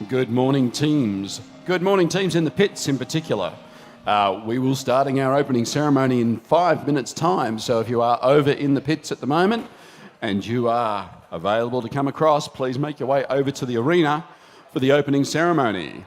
Good morning, teams. Good morning, teams in the pits in particular. We will starting our opening ceremony in 5 minutes' time. So if you are over in the pits at the moment and you are available to come across, please make your way over to the arena for the opening ceremony.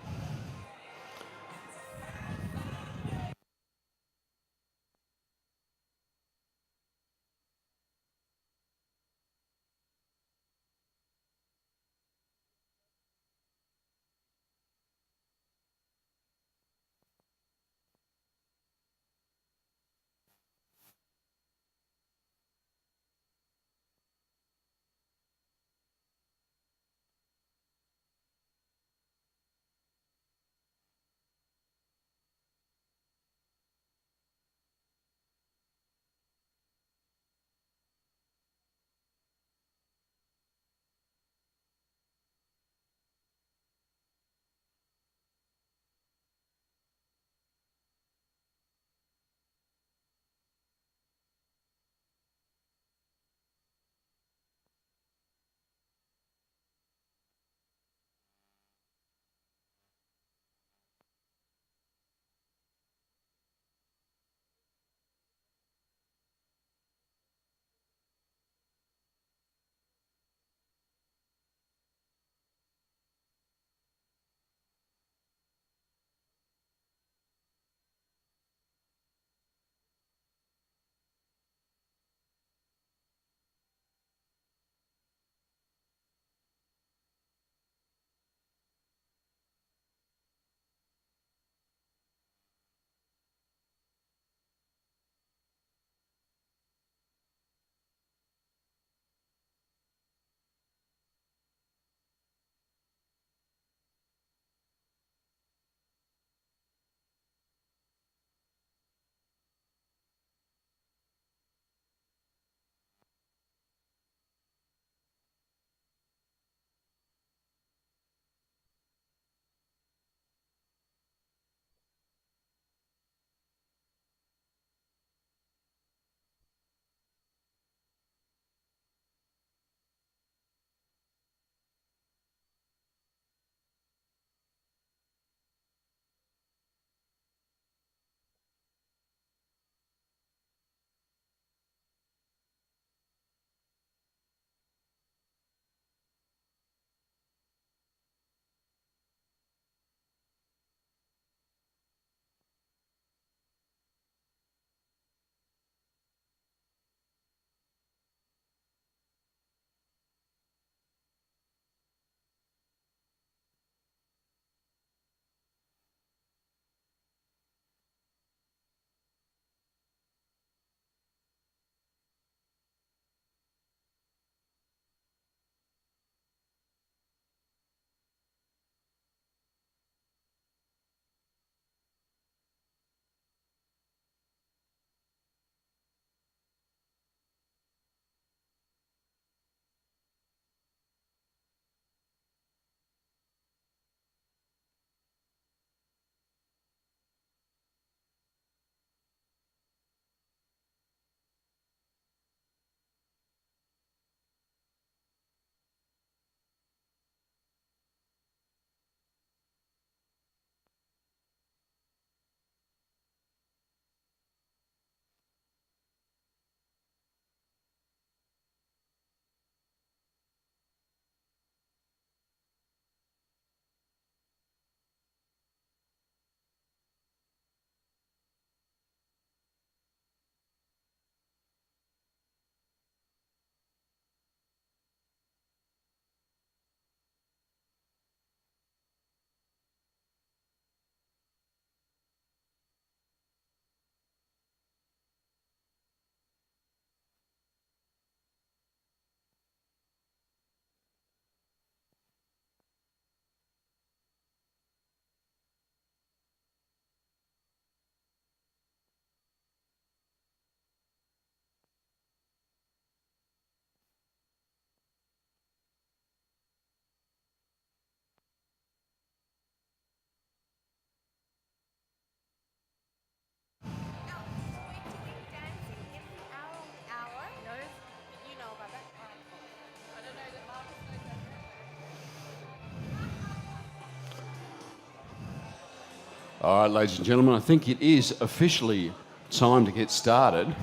All right, ladies and gentlemen, I think it is officially time to get started.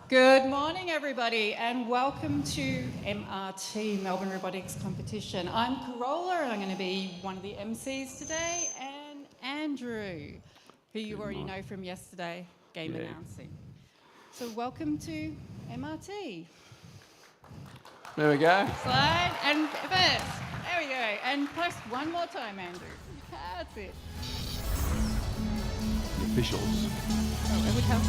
Good morning, everybody, and welcome to MRT, Melbourne Robotics Competition. I'm Carola, and I'm going to be one of the MCs today, and Andrew, who you already know from yesterday, game announcing. So welcome to MRT. There we go. Slide, and first, there we go, and post one more time, Andrew. That's it. The officials. Oh, it would help.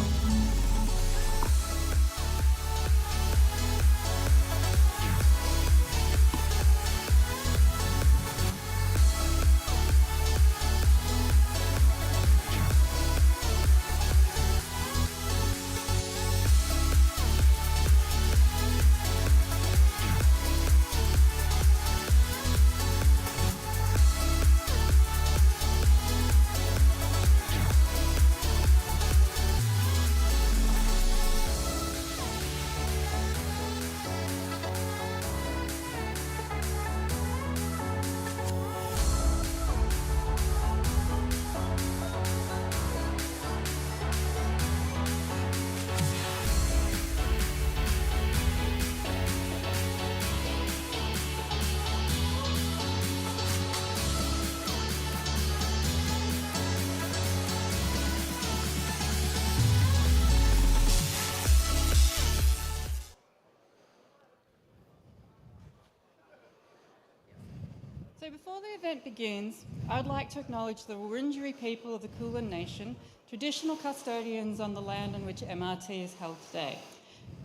So before the event begins, I would like to acknowledge the Wurundjeri people of the Kulin Nation, traditional custodians on the land on which MRT is held today.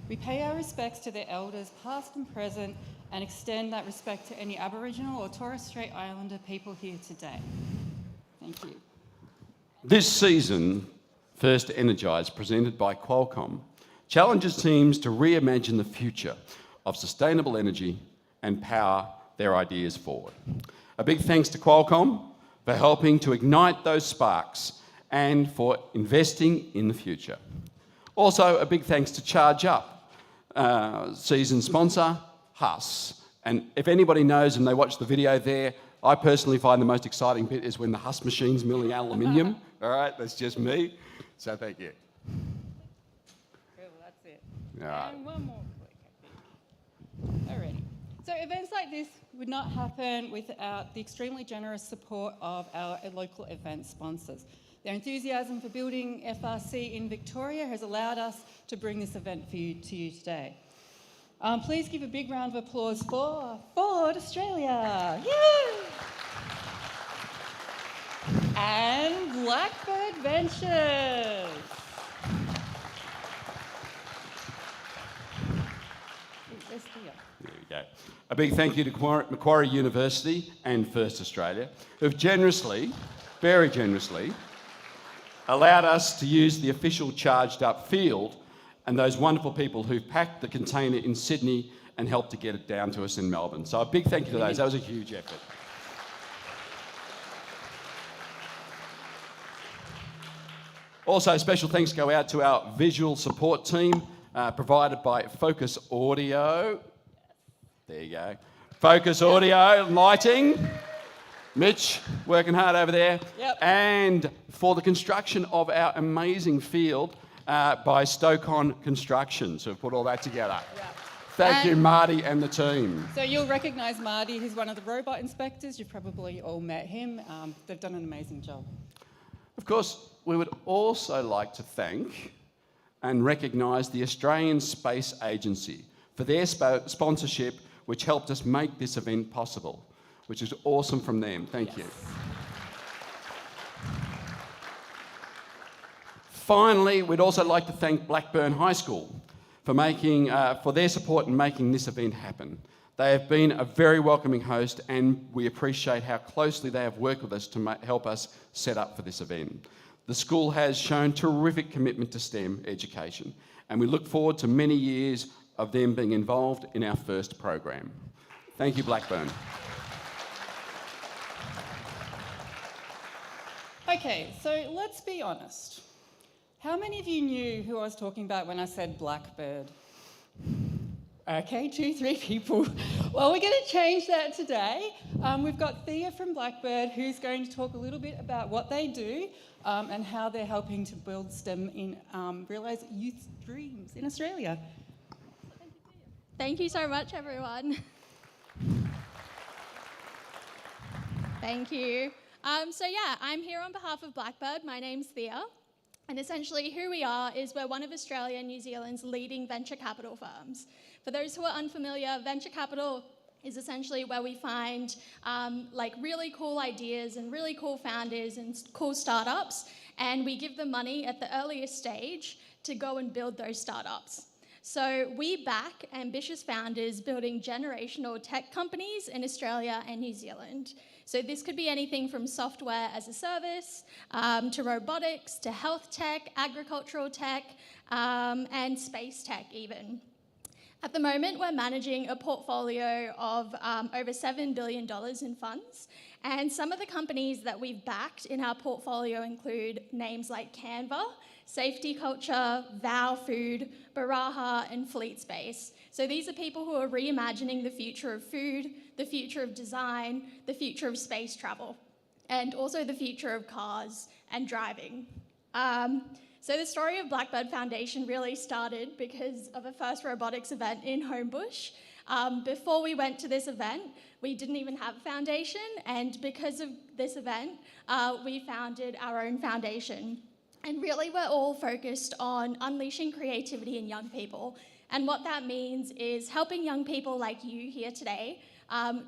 We pay our respects to their elders, past and present, and extend that respect to any Aboriginal or Torres Strait Islander people here today. Thank you. This season, First Energised, presented by Qualcomm, challenges teams to reimagine the future of sustainable energy and power their ideas forward. A big thanks to Qualcomm for helping to ignite those sparks and for investing in the future. Also, a big thanks to Charge Up, season sponsor, Huss. And if anybody knows and they watch the video there, I personally find the most exciting bit is when the Huss machine's milling aluminium. All right, that's just me. So thank you. Cool, that's it. All right. And one more click, I think. Alrighty. So events like this would not happen without the extremely generous support of our local event sponsors. Their enthusiasm for building FRC in Victoria has allowed us to bring this event to you today. Please give a big round of applause for Ford Australia. Yay! And Blackbird Ventures. Let's do it. There we go. A big thank you to Macquarie University and First Australia, who've generously, very generously, allowed us to use the official Charged Up field and those wonderful people who've packed the container in Sydney and helped to get it down to us in Melbourne. So a big thank you to those. That was a huge effort. Also, special thanks go out to our visual support team, provided by Focus Audio. There you go. Focus Audio, lighting. Mitch, working hard over there. Yep. And for the construction of our amazing field by Stokon Construction. So we've put all that together. Yeah. Thank you, Marty and the team. So you'll recognise Marty, who's one of the robot inspectors. You've probably all met him. They've done an amazing job. Of course, we would also like to thank and recognise the Australian Space Agency for their sponsorship, which helped us make this event possible, which is awesome from them. Thank you. Finally, we'd also like to thank Blackburn High School for their support in making this event happen. They have been a very welcoming host, and we appreciate how closely they have worked with us to help us set up for this event. The school has shown terrific commitment to STEM education, and we look forward to many years of them being involved in our first program. Thank you, Blackburn. Okay, so let's be honest. How many of you knew who I was talking about when I said Blackbird? Okay, 2, 3 people. Well, we're going to change that today. We've got Thea from Blackburn, who's going to talk a little bit about what they do and how they're helping to build STEM in realise youth's dreams in Australia. Thank you so much, everyone. Thank you. I'm here on behalf of Blackbird. My name's Thea. And essentially who we are is we're one of Australia and New Zealand's leading venture capital firms. For those who are unfamiliar, venture capital is essentially where we find really cool ideas and really cool founders and cool startups, and we give them money at the earliest stage to go and build those startups. So we back ambitious founders building generational tech companies in Australia and New Zealand. So this could be anything from software as a service, to robotics, to health tech, agricultural tech, and space tech even. At the moment, we're managing a portfolio of over $7 billion in funds. And some of the companies that we've backed in our portfolio include names like Canva, Safety Culture, Vow Food, Baraha, and Fleet Space. So these are people who are reimagining the future of food, the future of design, the future of space travel, and also the future of cars and driving. So the story of Blackbird Foundation really started because of a FIRST Robotics event in Homebush. Before we went to this event, we didn't even have a foundation, and because of this event, we founded our own foundation. And really, we're all focused on unleashing creativity in young people. And what that means is helping young people like you here today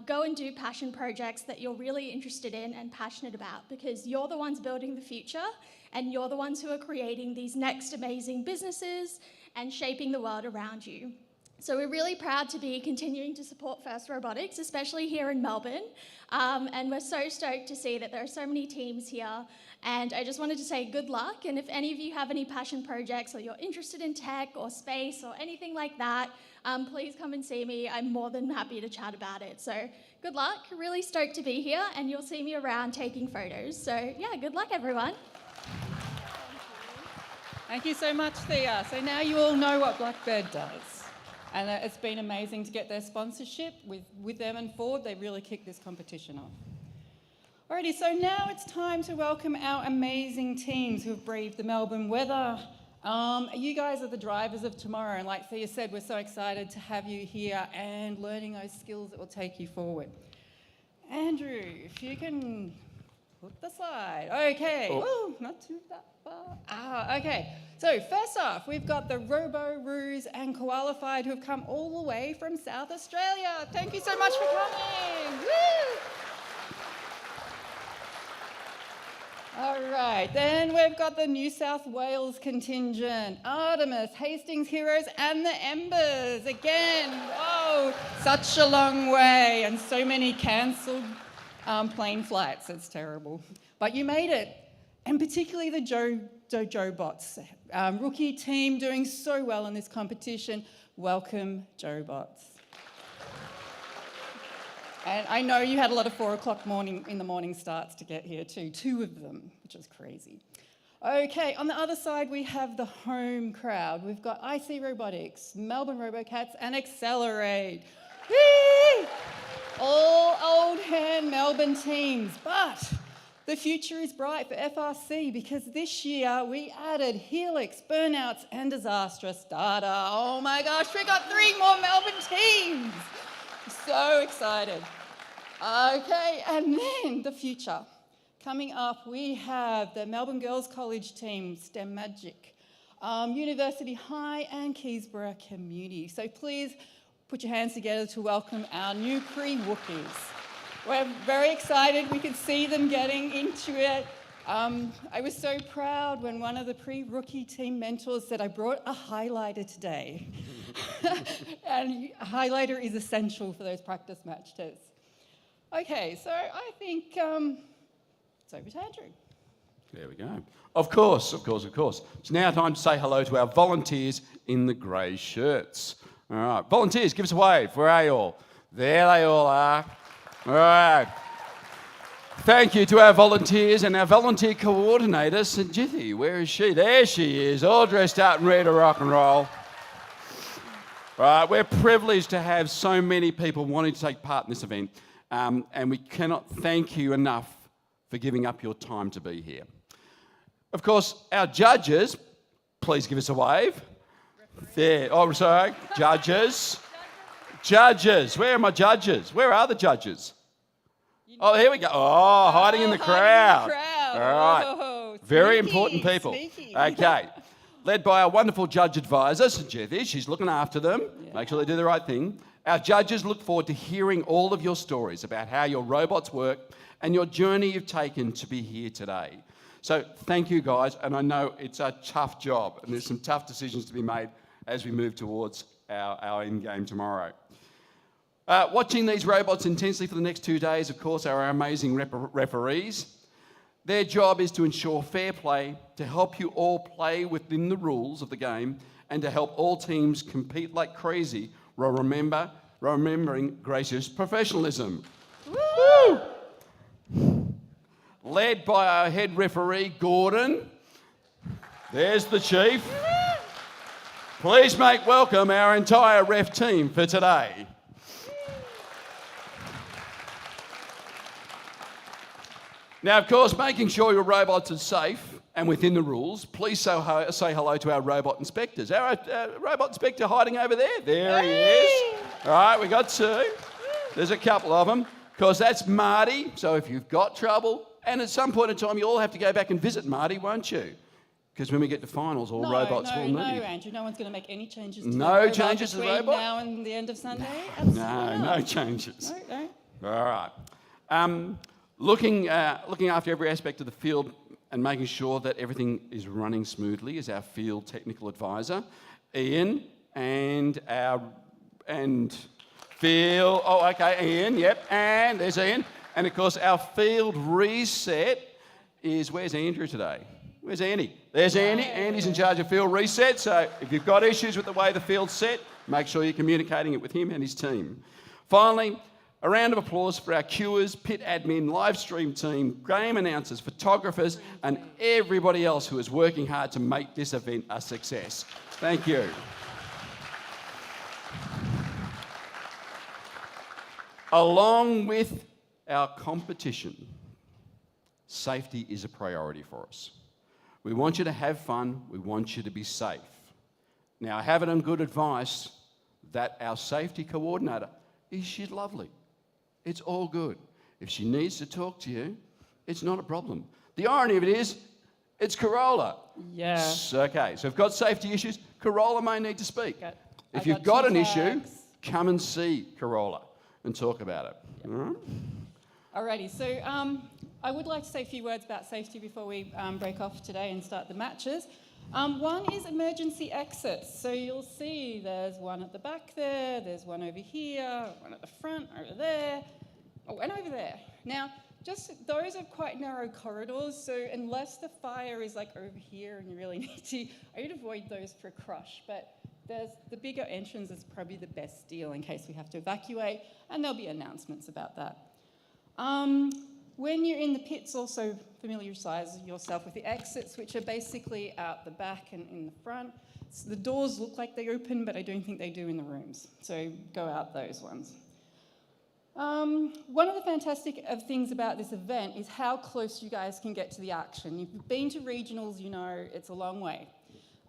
go and do passion projects that you're really interested in and passionate about, because you're the ones building the future, and you're the ones who are creating these next amazing businesses and shaping the world around you. So we're really proud to be continuing to support FIRST Robotics, especially here in Melbourne. And we're so stoked to see that there are so many teams here. And I just wanted to say good luck. And if any of you have any passion projects or you're interested in tech or space or anything like that, please come and see me. I'm more than happy to chat about it. So good luck. Really stoked to be here. And you'll see me around taking photos. So yeah, good luck, everyone. Thank you so much, Thea. So now you all know what Blackbird does. And it's been amazing to get their sponsorship with them and Ford. They really kicked this competition off. Alrighty, so now it's time to welcome our amazing teams who have braved the Melbourne weather. You guys are the drivers of tomorrow, and like Thea said, we're so excited to have you here and learning those skills that will take you forward. Andrew, if you can put the slide. Okay. Oh, not too that far. Okay. So first off, we've got the Robo-Roos and Qualified who have come all the way from South Australia. Thank you so much for coming. Woo! All right, then we've got the New South Wales contingent, Artemis, Hastings Heroes, and the Embers. Again, whoa, such a long way and so many cancelled plane flights. It's terrible. But you made it, and particularly the Joe Bots. Rookie team doing so well in this competition. Welcome, Joe Bots. And I know you had a lot of 4 o'clock in the morning starts to get here too, 2 of them, which is crazy. Okay, on the other side we have the home crowd. We've got IC Robotics, Melbourne Robocats, and Accelerate. Whee! All old hand Melbourne teams, but the future is bright for FRC because this year we added Helix, Burnouts, and Disastrous Data. Oh my gosh, we got 3 more Melbourne teams. So excited. Okay, and then the future. Coming up, we have the Melbourne Girls College team, STEM Magic, University High and Keysborough Community. So please put your hands together to welcome our new pre-rookies. We're very excited. We could see them getting into it. I was so proud when one of the pre-rookie team mentors said, I brought a highlighter today. And a highlighter is essential for those practice match tests. Okay, so I think it's over to Andrew. There we go. Of course. It's now time to say hello to our volunteers in the grey shirts. All right, volunteers, give us a wave. Where are you all? There they all are. All right. Thank you to our volunteers and our volunteer coordinator, Sanjithi. Where is she? There she is, all dressed up and ready to rock and roll. Right, we're privileged to have so many people wanting to take part in this event, and we cannot thank you enough for giving up your time to be here. Of course, our judges, please give us a wave. There. Oh, sorry, judges. Judges. Where are my judges? Where are the judges? Oh, here we go. Oh, hiding in the crowd. All right. Oh, Very sneaky, important people. sneaky. Okay. Led by our wonderful judge advisor, St. Jethy. She's looking after them. Yeah. Make sure they do the right thing. Our judges look forward to hearing all of your stories about how your robots work and your journey you've taken to be here today. So thank you, guys. And I know it's a tough job and there's some tough decisions to be made as we move towards our end game tomorrow. Watching these robots intensely for the next 2 days, of course, are our amazing referees. Their job is to ensure fair play, to help you all play within the rules of the game, and to help all teams compete like crazy while remembering gracious professionalism. Woo! Led by our head referee, Gordon. There's the chief. Please make welcome our entire ref team for today. Now, of course, making sure your robots are safe and within the rules, please say hello to our robot inspectors. Our robot inspector hiding over there. There he is. All right, we got two. There's a couple of them. Of course, that's Marty. So if you've got trouble, and at some point in time, you all have to go back and visit Marty, won't you? Because when we get to finals, all robots will leave. No, Andrew. No one's going to make any changes to the No robot changes to the between robot? now and the end of Sunday? Absolutely No changes. No. All right. Looking after every aspect of the field and making sure that everything is running smoothly is our field technical advisor, Ian, and field. Oh, okay, Ian. Yep, and there's Ian. And of course, our field reset is where's Andrew today? Where's Andy? There's Andy. Andy's in charge of field reset. So if you've got issues with the way the field's set, make sure you're communicating it with him and his team. Finally, a round of applause for our queuers, pit admin, live stream team, game announcers, photographers, and everybody else who is working hard to make this event a success. Thank you. Along with our competition, safety is a priority for us. We want you to have fun. We want you to be safe. Now, I have it on good advice that our safety coordinator, she's lovely. It's all good. If she needs to talk to you, it's not a problem. The irony of it is, it's Corolla. Yeah. Okay, so if you've got safety issues, Corolla may need to speak. If you've got an issue, come and see Corolla and talk about it. Yep. All right? Alrighty, so I would like to say a few words about safety before we break off today and start the matches. One is emergency exits. So you'll see there's one at the back there, there's one over here, one at the front, over there, and over there. Now, just those are quite narrow corridors, so unless the fire is like over here and you really need to, I would avoid those for a crush, but there's the bigger entrance is probably the best deal in case we have to evacuate, and there'll be announcements about that. When you're in the pits, also familiarise yourself with the exits, which are basically out the back and in the front. So the doors look like they open, but I don't think they do in the rooms. So go out those ones. One of the fantastic things about this event is how close you guys can get to the action. You've been to regionals, you know it's a long way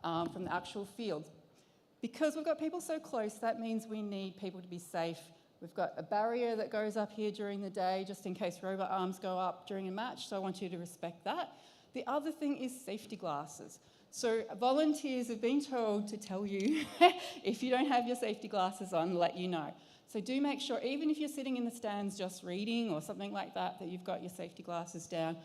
from the actual field. Because we've got people so close, that means we need people to be safe. We've got a barrier that goes up here during the day, just in case robot arms go up during a match, so I want you to respect that. The other thing is safety glasses. So volunteers have been told to tell you, if you don't have your safety glasses on, let you know. So do make sure, even if you're sitting in the stands just reading or something like that, that you've got your safety glasses down.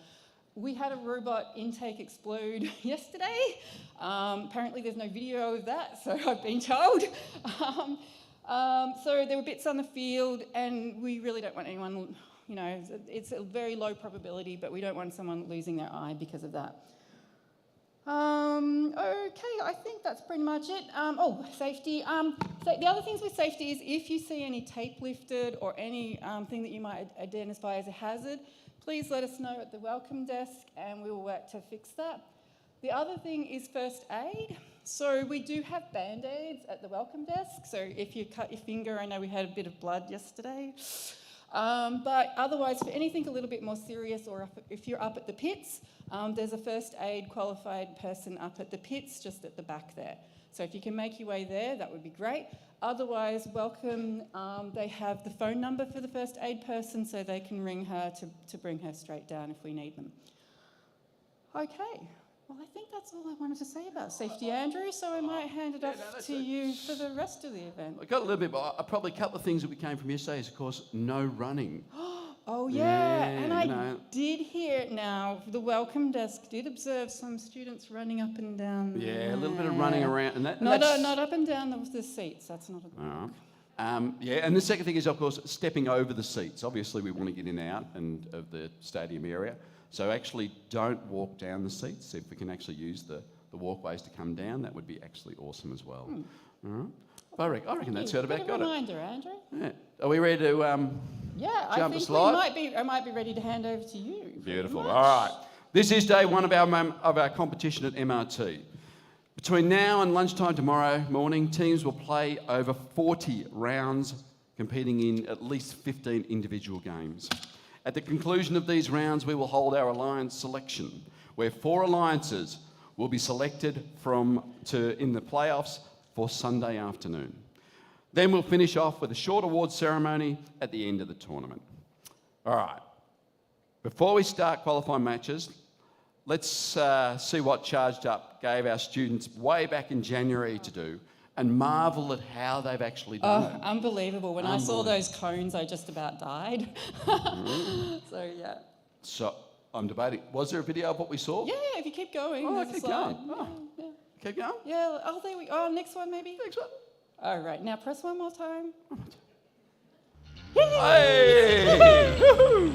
We had a robot intake explode yesterday. Apparently there's no video of that, so I've been told. So there were bits on the field, and we really don't want anyone, you know, it's a very low probability, but we don't want someone losing their eye because of that. Okay, I think that's pretty much it. Safety. So the other things with safety is if you see any tape lifted or any thing that you might identify as a hazard, please let us know at the welcome desk and we will work to fix that. The other thing is first aid. So we do have Band-Aids at the welcome desk. So if you cut your finger, I know we had a bit of blood yesterday. But otherwise, for anything a little bit more serious, or if you're up at the pits, there's a first aid qualified person up at the pits, just at the back there. So if you can make your way there, that would be great. Otherwise, welcome. They have the phone number for the first aid person, so they can ring her to bring her straight down if we need them. Okay. Well, I think that's all I wanted to say about safety, Andrew, so I might hand it off to you for the rest of the event. I got a little bit, but probably a couple of things that we came from yesterday is, of course, no running. Oh, yeah, and I did hear now, the welcome desk did observe some students running up and down. Yeah, a little bit of running around. And not up and down the seats, that's not a good thing. Yeah, and the second thing is, of course, stepping over the seats. Obviously, we want to get in and out of the stadium area. So actually don't walk down the seats. If we can actually use the walkways to come down, that would be actually awesome as well. All right. But I reckon that's about got it. Reminder, Andrew. Yeah. Are we ready to jump a slide? I might be ready to hand over to you. Beautiful. All right. This is day one of our competition at MRT. Between now and lunchtime tomorrow morning, teams will play over 40 rounds, competing in at least 15 individual games. At the conclusion of these rounds, we will hold our alliance selection, where 4 alliances will be selected in the playoffs for Sunday afternoon. Then we'll finish off with a short awards ceremony at the end of the tournament. All right. Before we start qualifying matches, let's see what Charged Up gave our students way back in January to do, and marvel at how they've actually done it. Unbelievable. When I saw those cones, I just about died. So, yeah. So, I'm debating. Was there a video of what we saw? Yeah, if you keep going. Oh, keep going. Yeah. Keep going? Yeah. Oh, there we go. Oh, next one, maybe? Next one. All right. Now, press one more time. Hey! Woohoo!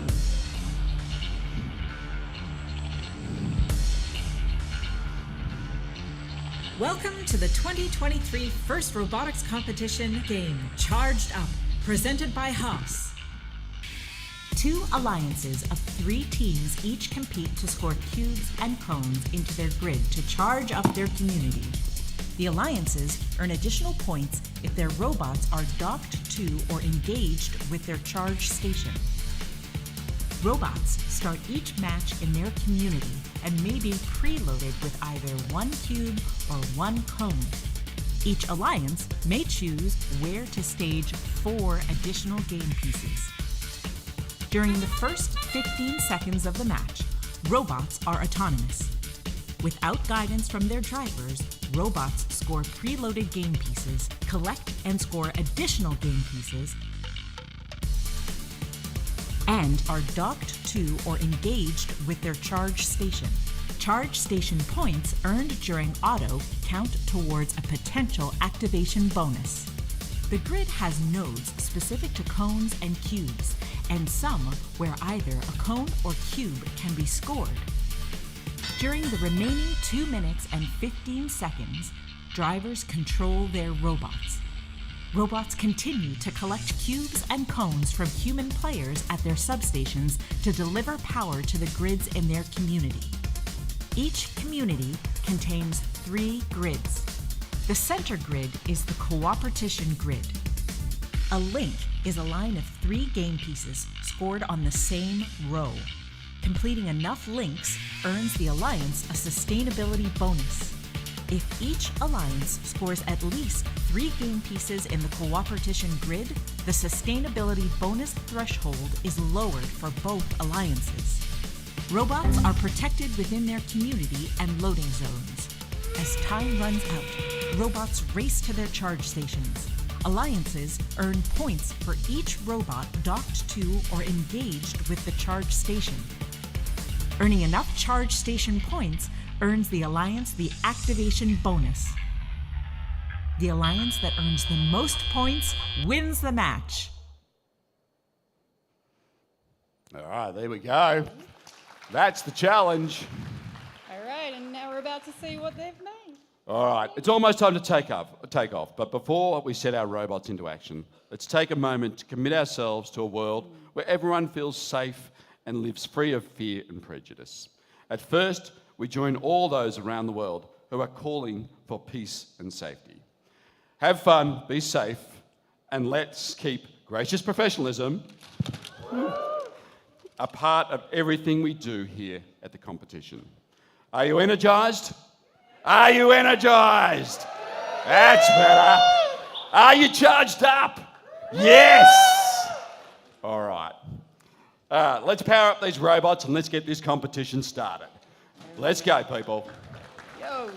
Welcome to the 2023 FIRST Robotics Competition game, Charged Up, presented by Haas. 2 alliances of 3 teams each compete to score cubes and cones into their grid to charge up their community. The alliances earn additional points if their robots are docked to or engaged with their charge station. Robots start each match in their community and may be preloaded with either 1 cube or 1 cone. Each alliance may choose where to stage 4 additional game pieces. During the first 15 seconds of the match, robots are autonomous. Without guidance from their drivers, robots score preloaded game pieces, collect and score additional game pieces, and are docked to or engaged with their charge station. Charge station points earned during auto count towards a potential activation bonus. The grid has nodes specific to cones and cubes, and some where either a cone or cube can be scored. During the remaining 2 minutes and 15 seconds, drivers control their robots. Robots continue to collect cubes and cones from human players at their substations to deliver power to the grids in their community. Each community contains 3 grids. The center grid is the Qualification grid. A link is a line of 3 game pieces scored on the same row. Completing enough links earns the alliance a sustainability bonus. If each alliance scores at least 3 game pieces in the Qualification grid, the sustainability bonus threshold is lowered for both alliances. Robots are protected within their community and loading zones. As time runs out, robots race to their charge stations. Alliances earn points for each robot docked to or engaged with the charge station. Earning enough charge station points earns the alliance the activation bonus. The alliance that earns the most points wins the match. All right, there we go. That's the challenge. All right, and now we're about to see what they've made. All right, it's almost time to take off. But before we set our robots into action, let's take a moment to commit ourselves to a world where everyone feels safe and lives free of fear and prejudice. At FIRST, we join all those around the world who are calling for peace and safety. Have fun, be safe, and let's keep gracious professionalism a part of everything we do here at the competition. Are you energised? Are you energised? That's better. Are you charged up? Yes! All right. Let's power up these robots and let's get this competition started. Let's go, people. Yo.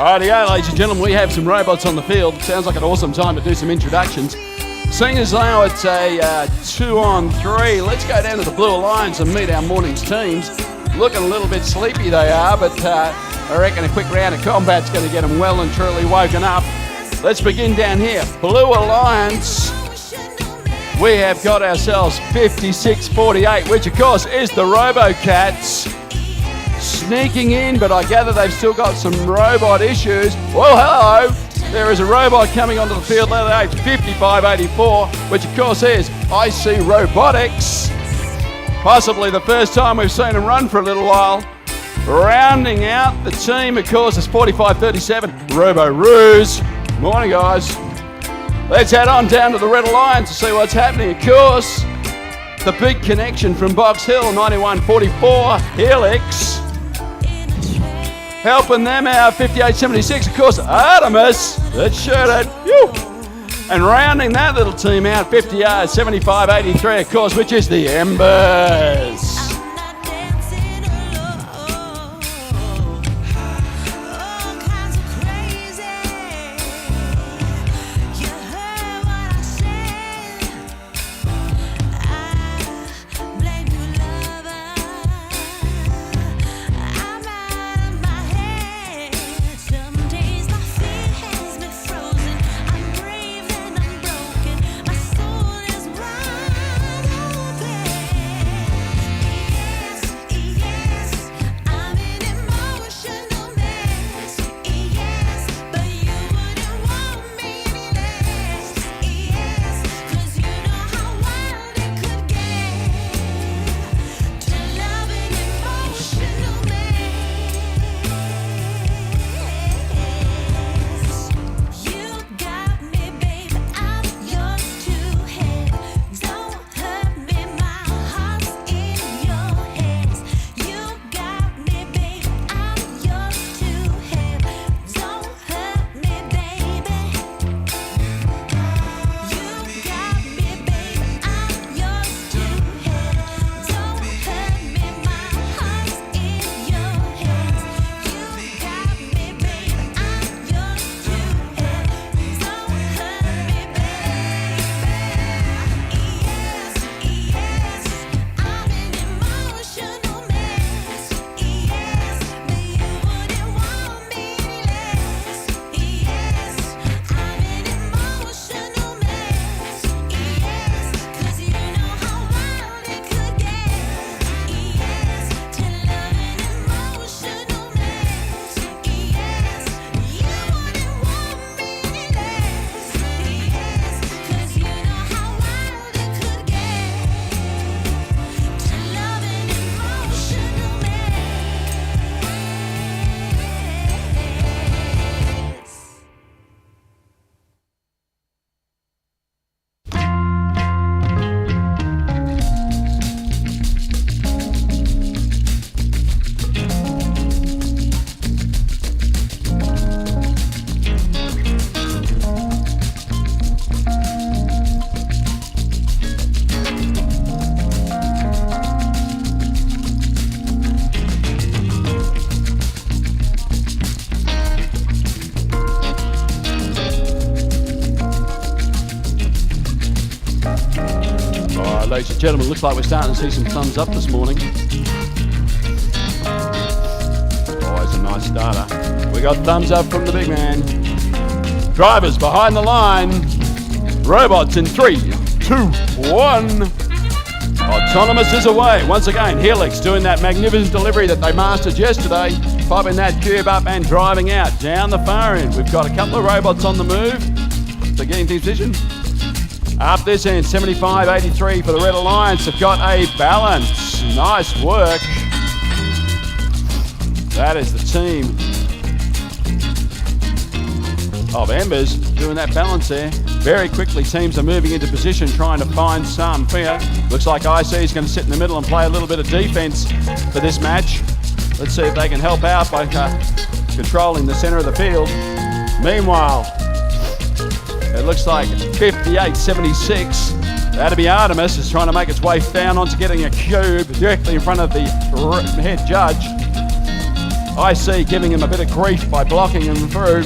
Rightio, ladies and gentlemen, we have some robots on the field. Sounds like an awesome time to do some introductions. Seeing as though it's a 2-on-3, let's go down to the Blue Alliance and meet our morning's teams. Looking a little bit sleepy they are, but I reckon a quick round of combat's going to get them well and truly woken up. Let's begin down here. Blue Alliance, we have got ourselves 56-48, which of course is the RoboCats. Sneaking in, but I gather they've still got some robot issues. Well, hello! There is a robot coming onto the field, letter age 55-84, which of course is IC Robotics. Possibly the first time we've seen them run for a little while. Rounding out the team, of course, is 45-37, Robo Ruse. Morning, guys. Let's head on down to the Red Alliance to see what's happening. Of course, the big connection from Box Hill, 91-44, Helix. Helping them out, 58-76, of course, Artemis. Let's shoot it. Whew. And rounding that little team out, 75-83, of course, which is the Embers. Ladies and gentlemen, looks like we're starting to see some thumbs up this morning. Always a nice starter. We got thumbs up from the big man. Drivers behind the line. Robots in 3, 2, 1. Autonomous is away. Once again, Helix doing that magnificent delivery that they mastered yesterday. Popping that cube up and driving out down the far end. We've got a couple of robots on the move. They're getting into position. Up this end, 75-83 for the Red Alliance. Have got a balance. Nice work. That is the team of Embers doing that balance there. Very quickly, teams are moving into position, trying to find some fear. Looks like IC is going to sit in the middle and play a little bit of defense for this match. Let's see if they can help out by controlling the center of the field. Meanwhile, it looks like 58-76. That'll be Artemis is trying to make its way down onto getting a cube directly in front of the head judge. IC giving him a bit of grief by blocking him through.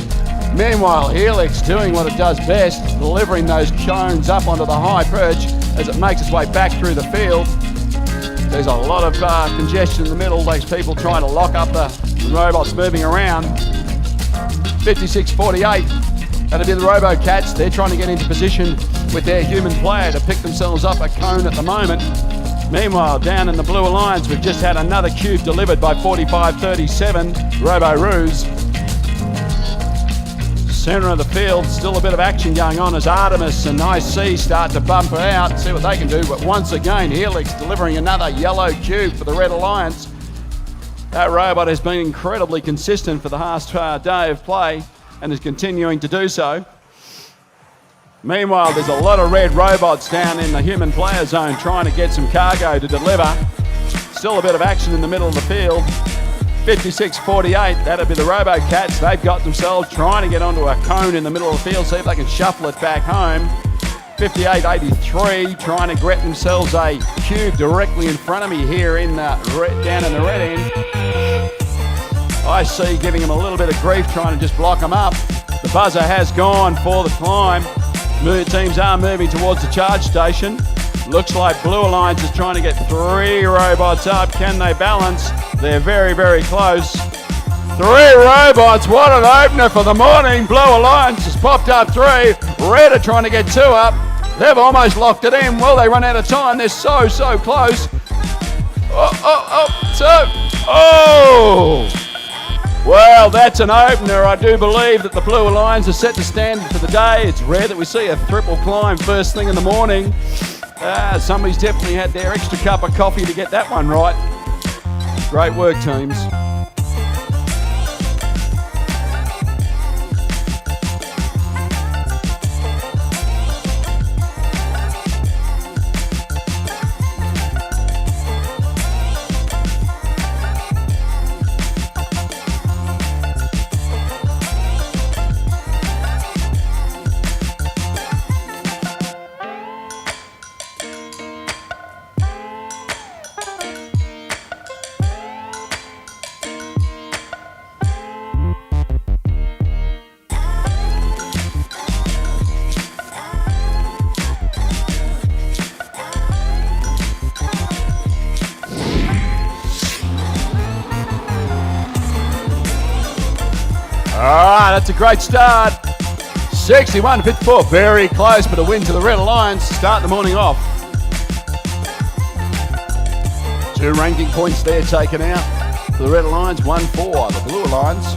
Meanwhile, Helix doing what it does best, delivering those cones up onto the high perch as it makes its way back through the field. There's a lot of congestion in the middle, those people trying to lock up the robots moving around. 56.48, that'll be the RoboCats. They're trying to get into position with their human player to pick themselves up a cone at the moment. Meanwhile, down in the Blue Alliance, we've just had another cube delivered by 45.37, Robo-Roos. Centre of the field, still a bit of action going on as Artemis and IC start to bump it out, see what they can do. But once again, Helix delivering another yellow cube for the Red Alliance. That robot has been incredibly consistent for the last day of play and is continuing to do so. Meanwhile, there's a lot of red robots down in the human player zone trying to get some cargo to deliver. Still a bit of action in the middle of the field. 56.48, that'll be the RoboCats. They've got themselves trying to get onto a cone in the middle of the field, see if they can shuffle it back home. 58.83, trying to get themselves a cube directly in front of me here in down in the red end. IC giving him a little bit of grief, trying to just block him up. The buzzer has gone for the climb. Teams are moving towards the charge station. Looks like Blue Alliance is trying to get 3 robots up. Can they balance? They're very, very close. 3 robots, what an opener for the morning. Blue Alliance has popped up 3. Red are trying to get 2 up. They've almost locked it in. Will they run out of time? They're so, so close. Well, that's an opener. I do believe that the Blue Alliance has set the standard for the day. It's rare that we see a triple climb first thing in the morning. Somebody's definitely had their extra cup of coffee to get that one right. Great work, teams. That's a great start. 61.54, very close, but a win to the Red Alliance to start the morning off. 2 ranking points there taken out for the Red Alliance, 1 for the Blue Alliance.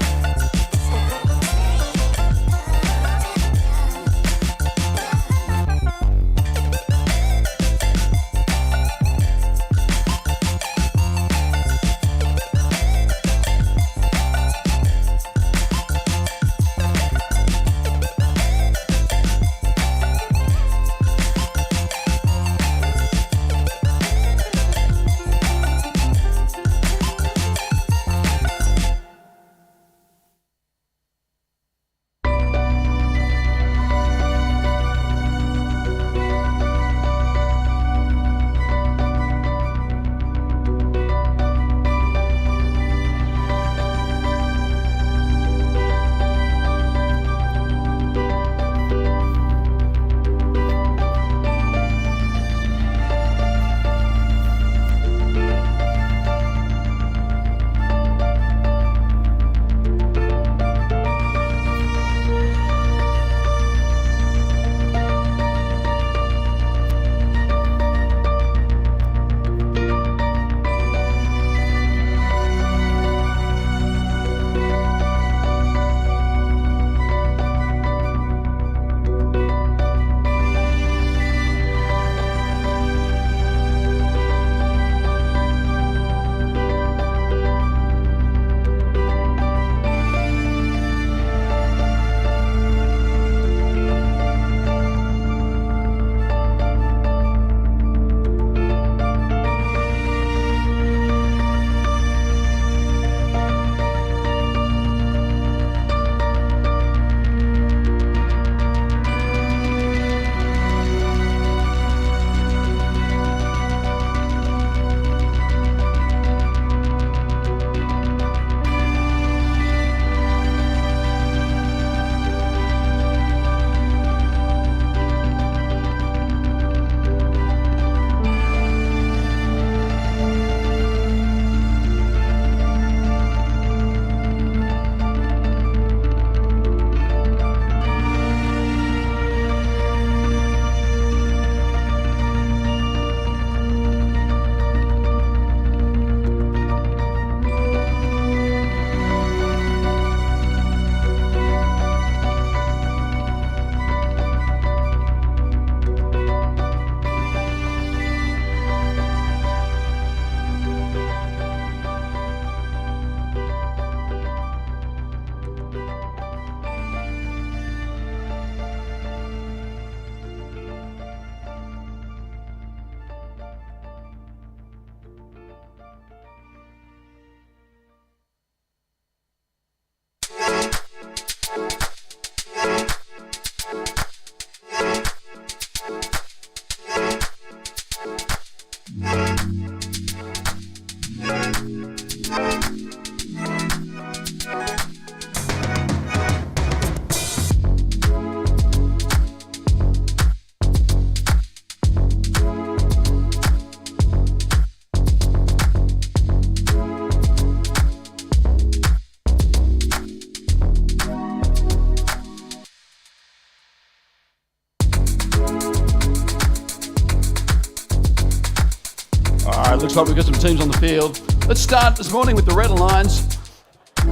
looks like we've got some teams on the field. Let's start this morning with the Red Alliance.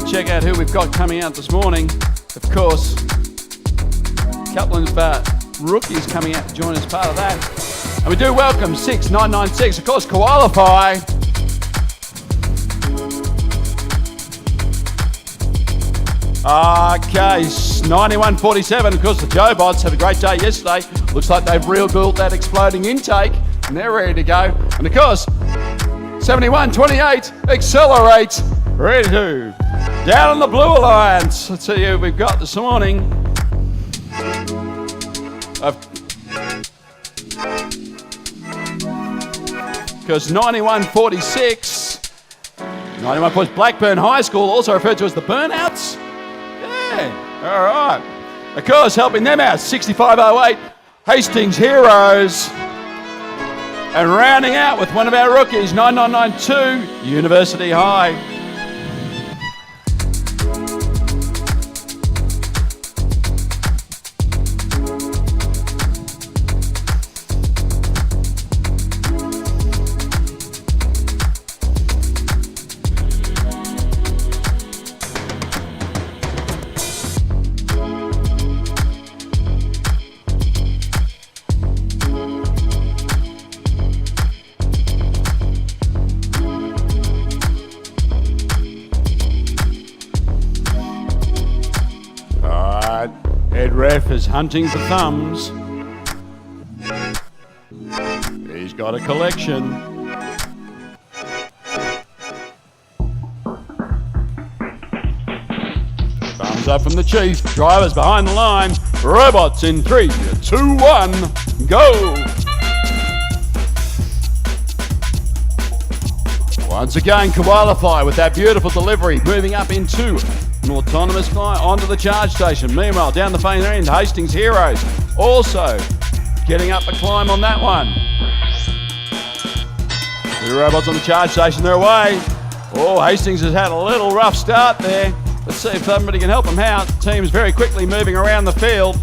Check out who we've got coming out this morning. Of course, a couple of rookies coming out to join us part of that. And we do welcome 6996, of course, Qualify. Okay, 9147, of course, the Jobots had a great day yesterday. Looks like they've rebuilt that exploding intake and they're ready to go. And of course, 7128, Accelerate, ready to. Down on the Blue Alliance, let's see who we've got this morning. Because 9146, 91 points, Blackburn High School, also referred to as the Burnouts. Yeah, all right. Of course, helping them out, 6508, Hastings Heroes. And rounding out with one of our rookies, 9992, University High. Ref is hunting for thumbs. He's got a collection. Thumbs up from the chief. Drivers behind the line. Robots in 3, 2, 1, go! Once again, Qualify with that beautiful delivery, moving up into an autonomous fly onto the charge station. Meanwhile, down the far end, Hastings Heroes also getting up the climb on that one. 2 robots on the charge station, they're away. Oh, Hastings has had a little rough start there. Let's see if somebody can help them out. Team's very quickly moving around the field.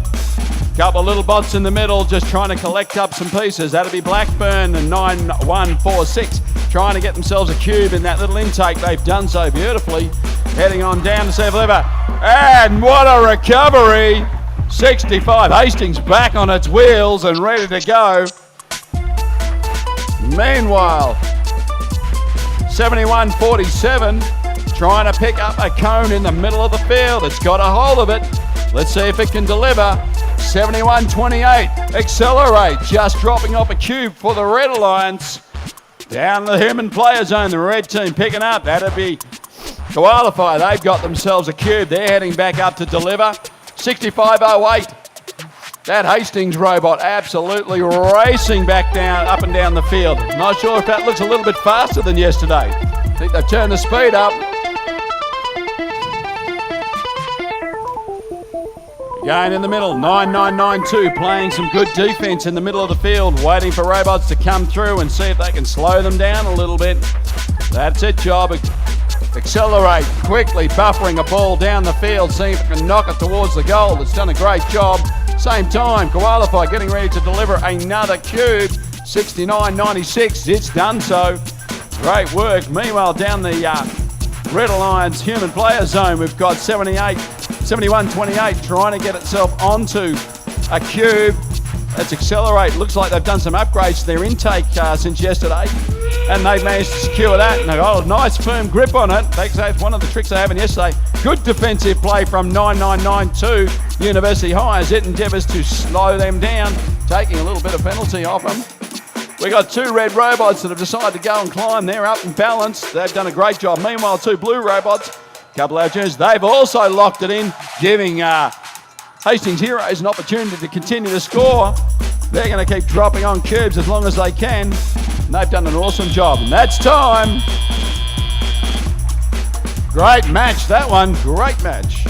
Couple of little bots in the middle just trying to collect up some pieces. That'll be Blackburn and 9146 trying to get themselves a cube in that little intake. They've done so beautifully. Heading on down to see if Liver. And what a recovery! 65. Hastings back on its wheels and ready to go. Meanwhile, 7147 trying to pick up a cone in the middle of the field. It's got a hold of it. Let's see if it can deliver. 7128. Accelerate. Just dropping off a cube for the Red Alliance. Down the human player zone. The red team picking up. That'll be Qualify. They've got themselves a cube. They're heading back up to deliver. 6508. That Hastings robot absolutely racing back down, up and down the field. Not sure if that looks a little bit faster than yesterday. I think they've turned the speed up. Again in the middle, 9992 playing some good defense in the middle of the field, waiting for robots to come through and see if they can slow them down a little bit. That's it, job. Accelerate quickly, buffering a ball down the field, seeing if it can knock it towards the goal. It's done a great job. Same time, Qualify getting ready to deliver another cube. 69.96, it's done so. Great work. Meanwhile, down the Red Alliance human player zone, we've got 71.28 trying to get itself onto a cube. That's Accelerate. Looks like they've done some upgrades to their intake since yesterday, and they've managed to secure that. And they've got a nice firm grip on it. They say it's one of the tricks they have in yesterday. Good defensive play from 9992 University High as it endeavours to slow them down, taking a little bit of penalty off them. We got 2 red robots that have decided to go and climb. They're up and balanced. They've done a great job. Meanwhile, 2 blue robots, a couple of our juniors, they've also locked it in, giving Hastings Heroes an opportunity to continue to score. They're going to keep dropping on cubes as long as they can. And they've done an awesome job. And that's time. Great match, that one. Great match.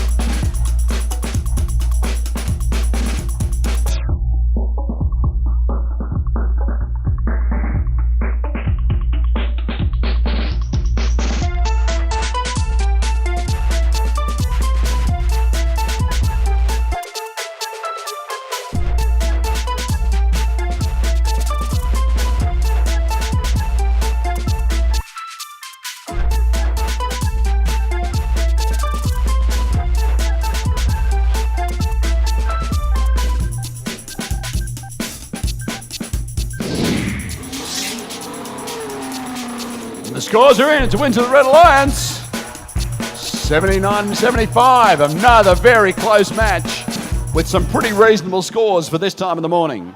scores are in. It's a win to the Red Alliance. 79-75. Another very close match with some pretty reasonable scores for this time of the morning.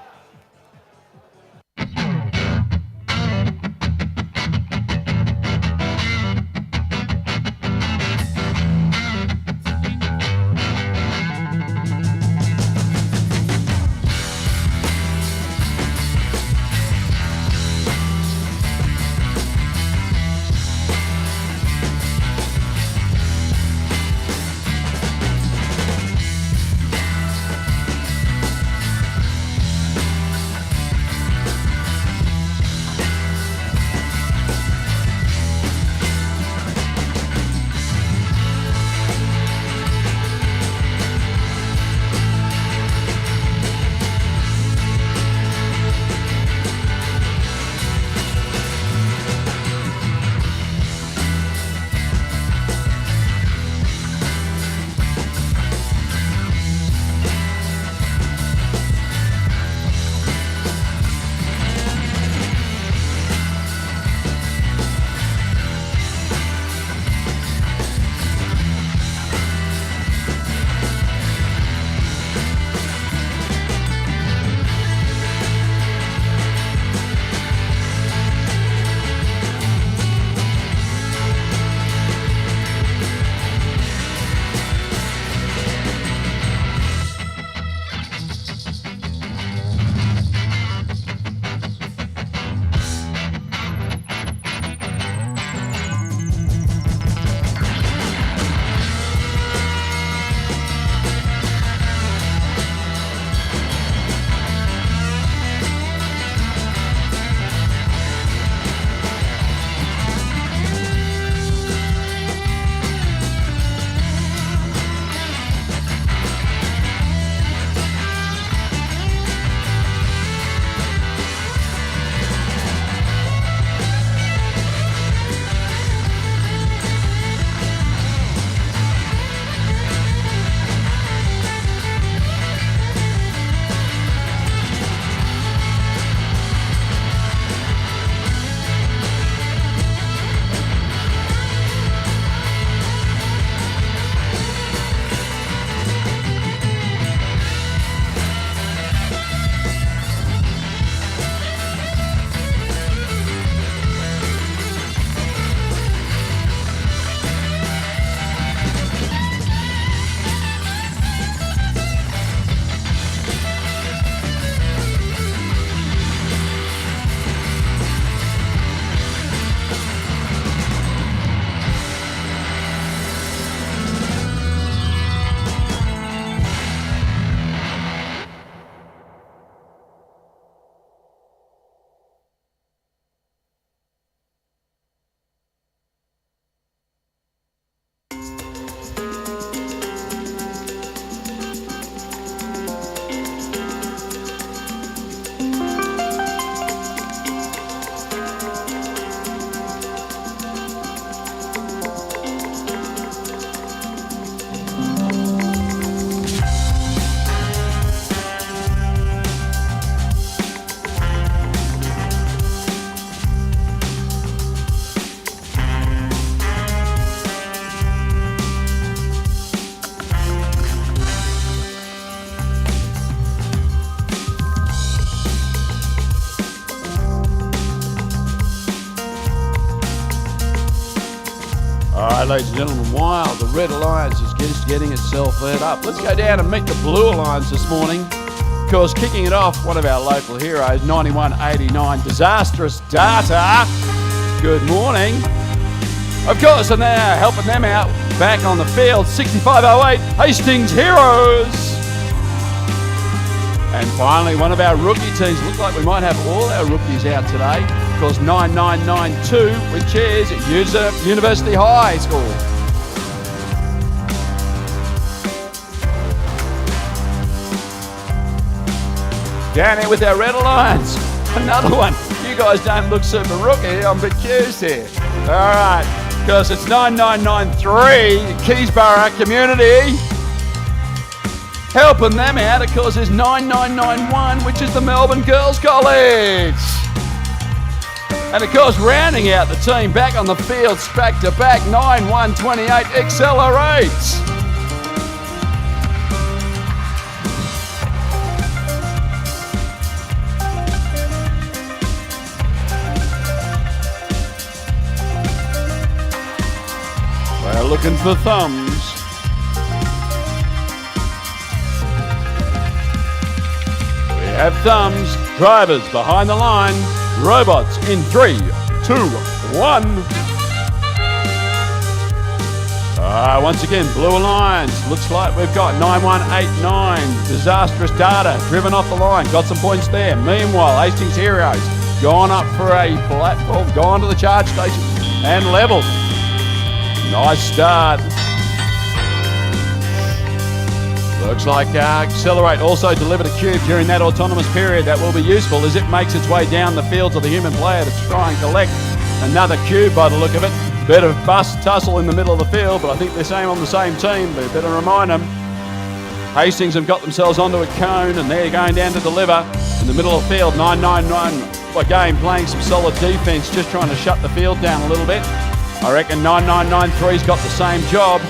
All right, ladies and gentlemen, while the Red Alliance is just getting itself lit up, let's go down and meet the Blue Alliance this morning. Of course, kicking it off, one of our local heroes, 9189 Disastrous Data. Good morning. Of course, and they're helping them out back on the field, 6508 Hastings Heroes. And finally, one of our rookie teams. Looks like we might have all our rookies out today. Of course, 9992, which is University High School. Down here with our Red Alliance, another one. You guys don't look super rookie. I'm a bit curious here. All right, because it's 9993 Keysborough Community. Helping them out, of course, is 9991, which is the Melbourne Girls College. And of course, rounding out the team back on the field, back to back, 9-1-28 accelerates. We're looking for thumbs. We have thumbs. Drivers behind the line. Robots in 3, 2, 1. Once again, Blue Alliance. Looks like we've got 9189. Disastrous Data driven off the line. Got some points there. Meanwhile, Hastings Heroes gone up for a platform, gone to the charge station and leveled. Nice start. Looks like Accelerate also delivered a cube during that autonomous period that will be useful as it makes its way down the fields of the human player to try and collect another cube by the look of it. Bit of bust tussle in the middle of the field, but I think they're saying on the same team, but better remind them. Hastings have got themselves onto a cone and they're going down to deliver in the middle of the field. 9-9-9, again playing some solid defence, just trying to shut the field down a little bit. I reckon 9993's got the same job.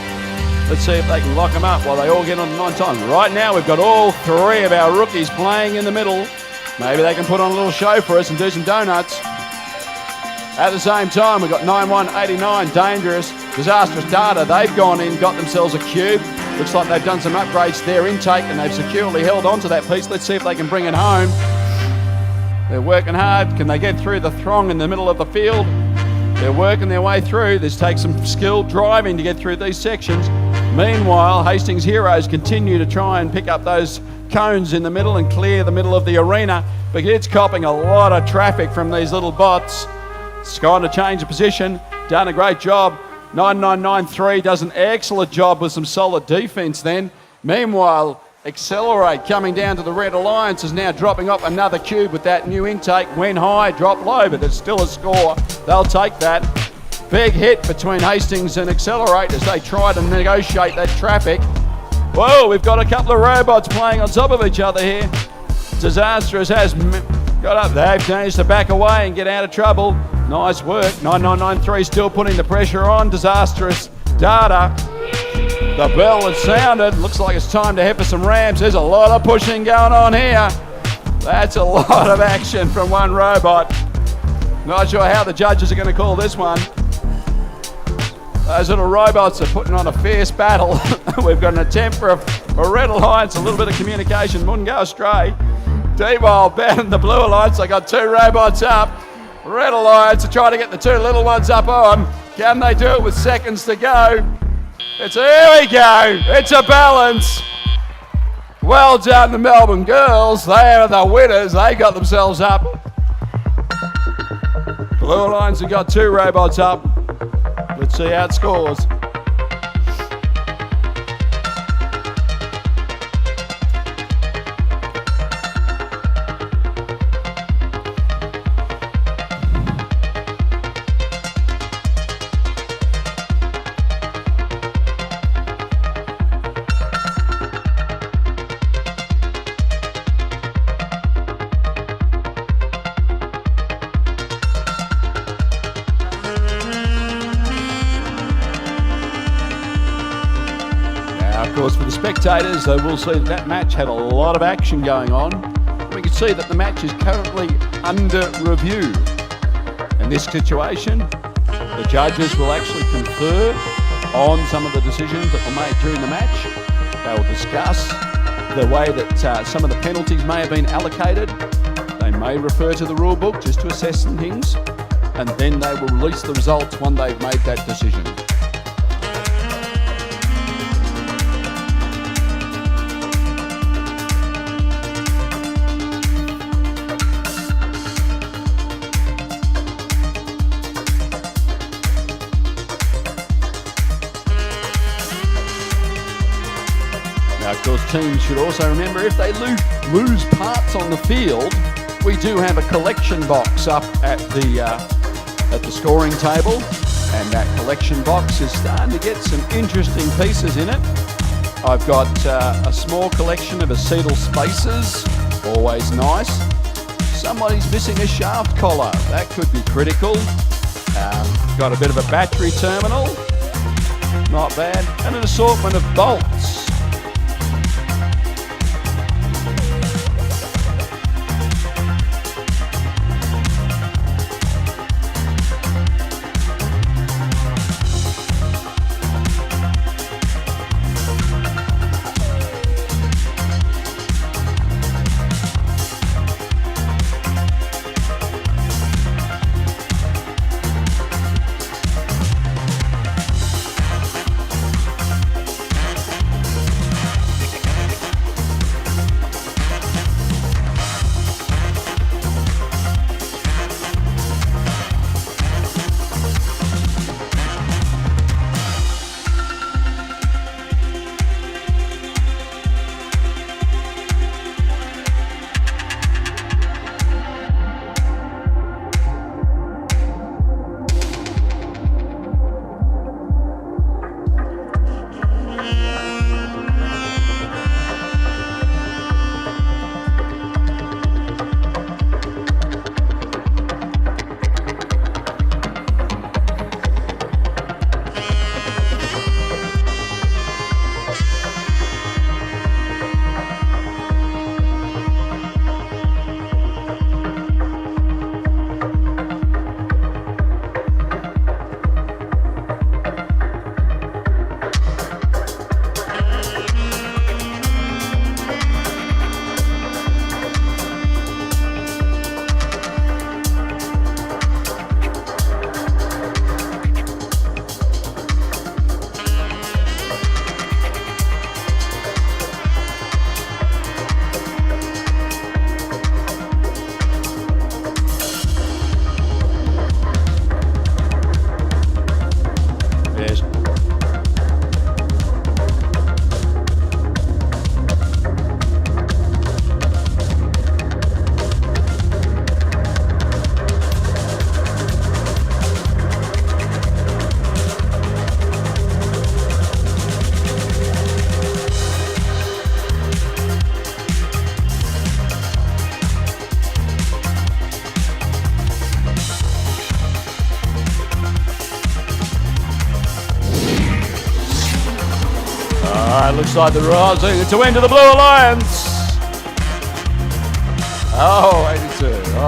Let's see if they can lock them up while they all get on 9 times. Right now we've got all 3 of our rookies playing in the middle. Maybe they can put on a little show for us and do some donuts. At the same time, we've got 9189, Dangerous, Disastrous Data. They've gone in, got themselves a cube. Looks like they've done some upgrades to their intake and they've securely held on to that piece. Let's see if they can bring it home. They're working hard. Can they get through the throng in the middle of the field? They're working their way through. This takes some skilled driving to get through these sections. Meanwhile, Hastings Heroes continue to try and pick up those cones in the middle and clear the middle of the arena, but it's copping a lot of traffic from these little bots. It's going to change the position. Done a great job. 9993 does an excellent job with some solid defence then. Meanwhile, Accelerate coming down to the Red Alliance is now dropping off another cube with that new intake. Went high, dropped low, but there's still a score. They'll take that. Big hit between Hastings and Accelerate as they try to negotiate that traffic. Whoa, we've got a couple of robots playing on top of each other here. Disastrous has got up. They've managed to back away and get out of trouble. Nice work. 9993 still putting the pressure on. Disastrous Data. The bell has sounded. Looks like it's time to head for some ramps. There's a lot of pushing going on here. That's a lot of action from one robot. Not sure how the judges are going to call this one. Those little robots are putting on a fierce battle. We've got an attempt for a Red Alliance, a little bit of communication, wouldn't go astray. D-Ball batting the Blue Alliance. They got 2 robots up. Red Alliance are trying to get the 2 little ones up on. Can they do it with seconds to go? Here we go. It's a balance. Well done, the Melbourne girls. They are the winners. They got themselves up. Blue Alliance have got 2 robots up. Let's see how it scores. For the spectators, they will see that match had a lot of action going on. We can see that the match is currently under review. In this situation, the judges will actually confer on some of the decisions that were made during the match. They will discuss the way that some of the penalties may have been allocated. They may refer to the rule book just to assess some things, and then they will release the results when they've made that decision. Of course, teams should also remember if they lose parts on the field, we do have a collection box up at the scoring table, and that collection box is starting to get some interesting pieces in it. I've got a small collection of acetyl spacers, always nice. somebody's missing a shaft collar. That could be critical. Got a bit of a battery terminal. Not bad. And an assortment of bolts. Looks like the rising to enter the Blue Alliance. Oh, 82. All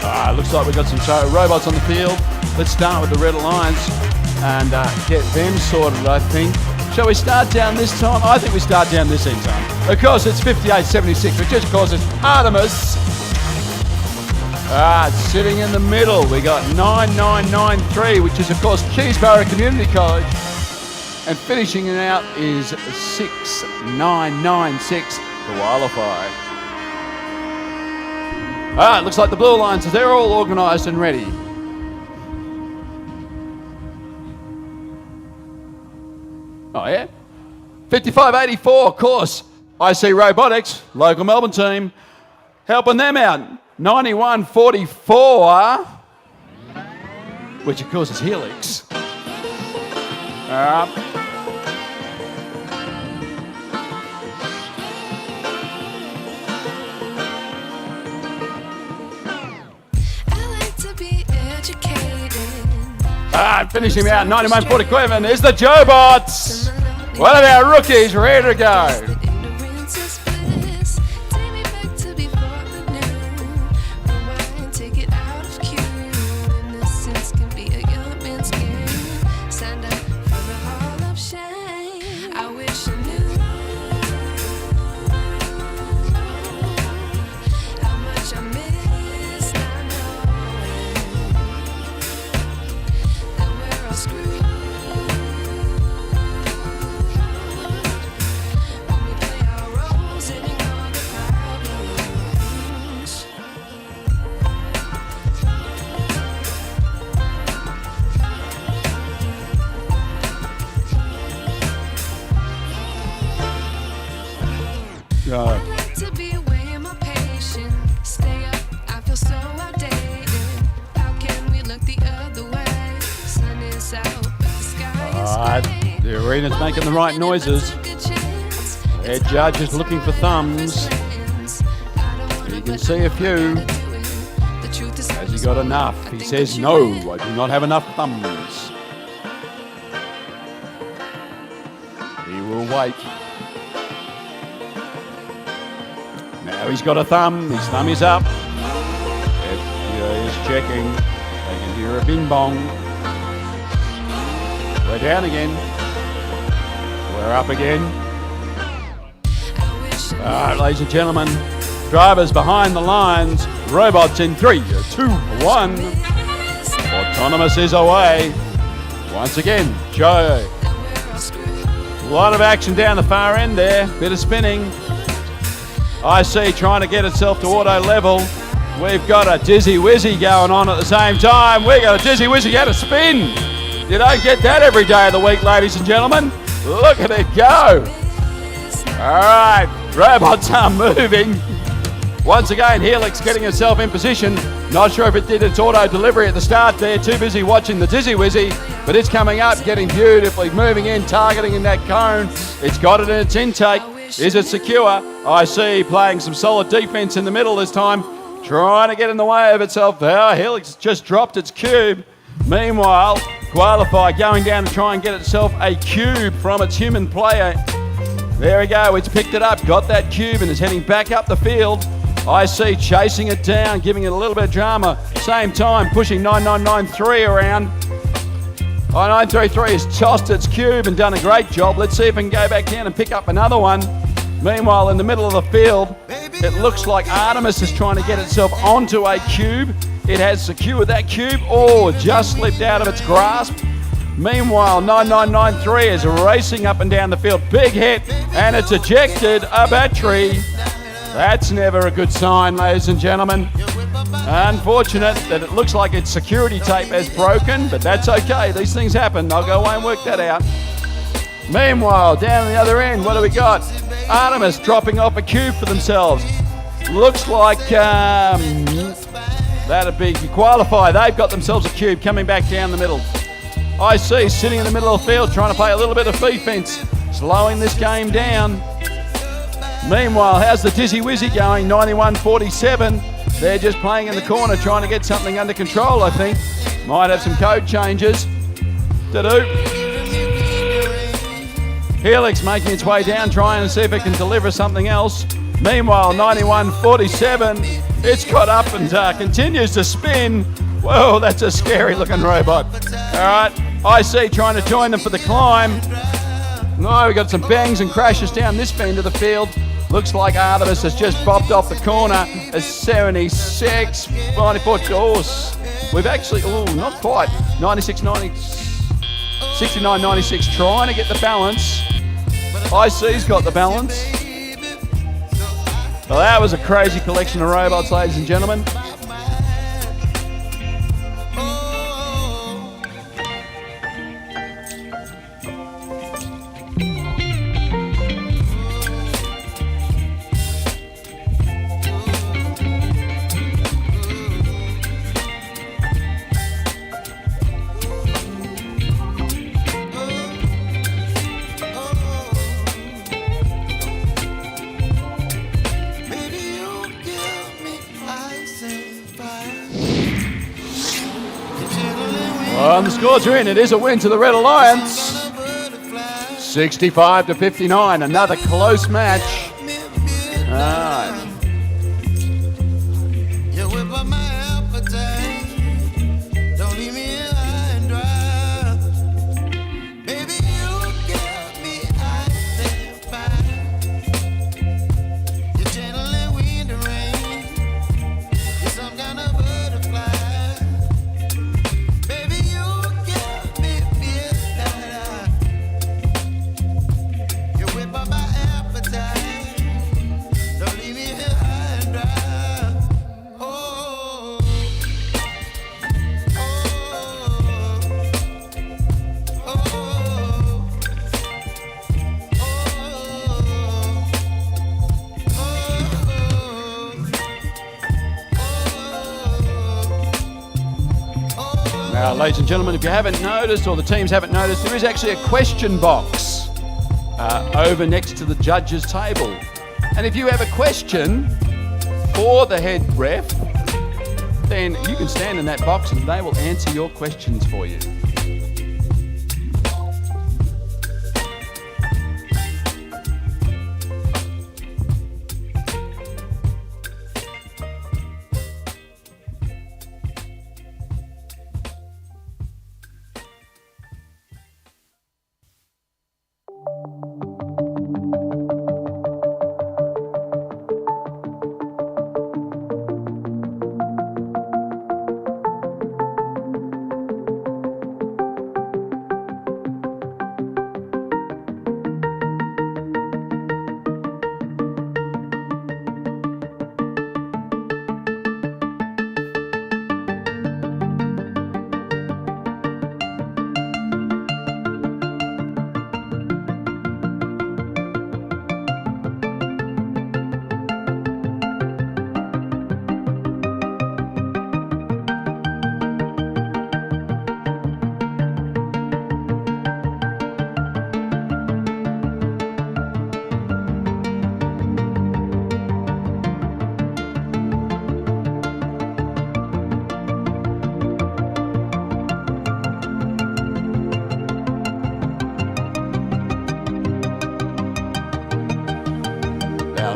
right. Looks like we've got some robots on the field. Let's start with the Red Alliance and get them sorted, I think. Shall we start down this time? I think we start down this end time. Of course, it's 58.76, which just causes Artemis. Sitting in the middle, we got 9993, which is, of course, Keysborough Community College. And finishing it out is 6996 to qualify. Looks like the Blue Alliance, they're all organised and ready. Oh, yeah? 5584, of course. IC Robotics, local Melbourne team, helping them out. 9144, which of course is Helix. Finishing out 9147 is the Jobots. One of our rookies ready to go. The arena's making the right noises. Head judge is looking for thumbs. You can see a few. Has he got enough? He says, no, I do not have enough thumbs. He will wait. Now he's got a thumb. His thumb is up. FDA is checking. They can hear a bing bong. We're down again. We're up again. All right, ladies and gentlemen. Drivers behind the lines. Robots in 3, 2, 1. Autonomous is away. Once again, Joe. A lot of action down the far end there. Bit of spinning. IC trying to get itself to auto level. We've got a dizzy wizzy going on at the same time. We've got a dizzy wizzy out of spin. You don't get that every day of the week, ladies and gentlemen. Look at it go. All right, robots are moving. Once again, Helix getting itself in position. Not sure if it did its auto delivery at the start there. Too busy watching the dizzy wizzy, but it's coming up, getting beautifully moving in, targeting in that cone. It's got it in its intake. Is it secure? I see playing some solid defense in the middle this time, trying to get in the way of itself. Oh, Helix just dropped its cube. Meanwhile, Qualify going down to try and get itself a cube from its human player. There we go, it's picked it up, got that cube and is heading back up the field. IC chasing it down, giving it a little bit of drama. Same time, pushing 9993 around. 933 has tossed its cube and done a great job. Let's see if it can go back down and pick up another one. Meanwhile, in the middle of the field, it looks like Artemis is trying to get itself onto a cube. It has secured that cube. Oh, just slipped out of its grasp. Meanwhile, 9993 is racing up and down the field. Big hit, and it's ejected a battery. That's never a good sign, ladies and gentlemen. Unfortunate that it looks like its security tape has broken, but that's okay. These things happen. I'll go away and work that out. Meanwhile, down the other end, what do we got? Artemis dropping off a cube for themselves. Looks like that'd be Qualify. They've got themselves a cube coming back down the middle. IC sitting in the middle of the field trying to play a little bit of defense, slowing this game down. Meanwhile, how's the Dizzy Wizzy going? 91.47. They're just playing in the corner trying to get something under control, I think. Might have some code changes to do. Helix making its way down, trying to see if it can deliver something else. Meanwhile, 91.47. It's got up and continues to spin. Whoa, that's a scary looking robot. All right, IC trying to join them for the climb. No, we've got some bangs and crashes down this end of the field. Looks like Artemis has just bopped off the corner. A 76, 94. Oh, we've actually, not quite. 96, 90, 69, 96, trying to get the balance. IC's got the balance. Well, that was a crazy collection of robots, ladies and gentlemen. Well, the scores are in. It is a win to the Red Alliance. 65-59. Another close match. All right. Now, ladies and gentlemen, if you haven't noticed, or the teams haven't noticed, there is actually a question box over next to the judges' table. And if you have a question for the head ref, then you can stand in that box and they will answer your questions for you.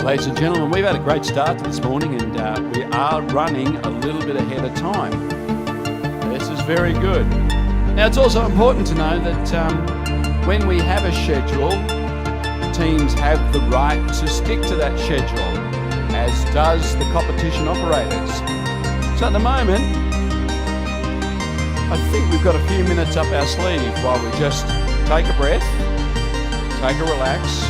Ladies and gentlemen, we've had a great start to this morning and we are running a little bit ahead of time. This is very good. Now, it's also important to know that when we have a schedule, teams have the right to stick to that schedule, as does the competition operators. So at the moment, I think we've got a few minutes up our sleeve while we just take a breath, take a relax,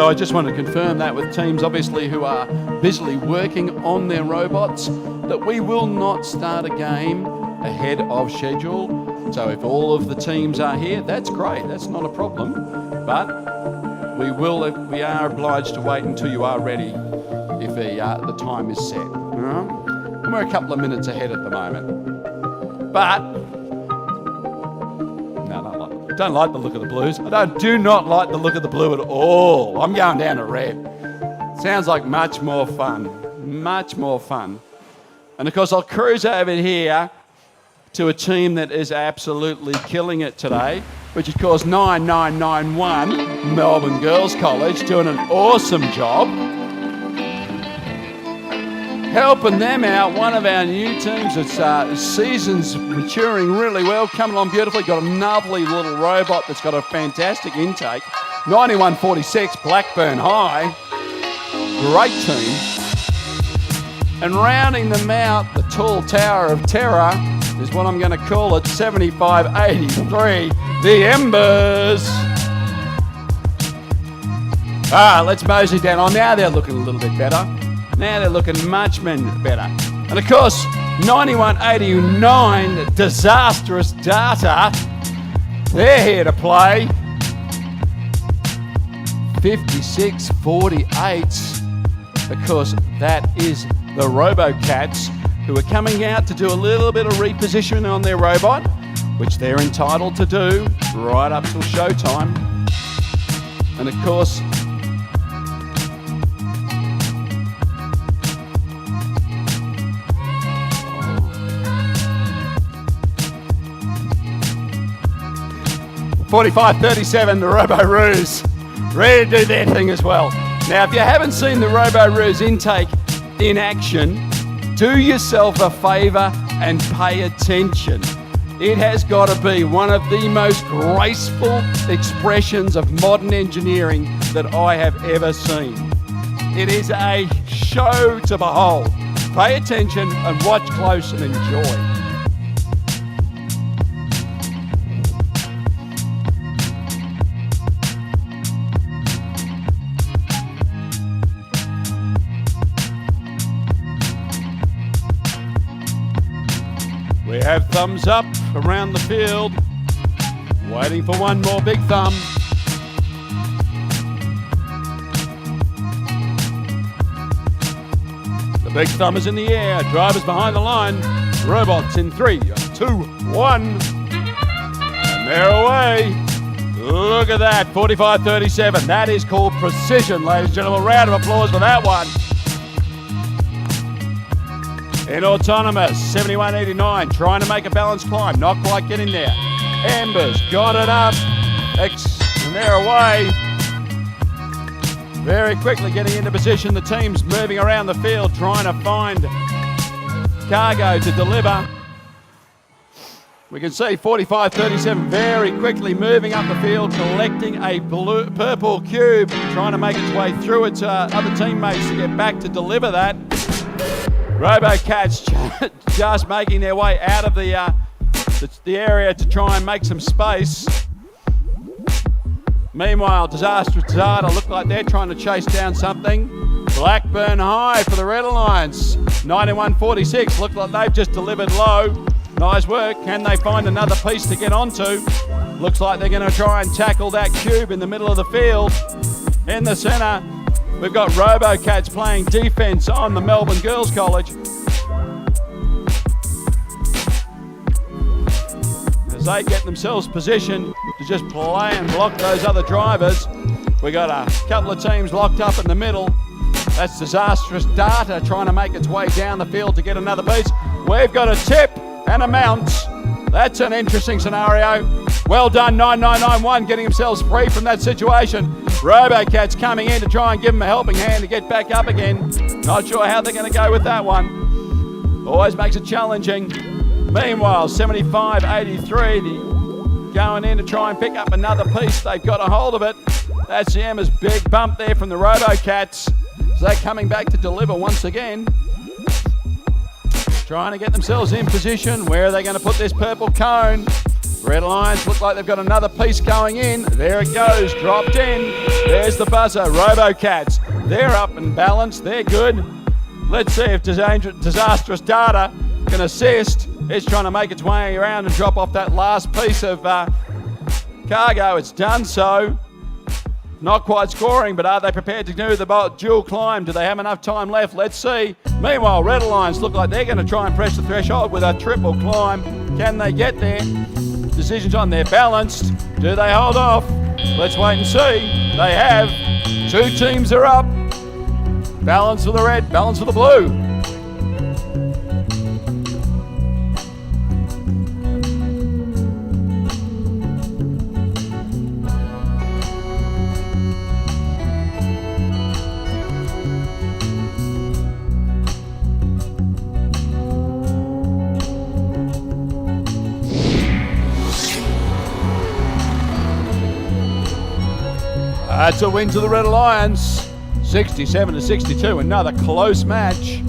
So I just want to confirm that with teams obviously who are busily working on their robots, that we will not start a game ahead of schedule. So if all of the teams are here, that's great, that's not a problem. But we are obliged to wait until you are ready if the time is set. And we're a couple of minutes ahead at the moment. But I don't like the look of the Blues. I do not like the look of the blue at all. I'm going down to red. Sounds like much more fun. Much more fun. And of course, I'll cruise over here to a team that is absolutely killing it today, which is, of course, 9991 Melbourne Girls College, doing an awesome job. Helping them out, one of our new teams that's season's maturing really well, coming along beautifully. Got a lovely little robot that's got a fantastic intake. 9146 Blackburn High, great team. And rounding them out, the tall tower of terror is what I'm going to call it, 7583, the Embers. Let's mosey down. Oh, now they're looking a little bit better. Now they're looking much better. And of course, 9189, disastrous data, they're here to play. 5648, of course, that is the RoboCats, who are coming out to do a little bit of repositioning on their robot, which they're entitled to do right up till showtime. And of course, .45-37, the Robo-Roos, ready to do their thing as well. Now, if you haven't seen the Robo-Roos intake in action, do yourself a favour and pay attention. It has got to be one of the most graceful expressions of modern engineering that I have ever seen. It is a show to behold. pay attention and watch close and enjoy. We have thumbs up around the field, waiting for one more big thumb. The big thumb is in the air, drivers behind the line, robots in 3, 2, 1, and they're away. Look at that, 45-37, that is called precision, ladies and gentlemen. Round of applause for that one. In autonomous, 71.89, trying to make a balanced climb, not quite getting there. Ember's got it up, and they're away. Very quickly getting into position, the team's moving around the field, trying to find cargo to deliver. We can see 45-37 very quickly moving up the field, collecting a purple cube, trying to make its way through its other teammates to get back to deliver that. RoboCats just making their way out of the area to try and make some space. Meanwhile, Disastrous Data look like they're trying to chase down something. Blackburn High for the Red Alliance, 91-46, look like they've just delivered low. Nice work. Can they find another piece to get onto? Looks like they're going to try and tackle that cube in the middle of the field. In the centre, we've got RoboCats playing defence on the Melbourne Girls College. As they get themselves positioned to just play and block those other drivers. We got a couple of teams locked up in the middle. That's Disastrous Data trying to make its way down the field to get another piece. We've got a tip and a mount. That's an interesting scenario. Well done, 9991 getting themselves free from that situation. RoboCats coming in to try and give them a helping hand to get back up again. Not sure how they're going to go with that one. Always makes it challenging. Meanwhile, 75-83, going in to try and pick up another piece. They've got a hold of it. That's Emma's big bump there from the RoboCats. So they're coming back to deliver once again. Trying to get themselves in position. Where are they going to put this purple cone? Red Alliance look like they've got another piece going in. There it goes, dropped in. There's the buzzer, RoboCats. They're up and balanced, they're good. Let's see if Disastrous Data can assist. It's trying to make its way around and drop off that last piece of cargo. It's done so. Not quite scoring, but are they prepared to do the dual climb? Do they have enough time left? Let's see. Meanwhile, Red Alliance look like they're going to try and press the threshold with a triple climb. Can they get there? Decisions on, they're balanced. Do they hold off? Let's wait and see. They have. 2 teams are up. Balance for the red, balance for the blue. That's a win to the Red Alliance, 67-62, another close match.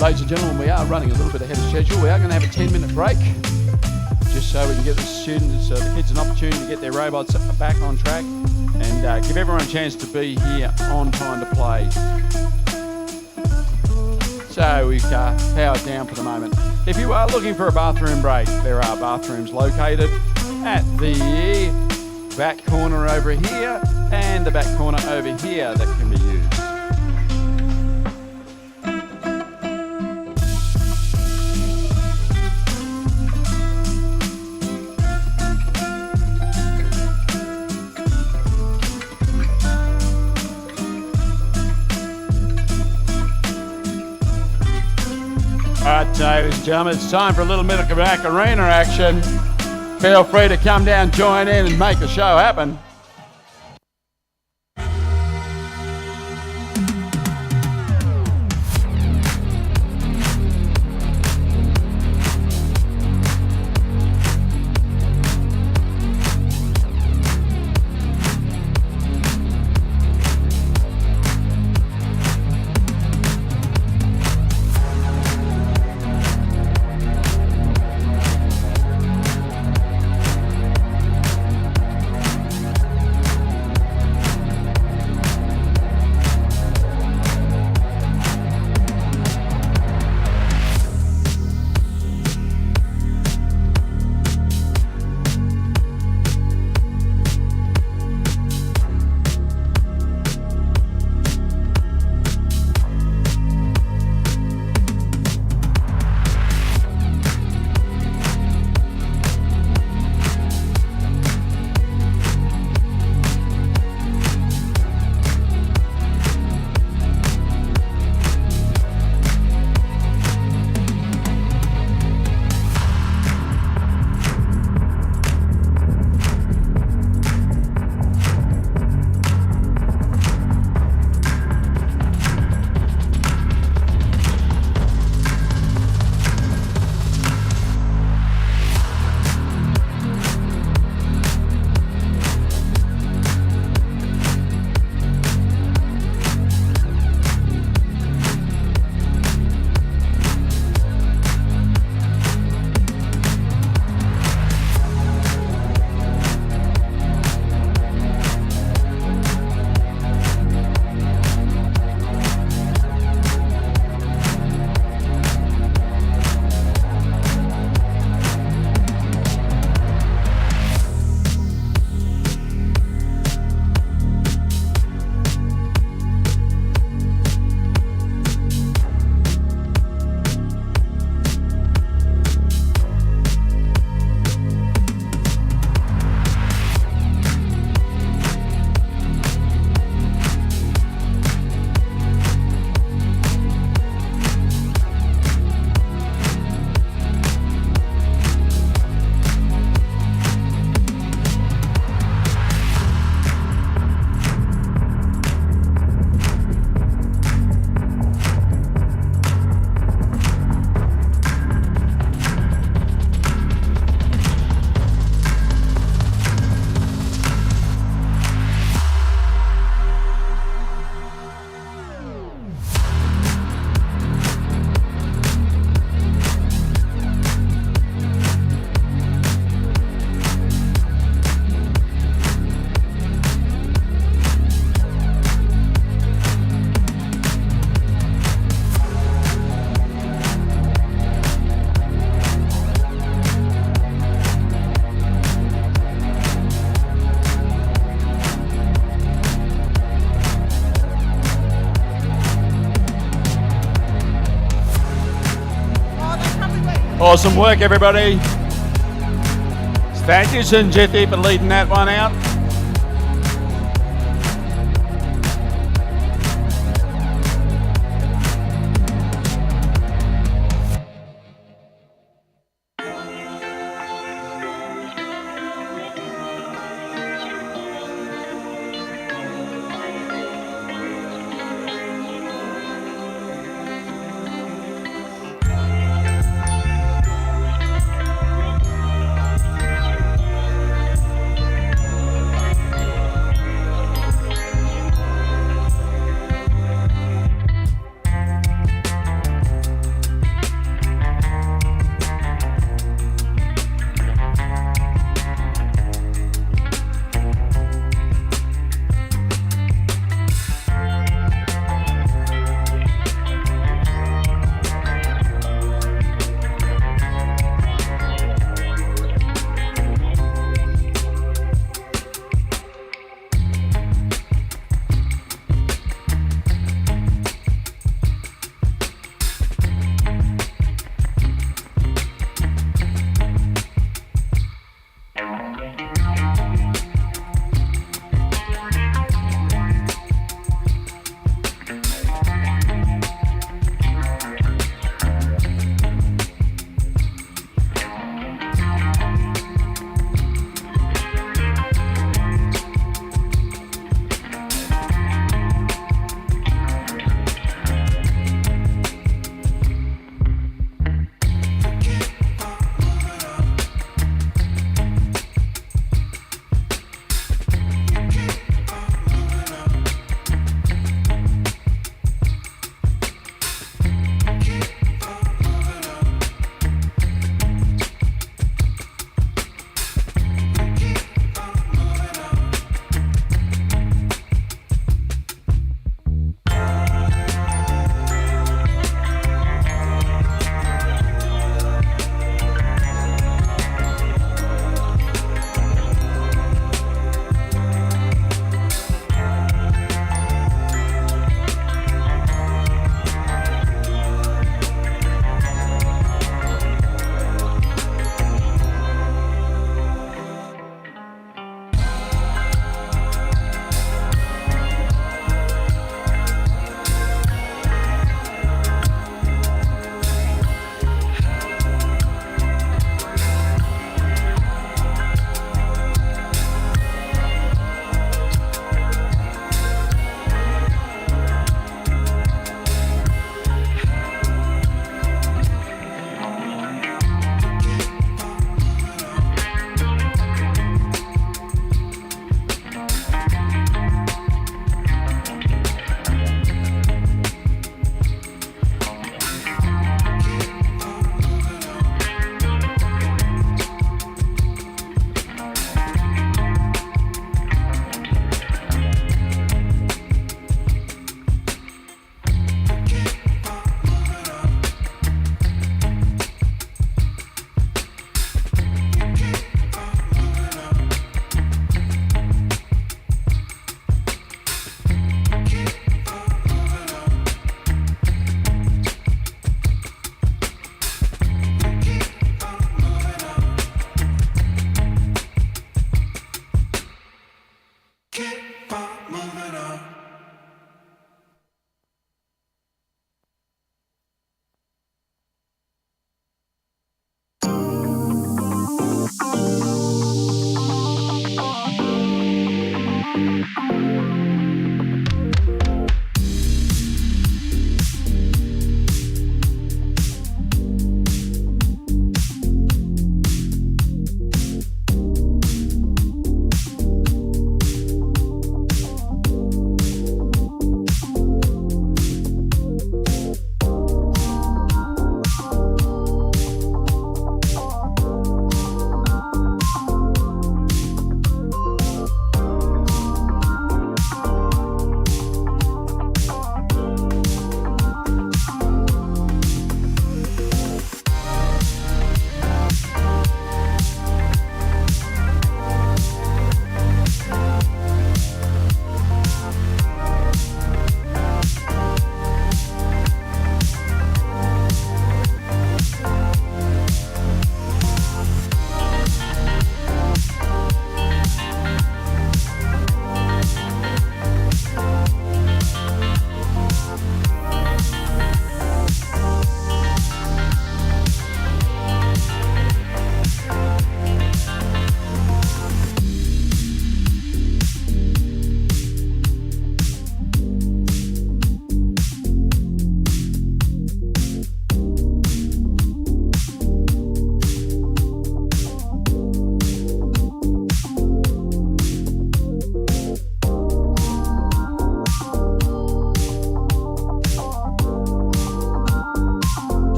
Ladies and gentlemen, we are running a little bit ahead of schedule. We are going to have a 10-minute break, just so we can give the students, the kids, an opportunity to get their robots back on track and give everyone a chance to be here on time to play. So we've powered down for the moment. If you are looking for a bathroom break, there are bathrooms located at the back corner over here and the back corner over here that can be used. Alright, ladies and gentlemen, it's time for a little bit of Macarena action. Feel free to come down, join in and make the show happen. Awesome work, everybody. Thank you, Sanjithi, for leading that one out.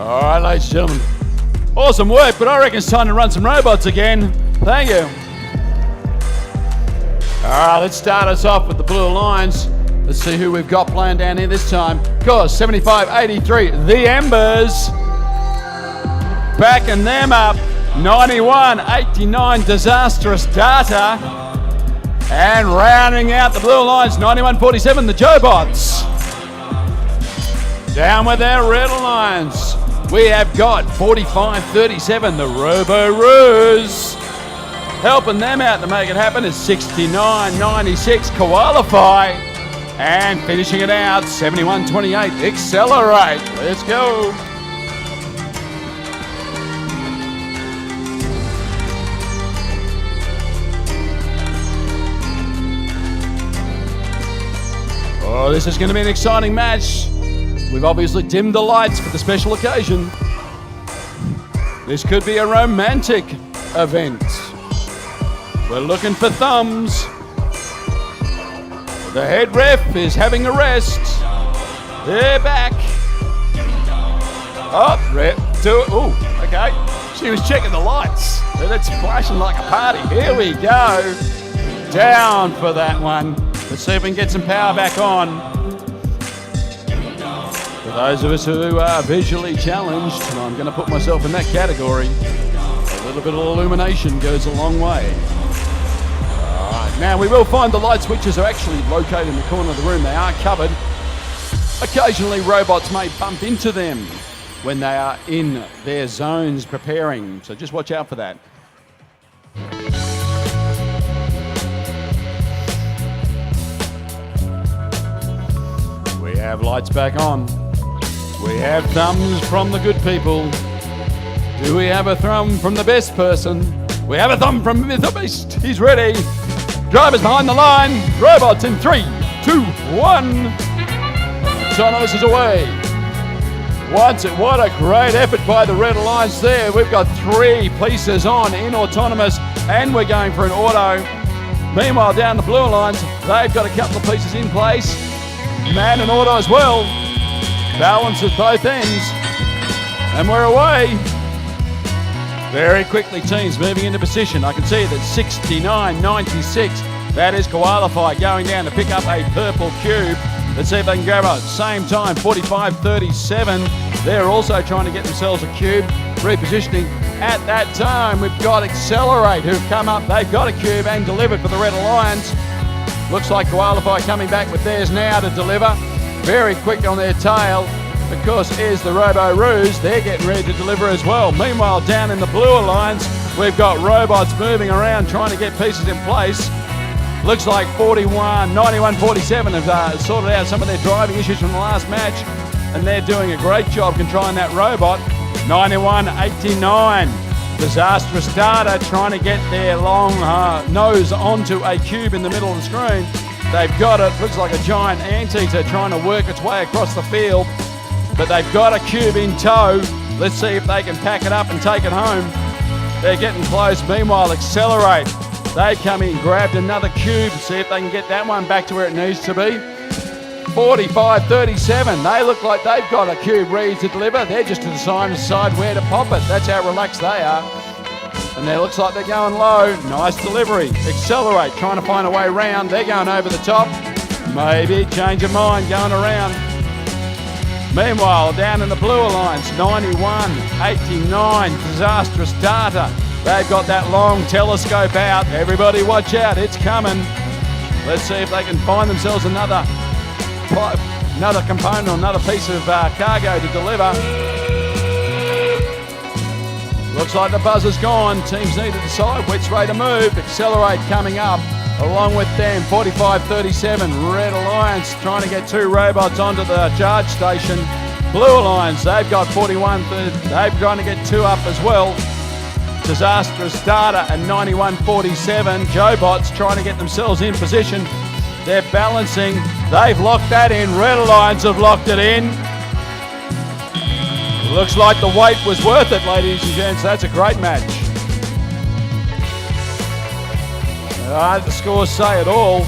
All right, ladies and gentlemen. Awesome work, but I reckon it's time to run some robots again. Thank you. All right, let's start us off with the Blue Alliance. Let's see who we've got playing down here this time. Of course, 75-83, the Embers. Backing them up, 91-89, Disastrous Data. And rounding out the Blue Alliance, 91-47, the Jobots. Down with our Red Alliance, we have got 45-37, the Robo-Roos. Helping them out to make it happen is 69-96, Qualify. And finishing it out, 71-28, Accelerate. Let's go. Oh, this is going to be an exciting match. We've obviously dimmed the lights for the special occasion. This could be a romantic event. We're looking for thumbs. The head ref is having a rest. They're back. Oh, ref, do it. Oh, okay. She was checking the lights. It's flashing like a party. Here we go. Down for that one. Let's see if we can get some power back on. For those of us who are visually challenged, and I'm going to put myself in that category, a little bit of illumination goes a long way. Now, we will find the light switches are actually located in the corner of the room. They are covered. Occasionally, robots may bump into them when they are in their zones preparing. So just watch out for that. We have lights back on. We have thumbs from the good people. Do we have a thumb from the best person? We have a thumb from the beast. He's ready. Drivers behind the line. Robots in 3, 2, 1. Autonomous is away. What a great effort by the Red Alliance there. We've got 3 pieces on in autonomous, and we're going for an auto. Meanwhile, down the Blue Alliance, they've got a couple of pieces in place. Man and auto as well. Balance at both ends. And we're away. Very quickly, teams moving into position. I can see that 69-96. That is Qualify going down to pick up a purple cube. Let's see if they can grab it. Same time, 45-37. They're also trying to get themselves a cube. Repositioning at that time. We've got Accelerate who've come up. They've got a cube and delivered for the Red Alliance. Looks like Qualify coming back with theirs now to deliver. Very quick on their tail. Of course, is the Robo-Roos. They're getting ready to deliver as well. Meanwhile, down in the Blue Alliance, we've got robots moving around trying to get pieces in place. Looks like 91-47 have sorted out some of their driving issues from the last match, and they're doing a great job controlling that robot. 91-89. Disastrous Data trying to get their long nose onto a cube in the middle of the screen. They've got it. Looks like a giant anteater trying to work its way across the field. But they've got a cube in tow. Let's see if they can pack it up and take it home. They're getting close. Meanwhile, Accelerate. They've come in, grabbed another cube. See if they can get that one back to where it needs to be. 45-37. They look like they've got a cube ready to deliver. They're just to decide where to pop it. That's how relaxed they are. And it looks like they're going low. Nice delivery. Accelerate, trying to find a way around. They're going over the top. Maybe change of mind, going around. Meanwhile, down in the Blue Alliance, 91-89, Disastrous Data. They've got that long telescope out. Everybody watch out, it's coming. Let's see if they can find themselves another component or another piece of cargo to deliver. Looks like the buzzer's gone. Teams need to decide which way to move. Accelerate coming up. Along with them, 45-37, Red Alliance trying to get 2 robots onto the charge station. Blue Alliance, they've got 41, they're trying to get 2 up as well. Disastrous Data and 91-47. Jobots trying to get themselves in position. They're balancing. They've locked that in. Red Alliance have locked it in. Looks like the wait was worth it, ladies and gents. That's a great match. The scores say it all.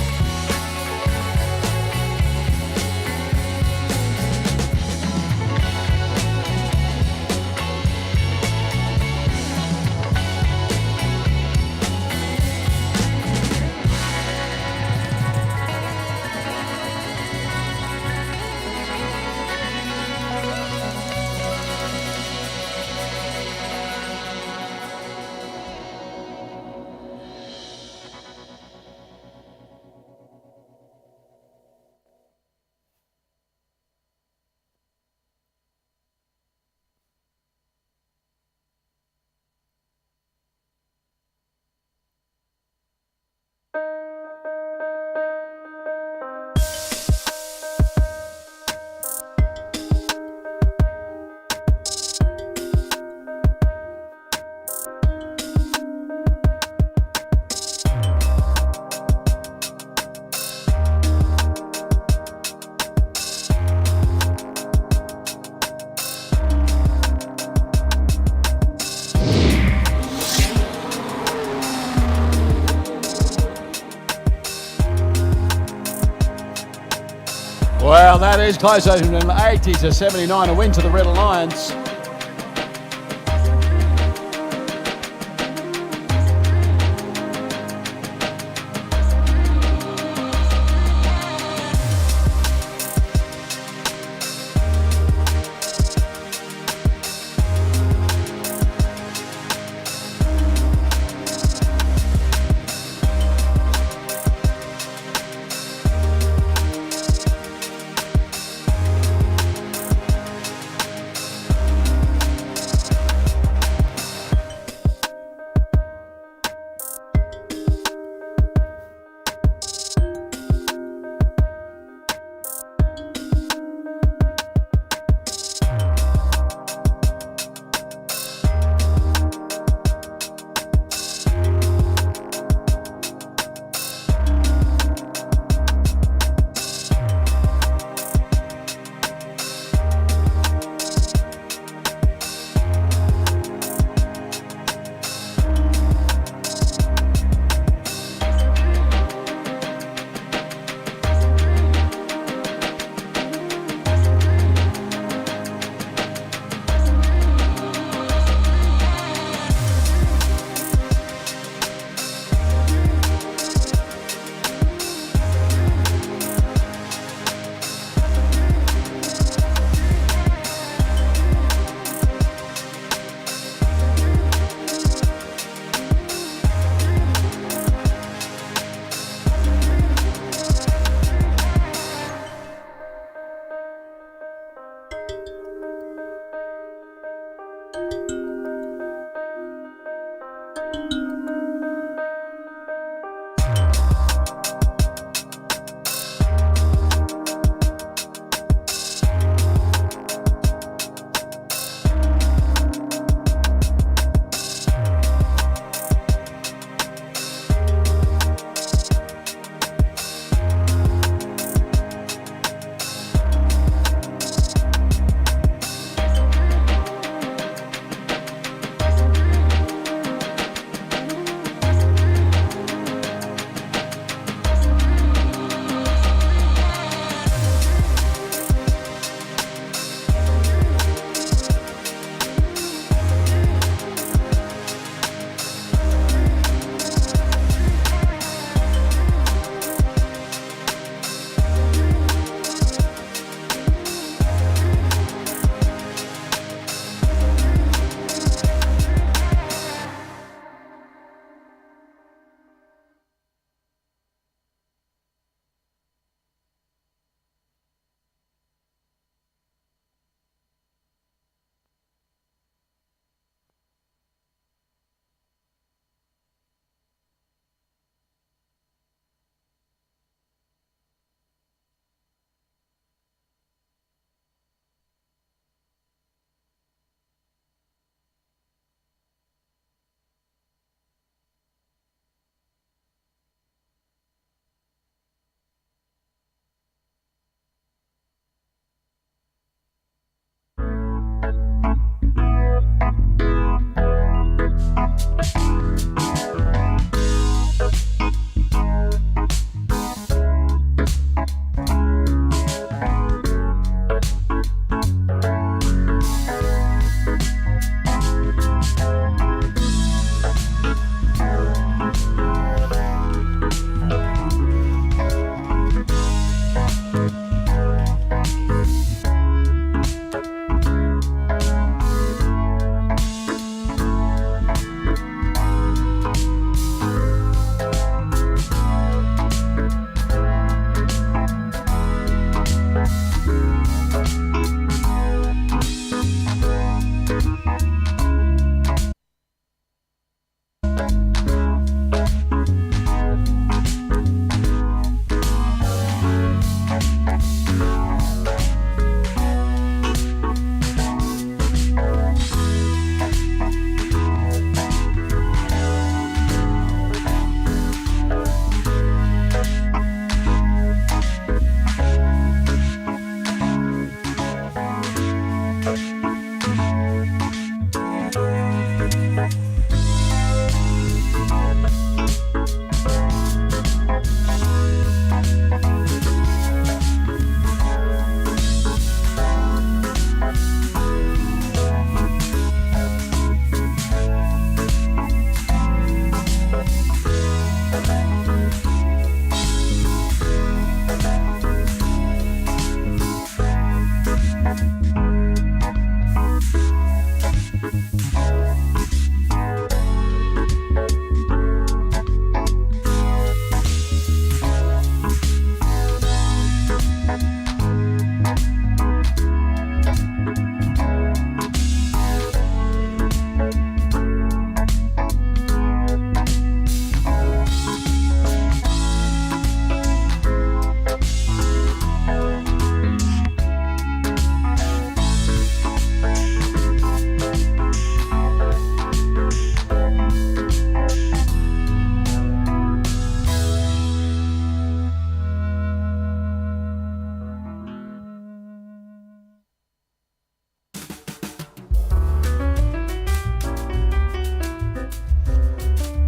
Well, that is close over from 80 to 79, a win to the Red Alliance.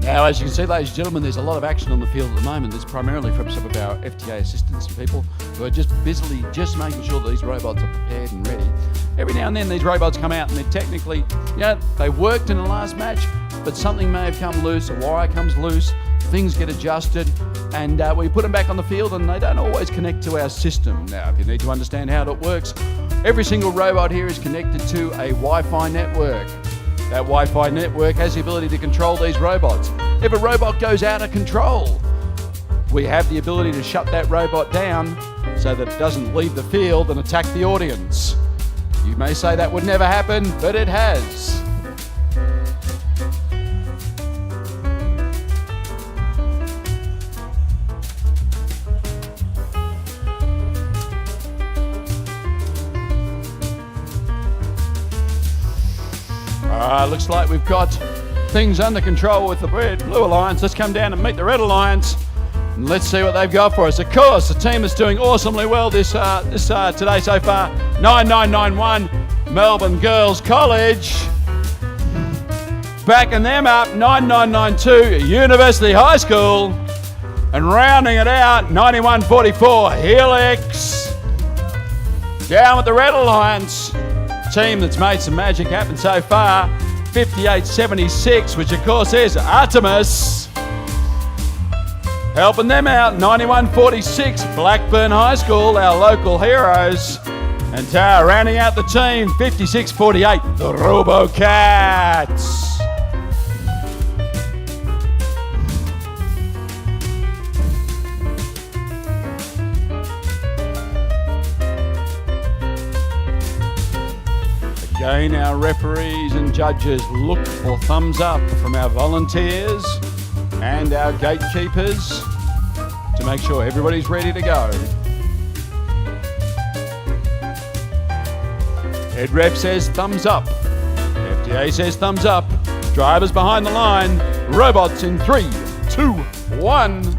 Now, as you can see, ladies and gentlemen, there's a lot of action on the field at the moment. This is primarily from some of our FTA assistants and people who are just busily just making sure that these robots are prepared and ready. Every now and then these robots come out and they're technically, they worked in the last match, but something may have come loose, a wire comes loose, things get adjusted, and we put them back on the field and they don't always connect to our system. Now, if you need to understand how it works, every single robot here is connected to a Wi-Fi network. That Wi-Fi network has the ability to control these robots. If a robot goes out of control, we have the ability to shut that robot down so that it doesn't leave the field and attack the audience. You may say that would never happen, but it has. Looks like we've got things under control with the Blue Alliance. Let's come down and meet the Red Alliance and let's see what they've got for us. Of course, the team is doing awesomely well this today so far. 9991 Melbourne Girls College. Backing them up, 9992 University High School. And rounding it out, 9144 Helix. Down with the Red Alliance. Team that's made some magic happen so far, 5876, which of course is Artemis. Helping them out, 9146 Blackburn High School, our local heroes. And rounding out the team, 5648 the RoboCats. Again, our referees and judges look for thumbs up from our volunteers and our gatekeepers to make sure everybody's ready to go. Head rep says thumbs up. FTA says thumbs up. Drivers behind the line. Robots in 3, 2, 1.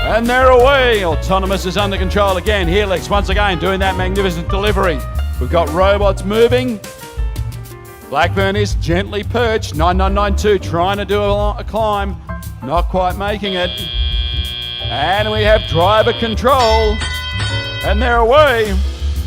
And they're away. Autonomous is under control again. Helix once again doing that magnificent delivery. We've got robots moving. Blackburn is gently perched. 9992 trying to do a climb. Not quite making it. And we have driver control. And they're away.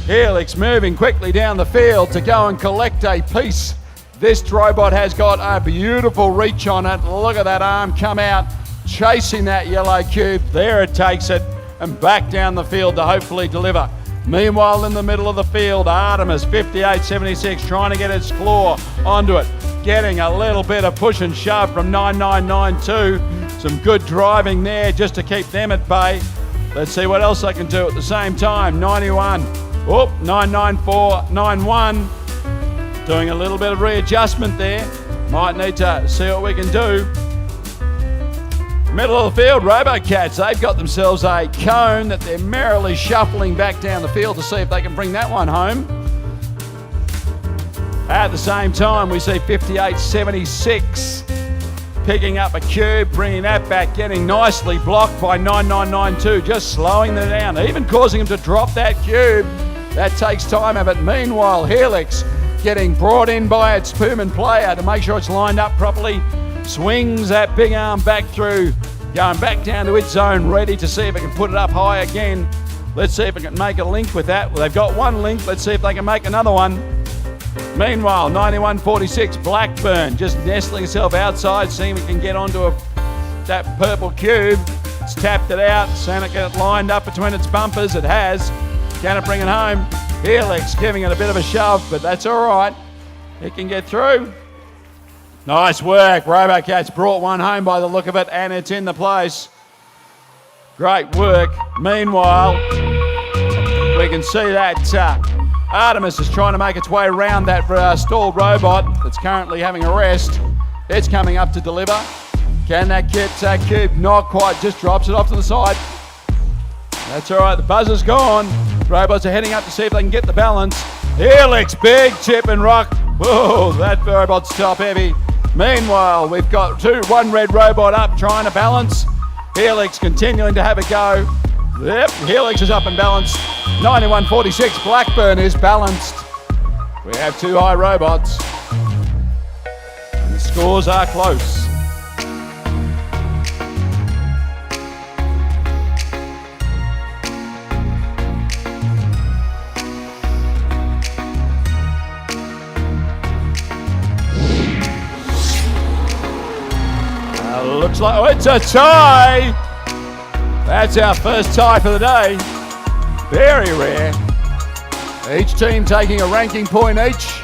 Helix moving quickly down the field to go and collect a piece. This robot has got a beautiful reach on it. Look at that arm come out, chasing that yellow cube. There it takes it and back down the field to hopefully deliver. Meanwhile, in the middle of the field, Artemis, 5876, trying to get its claw onto it. Getting a little bit of push and shove from 9992. Some good driving there just to keep them at bay. Let's see what else I can do at the same time. 99491. Doing a little bit of readjustment there. Might need to see what we can do. Middle of the field, RoboCats, they've got themselves a cone that they're merrily shuffling back down the field to see if they can bring that one home. At the same time, we see 5876 picking up a cube, bringing that back, getting nicely blocked by 9992, just slowing them down, even causing them to drop that cube. That takes time of it. Meanwhile, Helix getting brought in by its Pullman player to make sure it's lined up properly. Swings that big arm back through, going back down to its zone, ready to see if it can put it up high again. Let's see if it can make a link with that. Well, they've got one link. Let's see if they can make another one. Meanwhile, 9146 Blackburn just nestling itself outside, seeing if it can get onto that purple cube. It's tapped it out. Santa get it lined up between its bumpers. It has. Can it bring it home? Helix giving it a bit of a shove, but that's all right. He can get through. Nice work. RoboCat's brought one home by the look of it, and it's in the place. Great work. Meanwhile, we can see that Artemis is trying to make its way around that stalled robot that's currently having a rest. It's coming up to deliver. Can that get Cube? Not quite, just drops it off to the side. That's all right, the buzzer's gone. Robots are heading up to see if they can get the balance. Helix, big chip and rock. Whoa, that robot's top heavy. Meanwhile, we've got one red robot up trying to balance. Helix continuing to have a go. Yep, Helix is up and balanced. 91.46, Blackburn is balanced. We have two high robots. And the scores are close. Looks like it's a tie. That's our first tie for the day. Very rare. Each team taking a ranking point each.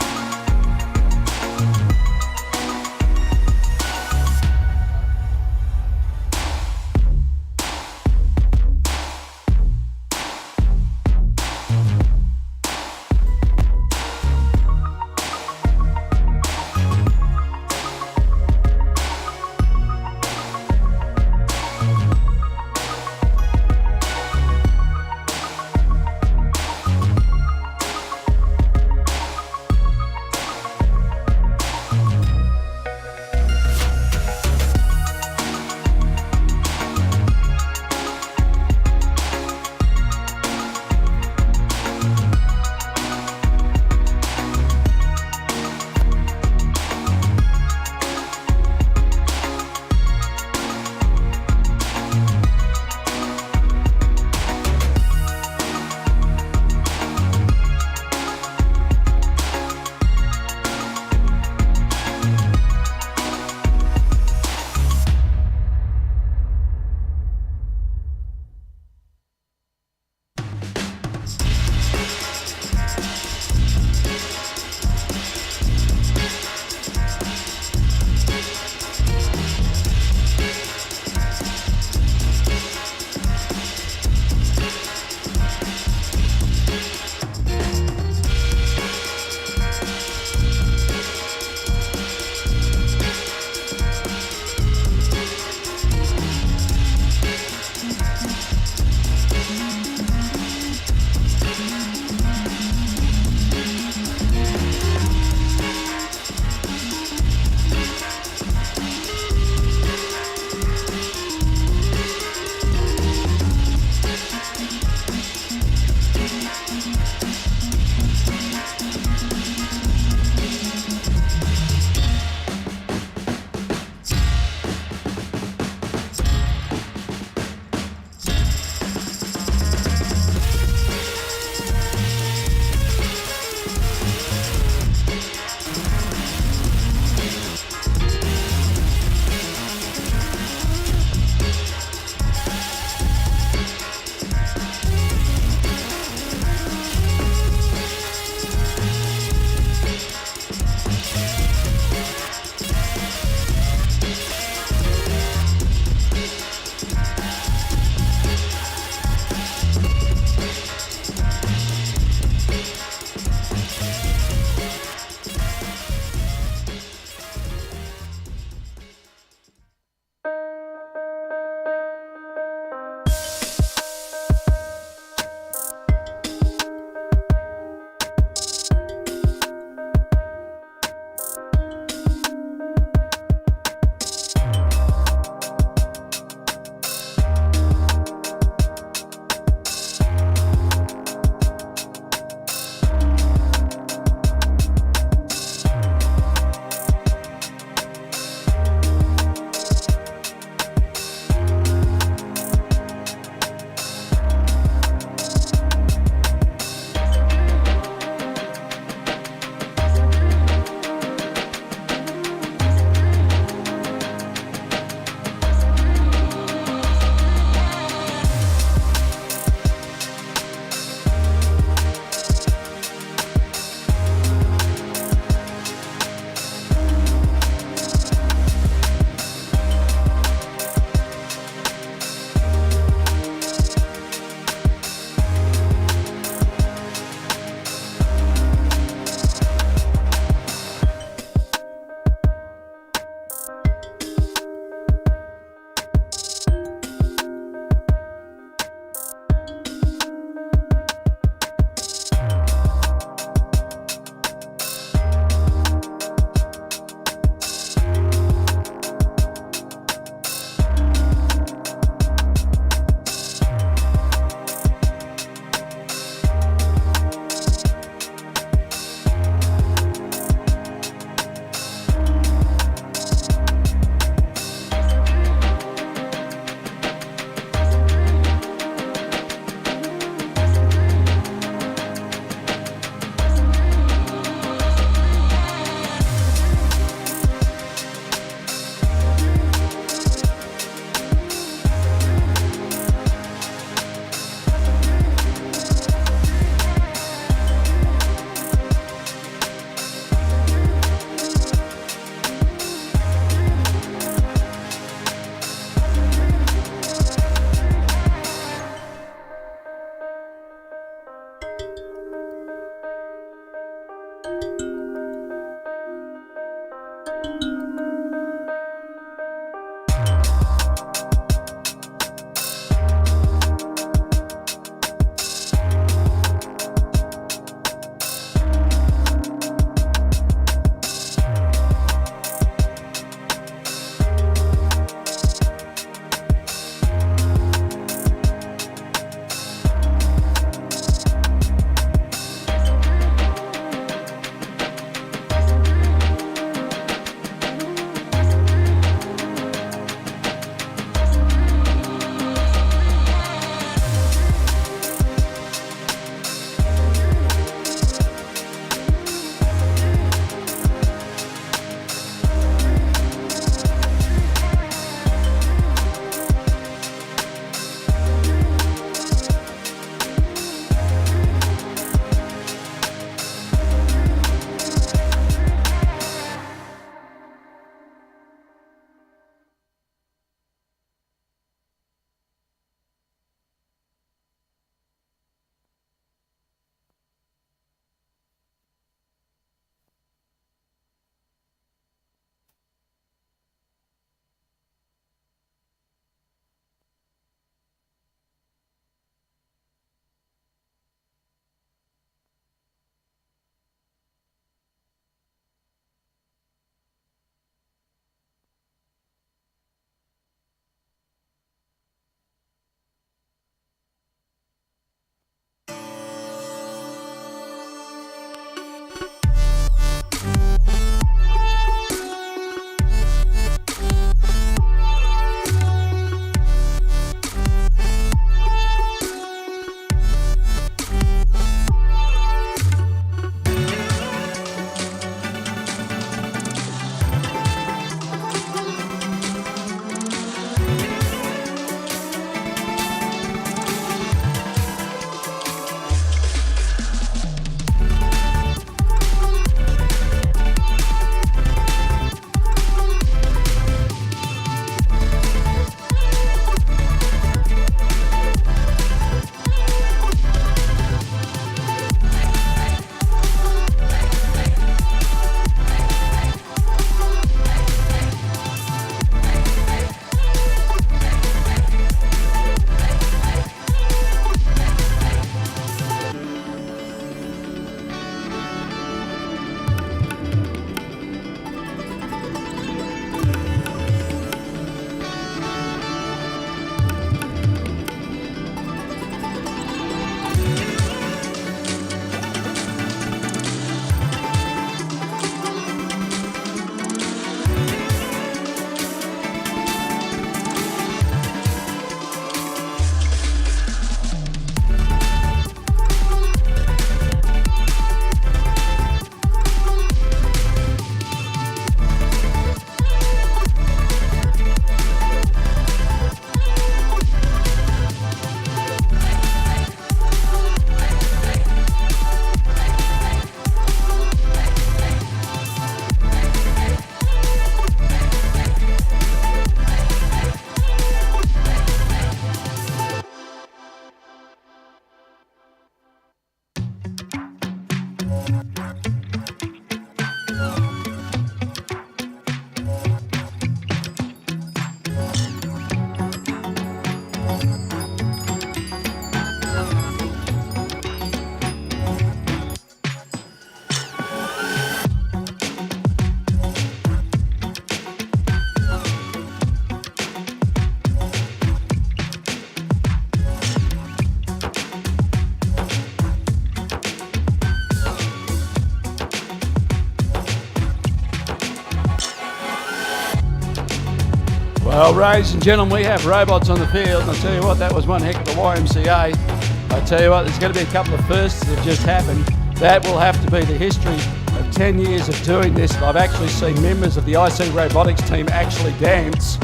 Well, ladies and gentlemen, we have robots on the field, and I tell you what, that was one heck of a YMCA. I tell you what, there's going to be a couple of firsts that have just happened. That will have to be the history of 10 years of doing this. I've actually seen members of the IC robotics team actually dance.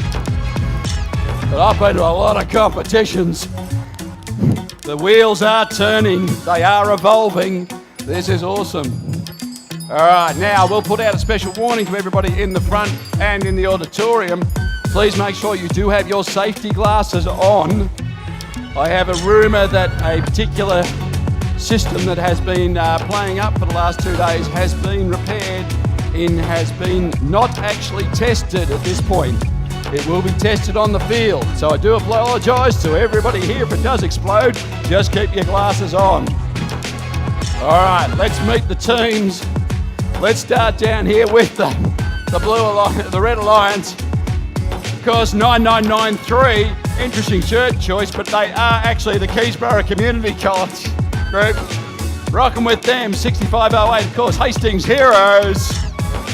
But I've been to a lot of competitions. The wheels are turning, they are evolving. This is awesome. All right, now we'll put out a special warning to everybody in the front and in the auditorium. Please make sure you do have your safety glasses on. I have a rumour that a particular system that has been playing up for the last 2 days has been repaired and has been not actually tested at this point. It will be tested on the field. So I do apologise to everybody here if it does explode. Just keep your glasses on. All right, let's meet the teams. Let's start down here with the Red Alliance. Of course, 9993, interesting shirt choice, but they are actually the Keysborough Community College group. Rocking with them, 6508, of course, Hastings Heroes.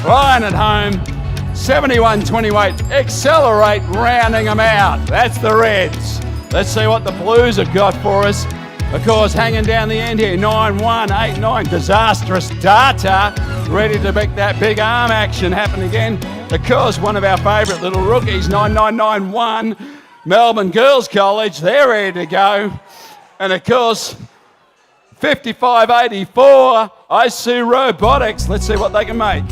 Ryan at home, 7128, Accelerate, rounding them out. That's the Reds. Let's see what the Blues have got for us. Of course, hanging down the end here, 9189, Disastrous Data, ready to make that big arm action happen again. Of course, one of our favourite little rookies, 9991, Melbourne Girls College, they're ready to go. And of course, 5584, IC Robotics, let's see what they can make.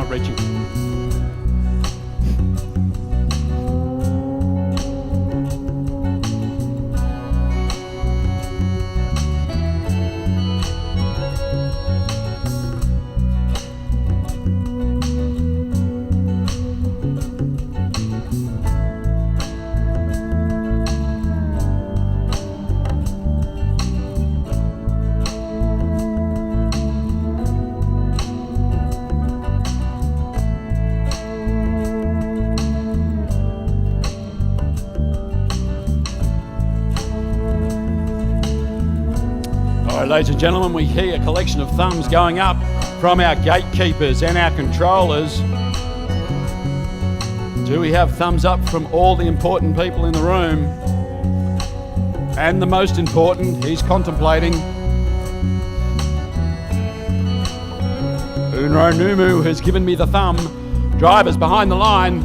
Reaching. Ladies and gentlemen, we hear a collection of thumbs going up from our gatekeepers and our controllers. Do we have thumbs up from all the important people in the room? And the most important, he's contemplating. Unro Numu has given me the thumb. Drivers behind the line.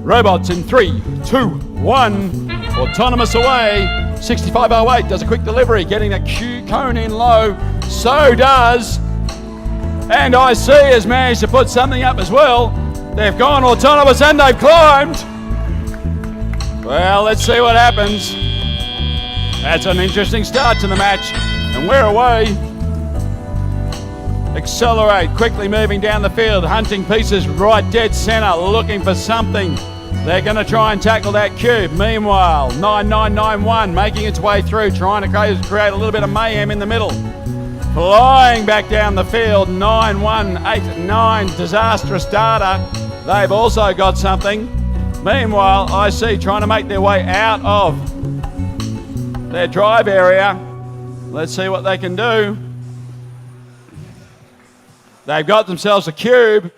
Robots in 3, 2, 1. Autonomous away. 6508 does a quick delivery, getting that Q cone in low. So does. And IC has managed to put something up as well. They've gone autonomous and they've climbed. Well, let's see what happens. That's an interesting start to the match. And we're away. Accelerate, quickly moving down the field, hunting pieces right dead centre, looking for something. They're going to try and tackle that cube. Meanwhile, 9991 making its way through, trying to create a little bit of mayhem in the middle. Flying back down the field, 9189, Disastrous Data. They've also got something. Meanwhile, IC trying to make their way out of their drive area. Let's see what they can do. They've got themselves a cube.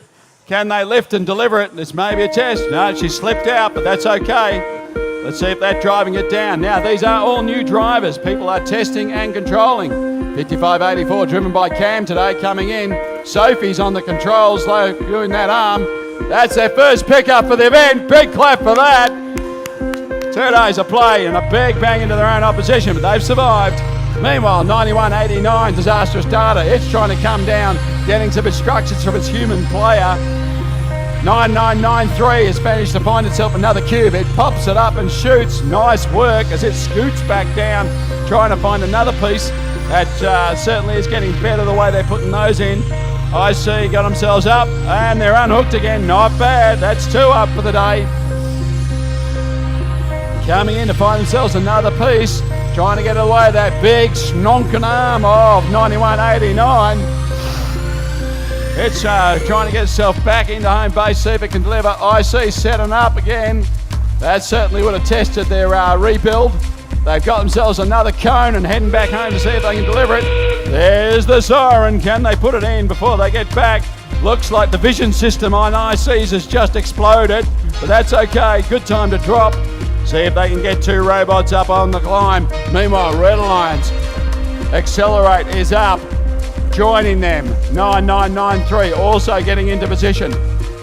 Can they lift and deliver it? This may be a test. No, she slipped out, but that's okay. Let's see if they're driving it down. Now, these are all new drivers. People are testing and controlling. 5584 driven by Cam today coming in. Sophie's on the controls, though, doing that arm. That's their first pickup for the event. Big clap for that. 2 days of play and a big bang into their own opposition, but they've survived. Meanwhile, 9189, disastrous data. It's trying to come down, getting some instructions from its human player. 9993 has managed to find itself another cube. It pops it up and shoots. Nice work as it scoots back down, trying to find another piece. That certainly is getting better the way they're putting those in. IC got themselves up and they're unhooked again. Not bad. That's 2 up for the day. Coming in to find themselves another piece, trying to get away that big snonking arm of 9189. It's trying to get itself back into home base, see if it can deliver. IC setting up again. That certainly would have tested their rebuild. They've got themselves another cone and heading back home to see if they can deliver it. There's the siren. Can they put it in before they get back? Looks like the vision system on ICs has just exploded, but that's okay. Good time to drop. See if they can get 2 robots up on the climb. Meanwhile, Red Alliance, Accelerate is up, joining them. 9993 also getting into position.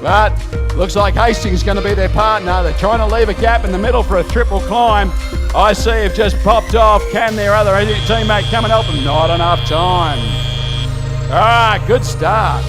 But looks like Hastings is going to be their partner. They're trying to leave a gap in the middle for a triple climb. IC have just popped off. Can their other teammate come and help them? Not enough time. Good start.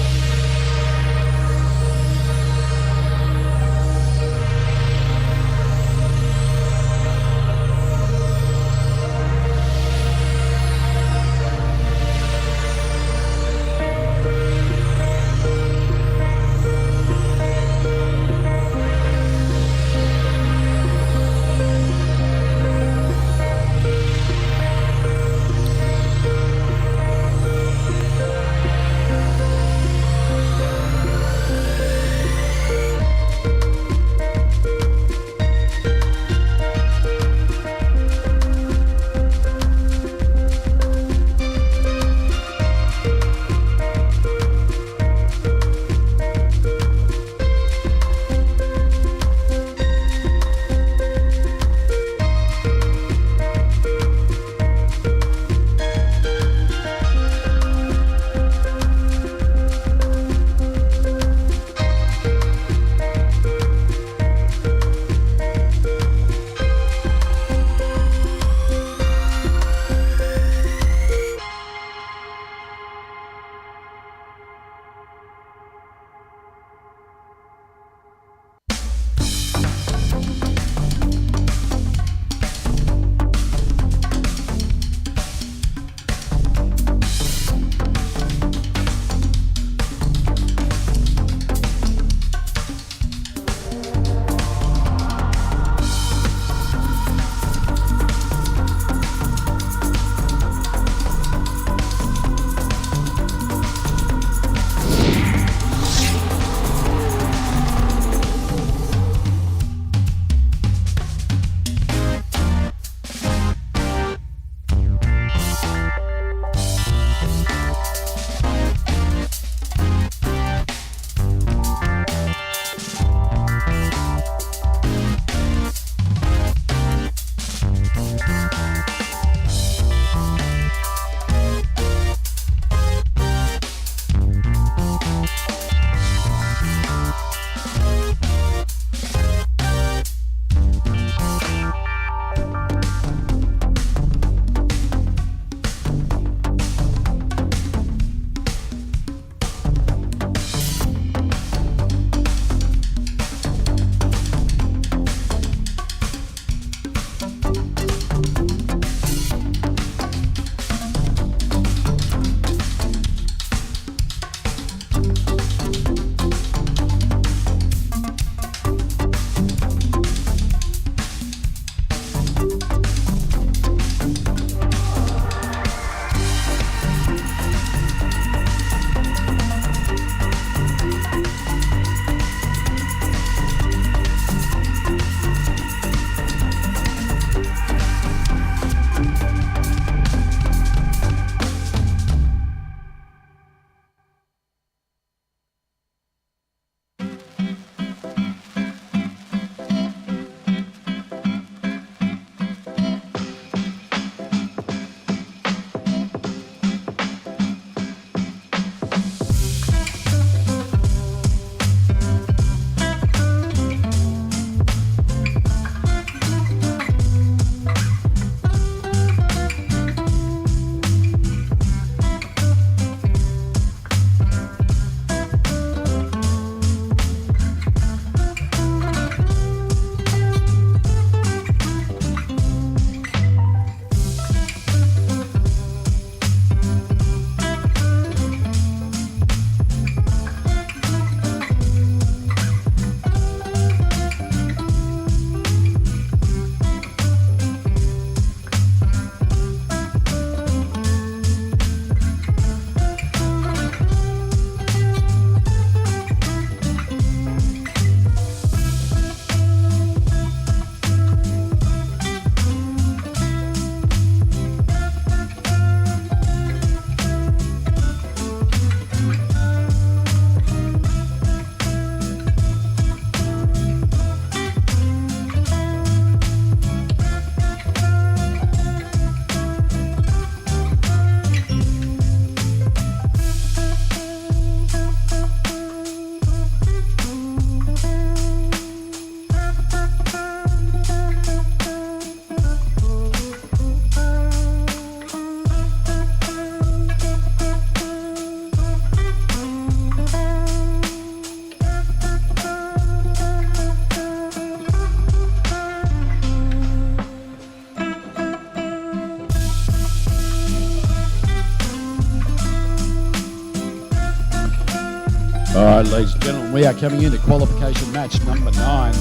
right, ladies and gentlemen, we are coming into qualification match number 9.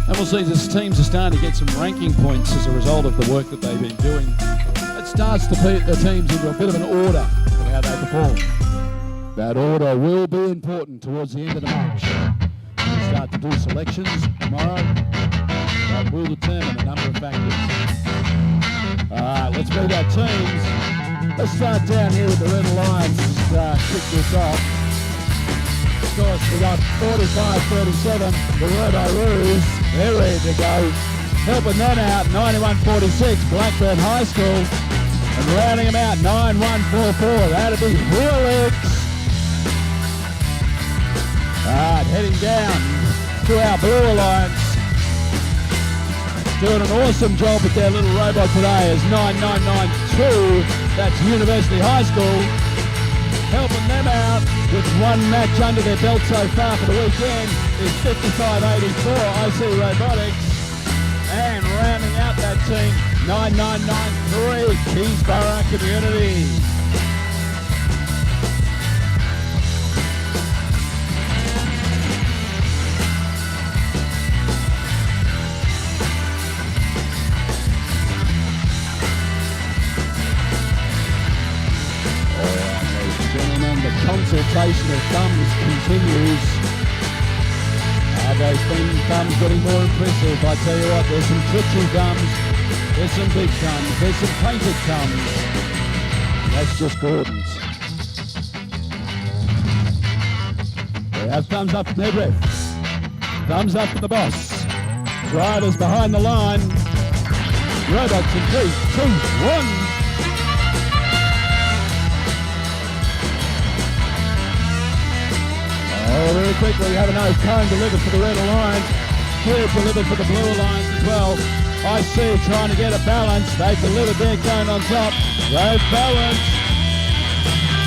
And we'll see this teams are starting to get some ranking points as a result of the work that they've been doing. It starts to put the teams into a bit of an order of how they perform. That order will be important towards the end of the match. We start to do selections tomorrow. That will determine a number of factors. All right, let's meet our teams. Let's start down here with the Red Lions and just kick this off. Of course, we got 45-37, the Robo-Roos. They're ready to go. Helping them out, 91-46, Blackburn High School. And rounding them out, 91-44. That'll be Helix. All right, heading down to our Blue Alliance. Doing an awesome job with their little robot today is 9992. That's University High School. Helping them out with one match under their belt so far for the weekend is 5584 IC Robotics. And rounding out that team, 9993 Keysborough Community. Consultation of thumbs continues. Those thumbs getting more impressive. I tell you what, there's some twitchy thumbs, there's some big thumbs, there's some painted thumbs. That's just Gordon's. They have thumbs up from their ref. Thumbs up for the boss. Drivers behind the line. Robots in 3, 2, 1. Oh, very quickly, we have a no cone delivered for the Red Alliance. Here delivered for the Blue Alliance as well. I see trying to get a balance. They've delivered their cone on top. They've balanced.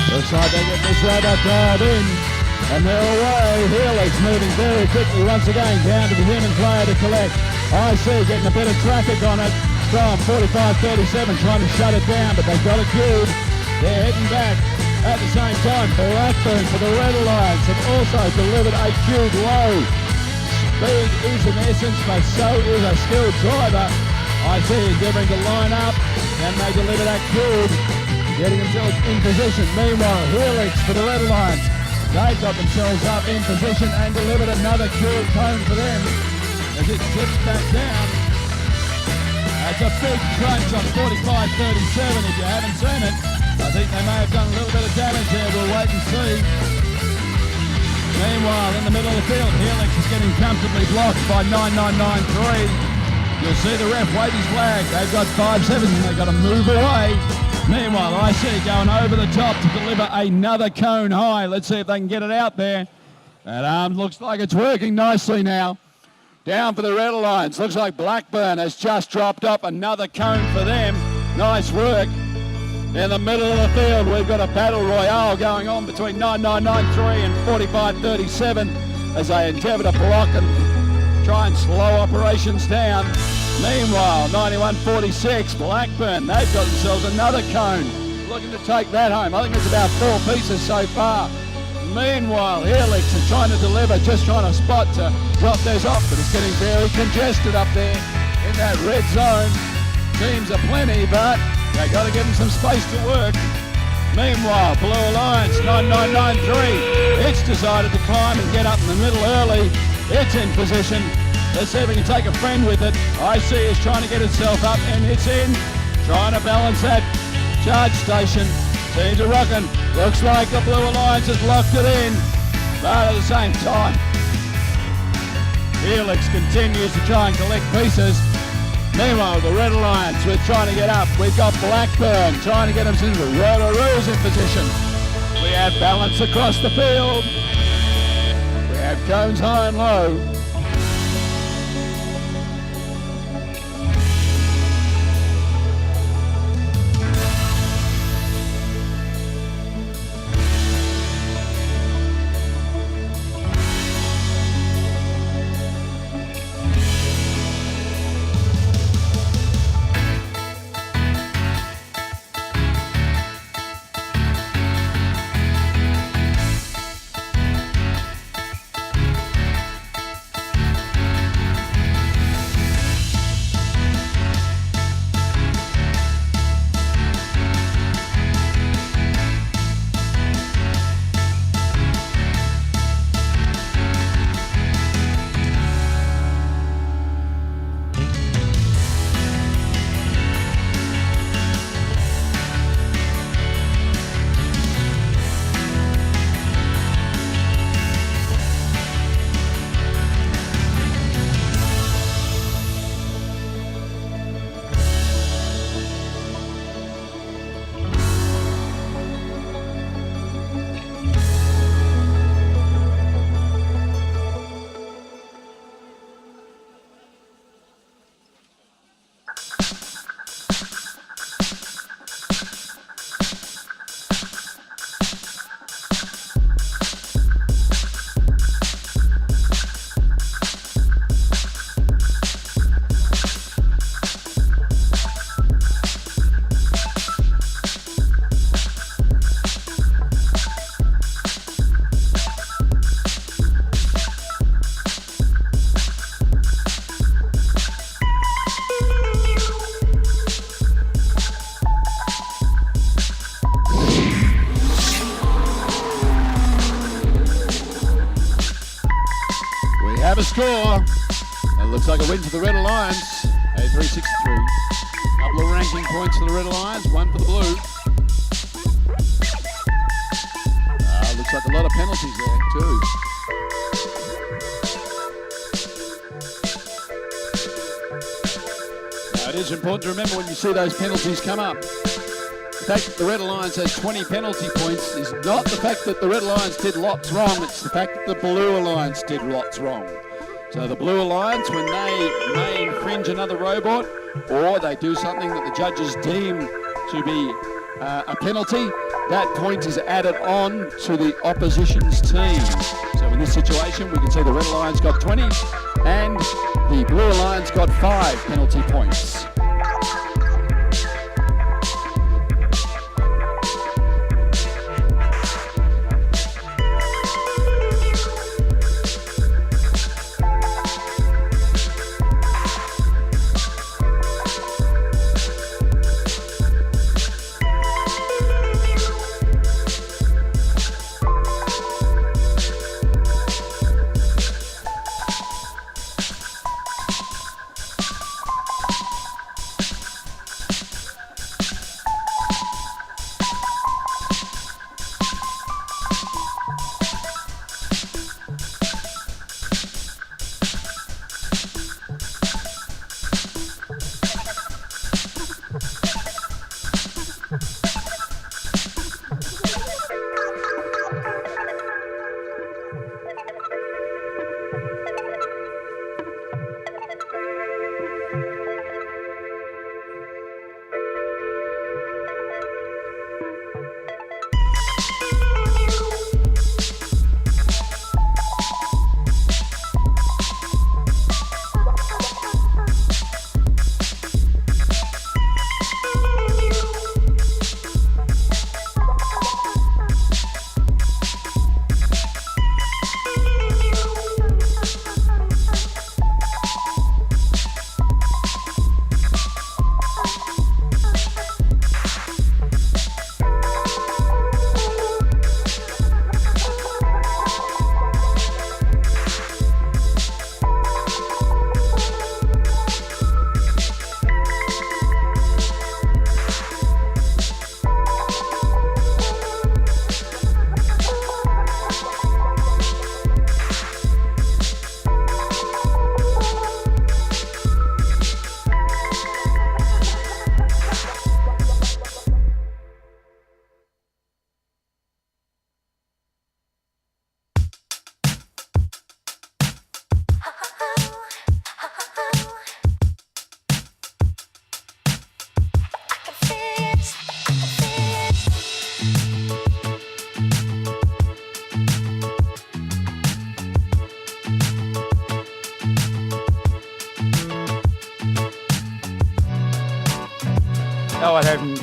Looks like they get this robot dialed in. And they're away. Helix moving very quickly once again down to the human player to collect. I see getting a bit of traffic on it from 45-37 trying to shut it down, but they've got it queued. They're heading back. At the same time, Blackburn for the Red Alliance have also delivered a queued low. Speed is an essence, but so is a skilled driver. I see endeavouring to line up, and they deliver that queued, getting themselves in position. Meanwhile, Helix for the Red Alliance, they've got themselves up in position and delivered another queued cone for them as it tips back down. That's a big crunch on 45-37 if you haven't seen it. I think they may have done a little bit of damage there. We'll wait and see. Meanwhile, in the middle of the field, Helix is getting comfortably blocked by 9993. You'll see the ref wave his flag. They've got 5-7 and they've got to move away. Meanwhile, I see going over the top to deliver another cone high. Let's see if they can get it out there. That arm looks like it's working nicely now. Down for the Red Alliance. Looks like Blackburn has just dropped up another cone for them. Nice work. In the middle of the field, we've got a battle royale going on between 9993 and 45-37 as they endeavour to block and try and slow operations down. Meanwhile, 91-46, Blackburn, they've got themselves another cone, looking to take that home. I think there's about 4 pieces so far. Meanwhile, Helix are trying to deliver, just trying to spot to drop theirs off, but it's getting very congested up there in that red zone. Teams are plenty, but they got to give them some space to work. Meanwhile, Blue Alliance, 9993. It's decided to climb and get up in the middle early. It's in position. Let's see if we can take a friend with it. IC is trying to get itself up and it's in. Trying to balance that charge station. Teams are rocking. Looks like the Blue Alliance has locked it in. But at the same time, Helix continues to try and collect pieces. Meanwhile, the Red Alliance, we're trying to get up. We've got Blackburn trying to get them into the Robo-Roos in position. We have balance across the field. We have cones high and low. have a score. It looks like a win for the Red Alliance. 83-63. Couple of ranking points for the Red Alliance, one for the Blue. Looks like a lot of penalties there too. Now it is important to remember when you see those penalties come up. The fact that the Red Alliance has 20 penalty points is not the fact that the Red Alliance did lots wrong, it's the fact that the Blue Alliance did lots wrong. So the Blue Alliance, when they may infringe another robot or they do something that the judges deem to be a penalty, that point is added on to the opposition's team. So in this situation, we can see the Red Alliance got 20 and the Blue Alliance got 5 penalty points. Oh, I haven't.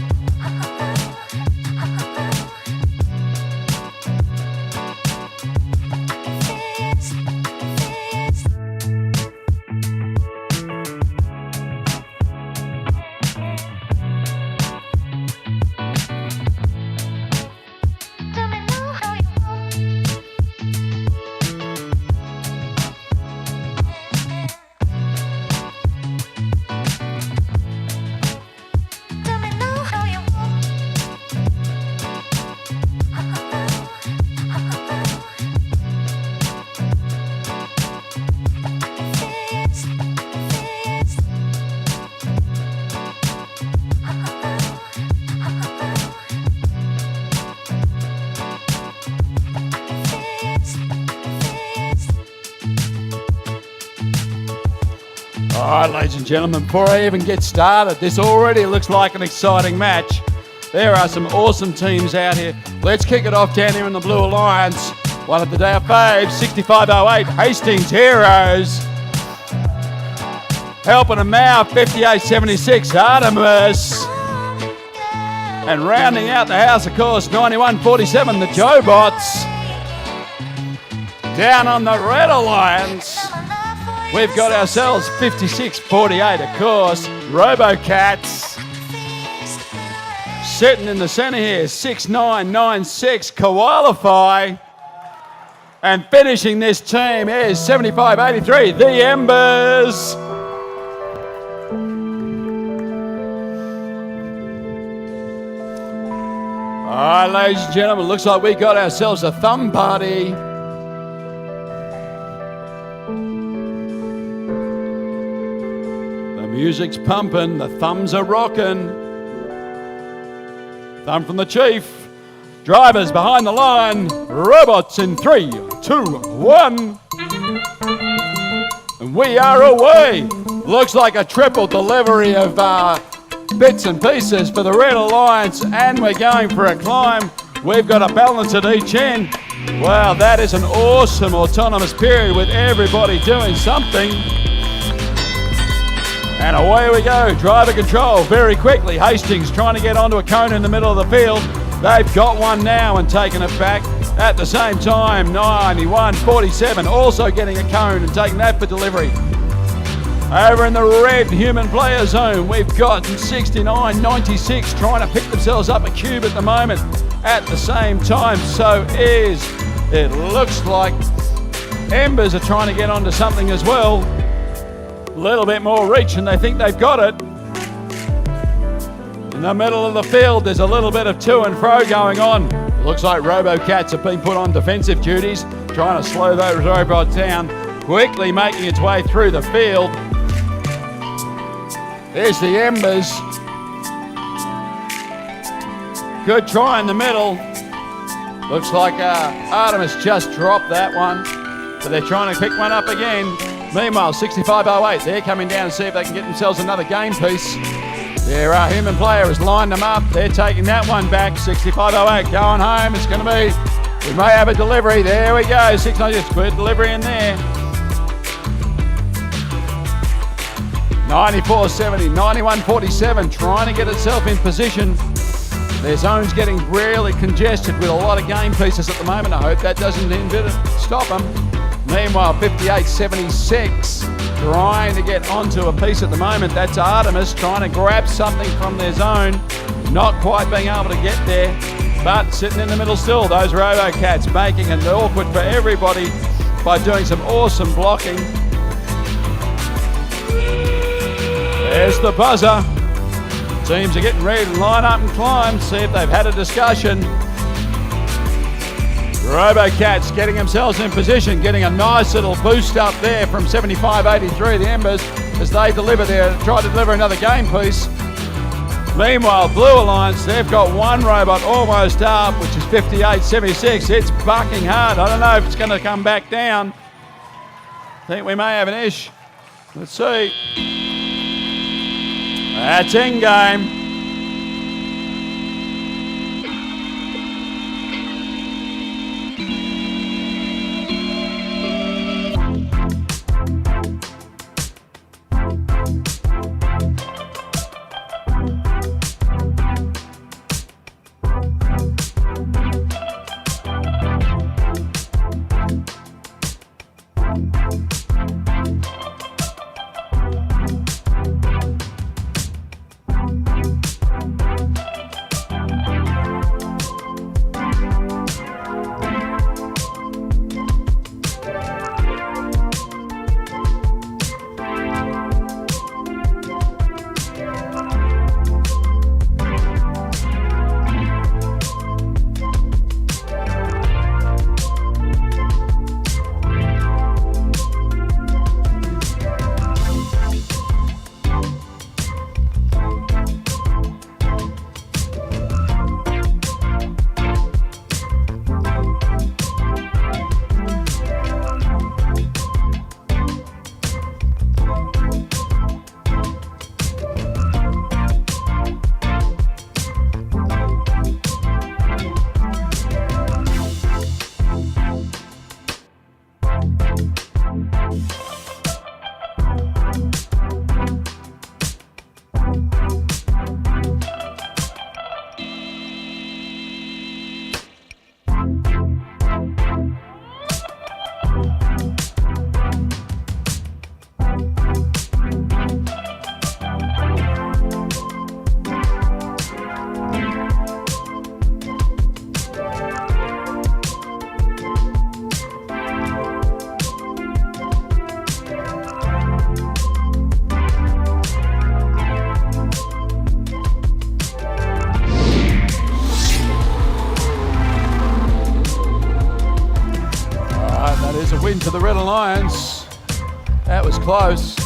All right, ladies and gentlemen, before I even get started, this already looks like an exciting match. There are some awesome teams out here. Let's kick it off down here in the Blue Alliance. One of the day of faves, 6508 Hastings Heroes. Helping them out, 5876 Artemis. And rounding out the house, of course, 9147 the Jobots. Down on the Red Alliance, we've got ourselves 5648, of course, RoboCats. Sitting in the centre here, 6996 Qualify. And finishing this team is 75-83, the Embers. All right, ladies and gentlemen, looks like we got ourselves a thumb party. The music's pumping, the thumbs are rocking. Thumb from the chief. Drivers behind the line. Robots in 3, 2, 1. And we are away. Looks like a triple delivery of bits and pieces for the Red Alliance, and we're going for a climb. We've got a balance at each end. Wow, that is an awesome autonomous period with everybody doing something. And away we go, driver control very quickly. Hastings trying to get onto a cone in the middle of the field. They've got one now and taken it back. At the same time, 91-47 also getting a cone and taking that for delivery. Over in the red human player zone, we've got 69-96 trying to pick themselves up a cube at the moment. At the same time, it looks like Embers are trying to get onto something as well. A little bit more reach and they think they've got it. In the middle of the field, there's a little bit of to and fro going on. Looks like RoboCats have been put on defensive duties, trying to slow those robots down, quickly making its way through the field. There's the Embers. Good try in the middle. Looks like Artemis just dropped that one, but they're trying to pick one up again. Meanwhile, 65-08, they're coming down to see if they can get themselves another game piece. There, our human player has lined them up. They're taking that one back. 65-08 going home. It's going to be, we may have a delivery. There we go. 696, good delivery in there. 94-70, 91-47, trying to get itself in position. Their zone's getting really congested with a lot of game pieces at the moment. I hope that doesn't stop them. Meanwhile, 58-76, trying to get onto a piece at the moment. That's Artemis trying to grab something from their zone. Not quite being able to get there, but sitting in the middle still. Those RoboCats making it awkward for everybody by doing some awesome blocking. There's the buzzer. Teams are getting ready to line up and climb, see if they've had a discussion. RoboCats getting themselves in position, getting a nice little boost up there from 75-83, the Embers, as they try to deliver another game piece. Meanwhile, Blue Alliance, they've got one robot almost up, which is 58-76. It's bucking hard. I don't know if it's going to come back down. I think we may have an ish. Let's see. That's in game. the Red Alliance. That was close.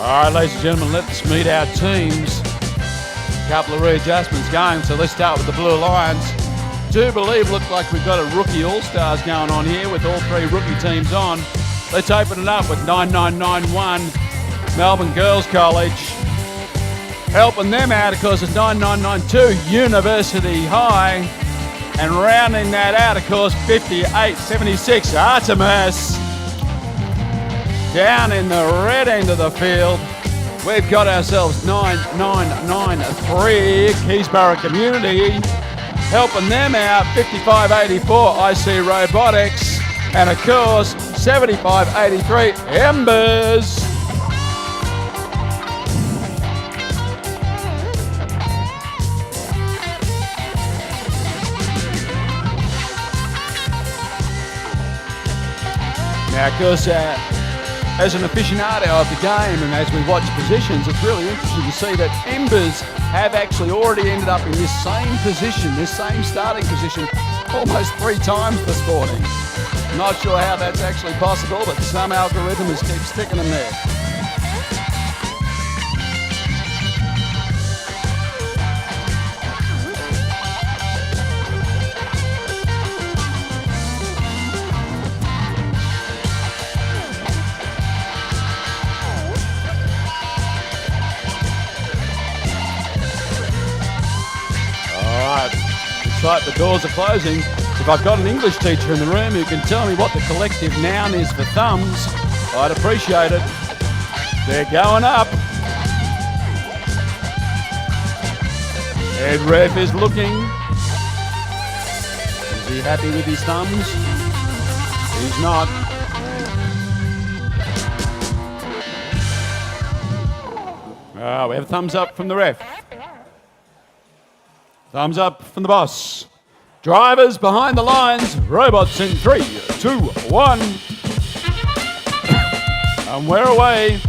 All right, ladies and gentlemen, let's meet our teams. A couple of readjustments going, so let's start with the Blue Alliance. Do believe, look like we've got a rookie all-stars going on here with all three rookie teams on. Let's open it up with 9991 Melbourne Girls College. Helping them out, of course, is 9992 University High. And rounding that out, of course, 5876 Artemis. Down in the red end of the field, we've got ourselves 9993 Keysborough Community. Helping them out, 5584 IC Robotics. And of course, 7583 Embers. Now, of course, as an aficionado of the game and as we watch positions, it's really interesting to see that Embers have actually already ended up in this same position, this same starting position, almost 3 times this morning. Not sure how that's actually possible, but some algorithm has kept sticking them there. Looks like the doors are closing. If I've got an English teacher in the room who can tell me what the collective noun is for thumbs, I'd appreciate it. They're going up. Head ref is looking. Is he happy with his thumbs? He's not. We have a thumbs up from the ref. Thumbs up from the boss. Drivers behind the lines. Robots in 3, 2, 1. And we're away.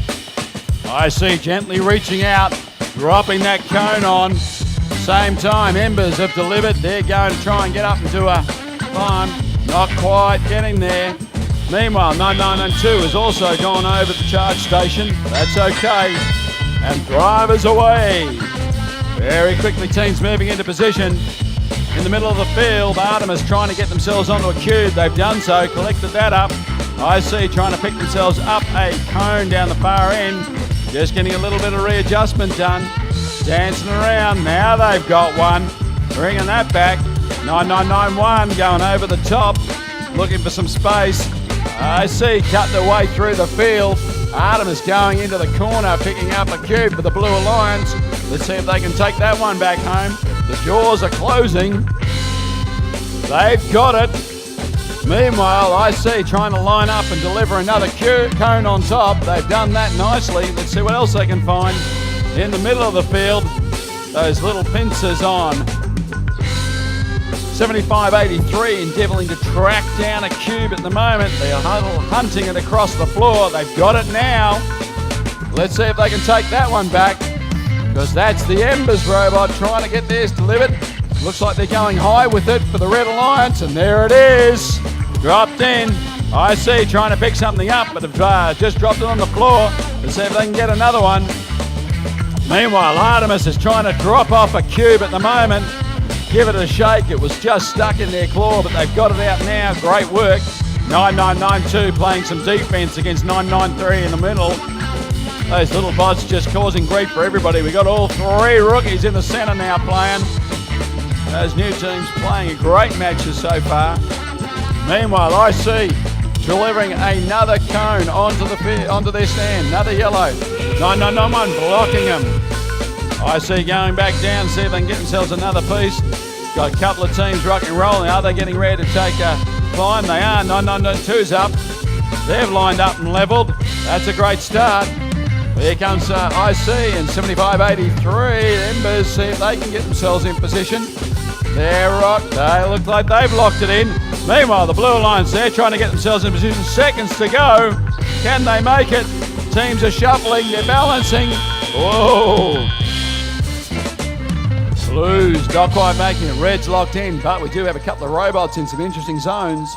I see gently reaching out, dropping that cone on. Same time, Embers have delivered. They're going to try and get up into a climb. Not quite getting there. Meanwhile, 9992 has also gone over the charge station. That's okay. And drivers away. Very quickly, teams moving into position. In the middle of the field, Artemis trying to get themselves onto a cube. They've done so, collected that up. IC trying to pick themselves up a cone down the far end. Just getting a little bit of readjustment done. Dancing around, now they've got one. Bringing that back. 9991 going over the top, looking for some space. IC cut their way through the field. Artemis going into the corner, picking up a cube for the Blue Alliance. Let's see if they can take that one back home. The jaws are closing. They've got it. Meanwhile, IC trying to line up and deliver another cone on top. They've done that nicely. Let's see what else they can find. In the middle of the field, those little pincers on. 7583 endeavouring to track down a cube at the moment. They are hunting it across the floor. They've got it now. Let's see if they can take that one back, because that's the Embers robot trying to get theirs delivered. Looks like they're going high with it for the Red Alliance, and there it is. Dropped in. IC trying to pick something up, but have just dropped it on the floor. Let's see if they can get another one. Meanwhile, Artemis is trying to drop off a cube at the moment. Give it a shake. It was just stuck in their claw, but they've got it out now. Great work. 9992 playing some defense against 993 in the middle. Those little bots just causing grief for everybody. We got all 3 rookies in the centre now playing. Those new teams playing great matches so far. Meanwhile, IC delivering another cone onto their stand. Another yellow. 9991 blocking them. IC going back down, see if they can get themselves another piece. Got a couple of teams rocking and rolling. Are they getting ready to take a climb? They are. 9992's up. They've lined up and levelled. That's a great start. Here comes IC and 7583. Embers see if they can get themselves in position. They're rocked. They look like they've locked it in. Meanwhile, the Blue Alliance, they're trying to get themselves in position. Seconds to go. Can they make it? Teams are shuffling. They're balancing. Whoa. Blues not quite making it. Red's locked in, but we do have a couple of robots in some interesting zones.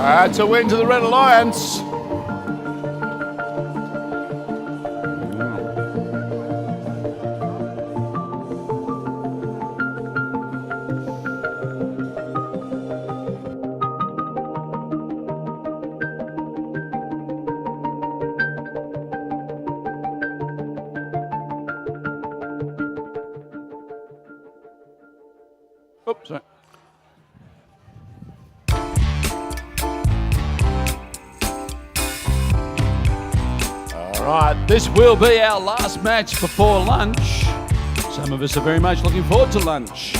That's a win to the Red Alliance. Oops, sorry. All right, this will be our last match before lunch. Some of us are very much looking forward to lunch.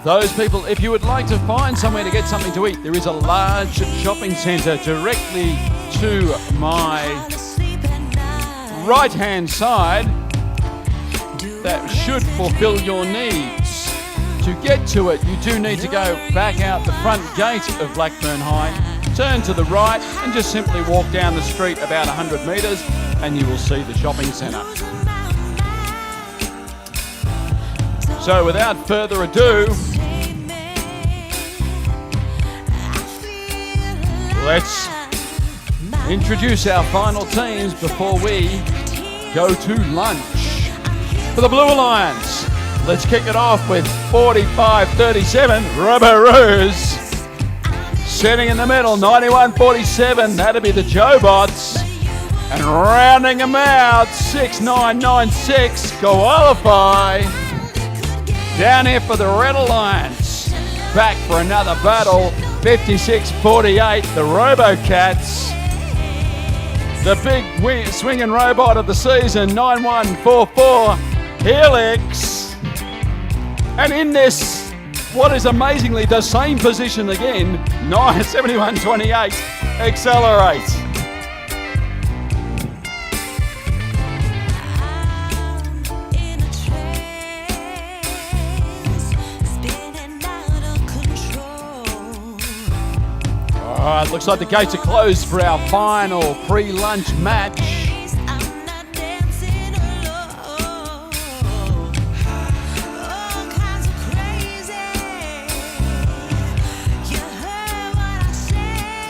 Those people, if you would like to find somewhere to get something to eat, there is a large shopping centre directly to my right-hand side that should fulfill your needs. To get to it, you do need to go back out the front gate of Blackburn High, turn to the right and just simply walk down the street about 100 metres and you will see the shopping centre. So without further ado, let's introduce our final teams before we go to lunch. For the Blue Alliance, let's kick it off with 45-37, Robo-Roos. Sitting in the middle, 91-47, that'll be the Jobots. And rounding them out, 6996, Qualify. Down here for the Red Alliance, back for another battle, 56-48, the Robocats. The big swinging robot of the season, 9144, Helix. And in this, what is amazingly the same position again, 7128, Accelerate. All right, looks like the gates are closed for our final pre-lunch match.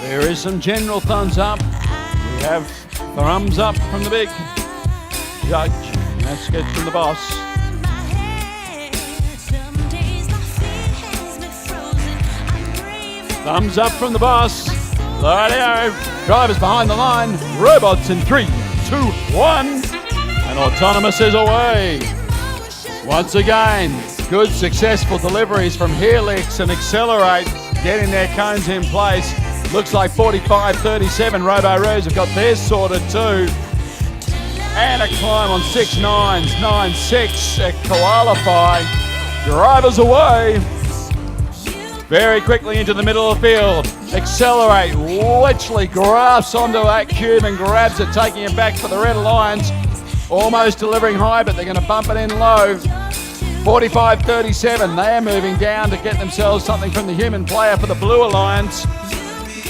There is some general thumbs up. We have thumbs up from the big judge. Let's get from the boss. Thumbs up from the boss. Rightio. Drivers behind the line. Robots in 3, 2, 1. And autonomous is away. Once again, good successful deliveries from Helix and Accelerate, getting their cones in place. Looks like 45-37 Robo-Roos have got theirs sorted too. And a climb on 6.9s, 9.6 at Qualify. Drivers away. Very quickly into the middle of the field. Accelerate, literally grasps onto that cube and grabs it, taking it back for the Red Alliance. Almost delivering high, but they're going to bump it in low. 45-37, they're moving down to get themselves something from the human player for the Blue Alliance.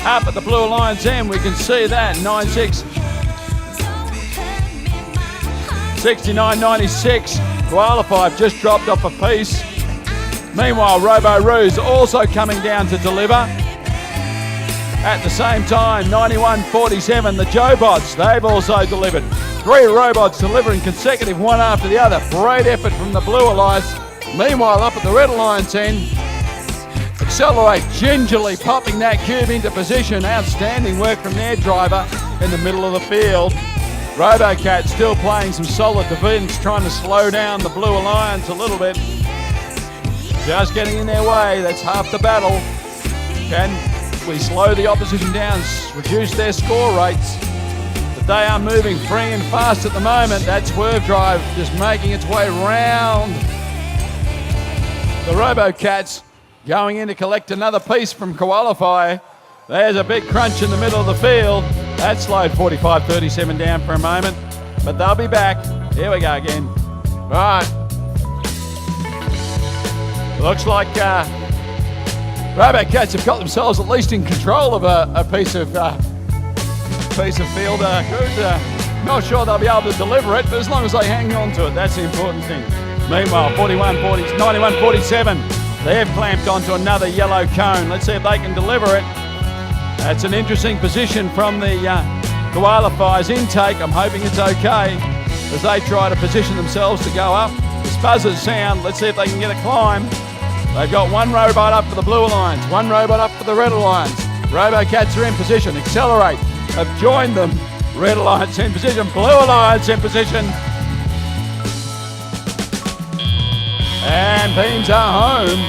Up at the Blue Alliance end, we can see that, 9.6. 69.96, Qualified just dropped off a piece. Meanwhile, Robo-Roos also coming down to deliver. At the same time, 91.47, the Jobots, they've also delivered. 3 robots delivering consecutive one after the other. Great effort from the Blue Alliance. Meanwhile, up at the Red Alliance end, Accelerate gingerly popping that cube into position. Outstanding work from their driver in the middle of the field. Robocat still playing some solid defence, trying to slow down the Blue Alliance a little bit. Just getting in their way, that's half the battle. Can we slow the opposition down, reduce their score rates? But they are moving free and fast at the moment. That swerve drive just making its way round the Robocats, going in to collect another piece from Qualify. There's a big crunch in the middle of the field. That slowed 45-37 down for a moment, but they'll be back. Here we go again. Right. Looks like Robocats have got themselves at least in control of a piece of field. Good. Not sure they'll be able to deliver it, but as long as they hang on to it, that's the important thing. Meanwhile, 91-47, They've clamped onto another yellow cone. Let's see if they can deliver it. That's an interesting position from the qualifiers intake. I'm hoping it's okay as they try to position themselves to go up. The buzzers sound. Let's see if they can get a climb. They've got one robot up for the Blue Alliance, one robot up for the Red Alliance. Robocats are in position. Accelerate have joined them. Red Alliance in position, Blue Alliance in position. And beams are home.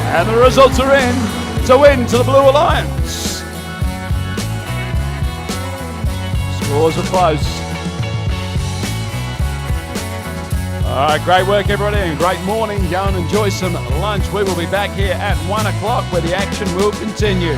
And the results are in. It's a win to the Blue Alliance. Scores are close. All right, great work everybody and great morning. Go and enjoy some lunch. We will be back here at 1 o'clock where the action will continue.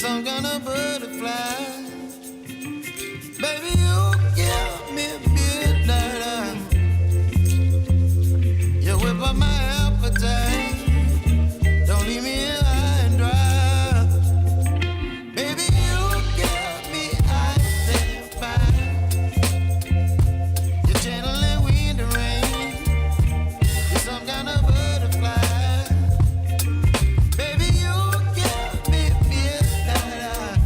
some kind of butterfly. Baby, you give me midnight. You whip up my appetite. Don't leave me here high and dry. Baby, you give me ice and fire. You're gentle and wind and rain. You're some kind of butterfly. Baby, you give me midnight.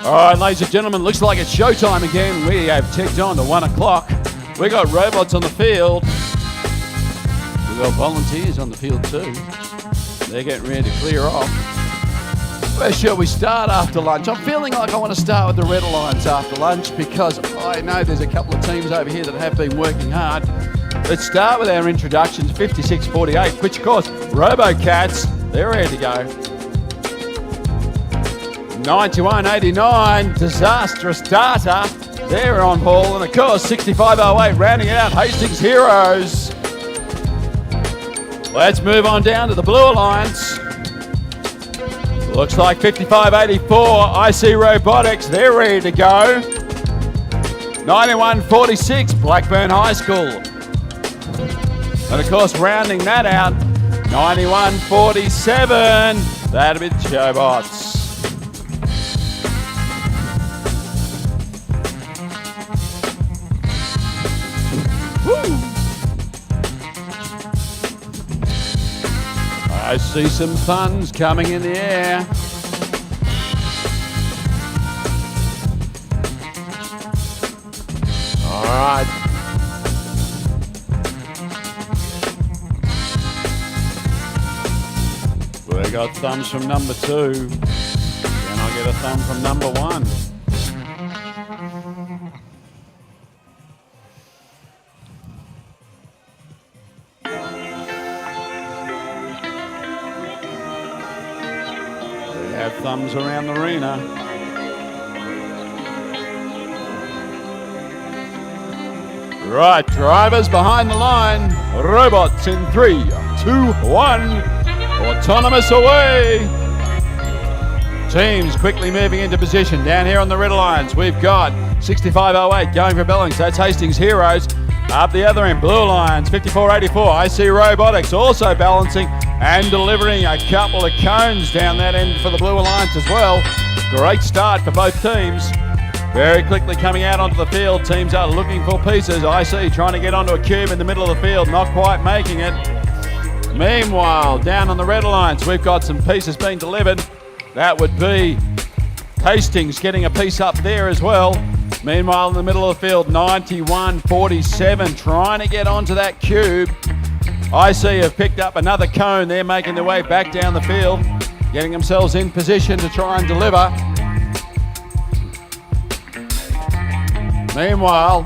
All right, ladies and gentlemen, looks like it's showtime again. We have ticked on to 1 o'clock. We got robots on the field. We got volunteers on the field too. They're getting ready to clear off. Where shall we start after lunch? I'm feeling like I want to start with the Red Alliance after lunch because I know there's a couple of teams over here that have been working hard. Let's start with our introductions. 56-48, which of course, RoboCats, they're ready to go. 91-89, Disastrous Data, they're on ball. And of course, 65-08, rounding out Hastings Heroes. Let's move on down to the Blue Alliance. Looks like 55-84, IC Robotics, they're ready to go. 91-46, Blackburn High School. And of course, rounding that out, 91-47, that'll be the Showbots. Woo! I see some funds coming in the air. All right. We got thumbs from number 2. Then I'll get a thumb from number 1. Thumbs around the arena. Right, drivers behind the line. Robots in 3, 2, 1. Autonomous away. Teams quickly moving into position. Down here on the Red Alliance, we've got 65-08 going for Bellings. That's Hastings Heroes. Up the other end, Blue Alliance, 54-84. IC Robotics also balancing and delivering a couple of cones down that end for the Blue Alliance as well. Great start for both teams. Very quickly coming out onto the field. Teams are looking for pieces. IC trying to get onto a cube in the middle of the field, not quite making it. Meanwhile, down on the Red Alliance, we've got some pieces being delivered. That would be Hastings getting a piece up there as well. Meanwhile, in the middle of the field, 91-47, trying to get onto that cube. IC have picked up another cone. They're making their way back down the field, getting themselves in position to try and deliver. Meanwhile,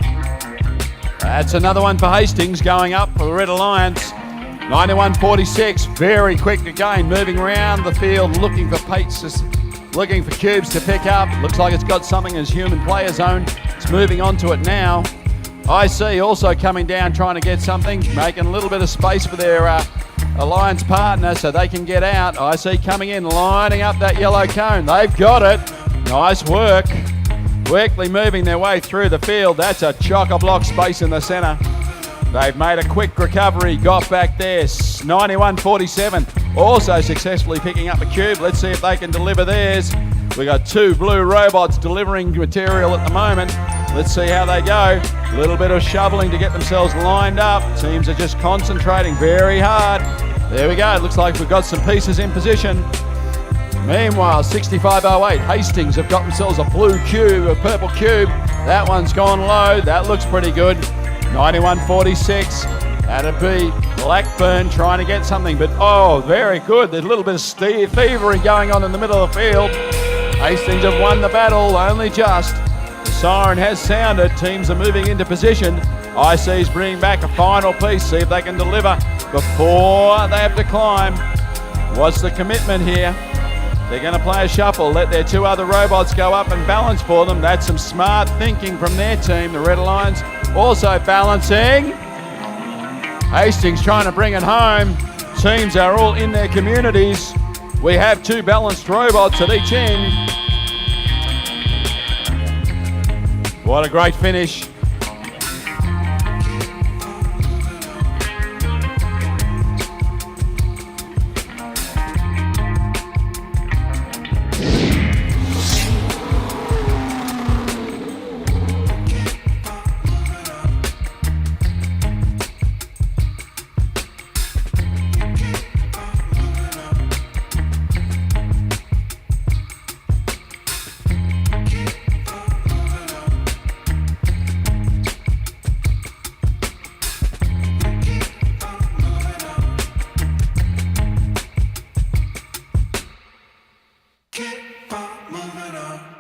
that's another one for Hastings going up for the Red Alliance. 91-46, very quick again, moving around the field, looking for pieces, looking for cubes to pick up. Looks like it's got something as human player zone. It's moving onto it now. IC also coming down, trying to get something, making a little bit of space for their alliance partner so they can get out. IC coming in, lining up that yellow cone. They've got it. Nice work. Quickly moving their way through the field. That's a chock-a-block space in the centre. They've made a quick recovery, got back there. 91-47, also successfully picking up a cube. Let's see if they can deliver theirs. We got 2 blue robots delivering material at the moment. Let's see how they go. A little bit of shoveling to get themselves lined up. Teams are just concentrating very hard. There we go. Looks like we've got some pieces in position. Meanwhile, 65-08, Hastings have got themselves a blue cube, a purple cube. That one's gone low. That looks pretty good. 91-46. That'd be Blackburn trying to get something, but oh, very good. There's a little bit of thievery going on in the middle of the field. Hastings have won the battle, only just. The siren has sounded. Teams are moving into position. IC's bringing back a final piece, see if they can deliver before they have to climb. What's the commitment here? They're going to play a shuffle, let their 2 other robots go up and balance for them. That's some smart thinking from their team. The Red Alliance also balancing. Hastings trying to bring it home. Teams are all in their communities. We have 2 balanced robots at each end. What a great finish. Keep on moving on.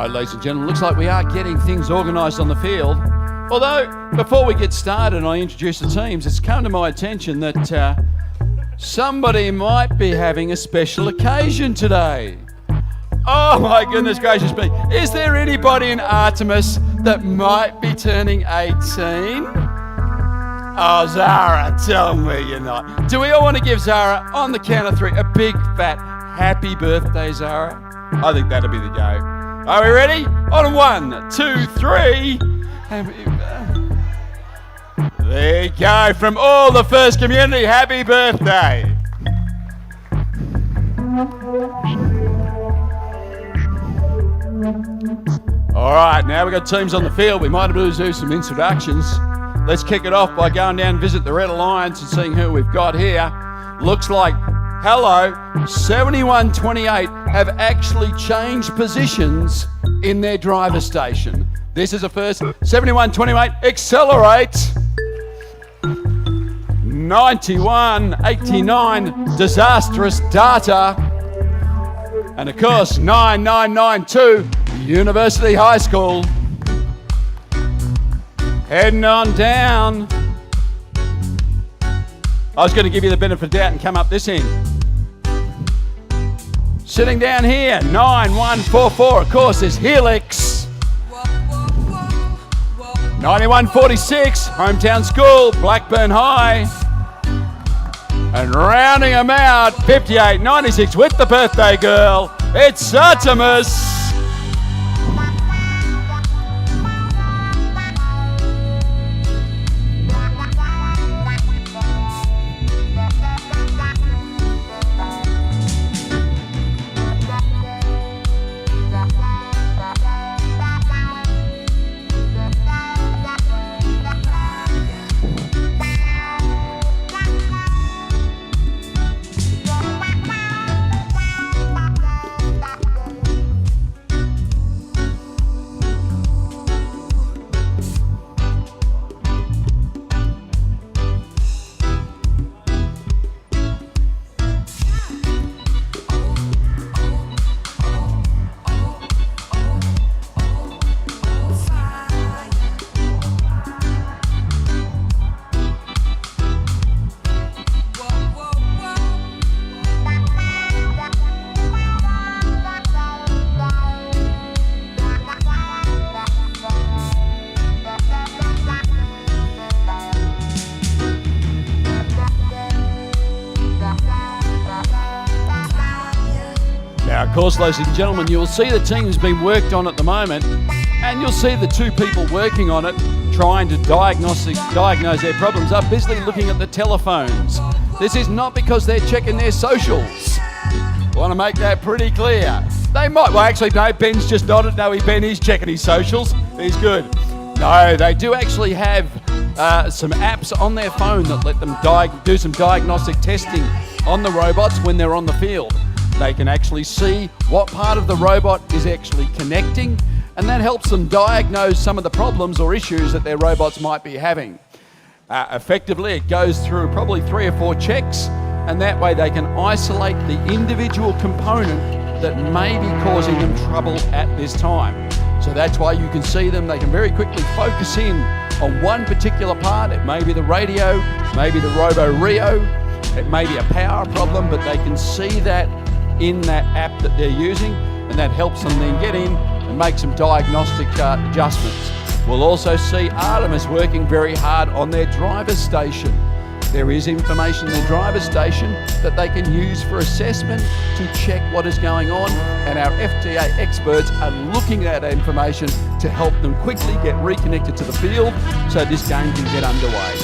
right, ladies and gentlemen, looks like we are getting things organised on the field. Although, before we get started and I introduce the teams, it's come to my attention that somebody might be having a special occasion today. Oh my goodness gracious me. Is there anybody in Artemis that might be turning 18? Oh, Zara, tell me you're not. Do we all want to give Zara, on the count of 3, a big fat happy birthday, Zara? I think that'll be the go. Are we ready? On 1, 2, 3. There you go. From all the FIRST community, happy birthday. All right, now we've got teams on the field. We might have to do some introductions. Let's kick it off by going down and visit the Red Alliance and seeing who we've got here. Looks like, hello, 7128 have actually changed positions in their driver station. This is a first. 7128, accelerate. 9189, disastrous data. And of course, 9992, University High School. Heading on down. I was going to give you the benefit of the doubt and come up this end. Sitting down here, 9144, of course, is Helix. 9146, hometown school, Blackburn High. And rounding them out, 5896 with the birthday girl, it's Artemis. Of course, ladies and gentlemen, you'll see the team's been worked on at the moment, and you'll see the 2 people working on it, trying to diagnose their problems, are busily looking at the telephones. This is not because they're checking their socials. I want to make that pretty clear. They might, well actually no, Ben's just nodded. No, Ben is checking his socials. He's good. No, they do actually have some apps on their phone that let them do some diagnostic testing on the robots when they're on the field. They can actually see what part of the robot is actually connecting, and that helps them diagnose some of the problems or issues that their robots might be having. Effectively, it goes through probably 3 or 4 checks, and that way they can isolate the individual component that may be causing them trouble at this time. So that's why you can see them. They can very quickly focus in on one particular part. It may be the radio, maybe the Robo-Rio, it may be a power problem, but they can see that in that app that they're using, and that helps them then get in and make some diagnostic adjustments. We'll also see Artemis working very hard on their driver's station. There is information in the driver's station that they can use for assessment to check what is going on, and our FTA experts are looking at that information to help them quickly get reconnected to the field so this game can get underway.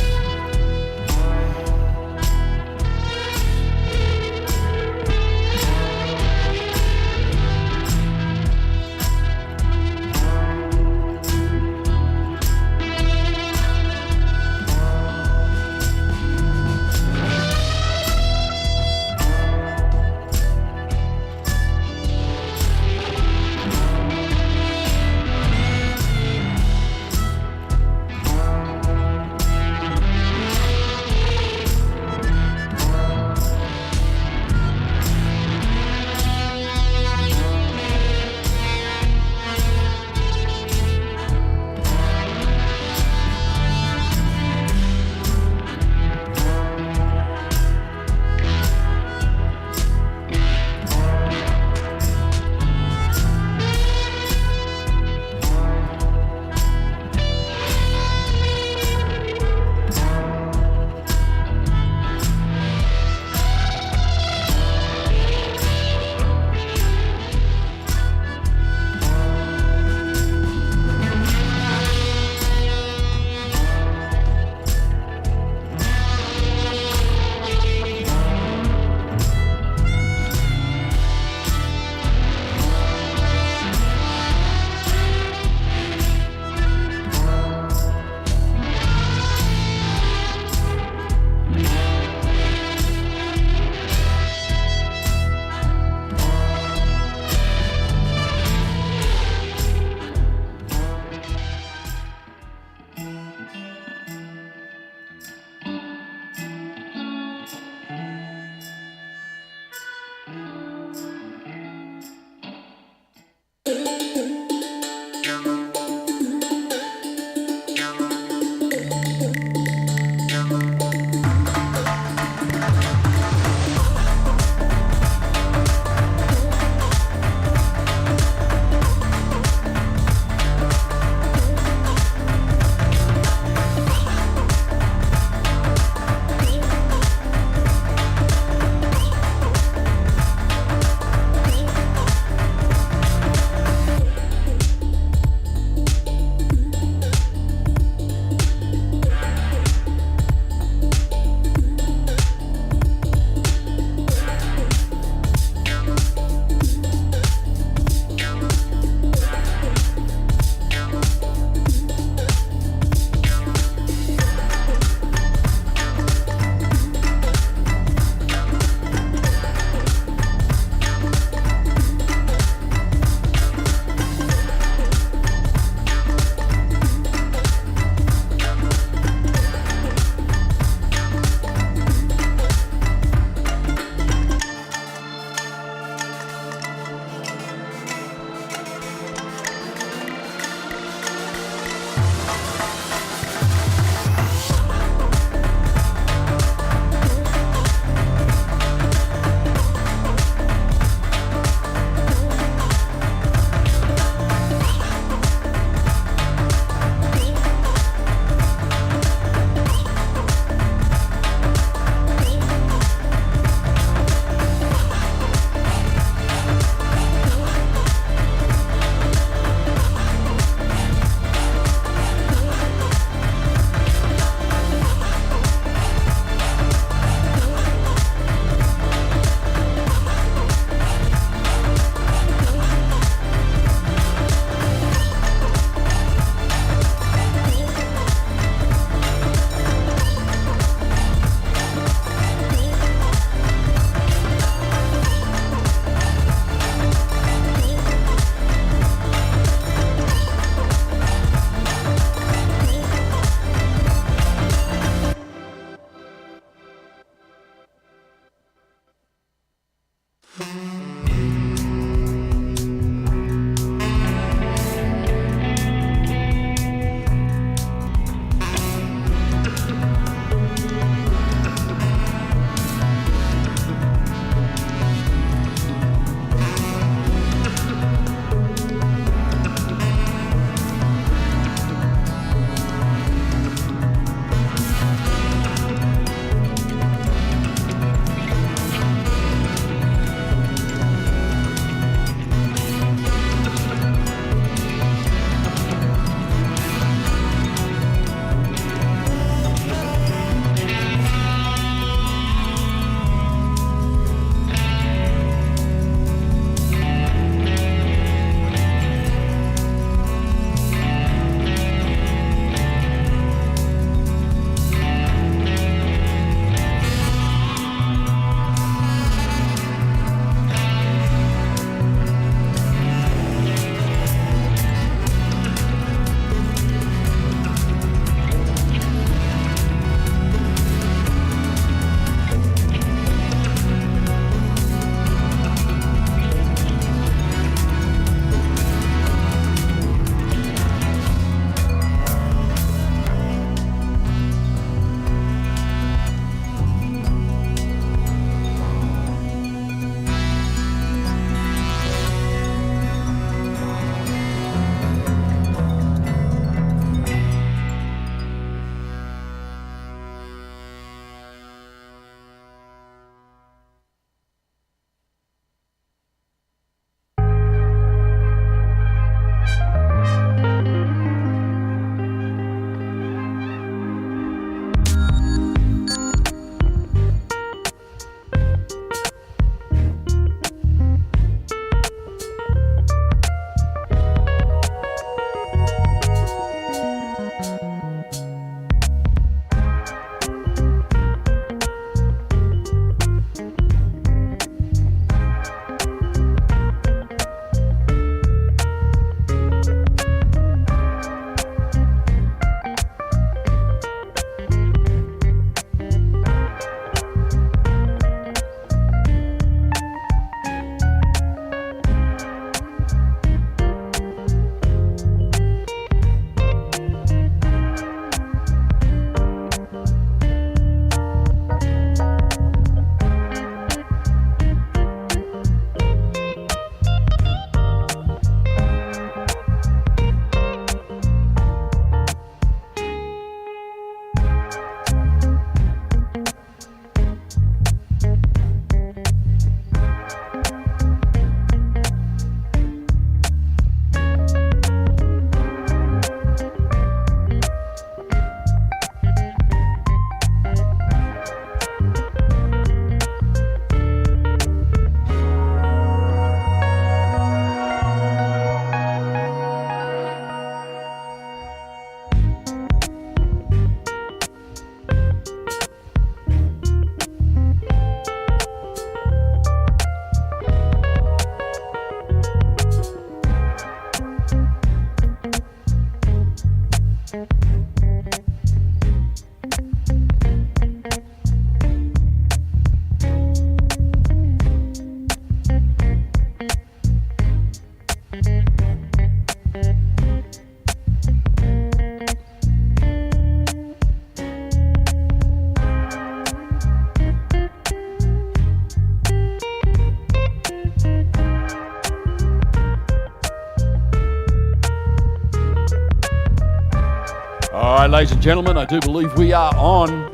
Ladies and gentlemen, I do believe we are on.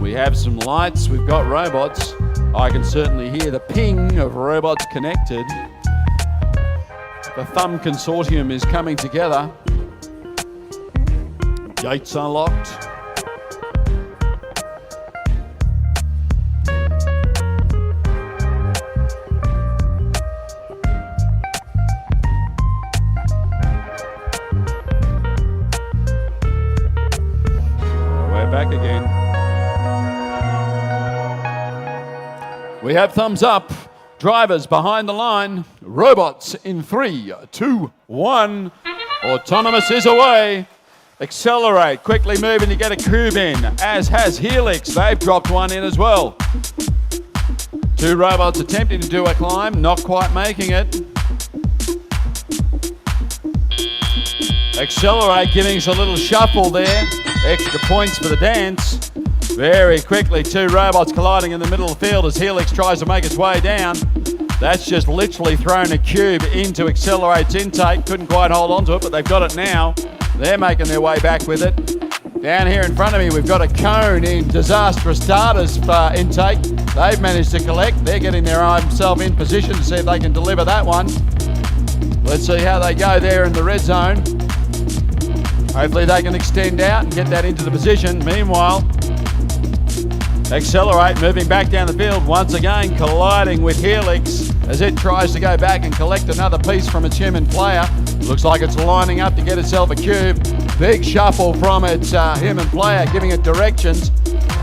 We have some lights, we've got robots. I can certainly hear the ping of robots connected. The Thumb Consortium is coming together. Gates are locked. We're back again. We have thumbs up. Drivers behind the line. Robots in 3, 2, 1. Autonomous is away. Accelerate. Quickly moving to get a cube in, as has Helix. They've dropped one in as well. 2 robots attempting to do a climb, not quite making it. Accelerate giving us a little shuffle there. Extra points for the dance. Very quickly, 2 robots colliding in the middle of the field as Helix tries to make its way down. That's just literally thrown a cube into Accelerate's intake. Couldn't quite hold on to it, but they've got it now. They're making their way back with it. Down here in front of me, we've got a cone in Disastrous Data's intake. They've managed to collect. They're getting themselves in position to see if they can deliver that one. Let's see how they go there in the red zone. Hopefully they can extend out and get that into the position. Meanwhile, Accelerate moving back down the field, once again colliding with Helix as it tries to go back and collect another piece from its human player. Looks like it's lining up to get itself a cube. Big shuffle from its human player, giving it directions.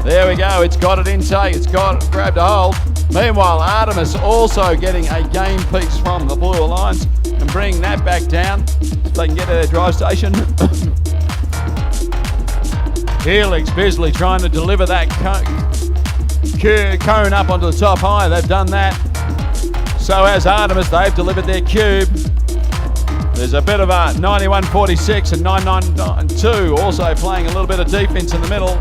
There we go, it's got it intake, it's grabbed a hold. Meanwhile, Artemis also getting a game piece from the Blue Alliance and bringing that back down so they can get to their drive station. Helix busily trying to deliver that cone up onto the top high. They've done that. So has Artemis. They've delivered their cube. There's a bit of a 91-46 and 9992 also playing a little bit of defense in the middle.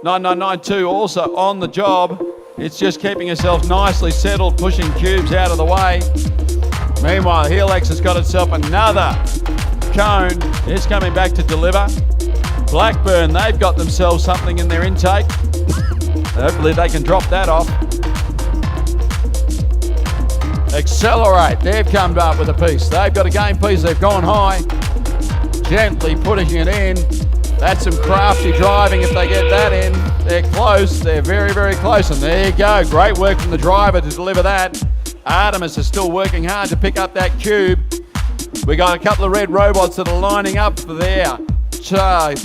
9992 also on the job. It's just keeping itself nicely settled, pushing cubes out of the way. Meanwhile, Helix has got itself another cone. It's coming back to deliver. Blackburn, they've got themselves something in their intake. Hopefully they can drop that off. Accelerate, they've come up with a piece. They've got a game piece, they've gone high. Gently putting it in. That's some crafty driving if they get that in. They're close, they're very, very close. And there you go, great work from the driver to deliver that. Artemis is still working hard to pick up that cube. We got a couple of red robots that are lining up for their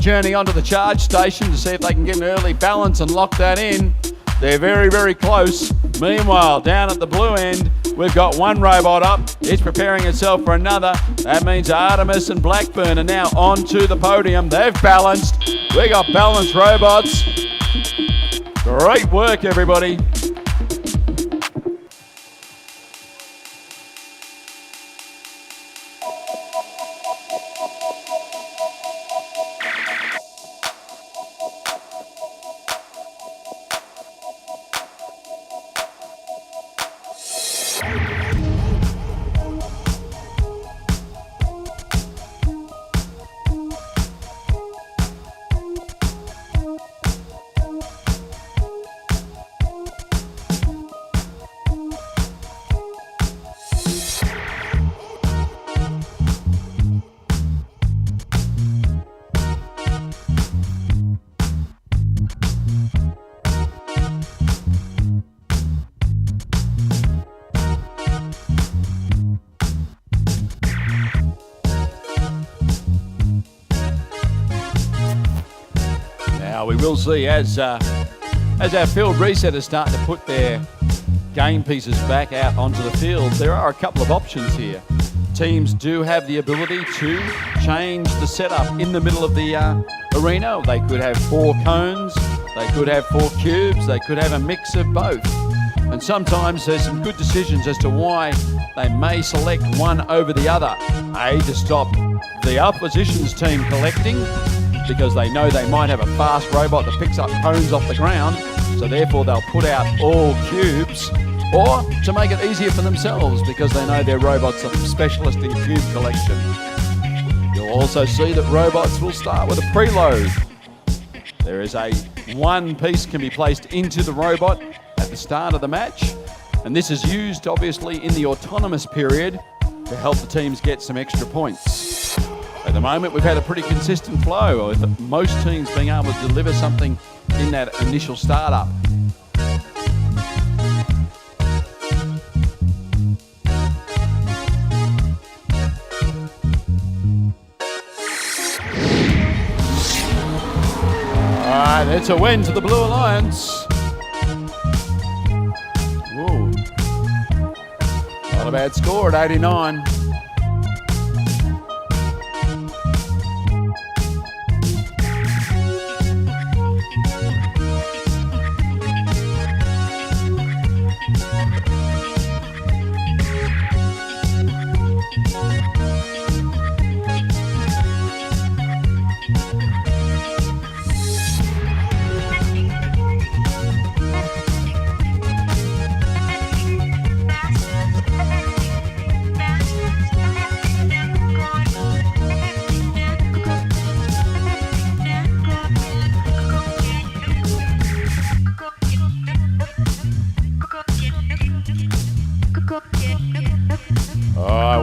journey onto the charge station to see if they can get an early balance and lock that in. They're very, very close. Meanwhile, down at the blue end, we've got one robot up. It's preparing itself for another. That means Artemis and Blackburn are now onto the podium. They've balanced. We got balanced robots. Great work, everybody. We will see as our field resetters start to put their game pieces back out onto the field, there are a couple of options here. Teams do have the ability to change the setup in the middle of the arena. They could have 4 cones, they could have 4 cubes, they could have a mix of both. And sometimes there's some good decisions as to why they may select one over the other. A, to stop the opposition's team collecting, because they know they might have a fast robot that picks up cones off the ground, so therefore they'll put out all cubes, or to make it easier for themselves because they know their robots are specialist in cube collection. You'll also see that robots will start with a preload There is one piece can be placed into the robot at the start of the match, and this is used obviously in the autonomous period to help the teams get some extra points. At the moment, we've had a pretty consistent flow, with most teams being able to deliver something in that initial startup. All right, it's a win to the Blue Alliance. Whoa. Not a bad score at 89.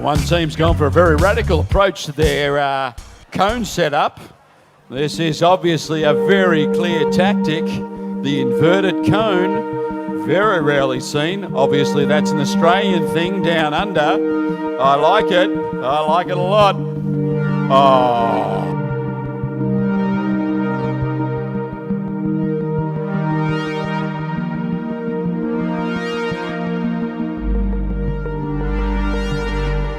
One team's gone for a very radical approach to their cone setup. This is obviously a very clear tactic. The inverted cone, very rarely seen. Obviously that's an Australian thing down under. I like it. I like it a lot. Oh.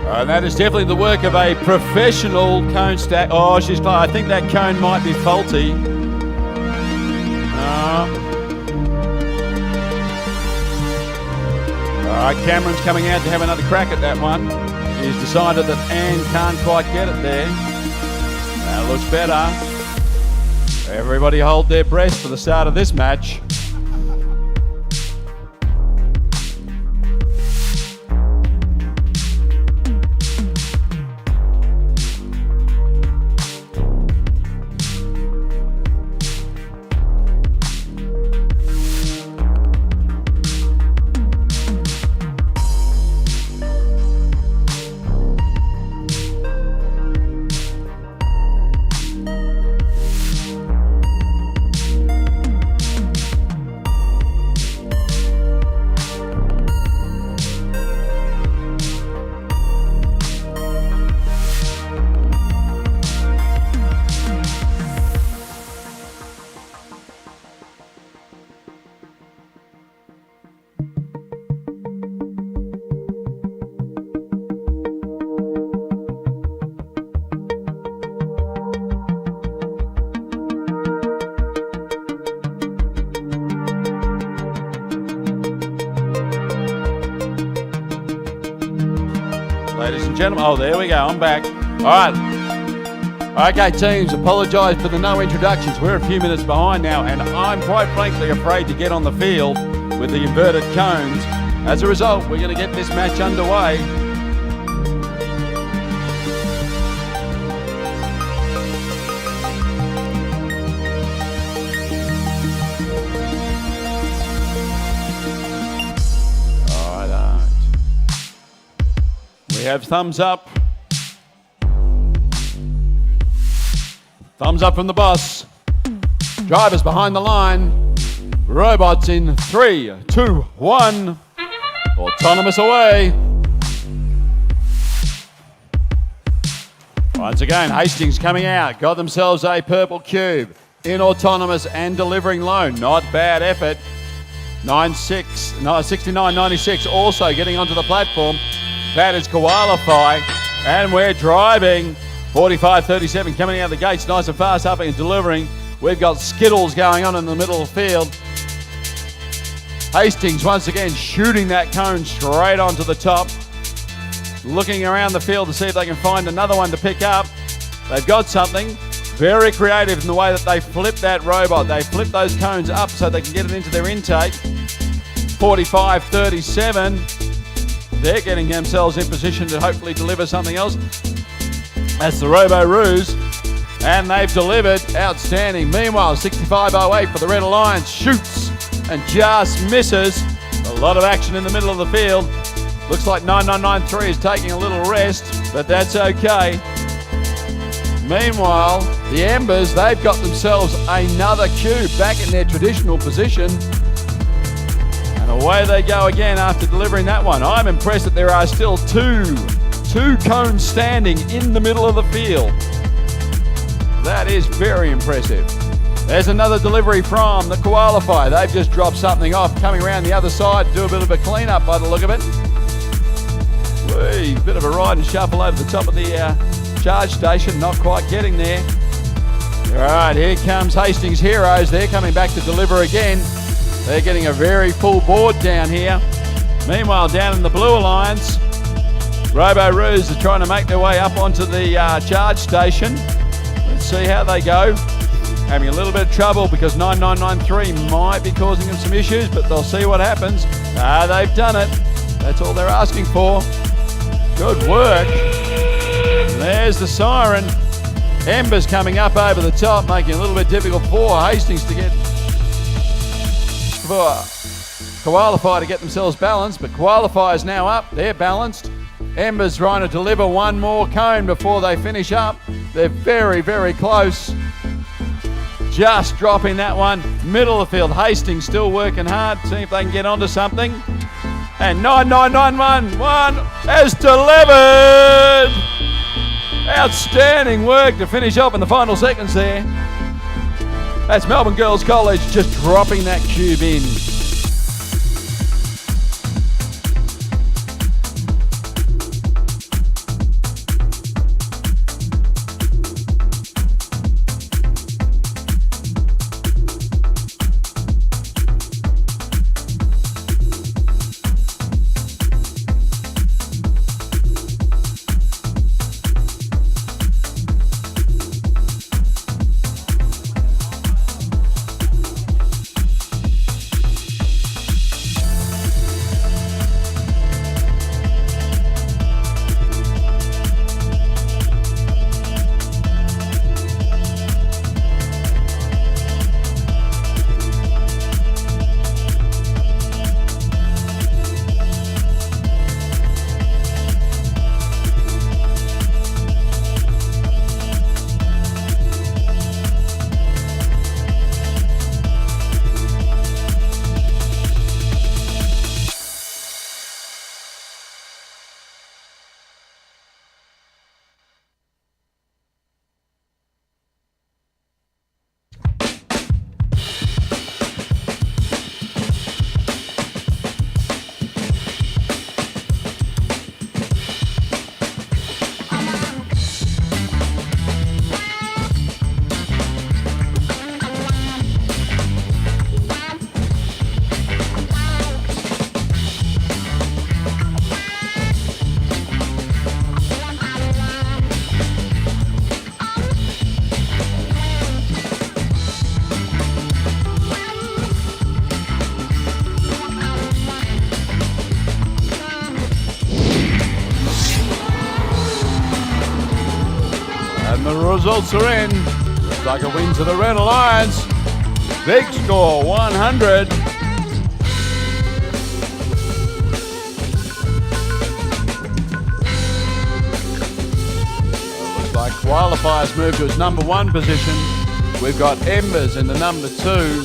And that is definitely the work of a professional cone stack. Oh, she's close. I think that cone might be faulty. All right, Cameron's coming out to have another crack at that one. He's decided that Anne can't quite get it there. That looks better. Everybody hold their breath for the start of this match. Ladies and gentlemen, oh, there we go, I'm back. All right. Okay, teams, apologise for the no introductions. We're a few minutes behind now, and I'm quite frankly afraid to get on the field with the inverted cones. As a result, we're going to get this match underway. We have thumbs up. Thumbs up from the boss. Drivers behind the line. Robots in 3, 2, 1. Autonomous away. Once again, Hastings coming out. Got themselves a purple cube. In autonomous and delivering low. Not bad effort. 69.96 also getting onto the platform. That is Qualify, and we're driving. 45.37 coming out of the gates, nice and fast up and delivering. We've got Skittles going on in the middle of the field. Hastings once again shooting that cone straight onto the top. Looking around the field to see if they can find another one to pick up. They've got something. Very creative in the way that they flip that robot. They flip those cones up so they can get it into their intake. 45.37. They're getting themselves in position to hopefully deliver something else. That's the Robo Ruse. And they've delivered. Outstanding. Meanwhile, 65.08 for the Red Alliance. Shoots and just misses. A lot of action in the middle of the field. Looks like 9993 is taking a little rest, but that's okay. Meanwhile, the Embers, they've got themselves another cube back in their traditional position. And away they go again after delivering that one. I'm impressed that there are still two cones standing in the middle of the field. That is very impressive. There's another delivery from the Qualifier. They've just dropped something off, coming around the other side to do a bit of a clean-up by the look of it. Whee, bit of a ride and shuffle over the top of the charge station, not quite getting there. All right, here comes Hastings Heroes. They're coming back to deliver again. They're getting a very full board down here. Meanwhile, down in the Blue Alliance, Robo-Roos are trying to make their way up onto the charge station. Let's see how they go. Having a little bit of trouble because 9993 might be causing them some issues, but they'll see what happens. They've done it. That's all they're asking for. Good work. And there's the siren. Embers coming up over the top, making it a little bit difficult for Hastings to get, for Qualifier to get themselves balanced, but Qualifier's now up. They're balanced. Embers trying to deliver one more cone before they finish up. They're very, very close. Just dropping that one. Middle of the field. Hastings still working hard. See if they can get onto something. And 9991 has delivered. Outstanding work to finish up in the final seconds there. That's Melbourne Girls College just dropping that cube in. The results are in. Looks like a win to the Red Alliance. Big score, 100. Looks like Qualifiers moved to its number 1 position. We've got Embers in the number 2.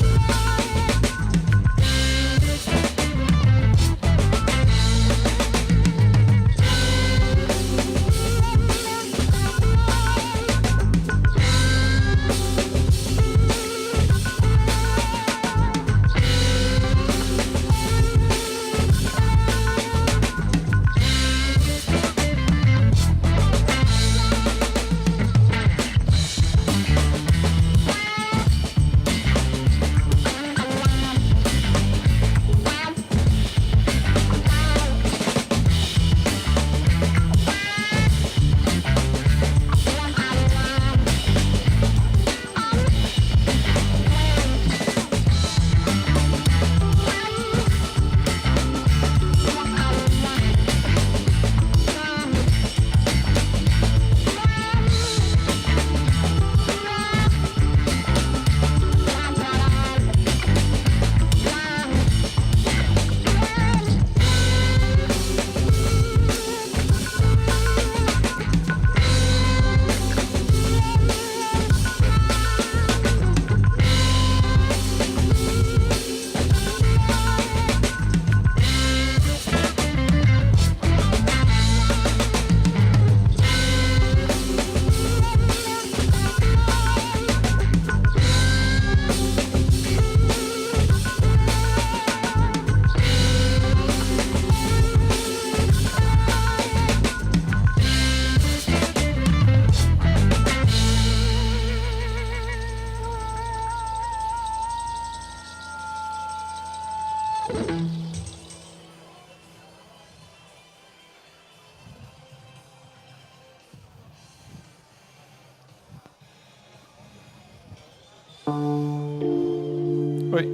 Wait.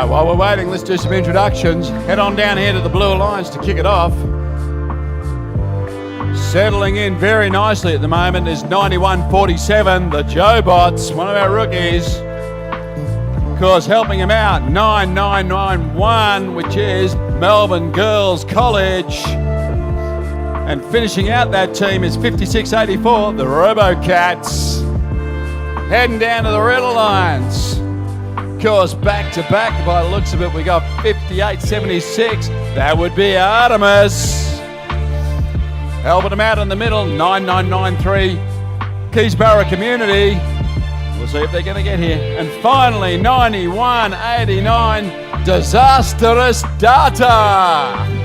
While we're waiting, let's do some introductions. Head on down here to the Blue Alliance to kick it off. Settling in very nicely at the moment is 9147, the Jobots, one of our rookies. Of course, helping him out, 9991, which is Melbourne Girls College. And finishing out that team is 5684, the RoboCats. Heading down to the Red Alliance. Of course, back to back by the looks of it, we got 5876. That would be Artemis. Helping them out in the middle, 9993. Keysborough Community. We'll see if they're going to get here. And finally, 9189. Disastrous Data.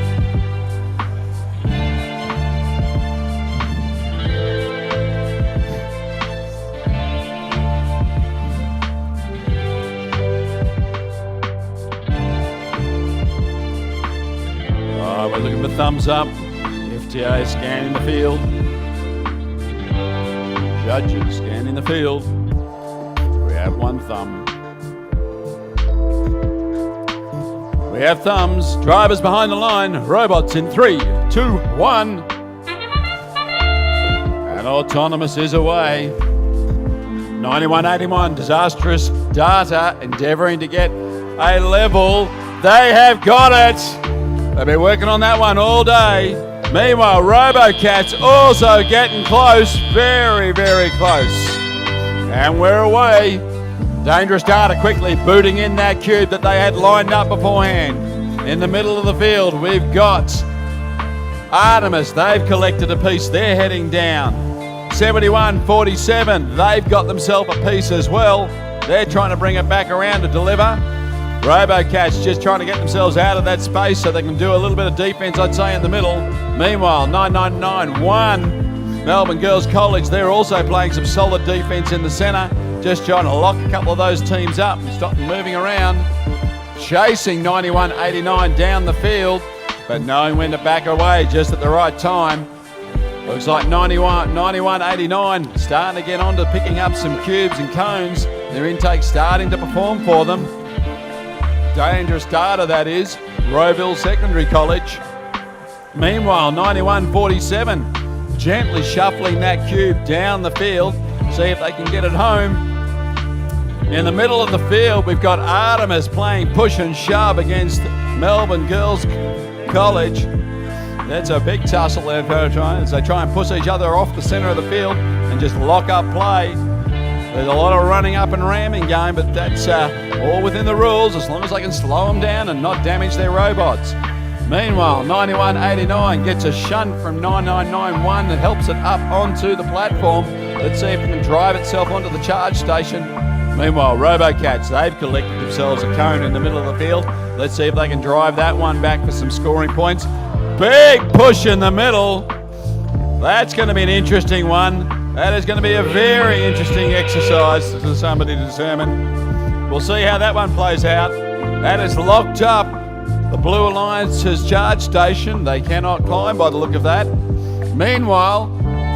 We're looking for thumbs up. FTA scanning the field. Judges scanning the field. We have one thumb. We have thumbs. Drivers behind the line. Robots in 3, 2, 1. And autonomous is away. 9181, Disastrous Data, endeavouring to get a level. They have got it. They've been working on that one all day. Meanwhile, RoboCats also getting close. Very, very close. And we're away. Dangerous Data quickly booting in that cube that they had lined up beforehand. In the middle of the field, we've got Artemis. They've collected a piece. They're heading down. 7147. They've got themselves a piece as well. They're trying to bring it back around to deliver. RoboCats just trying to get themselves out of that space so they can do a little bit of defense, I'd say, in the middle. Meanwhile, 9991, Melbourne Girls College, they're also playing some solid defense in the centre, just trying to lock a couple of those teams up and stop them moving around. Chasing 9189 down the field, but knowing when to back away just at the right time. Looks like 9189 starting to get on to picking up some cubes and cones. Their intake starting to perform for them. Dangerous Data, that is, Rowville Secondary College. Meanwhile, 9147 gently shuffling that cube down the field, see if they can get it home. In the middle of the field, we've got Artemis playing push and shove against Melbourne Girls College. That's a big tussle there as they try and push each other off the centre of the field and just lock up play. There's a lot of running up and ramming game, but that's all within the rules as long as they can slow them down and not damage their robots. Meanwhile, 9189 gets a shunt from 9991 that helps it up onto the platform. Let's see if it can drive itself onto the charge station. Meanwhile, RoboCats, they've collected themselves a cone in the middle of the field. Let's see if they can drive that one back for some scoring points. Big push in the middle. That's going to be an interesting one. That is going to be a very interesting exercise for somebody to determine. We'll see how that one plays out. That is locked up. The Blue Alliance's charge station. They cannot climb by the look of that. Meanwhile,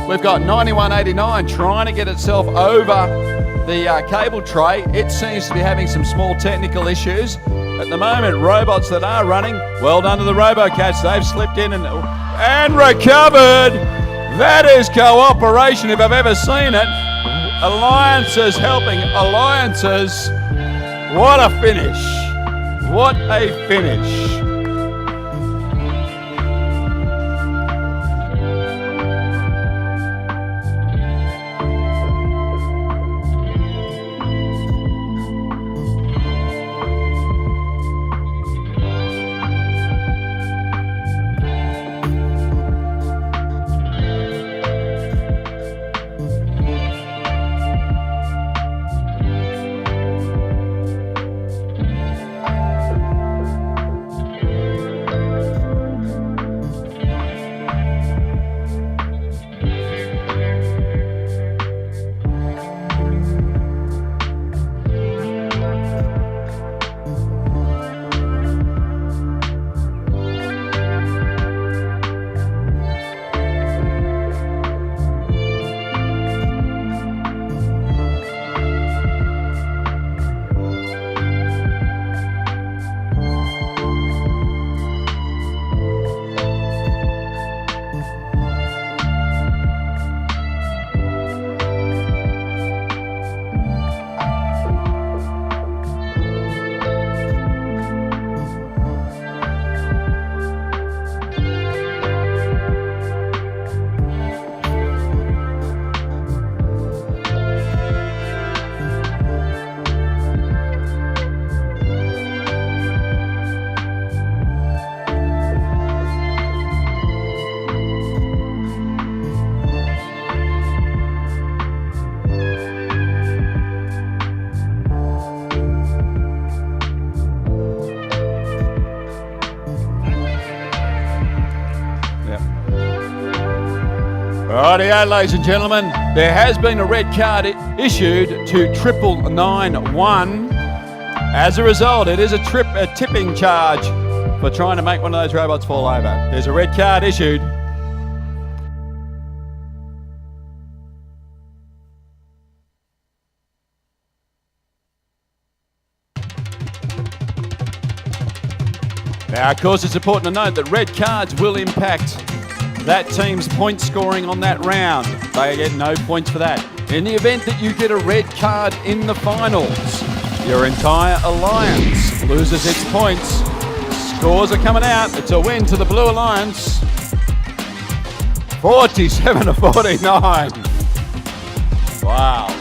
we've got 9189 trying to get itself over the cable tray. It seems to be having some small technical issues. At the moment, robots that are running, well done to the RoboCats. They've slipped in and recovered. That is cooperation if I've ever seen it. Alliances helping alliances. What a finish. What a finish. Rightio, ladies and gentlemen, there has been a red card issued to 9991. As a result, it is a tipping charge for trying to make one of those robots fall over. There's a red card issued. Now, of course, it's important to note that red cards will impact that team's point scoring on that round. They get no points for that. In the event that you get a red card in the finals, your entire alliance loses its points. Scores are coming out. It's a win to the Blue Alliance. 47-49. Wow.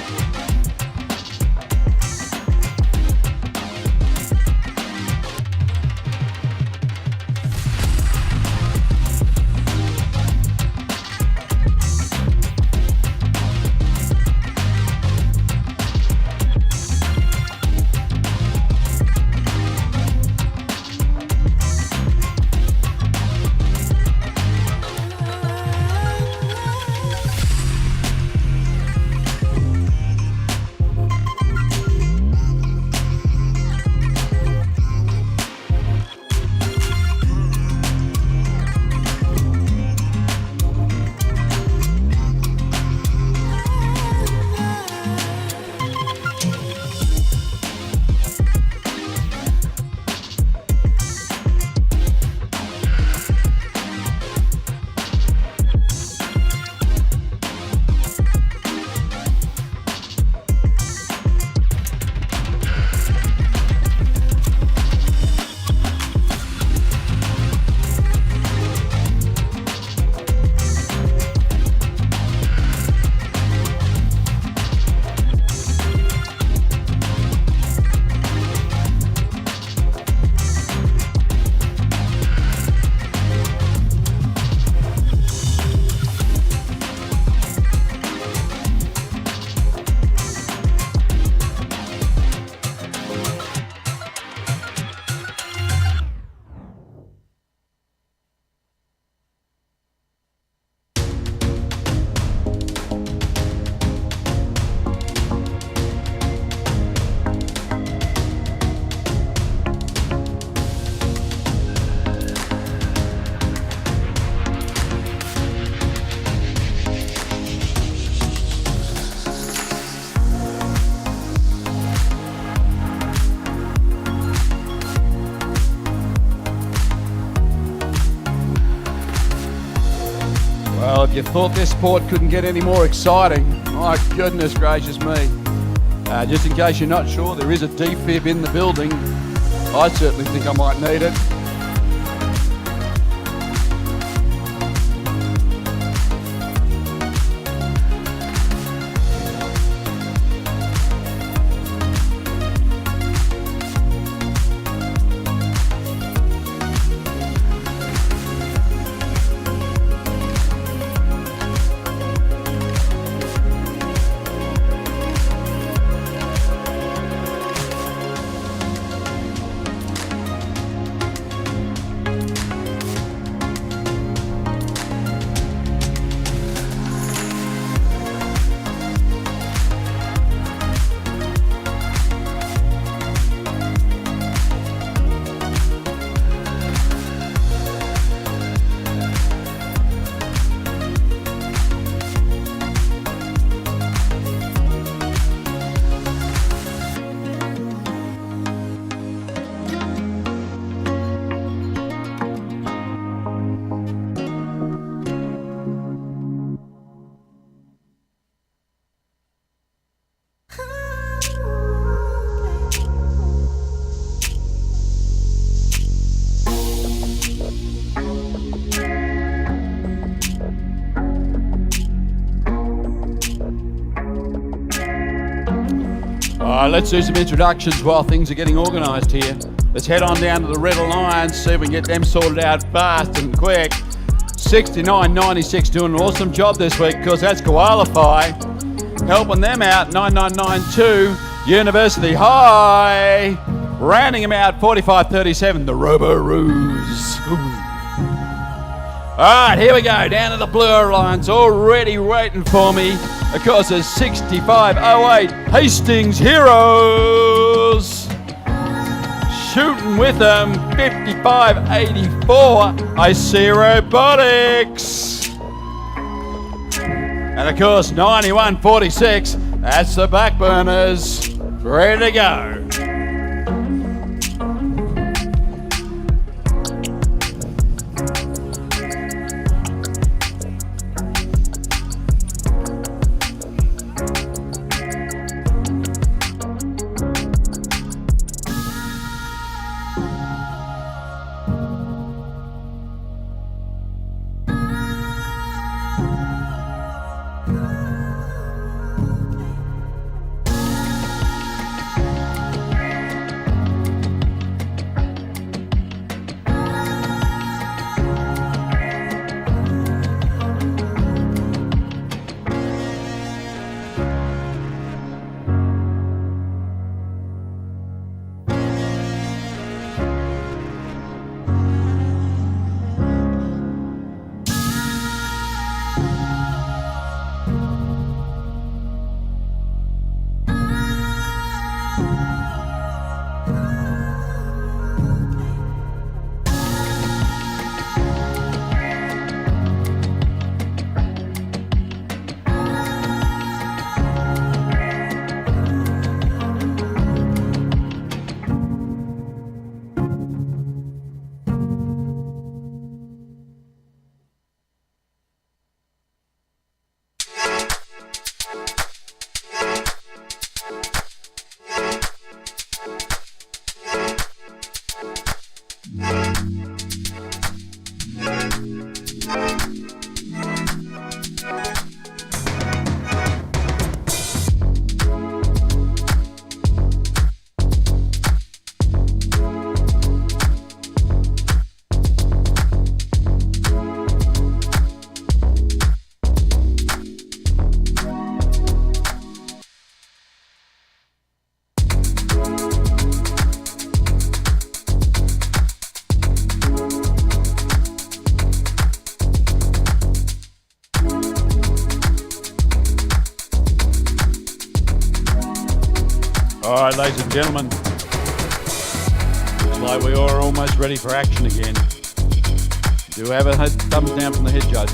You thought this sport couldn't get any more exciting. My goodness gracious me. Just in case you're not sure, there is a defib in the building. I certainly think I might need it. Let's do some introductions while things are getting organised here. Let's head on down to the Red Alliance, see if we can get them sorted out fast and quick. 6996 doing an awesome job this week because that's Qualify. Helping them out, 9992 University High. Rounding them out, 4537, the Robo-Roos. All right, here we go, down to the Blue Alliance, already waiting for me. Of course, there's 6508 Hastings Heroes. Shooting with them, 5584 I See Robotics. And of course, 9146, that's the Backburners. Ready to go. All right, ladies and gentlemen, looks like we are almost ready for action again. Do have a thumbs down from the head judge.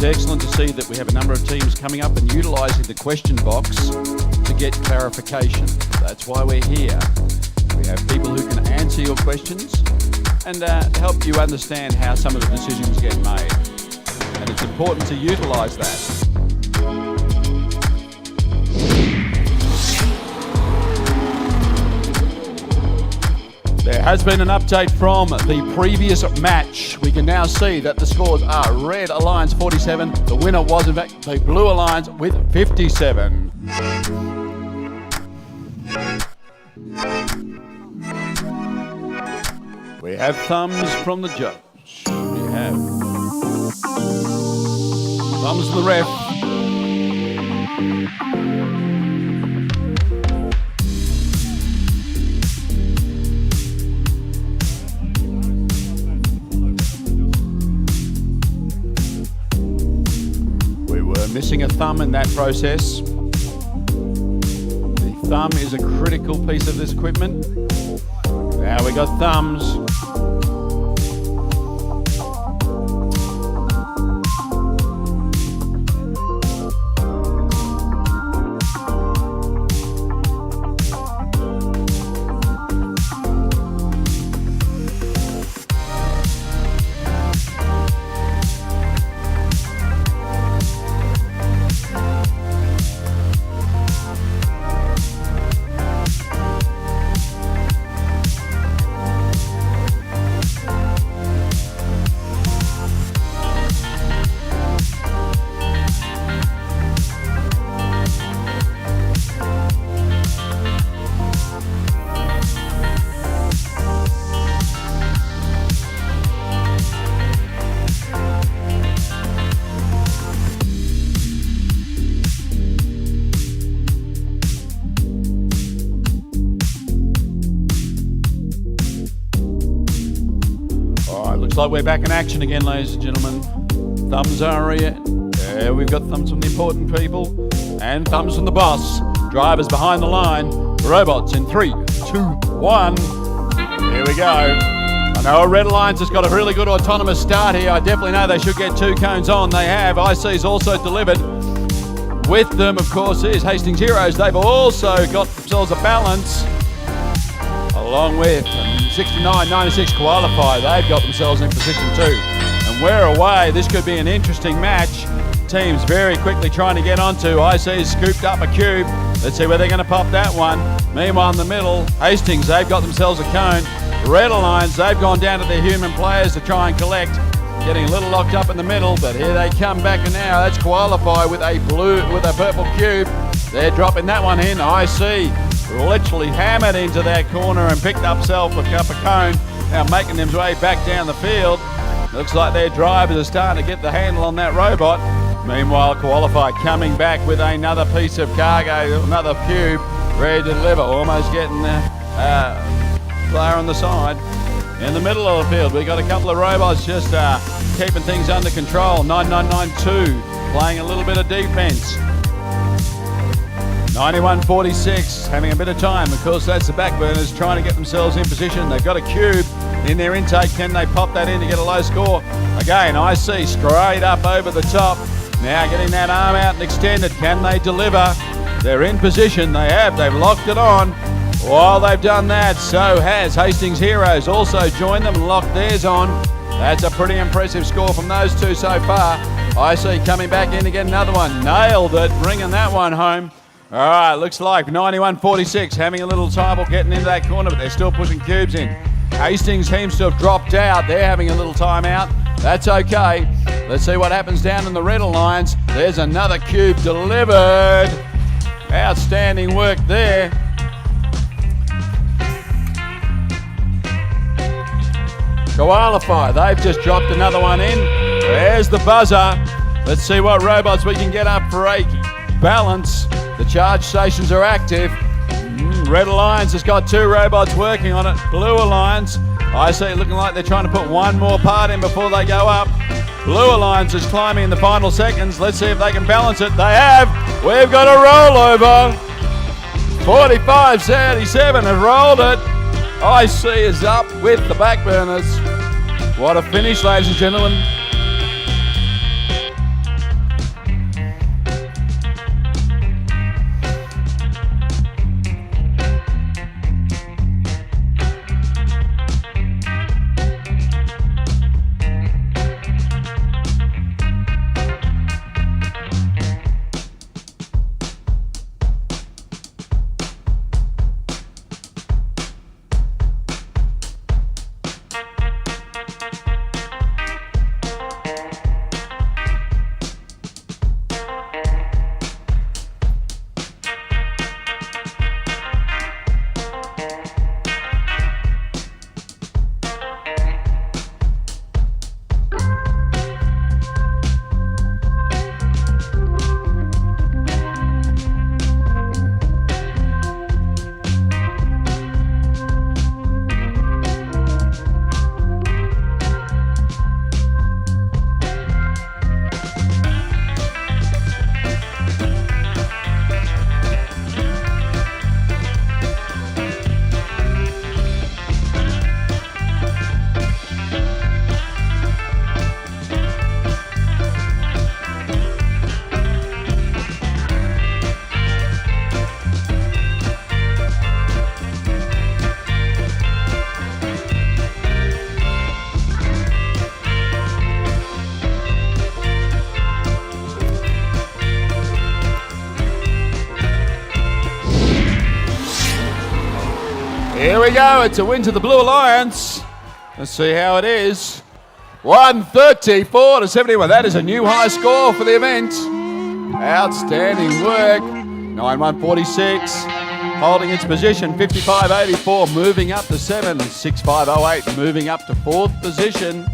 It's excellent to see that we have a number of teams coming up and utilising the question box to get clarification. That's why we're here. We have people who can answer your questions and help you understand how some of the decisions get made. And it's important to utilise that. There has been an update from the previous match. We can now see that the scores are Red Alliance 47. The winner was in fact the Blue Alliance with 57. We have thumbs from the judge. We have thumbs from the ref. Missing a thumb in that process. The thumb is a critical piece of this equipment. Now we got thumbs. Looks like we're back in action again, ladies and gentlemen. Thumbs are here. Yeah, we've got thumbs from the important people and thumbs from the boss. Drivers behind the line. Robots in 3, 2, 1. Here we go. I know Red Alliance has got a really good autonomous start here. I definitely know they should get 2 cones on. They have. IC's also delivered. With them, of course, is Hastings Heroes. They've also got themselves a balance. Along with 69-96 qualify, they've got themselves in position too. And we're away. This could be an interesting match. Teams very quickly trying to get onto. IC scooped up a cube. Let's see where they're going to pop that one. Meanwhile, in the middle, Hastings, they've got themselves a cone. Red Alliance, they've gone down to their human players to try and collect. Getting a little locked up in the middle, but here they come back and now. That's qualify with a purple cube. They're dropping that one in. IC literally hammered into that corner and picked up self a cup of cone. Now making them way back down the field. Looks like their drivers are starting to get the handle on that robot. Meanwhile, Qualify coming back with another piece of cargo, another cube, ready to deliver. Almost getting the player on the side. In the middle of the field, we got a couple of robots just keeping things under control. 9992 playing a little bit of defense. 9146 having a bit of time. Of course, that's the backburners trying to get themselves in position. They've got a cube in their intake. Can they pop that in to get a low score? Again, IC straight up over the top. Now getting that arm out and extended. Can they deliver? They're in position. They have. They've locked it on. While they've done that, so has Hastings Heroes also joined them and locked theirs on. That's a pretty impressive score from those two so far. IC coming back in to get another one. Nailed it, bringing that one home. All right, looks like 9146 having a little trouble getting into that corner, but they're still pushing cubes in. Hastings seems to have dropped out. They're having a little time out. That's okay. Let's see what happens down in the Red Alliance. There's another cube delivered. Outstanding work there. Qualify, they've just dropped another one in. There's the buzzer. Let's see what robots we can get up for a balance. The charge stations are active. Red Alliance has got 2 robots working on it. Blue Alliance, I see it looking like they're trying to put one more part in before they go up. Blue Alliance is climbing in the final seconds. Let's see if they can balance it. They have. We've got a rollover. 45-77 have rolled it. IC is up with the backburners. What a finish, ladies and gentlemen. Here we go. It's a win to the Blue Alliance. Let's see how it is. 134 to 71. That is a new high score for the event. Outstanding work. 9146. Holding its position. 5584. Moving up to 7. 6508. Moving up to 4th position.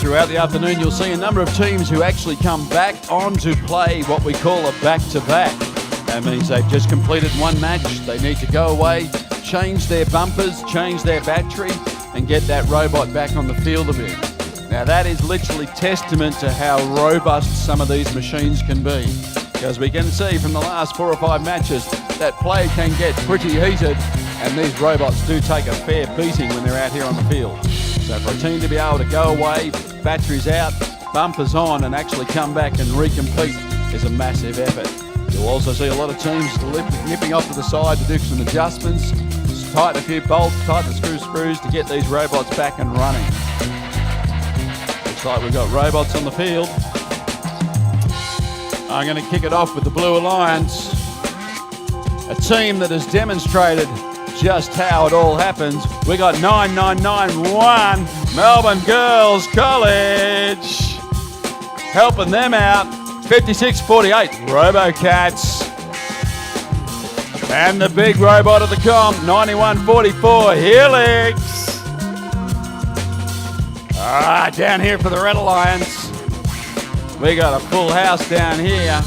Throughout the afternoon, you'll see a number of teams who actually come back on to play what we call a back-to-back. That means they've just completed one match. They need to go away, change their bumpers, change their battery, and get that robot back on the field again. Now that is literally testament to how robust some of these machines can be. Because we can see from the last 4 or 5 matches that play can get pretty heated, and these robots do take a fair beating when they're out here on the field. So for a team to be able to go away, batteries out, bumpers on, and actually come back and recompete is a massive effort. You'll also see a lot of teams nipping off to the side to do some adjustments, tighten a few bolts, tighten the screws to get these robots back and running. Looks like we've got robots on the field. I'm going to kick it off with the Blue Alliance, a team that has demonstrated just how it all happens. We got 9991 Melbourne Girls College helping them out. 5648 RoboCats. And the big robot of the comp, 9144 Helix. All right, down here for the Red Alliance, we got a full house down here.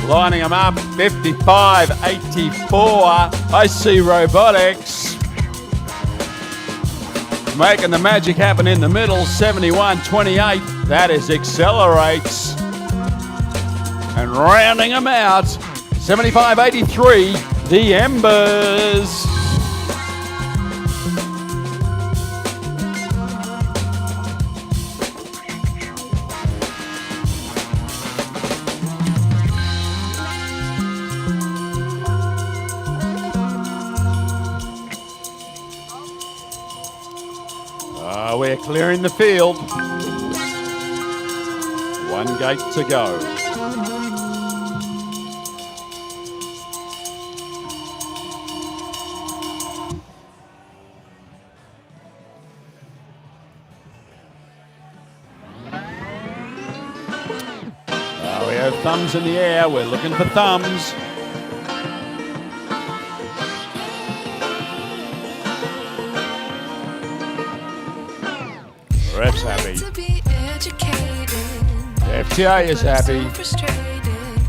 Lining them up, 5584 IC Robotics. Making the magic happen in the middle, 7128. That is Accelerates. And rounding them out, 7583, the Embers. We're clearing the field. One gate to go. We have thumbs in the air. We're looking for thumbs. Ref's happy. FTA is happy.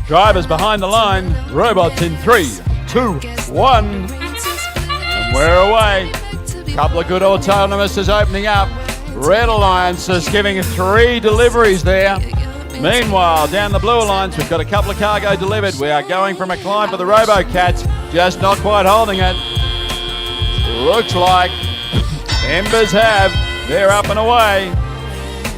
Drivers behind the line. Robots in 3, 2, 1. And we're away. Couple of good autonomouses opening up. Red Alliance is giving 3 deliveries there. Meanwhile, down the Blue Alliance, we've got a couple of cargo delivered. We are going from a climb for the RoboCats, just not quite holding it. Looks like Embers have. They're up and away.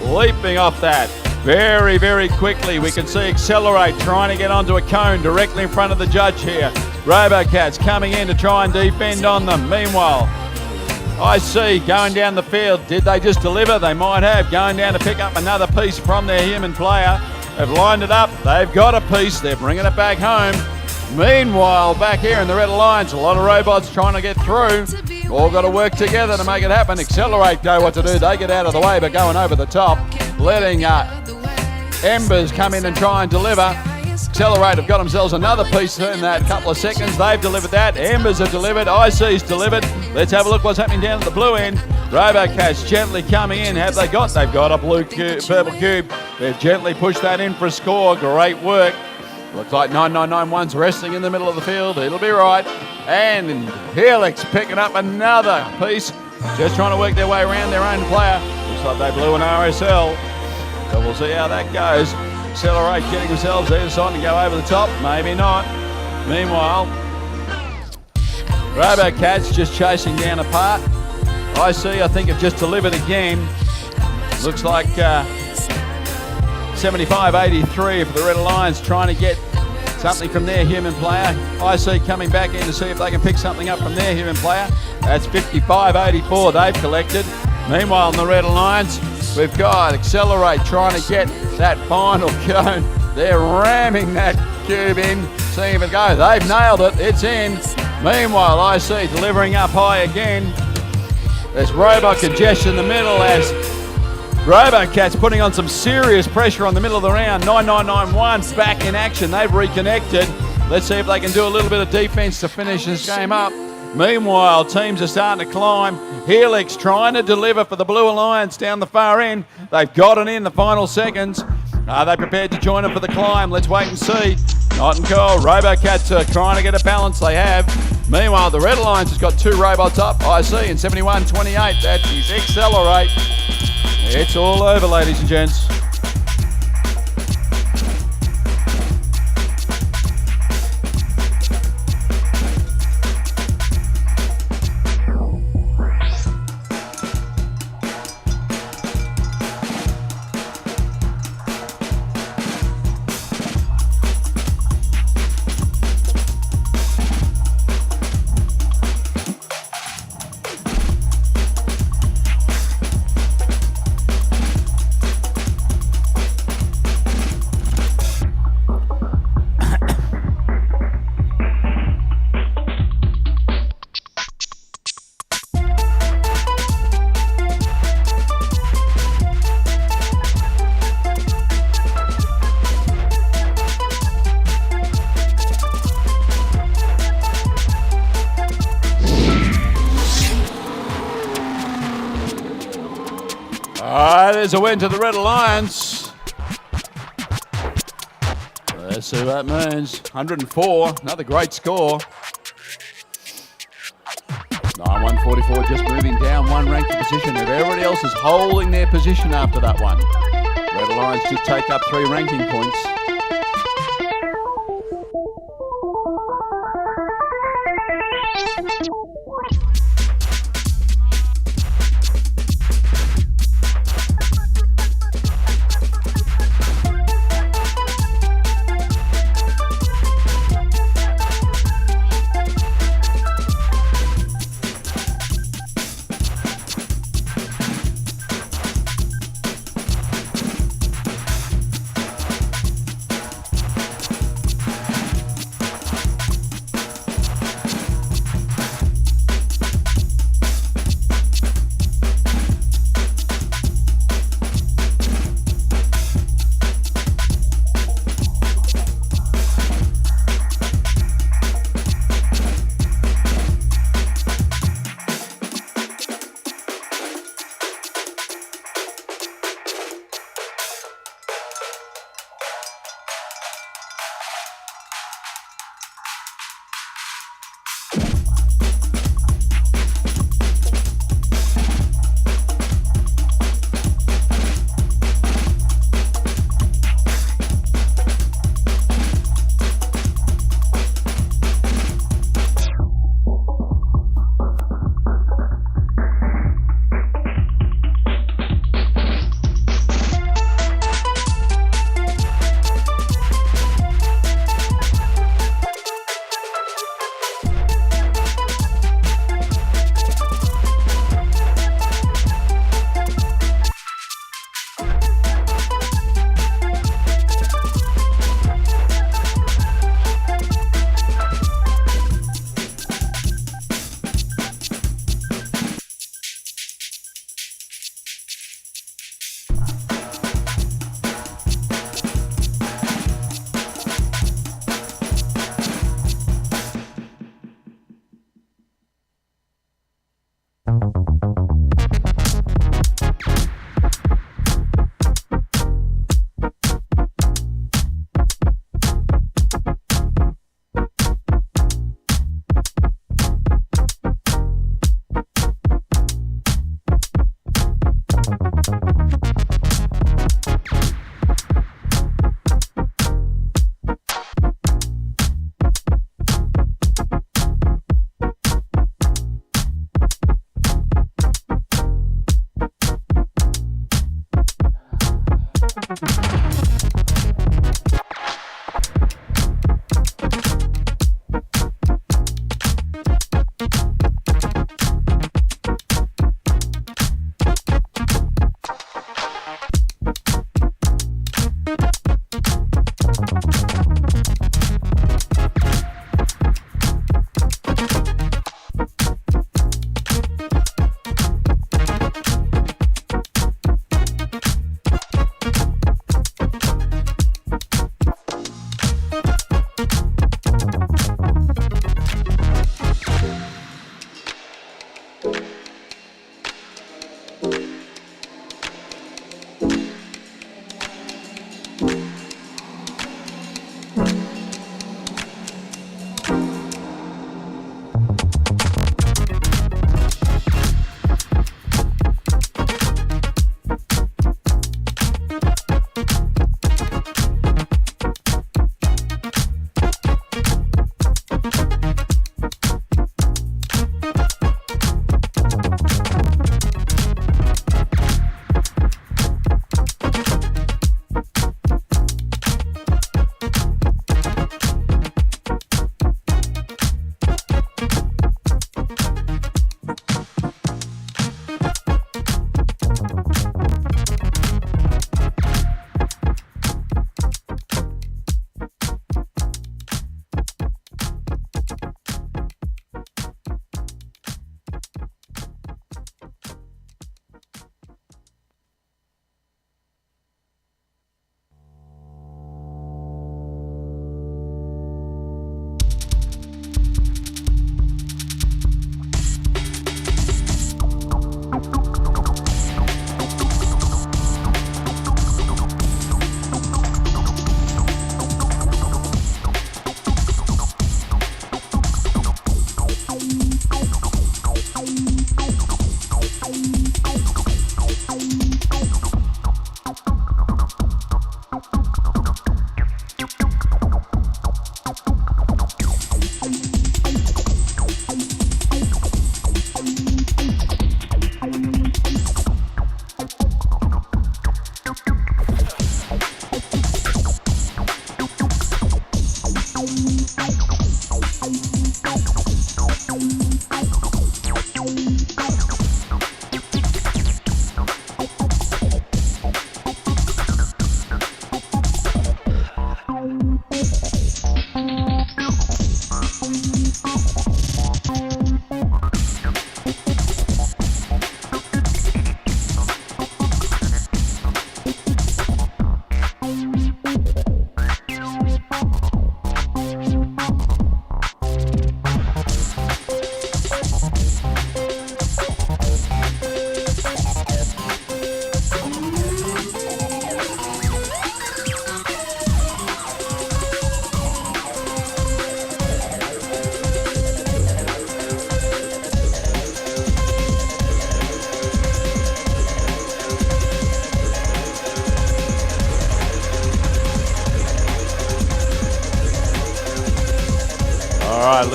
Leaping off that very, very quickly. We can see Accelerate trying to get onto a cone directly in front of the judge here. RoboCats coming in to try and defend on them. Meanwhile, I see going down the field. Did they just deliver? They might have. Going down to pick up another piece from their human player. They've lined it up. They've got a piece. They're bringing it back home. Meanwhile, back here in the Red Alliance, a lot of robots trying to get through. All got to work together to make it happen. Accelerate know what to do. They get out of the way, but going over the top, letting Embers come in and try and deliver. Accelerate have got themselves another piece in that couple of seconds. They've delivered that. Embers have delivered. IC's delivered. Let's have a look what's happening down at the blue end. RoboCats gently coming in. Have they got? They've got a blue cube, purple cube. They've gently pushed that in for a score. Great work. Looks like 9991's resting in the middle of the field. It'll be right. And Helix picking up another piece. Just trying to work their way around their own player. Looks like they blew an RSL. So we'll see how that goes. Accelerate getting themselves either side to go over the top. Maybe not. Meanwhile, RoboCats just chasing down a part. I think have just delivered again. Looks like 75-83 for the Red Alliance, trying to get something from their human player. IC coming back in to see if they can pick something up from their human player. That's 55-84 they've collected. Meanwhile, in the Red Alliance, we've got Accelerate trying to get that final cone. They're ramming that cube in, seeing if it goes. They've nailed it. It's in. Meanwhile, IC delivering up high again. There's robot congestion in the middle as RoboCats putting on some serious pressure on the middle of the round. 9991's back in action. They've reconnected. Let's see if they can do a little bit of defense to finish this game up. Meanwhile, teams are starting to climb. Helix trying to deliver for the Blue Alliance down the far end. They've got it in the final seconds. Are they prepared to join them for the climb? Let's wait and see. Not and cold. RoboCats are trying to get a balance. They have. Meanwhile, the Red Alliance has got two robots up. IC and 71-28. That is Accelerate. It's all over, ladies and gents. There's a win to the Red Alliance. Let's see what that means. 104, another great score. 9144 just moving down one ranking position. If everybody else is holding their position after that one. Red Alliance did take up 3 ranking points.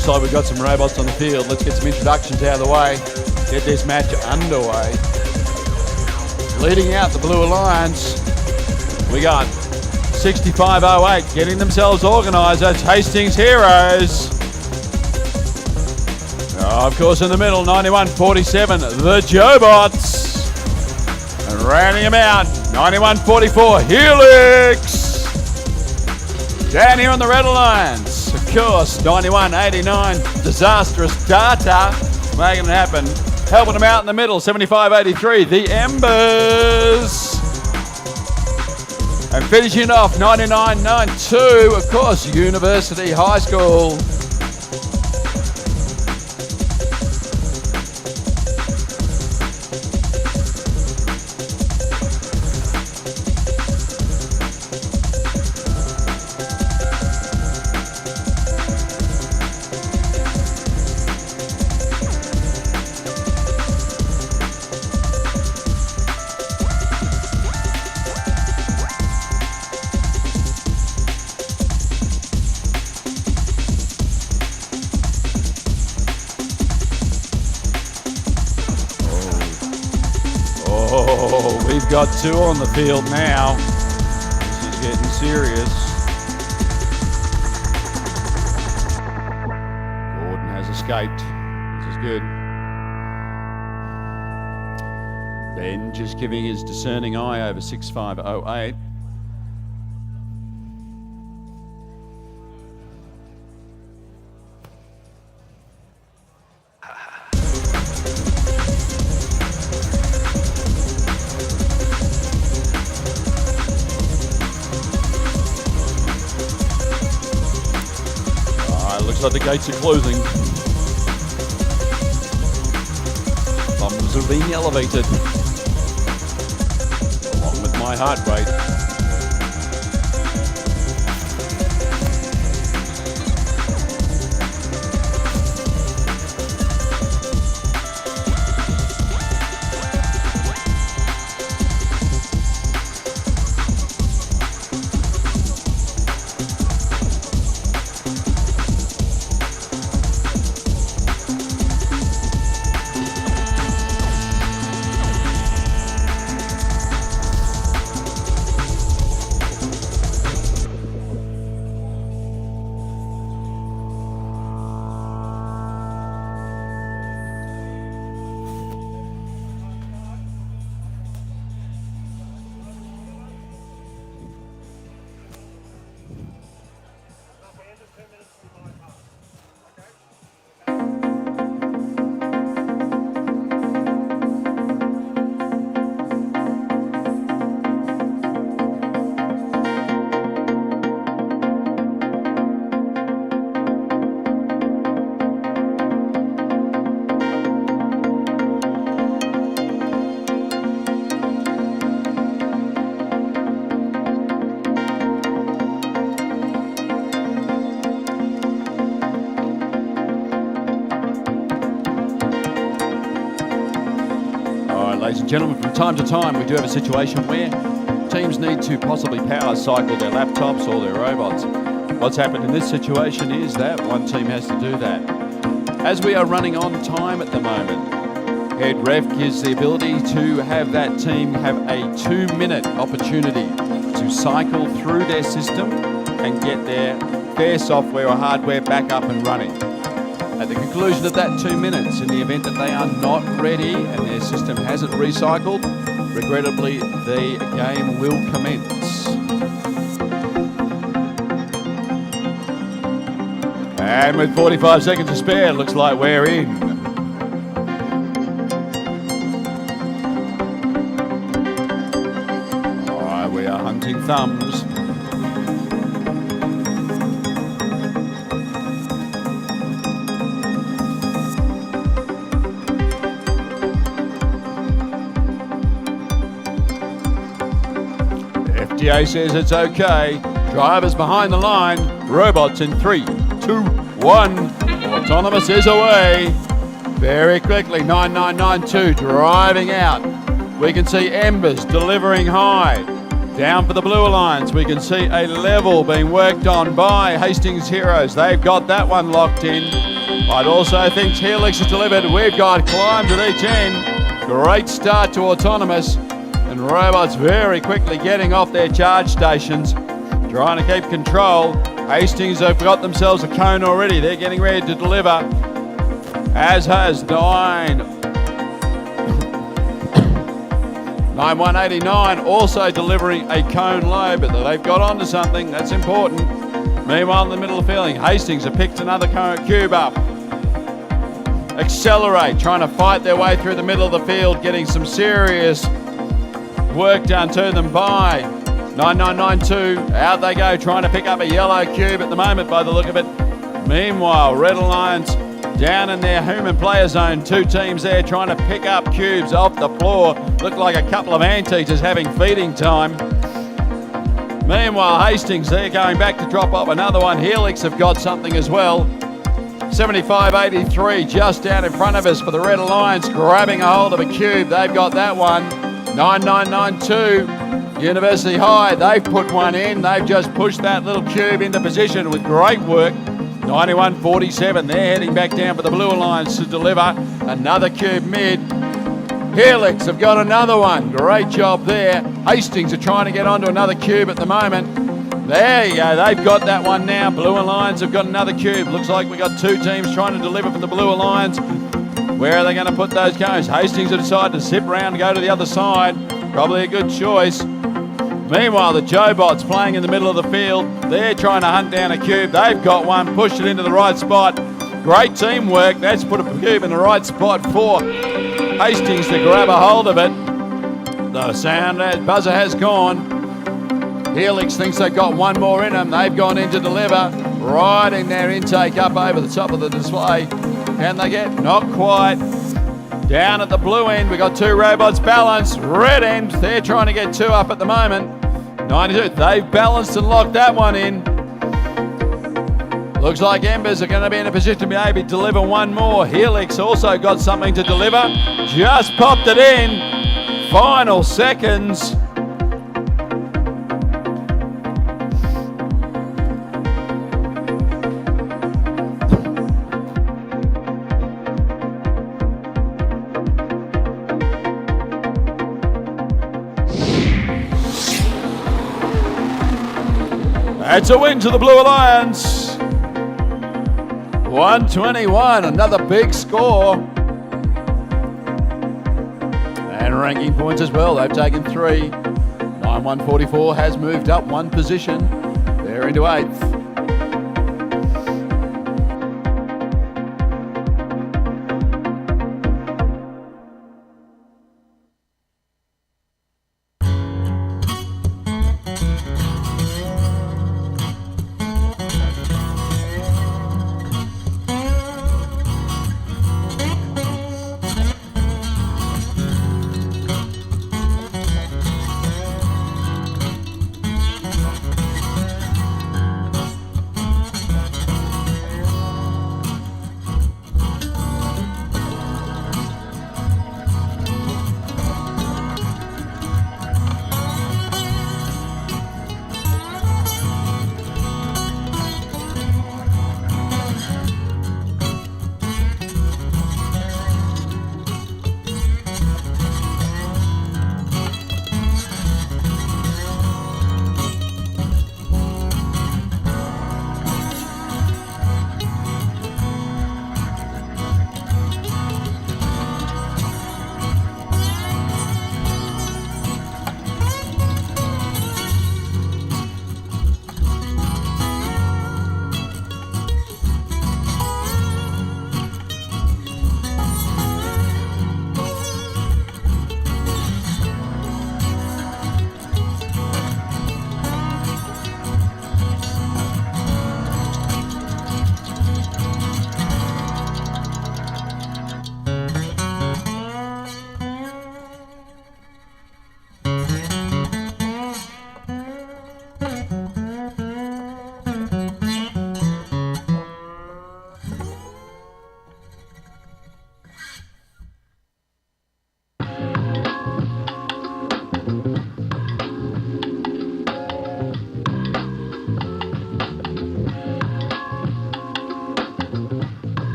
Looks like we've got some robots on the field. Let's get some introductions out of the way. Get this match underway. Leading out the Blue Alliance, we got 6508 getting themselves organised. That's Hastings Heroes. Of course, in the middle, 9147, the Jobots. And rounding them out, 9144, Helix. Down here on the Red Alliance, of course, 9189, Disastrous Data, making it happen. Helping them out in the middle, 7583, the Embers. And finishing off, 9992, of course, University High School. Oh, we've got two on the field now. This is getting serious. Gordon has escaped. This is good. Ben just giving his discerning eye over 6508. Looks like the gates are closing. Thumbs are being elevated, along with my heart rate. Ladies and gentlemen, from time to time we do have a situation where teams need to possibly power cycle their laptops or their robots. What's happened in this situation is that one team has to do that. As we are running on time at the moment, Head Ref gives the ability to have that team have a 2-minute opportunity to cycle through their system and get their software or hardware back up and running. At the conclusion of that 2 minutes, in the event that they are not ready and their system hasn't recycled, regrettably, the game will commence. And with 45 seconds to spare, it looks like we're in. All right, we are hunting thumbs. FDA says it's okay. Drivers behind the line. Robots in 3, 2, 1. Autonomous is away. Very quickly, 9992 driving out. We can see Embers delivering high. Down for the Blue Alliance, we can see a level being worked on by Hastings Heroes. They've got that one locked in. I'd also think Helix has delivered. We've got Climbs at each end. Great start to Autonomous. And Robots very quickly getting off their charge stations, trying to keep control. Hastings have got themselves a cone already. They're getting ready to deliver, as has 9189 also delivering a cone low, but they've got onto something. That's important. Meanwhile, in the middle of the field, Hastings have picked another cube up. Accelerate, trying to fight their way through the middle of the field, getting some serious work done to them by 9992. Out they go, trying to pick up a yellow cube at the moment by the look of it. Meanwhile, Red Alliance down in their human player zone. Two teams there trying to pick up cubes off the floor. Look like a couple of anteaters having feeding time. Meanwhile, Hastings, they're going back to drop off another one. Helix have got something as well. 7583 just down in front of us for the Red Alliance, grabbing a hold of a cube. They've got that one. 9992 University High, they've put one in. They've just pushed that little cube into position with great work. 9147, they're heading back down for the Blue Alliance to deliver another cube mid. Helix have got another one. Great job there. Hastings are trying to get onto another cube at the moment. There you go, they've got that one now. Blue Alliance have got another cube. Looks like we've got two teams trying to deliver for the Blue Alliance. Where are they going to put those cones? Hastings have decided to zip around and go to the other side. Probably a good choice. Meanwhile, the Jobots playing in the middle of the field. They're trying to hunt down a cube. They've got one, pushed it into the right spot. Great teamwork. That's put a cube in the right spot for Hastings to grab a hold of it. The sound buzzer has gone. Helix thinks they've got one more in them. They've gone in to deliver, riding their intake up over the top of the display. Can they get? Not quite. Down at the blue end, we've got two robots balanced. Red end, they're trying to get two up at the moment. 92, they've balanced and locked that one in. Looks like Embers are going to be in a position to be able to deliver one more. Helix also got something to deliver. Just popped it in. Final seconds. It's a win to the Blue Alliance. 121, another big score. And ranking points as well, they've taken 3. 9144 has moved up one position. They're into 8th.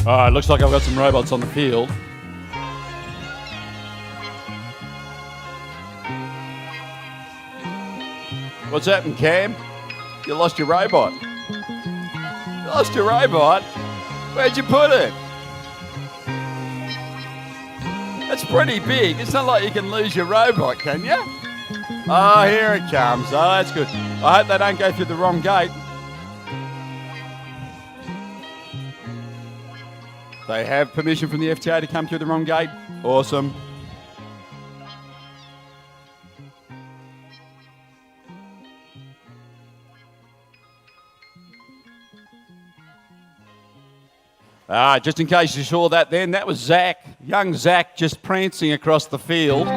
All right, looks like I've got some robots on the field. What's happened, Cam? You lost your robot. You lost your robot? Where'd you put it? That's pretty big. It's not like you can lose your robot, can you? Oh, here it comes. Oh, that's good. I hope they don't go through the wrong gate. They have permission from the FTA to come through the wrong gate. Awesome. Just in case you saw that then, that was Zach, young Zach, just prancing across the field.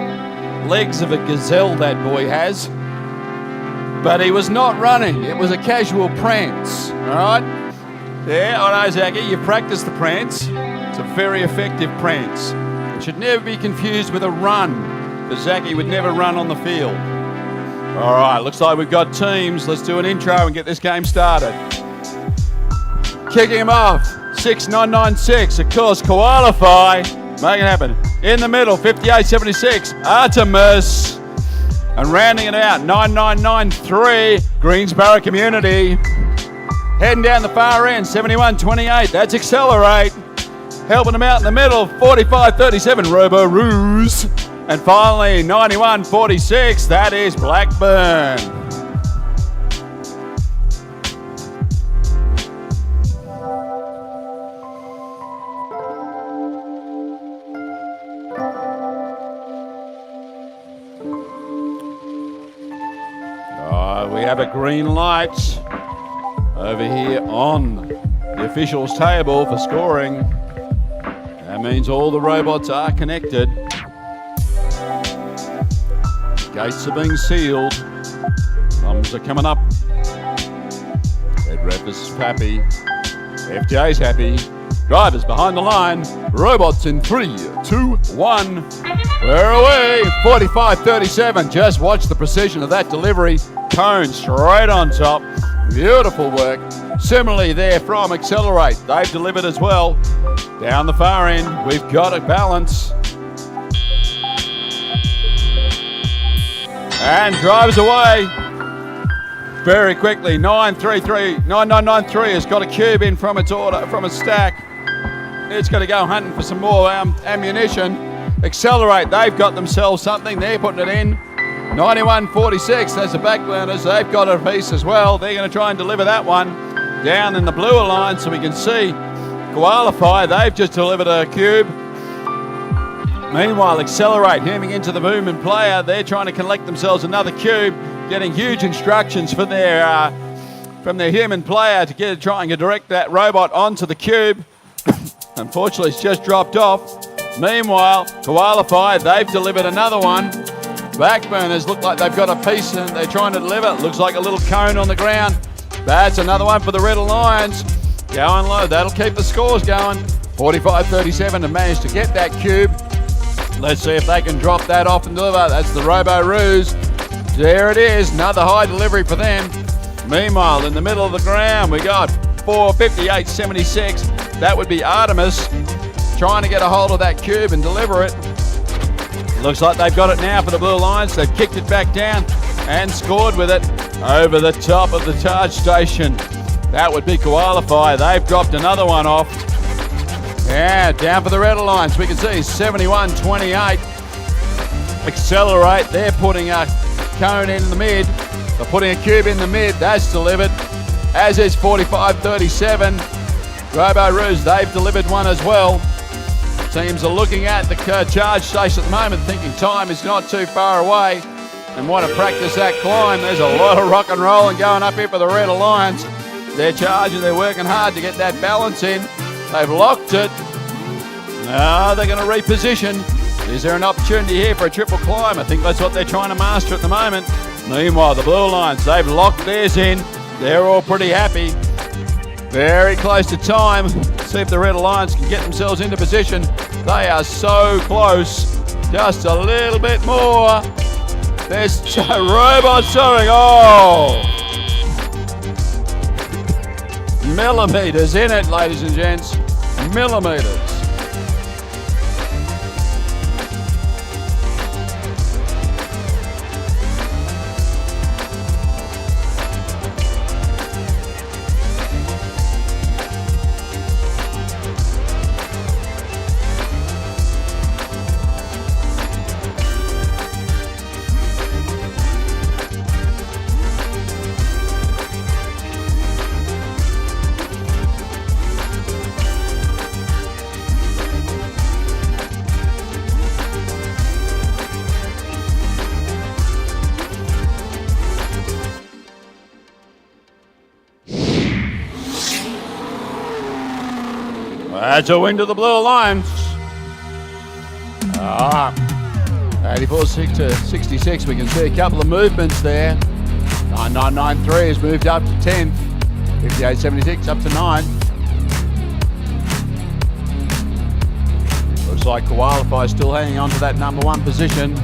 Legs of a gazelle that boy has. But he was not running, it was a casual prance, all right? Yeah, I know, Zachy, you've practiced the prance. It's a very effective prance. It should never be confused with a run, because Zachy would never run on the field. All right, looks like we've got teams. Let's do an intro and get this game started. Kicking him off, 6996, of course, Qualify. Make it happen. In the middle, 5876, Artemis. And rounding it out, 9993, Greensboro Community. Heading down the far end, 7128, that's Accelerate. Helping them out in the middle, 4537, Robo Ruse. And finally, 9146, that is Blackburn. We have a green light over here on the officials' table for scoring. That means all the robots are connected. Gates are being sealed. Thumbs are coming up. Head ref is happy. FJ's happy. Drivers behind the line. Robots in 3, 2, 1. We're away. 45-37. Just watch the precision of that delivery. Cone straight on top. Beautiful work. Similarly there from Accelerate. They've delivered as well. Down the far end, we've got a balance. And drives away. Very quickly, 9993 has got a cube in from its order, from a stack. It's got to go hunting for some more ammunition. Accelerate, they've got themselves something. They're putting it in. 9146, that's the backburners. They've got a piece as well. They're going to try and deliver that one down in the blue line so we can see Qualify. They've just delivered a cube. Meanwhile, Accelerate hemming into the movement player. They're trying to collect themselves another cube, getting huge instructions from their human player to try and direct that robot onto the cube. Unfortunately, it's just dropped off. Meanwhile, Qualify, they've delivered another one. Backburners look like they've got a piece and they're trying to deliver. It looks like a little cone on the ground. That's another one for the Red Alliance. Going low, that'll keep the scores going. 45-37 to manage to get that cube. Let's see if they can drop that off and deliver. That's the Robo Ruse. There it is, another high delivery for them. Meanwhile, in the middle of the ground, we got 458-76. That would be Artemis trying to get a hold of that cube and deliver it. Looks like they've got it now for the Blue Alliance. They've kicked it back down and scored with it over the top of the charge station. That would be Qualify. They've dropped another one off. Yeah, down for the Red Alliance. We can see 71-28. Accelerate. They're putting a cone in the mid. They're putting a cube in the mid. That's delivered. As is 45-37. Robo Ruse, they've delivered one as well. Teams are looking at the charge station at the moment, thinking time is not too far away and want to practice that climb. There's a lot of rock and rolling going up here for the Red Alliance. They're charging, they're working hard to get that balance in. They've locked it. Now they're going to reposition. Is there an opportunity here for a triple climb? I think that's what they're trying to master at the moment. Meanwhile, the Blue Alliance, they've locked theirs in. They're all pretty happy. Very close to time. See if the Red Alliance can get themselves into position. They are so close. Just a little bit more. There's robots showing. Oh! Millimeters in it, ladies and gents. millimetres. That's a win to the Blue Alliance. 84 to 66. We can see a couple of movements there. 9993 has moved up to 10th. 5876 up to 9. Looks like Qualify still hanging on to that number 1 position.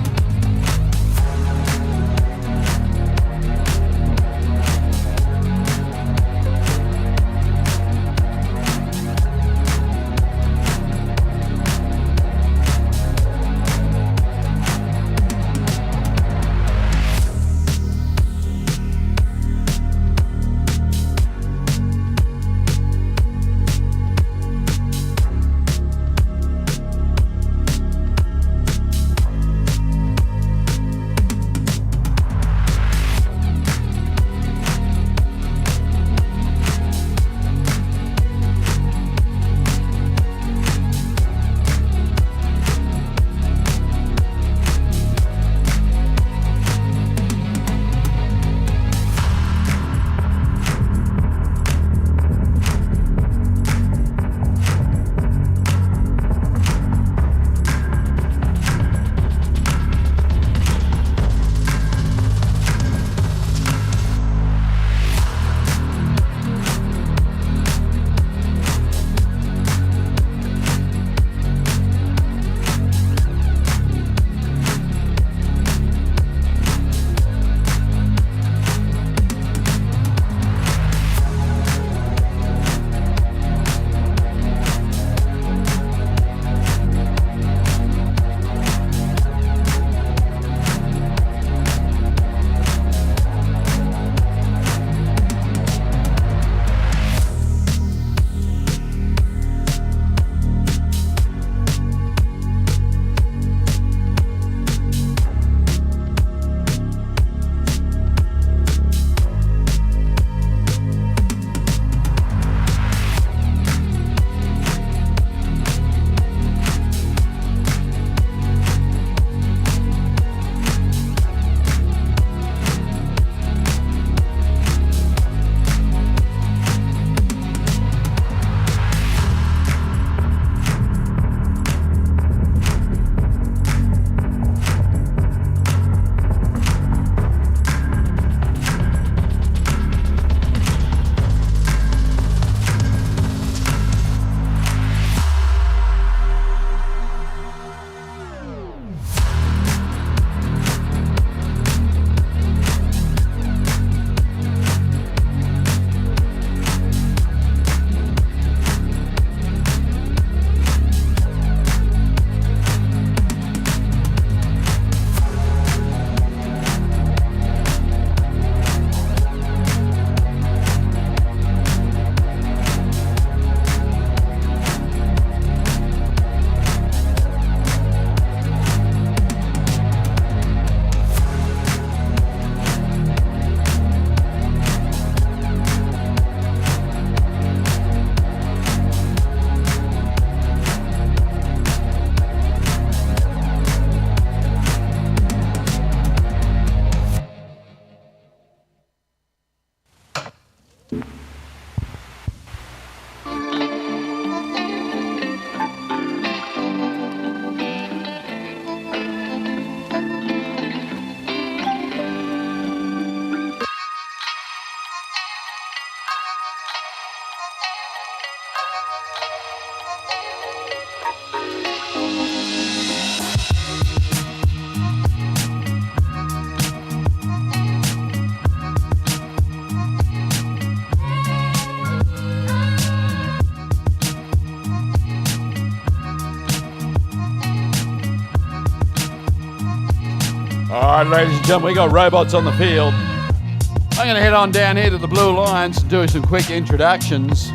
All right, ladies and gentlemen, we got robots on the field. I'm going to head on down here to the Blue Alliance and do some quick introductions.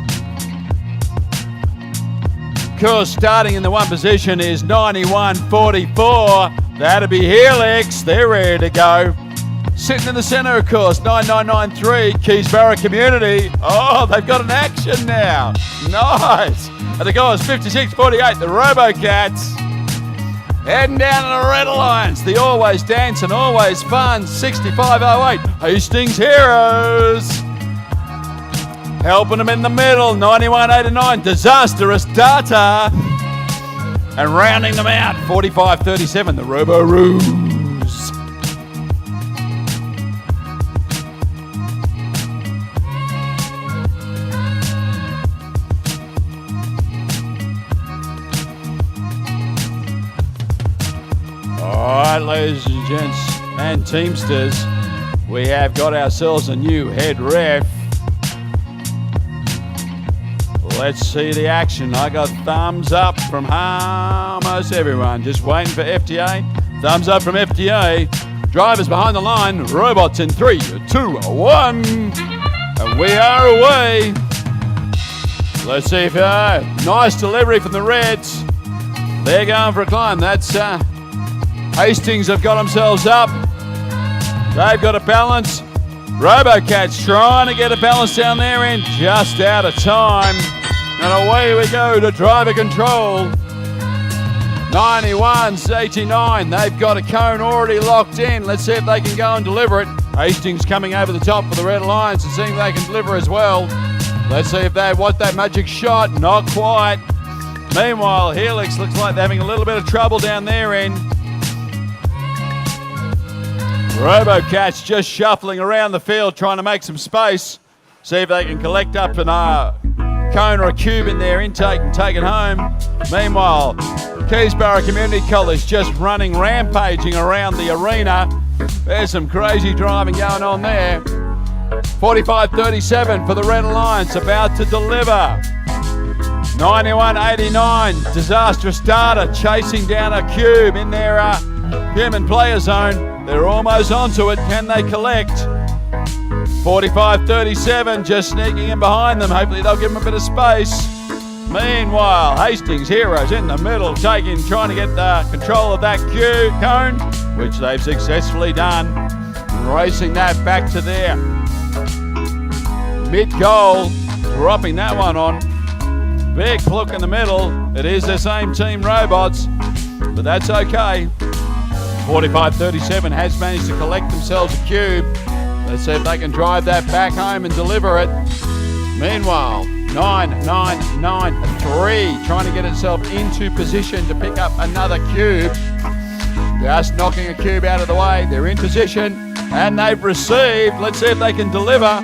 Of course, starting in the one position is 9144. That'll be Helix. They're ready to go. Sitting in the centre, of course, 9993, Keysborough Community. Oh, they've got an action now. Nice. And the guys, 5648, the RoboCats. Heading down to the Red Alliance, the always dancing, always fun, 6508, Hastings Heroes. Helping them in the middle, 9189, Disastrous Data. And rounding them out, 4537, the Robo-Roos. All right, ladies and gents and Teamsters, we have got ourselves a new head ref. Let's see the action. I got thumbs up from almost everyone. Just waiting for FTA. Thumbs up from FTA. Drivers behind the line. Robots in 3, 2, 1. And we are away. Let's see if nice delivery from the Reds. They're going for a climb. That's Hastings have got themselves up. They've got a balance. RoboCats trying to get a balance down there in, just out of time. And away we go to driver control. 91-89. They've got a cone already locked in. Let's see if they can go and deliver it. Hastings coming over the top for the Red Alliance and seeing if they can deliver as well. Let's see if they want that magic shot. Not quite. Meanwhile, Helix looks like they're having a little bit of trouble down their end. RoboCats just shuffling around the field trying to make some space. See if they can collect up an cone or a cube in their intake and take it home. Meanwhile, Keysborough Community College just running, rampaging around the arena. There's some crazy driving going on there. 45-37 for the Red Alliance, about to deliver. 91-89, Disastrous Data chasing down a cube in their human player zone. They're almost onto it. Can they collect? 45-37, just sneaking in behind them. Hopefully they'll give them a bit of space. Meanwhile, Hastings Heroes in the middle, trying to get control of that cone, which they've successfully done. Racing that back to their mid-goal, dropping that one on. Big look in the middle. It is the same team robots, but that's okay. 45-37 has managed to collect themselves a cube. Let's see if they can drive that back home and deliver it. Meanwhile, 9993 trying to get itself into position to pick up another cube. Just knocking a cube out of the way. They're in position and they've received. Let's see if they can deliver.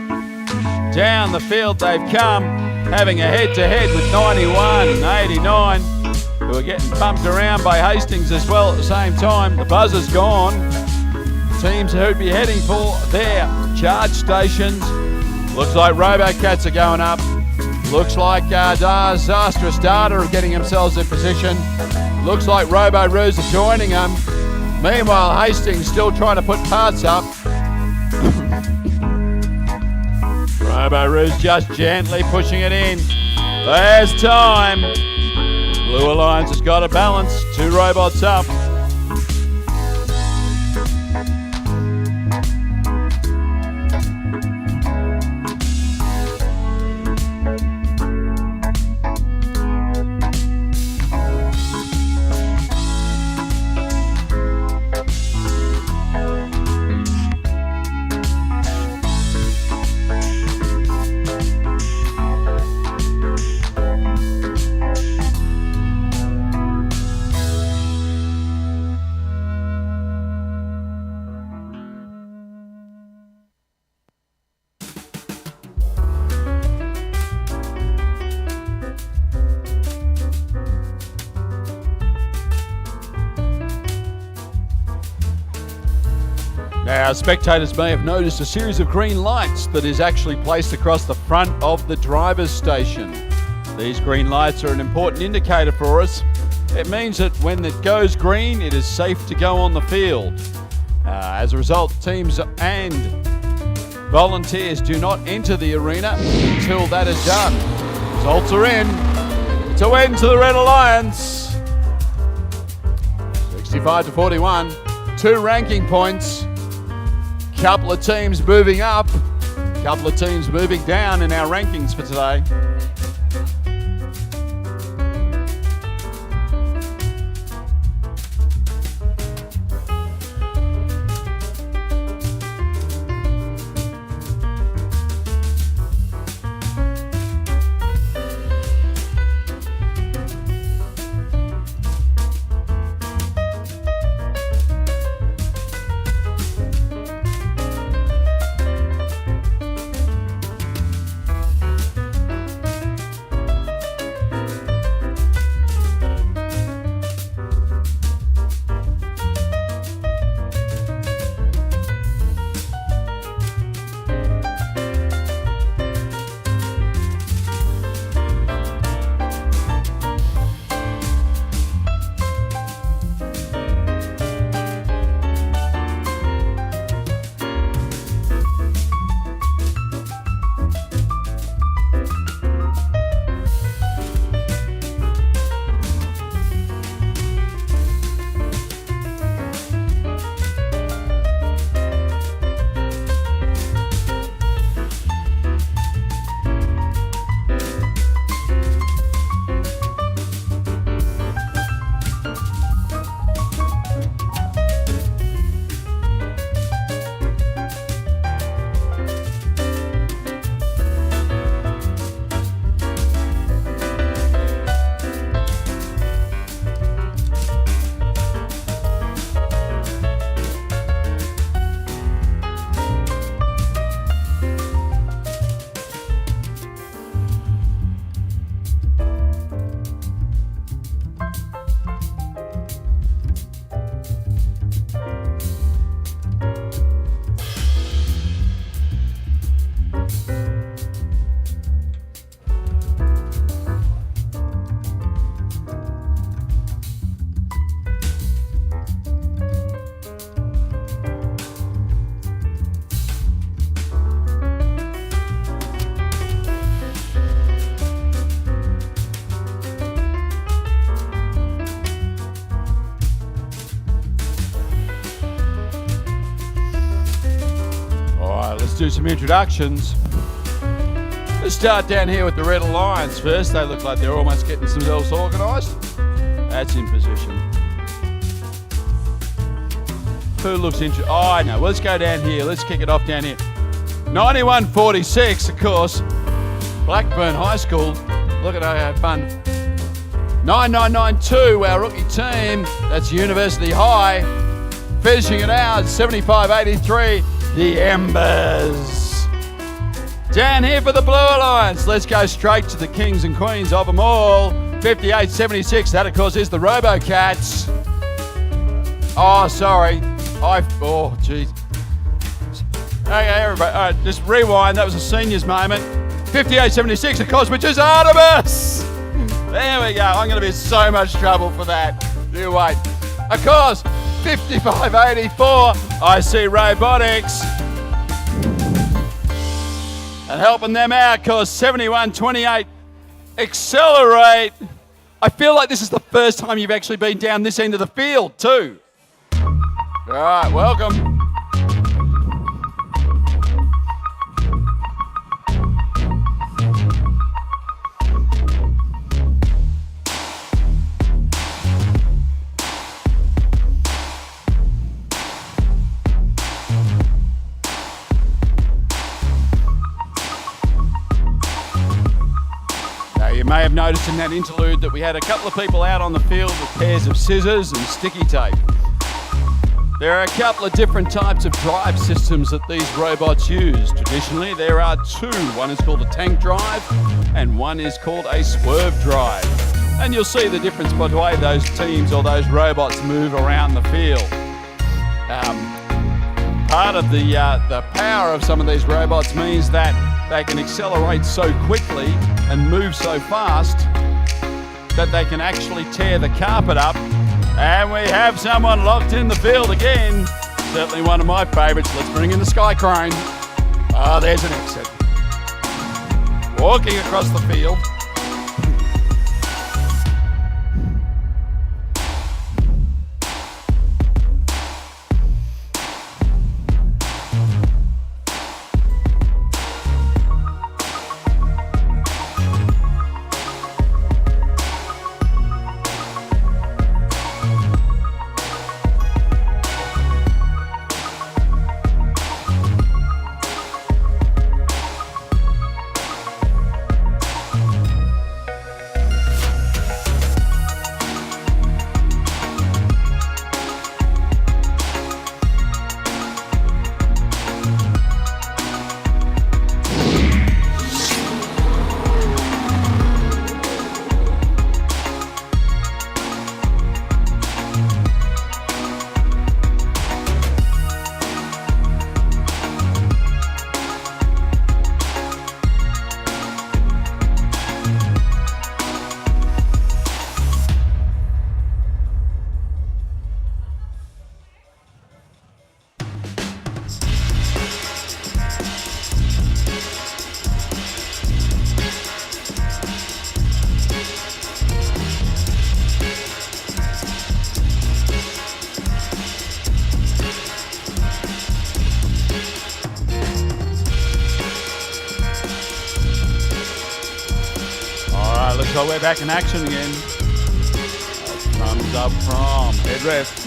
Down the field they've come, having a head-to-head with 91-89, who are getting bumped around by Hastings as well at the same time. The buzzer's gone. Teams who'd be heading for their charge stations. Looks like RoboCats are going up. Looks like Disastrous Data are getting themselves in position. Looks like Robo-Roos are joining them. Meanwhile, Hastings still trying to put parts up. Robo-Roos just gently pushing it in. There's time. Blue Alliance has got a balance. 2 robots up. Now, spectators may have noticed a series of green lights that is actually placed across the front of the driver's station. These green lights are an important indicator for us. It means that when it goes green, it is safe to go on the field. As a result, teams and volunteers do not enter the arena until that is done. Results are in. To win to the Red Alliance. 65 to 41. 2 ranking points. Couple of teams moving up. Couple of teams moving down in our rankings for today. Do some introductions. Let's start down here with the Red Alliance first. They look like they're almost getting themselves organised. That's in position. Who looks interested? Oh, I know. Well, let's go down here. Let's kick it off down here. 91-46, of course. Blackburn High School. Look at how they had fun. 9992, our rookie team. That's University High. Finishing it out, 75-83. The Embers. Down here for the Blue Alliance. Let's go straight to the kings and queens of them all. 58-76. That, of course, is the RoboCats. Oh, sorry. Oh, jeez. Okay, everybody. All right, just rewind. That was a seniors moment. 58-76, of course, which is Artemis. There we go. I'm going to be in so much trouble for that. You wait. Of course, 55-84. I see Robotics. And helping them out, cause 71-28. Accelerate. I feel like this is the first time you've actually been down this end of the field, too. All right, welcome. You may have noticed in that interlude that we had a couple of people out on the field with pairs of scissors and sticky tape. There are a couple of different types of drive systems that these robots use. Traditionally, there are two. One is called a tank drive and one is called a swerve drive. And you'll see the difference by the way those teams or those robots move around the field. Part of the power of some of these robots means that they can accelerate so quickly and move so fast that they can actually tear the carpet up. And we have someone locked in the field again. Certainly one of my favourites. Let's bring in the sky crane. Ah, there's an exit. Walking across the field. So we're back in action again. Thumbs up from head ref.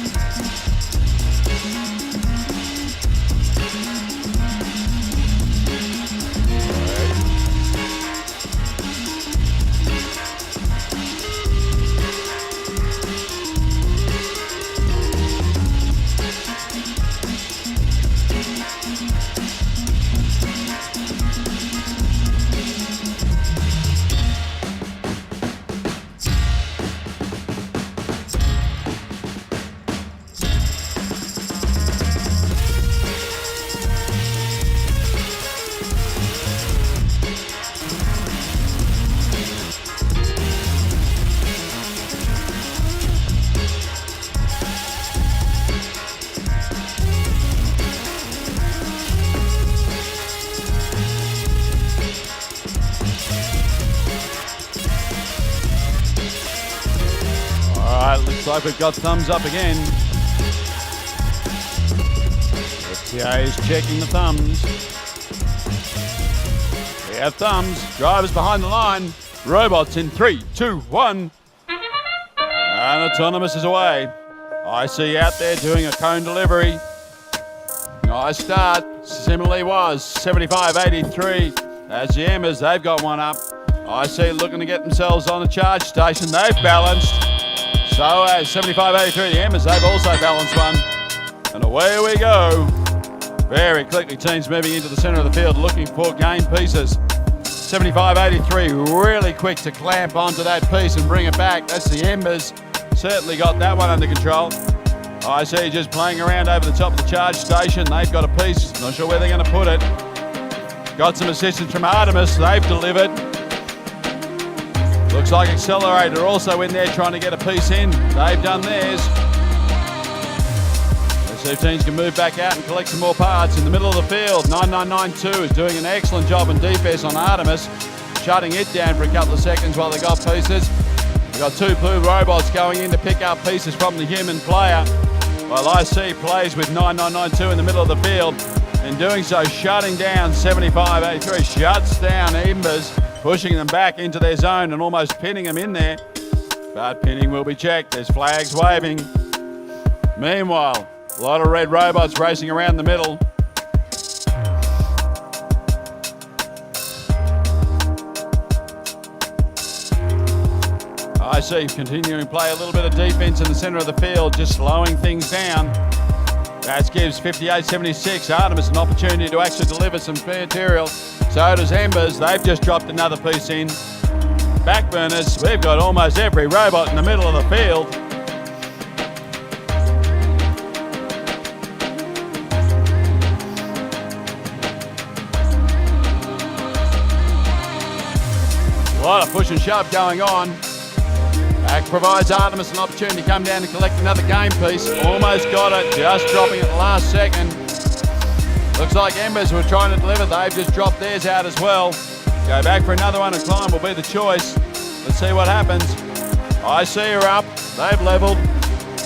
Looks like we've got thumbs up again. FTA is checking the thumbs. We have thumbs. Drivers behind the line. Robots in 3, 2, 1. And Autonomous is away. I see out there doing a cone delivery. Nice start. Similarly was 75.83. As the Embers, they've got one up. I see looking to get themselves on the charge station. They've balanced. So as 75.83, the Embers, they've also balanced one. And away we go. Very quickly, teams moving into the centre of the field looking for game pieces. 75.83, really quick to clamp onto that piece and bring it back. That's the Embers. Certainly got that one under control. I see just playing around over the top of the charge station. They've got a piece. Not sure where they're going to put it. Got some assistance from Artemis. They've delivered. Looks like Accelerator also in there trying to get a piece in. They've done theirs. Let's see if teams can move back out and collect some more parts. In the middle of the field, 9992 is doing an excellent job in defense on Artemis, shutting it down for a couple of seconds while they got pieces. We've got two blue robots going in to pick up pieces from the human player. While IC plays with 9992 in the middle of the field. In doing so, shutting down 75.83, shuts down Embers, pushing them back into their zone and almost pinning them in there. But pinning will be checked. There's flags waving. Meanwhile, a lot of red robots racing around the middle. I see continuing to play a little bit of defense in the center of the field, just slowing things down. That gives 58.76 Artemis an opportunity to actually deliver some material. So does Embers. They've just dropped another piece in. Backburners, we've got almost every robot in the middle of the field. A lot of push and shove going on. Back provides Artemis an opportunity to come down and collect another game piece. Almost got it, just dropping at the last second. Looks like Embers were trying to deliver. They've just dropped theirs out as well. Go back for another one and climb will be the choice. Let's see what happens. IC are up. They've levelled.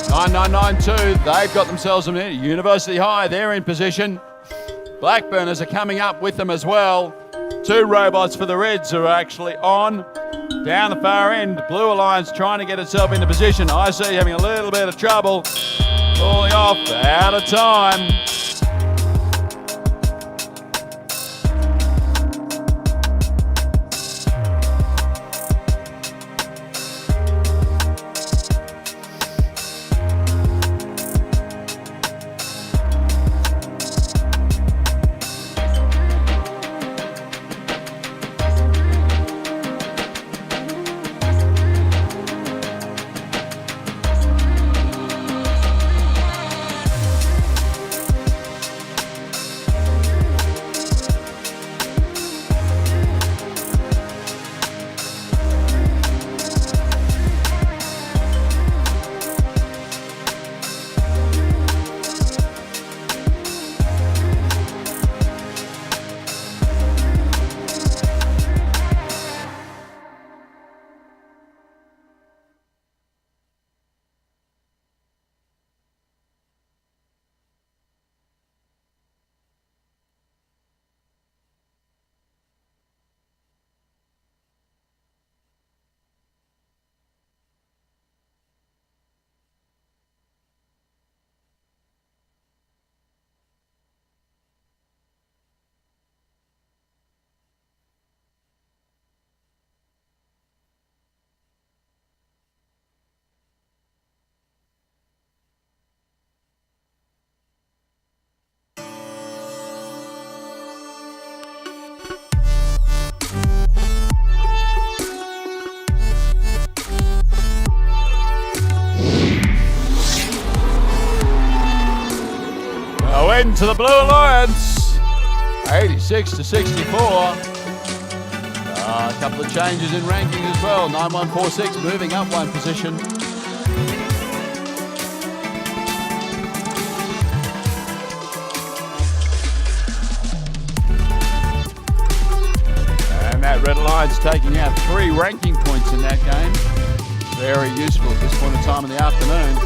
9992. They've got themselves a minute. University High, they're in position. Blackburners are coming up with them as well. 2 robots for the Reds are actually on. Down the far end, Blue Alliance trying to get itself into position. IC having a little bit of trouble. Falling off, out of time. To the Blue Alliance, 86-64. A couple of changes in rankings as well. 9146 moving up 1 position. And that Red Alliance taking out 3 ranking points in that game. Very useful at this point in time in the afternoon.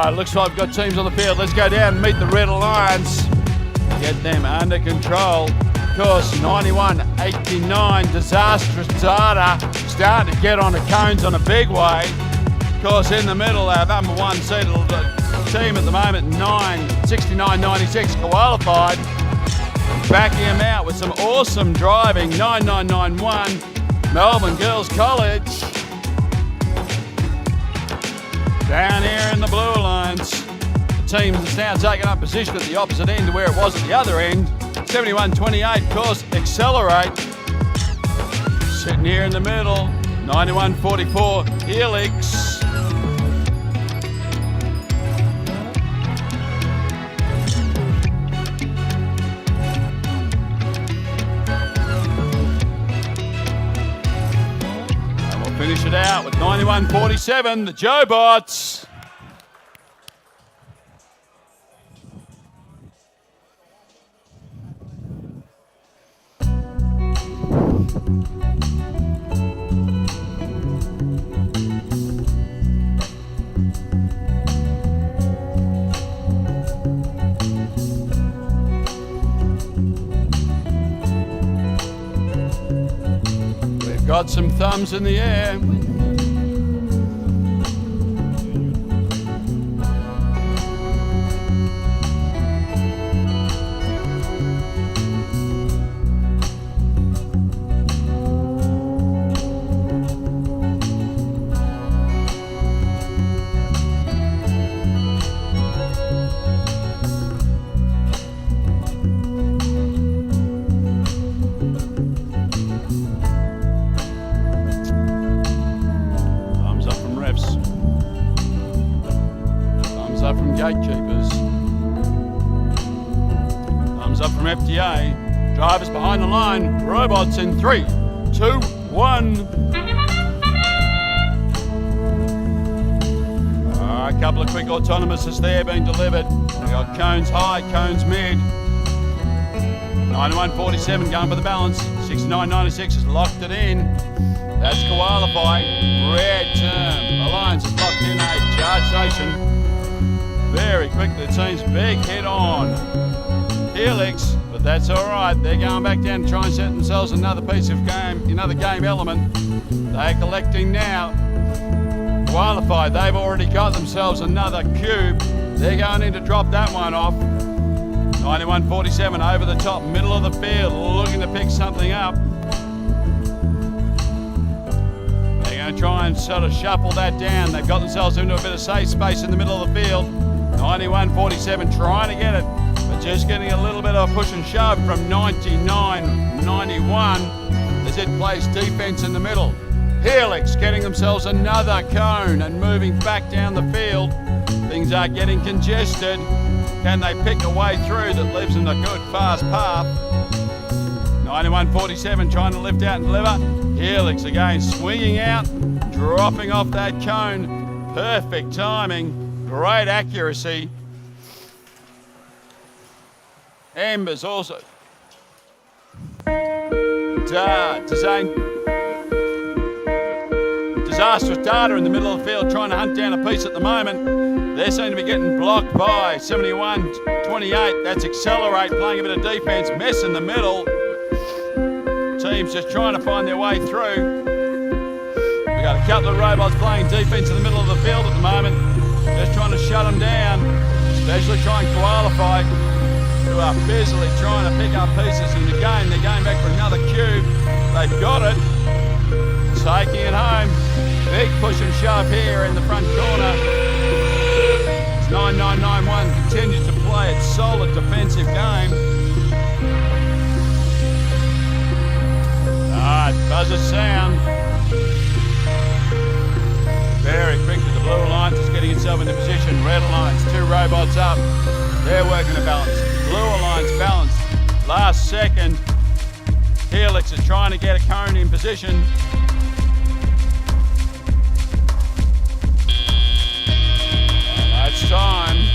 right, looks like we've got teams on the field. Let's go down and meet the Red Alliance. Get them under control. Of course, 91.89, disastrous data. Starting to get onto cones on a big way. Of course, in the middle, our number one seeded team at the moment, 9.69.96 qualified. Backing him out with some awesome driving, 9.991, Melbourne Girls College. Down here in the Blue Alliance, the team that's now taken up position at the opposite end to where it was at the other end. 71.28, of course, Accelerate. Sitting here in the middle, 91.44, Helix. And we'll finish it out with 91.47, the Jobots. Got some thumbs in the air. Gatekeepers. Thumbs up from FTA. Drivers behind the line. Robots in 3, 2, 1. A couple of quick autonomouses there being delivered. We got cones high, cones mid. 91.47 going for the balance. 69.96 has locked it in. That's qualifying. Red term. Alliance has locked in a charge station. Very quickly, the team's big hit on Helix, but that's all right. They're going back down to try and set themselves another piece of game, another game element. They're collecting now. Qualified, they've already got themselves another cube. They're going in to drop that one off. 91.47 over the top, middle of the field, looking to pick something up. They're going to try and sort of shuffle that down. They've got themselves into a bit of safe space in the middle of the field. 91.47 trying to get it, but just getting a little bit of a push and shove from 99.91 as it plays defense in the middle. Helix getting themselves another cone and moving back down the field. Things are getting congested. Can they pick a way through that leaves them a good fast path? 91.47 trying to lift out and deliver. Helix again swinging out, dropping off that cone. Perfect timing. Great accuracy. Embers also. Disastrous data in the middle of the field trying to hunt down a piece at the moment. They seem to be getting blocked by 71.28. That's Accelerate playing a bit of defense. Mess in the middle. Teams just trying to find their way through. We got a couple of robots playing defense in the middle of the field at the moment. Just trying to shut them down, especially trying to qualify, who are busily trying to pick up pieces in the game. They're going back for another cube. They've got it. Taking it home. Big push and shove here in the front corner. It's 9991 continues to play its solid defensive game. Alright, buzzer sound. Very quickly, the Blue Alliance is getting itself into position. Red Alliance, 2 robots up. They're working a balance. Blue Alliance balanced. Last second, Helix is trying to get a cone in position. That's time.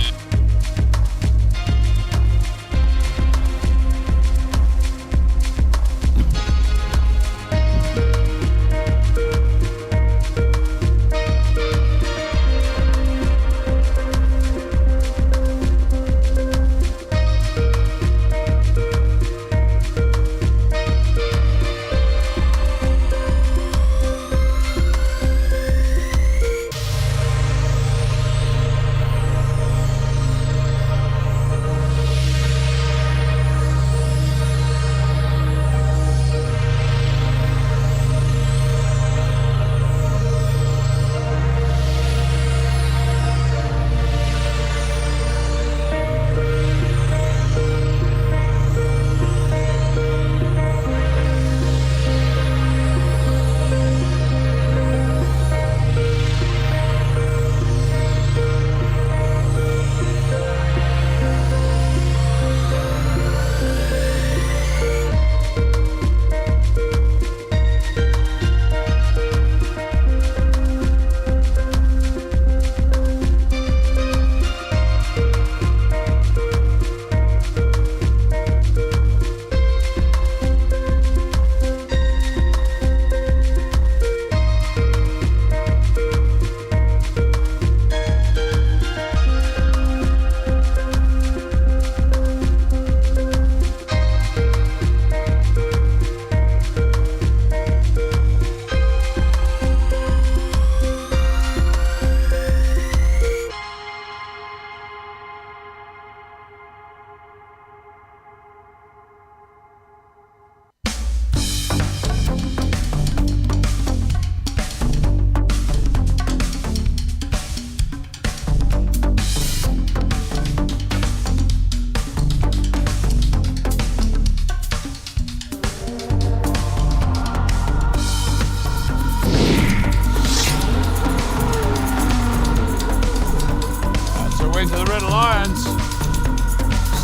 into the Red Alliance.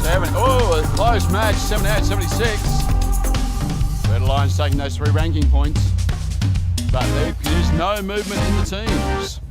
A close match, 78-76. Red Alliance taking those 3 ranking points. But there is no movement in the teams.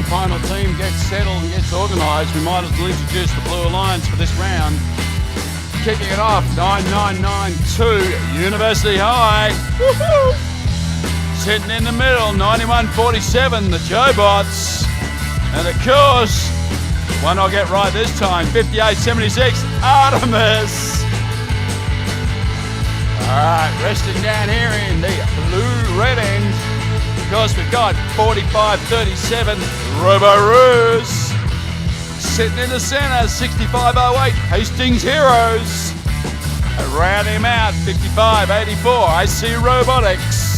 final team gets settled and gets organised, we might as well introduce the Blue Alliance for this round. Kicking it off, 9992 University High. Woohoo! Sitting in the middle, 9147 the Jobots. And of course, one I'll get right this time, 5876 Artemis. Alright, resting down here in the blue-red end. Of course, we've got 4537 Robo-Roos. Sitting in the centre, 6508 Hastings Heroes. Around him out, 5584 IC Robotics.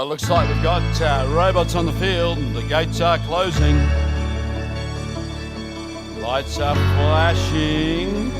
Looks like we've got robots on the field. The gates are closing. Lights are flashing.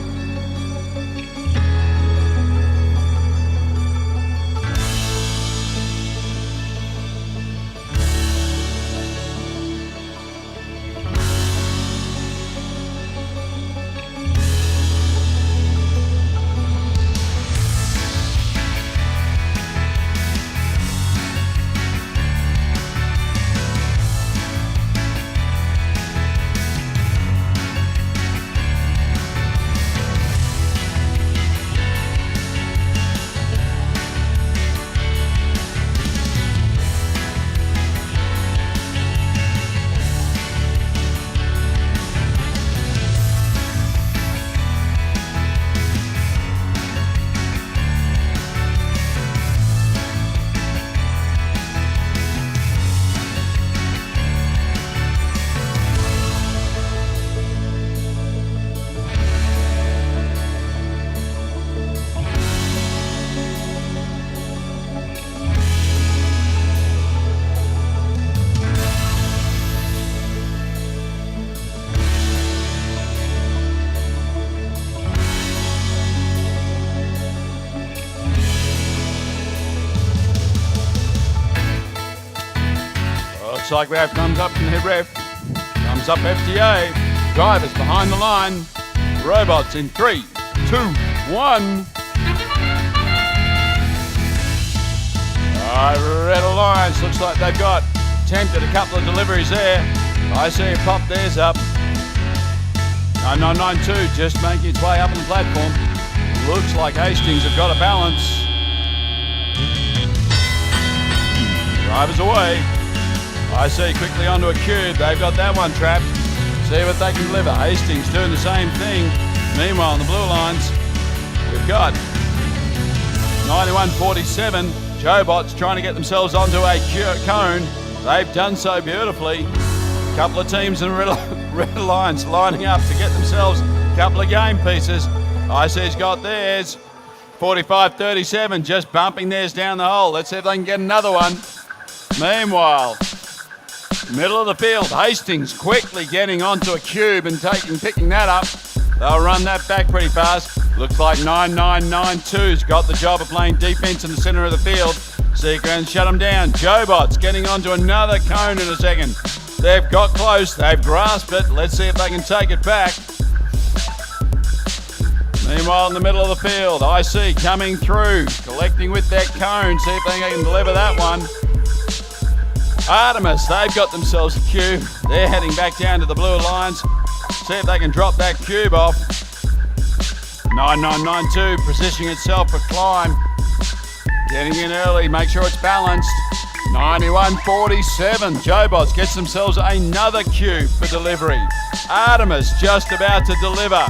Looks like we have thumbs up from head ref. Thumbs up FTA. Drivers behind the line. Robots in 3, 2, 1. Red Alliance looks like they've got attempted a couple of deliveries there. I see it pop theirs up. 9992 just making its way up on the platform. Looks like Hastings have got a balance. Drivers away. I see quickly onto a cube. They've got that one trapped. See what they can deliver. Hastings doing the same thing. Meanwhile, on the blue lines, we've got 9147. Jobots trying to get themselves onto a cone. They've done so beautifully. A couple of teams in Red Alliance lining up to get themselves a couple of game pieces. IC's got theirs. 4537 just bumping theirs down the hole. Let's see if they can get another one. Meanwhile, middle of the field, Hastings quickly getting onto a cube and picking that up. They'll run that back pretty fast. Looks like 9992's got the job of playing defense in the center of the field. See if can shut them down. Jobots getting onto another cone in a second. They've got close, they've grasped it. Let's see if they can take it back. Meanwhile, in the middle of the field, IC coming through, collecting with their cone. See if they can deliver that one. Artemis, they've got themselves a cube. They're heading back down to the blue lines. See if they can drop that cube off. 9992 positioning itself for climb. Getting in early, make sure it's balanced. 9147, Jobots gets themselves another cube for delivery. Artemis just about to deliver.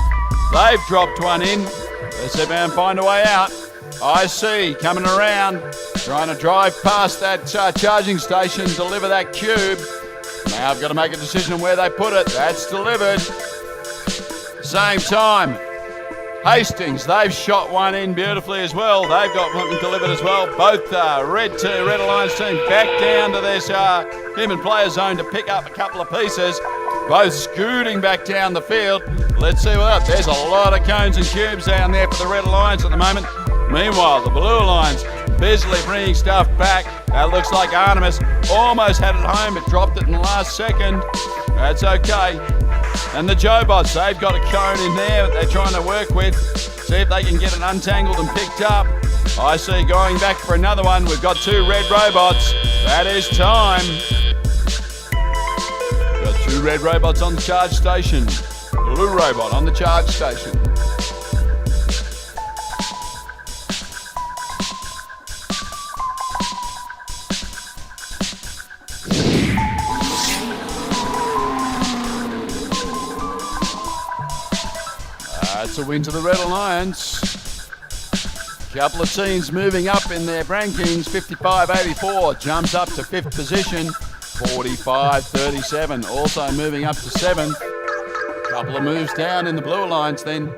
They've dropped one in. Let's see if they can find a way out. IC coming around, trying to drive past that charging station, deliver that cube. Now I've got to make a decision on where they put it. That's delivered. Same time, Hastings, they've shot one in beautifully as well. They've got one delivered as well. Both Red Alliance team back down to this human player zone to pick up a couple of pieces. Both scooting back down the field. Let's see what else. There's a lot of cones and cubes down there for the Red Alliance at the moment. Meanwhile, the Blue Alliance busily bringing stuff back. That looks like Artemis almost had it home, but dropped it in the last second. That's okay. And the Jobots, they've got a cone in there that they're trying to work with. See if they can get it untangled and picked up. I see going back for another one. We've got 2 red robots. That is time. Got 2 red robots on the charge station. Blue robot on the charge station. That's a win to the Red Alliance. Couple of teams moving up in their rankings. 55-84 jumps up to 5th position. 45-37 also moving up to 7th. Couple of moves down in the Blue Alliance then.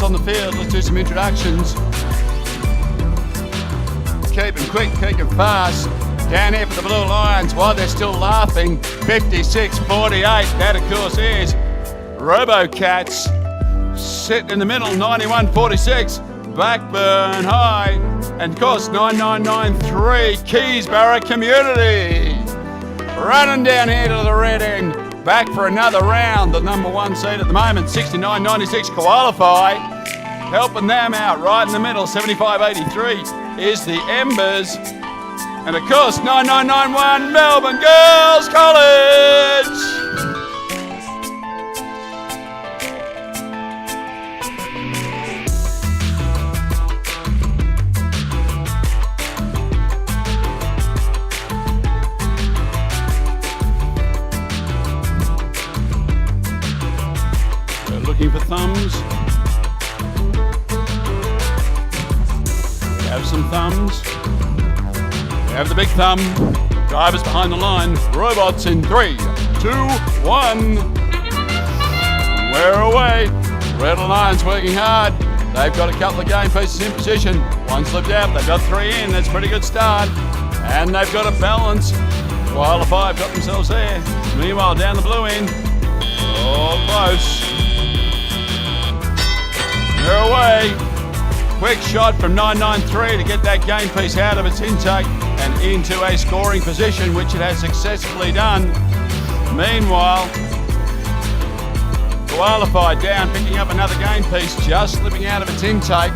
robots on the field. Let's do some introductions. Keep them quick, keep them fast. Down here for the Blue Lions, while they're still laughing, 56-48. That, of course, is RoboCats. Sit in the middle, 91-46. Blackburn High. And, of course, 9993, Keysborough Community. Running down here to the red end. Back for another round. The number one seed at the moment, 69-96, Qualify. Helping them out right in the middle, 75-83 is the Embers. And of course, 9991 Melbourne Girls College. We're looking for thumbs. We have some thumbs. We have the big thumb. Drivers behind the line. Robots in 3, 2, 1. We're away. Red Alliance working hard. They've got a couple of game pieces in position. One slipped out. They've got 3 in. That's a pretty good start. And they've got a balance. Qualify have got themselves there. Meanwhile, down the blue end. Oh, close. They're away. Quick shot from 993 to get that game piece out of its intake and into a scoring position, which it has successfully done. Meanwhile, Qualify down, picking up another game piece, just slipping out of its intake.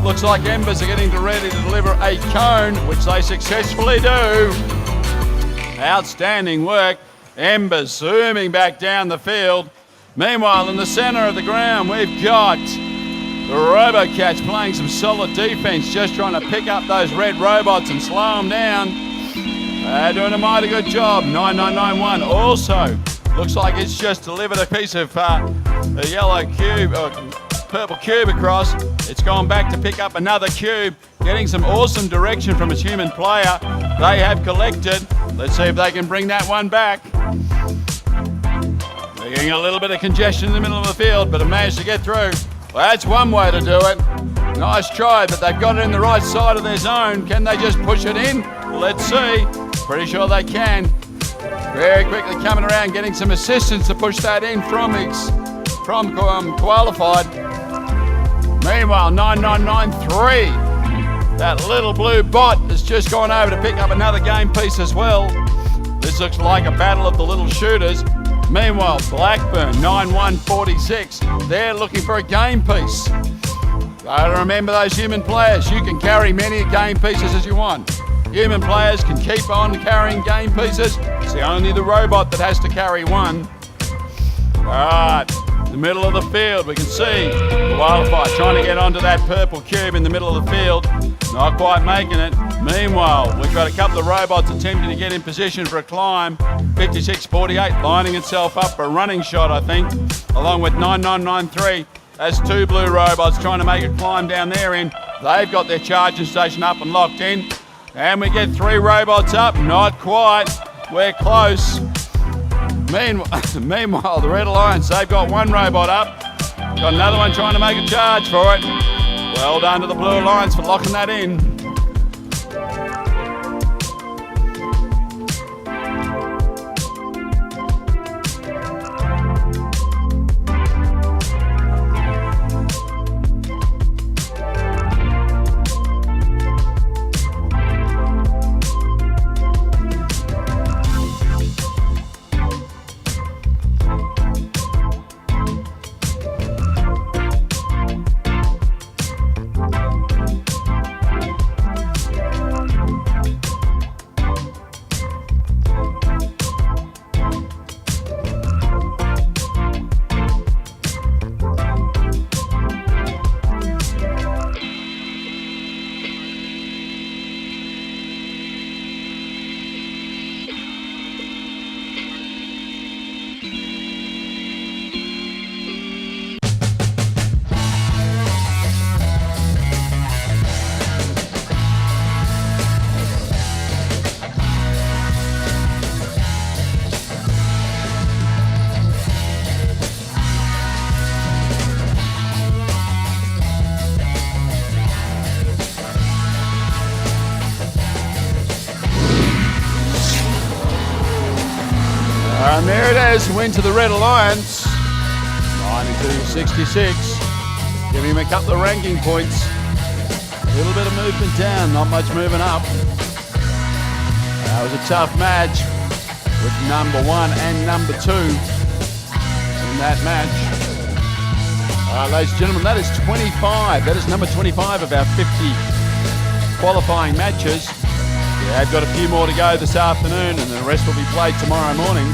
Looks like Embers are getting ready to deliver a cone, which they successfully do. Outstanding work. Embers zooming back down the field. Meanwhile, in the centre of the ground, we've got the RoboCats playing some solid defence, just trying to pick up those red robots and slow them down. They're doing a mighty good job. 9991 also looks like it's just delivered a piece of a yellow cube, or purple cube across. It's gone back to pick up another cube, getting some awesome direction from its human player. They have collected. Let's see if they can bring that one back. They're getting a little bit of congestion in the middle of the field, but have managed to get through. Well, that's one way to do it. Nice try, but they've got it in the right side of their zone. Can they just push it in? Let's see. Pretty sure they can. Very quickly coming around, getting some assistance to push that in from Qualified. Meanwhile, 9993, that little blue bot has just gone over to pick up another game piece as well. This looks like a battle of the little shooters. Meanwhile, Blackburn, 9146, they're looking for a game piece. Gotta remember those human players. You can carry many game pieces as you want. Human players can keep on carrying game pieces. It's only the robot that has to carry one. Alright, in the middle of the field, we can see Qualify trying to get onto that purple cube in the middle of the field. Not quite making it. Meanwhile, we've got a couple of robots attempting to get in position for a climb. 56-48 lining itself up for a running shot, I think, along with 9993. That's 2 blue robots trying to make a climb down their end. They've got their charging station up and locked in. And we get 3 robots up. Not quite. We're close. Meanwhile, the Red Alliance, they've got 1 robot up. Got another one trying to make a charge for it. Well done to the Blue Alliance for locking that in. Lewis went to the Red Alliance. 92.66. Give him a couple of ranking points. A little bit of movement down, not much moving up. That was a tough match with number 1 and number 2 in that match. All right, ladies and gentlemen, that is 25. That is number 25 of our 50 qualifying matches. Yeah, I've got a few more to go this afternoon, and the rest will be played tomorrow morning.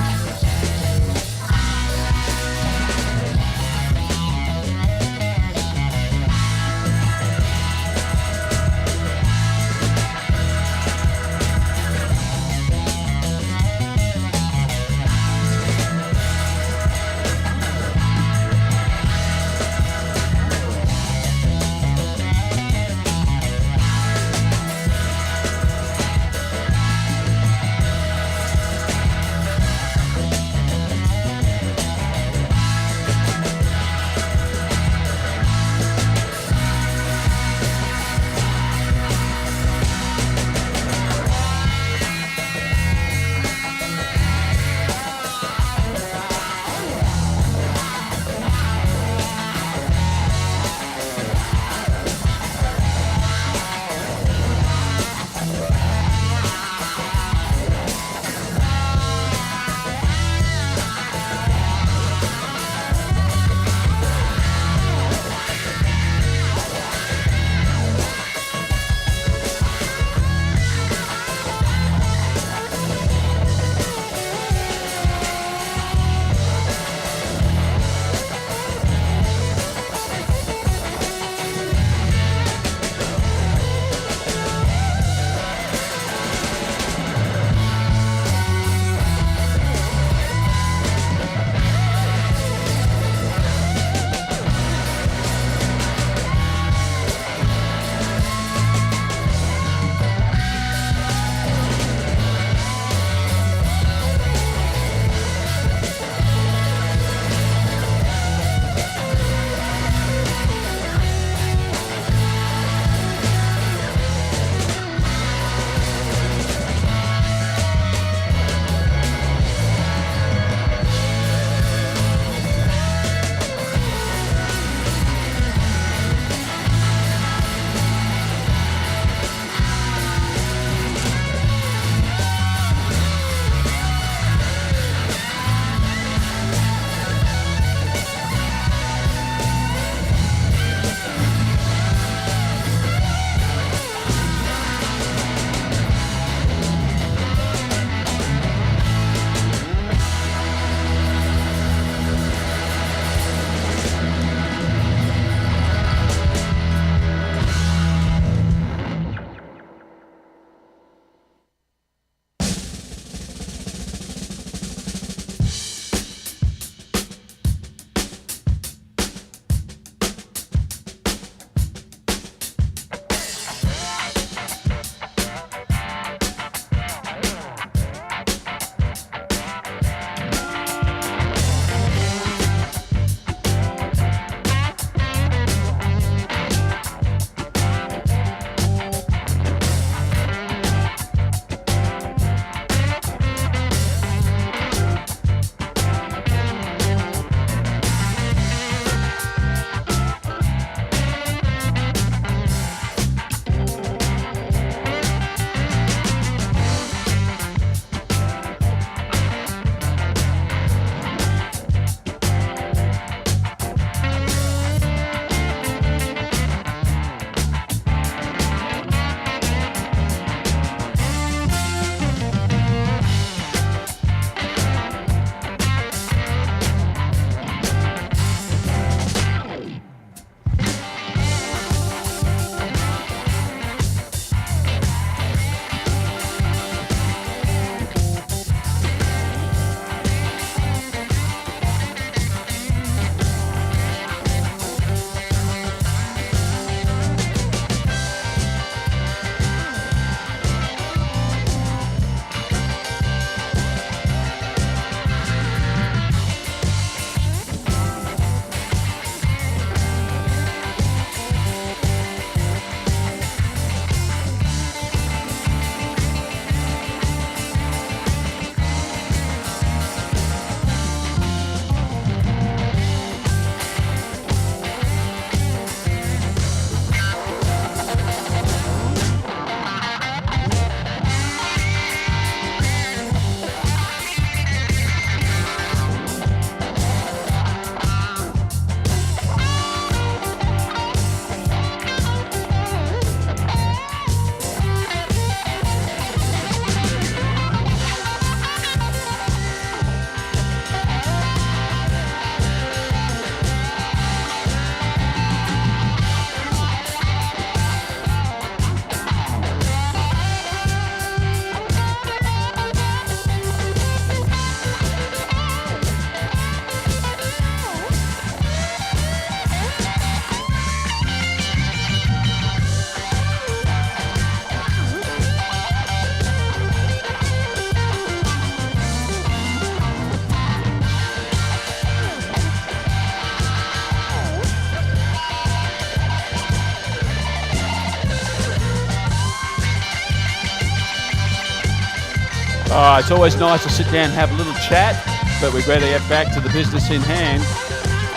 It's always nice to sit down and have a little chat, but we better get back to the business in hand.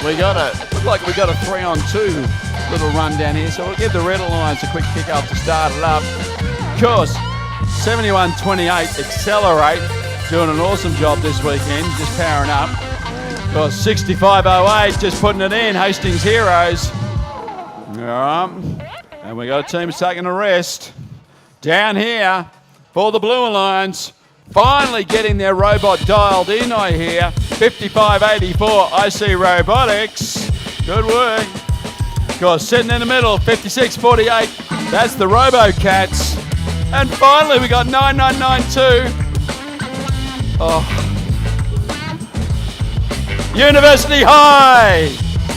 Look like we got a 3-on-2 little run down here, so we'll give the Red Alliance a quick kick up to start it up. Of course, 71-28, Accelerate, doing an awesome job this weekend, just powering up. Of course, 65-08, just putting it in, Hastings Heroes. All right, and we got a team that's taking a rest. Down here for the Blue Alliance, finally getting their robot dialed in, I hear. 55-84, IC Robotics. Good work. Of course, sitting in the middle, 56-48, that's the RoboCats. And finally, we got 9992. University High.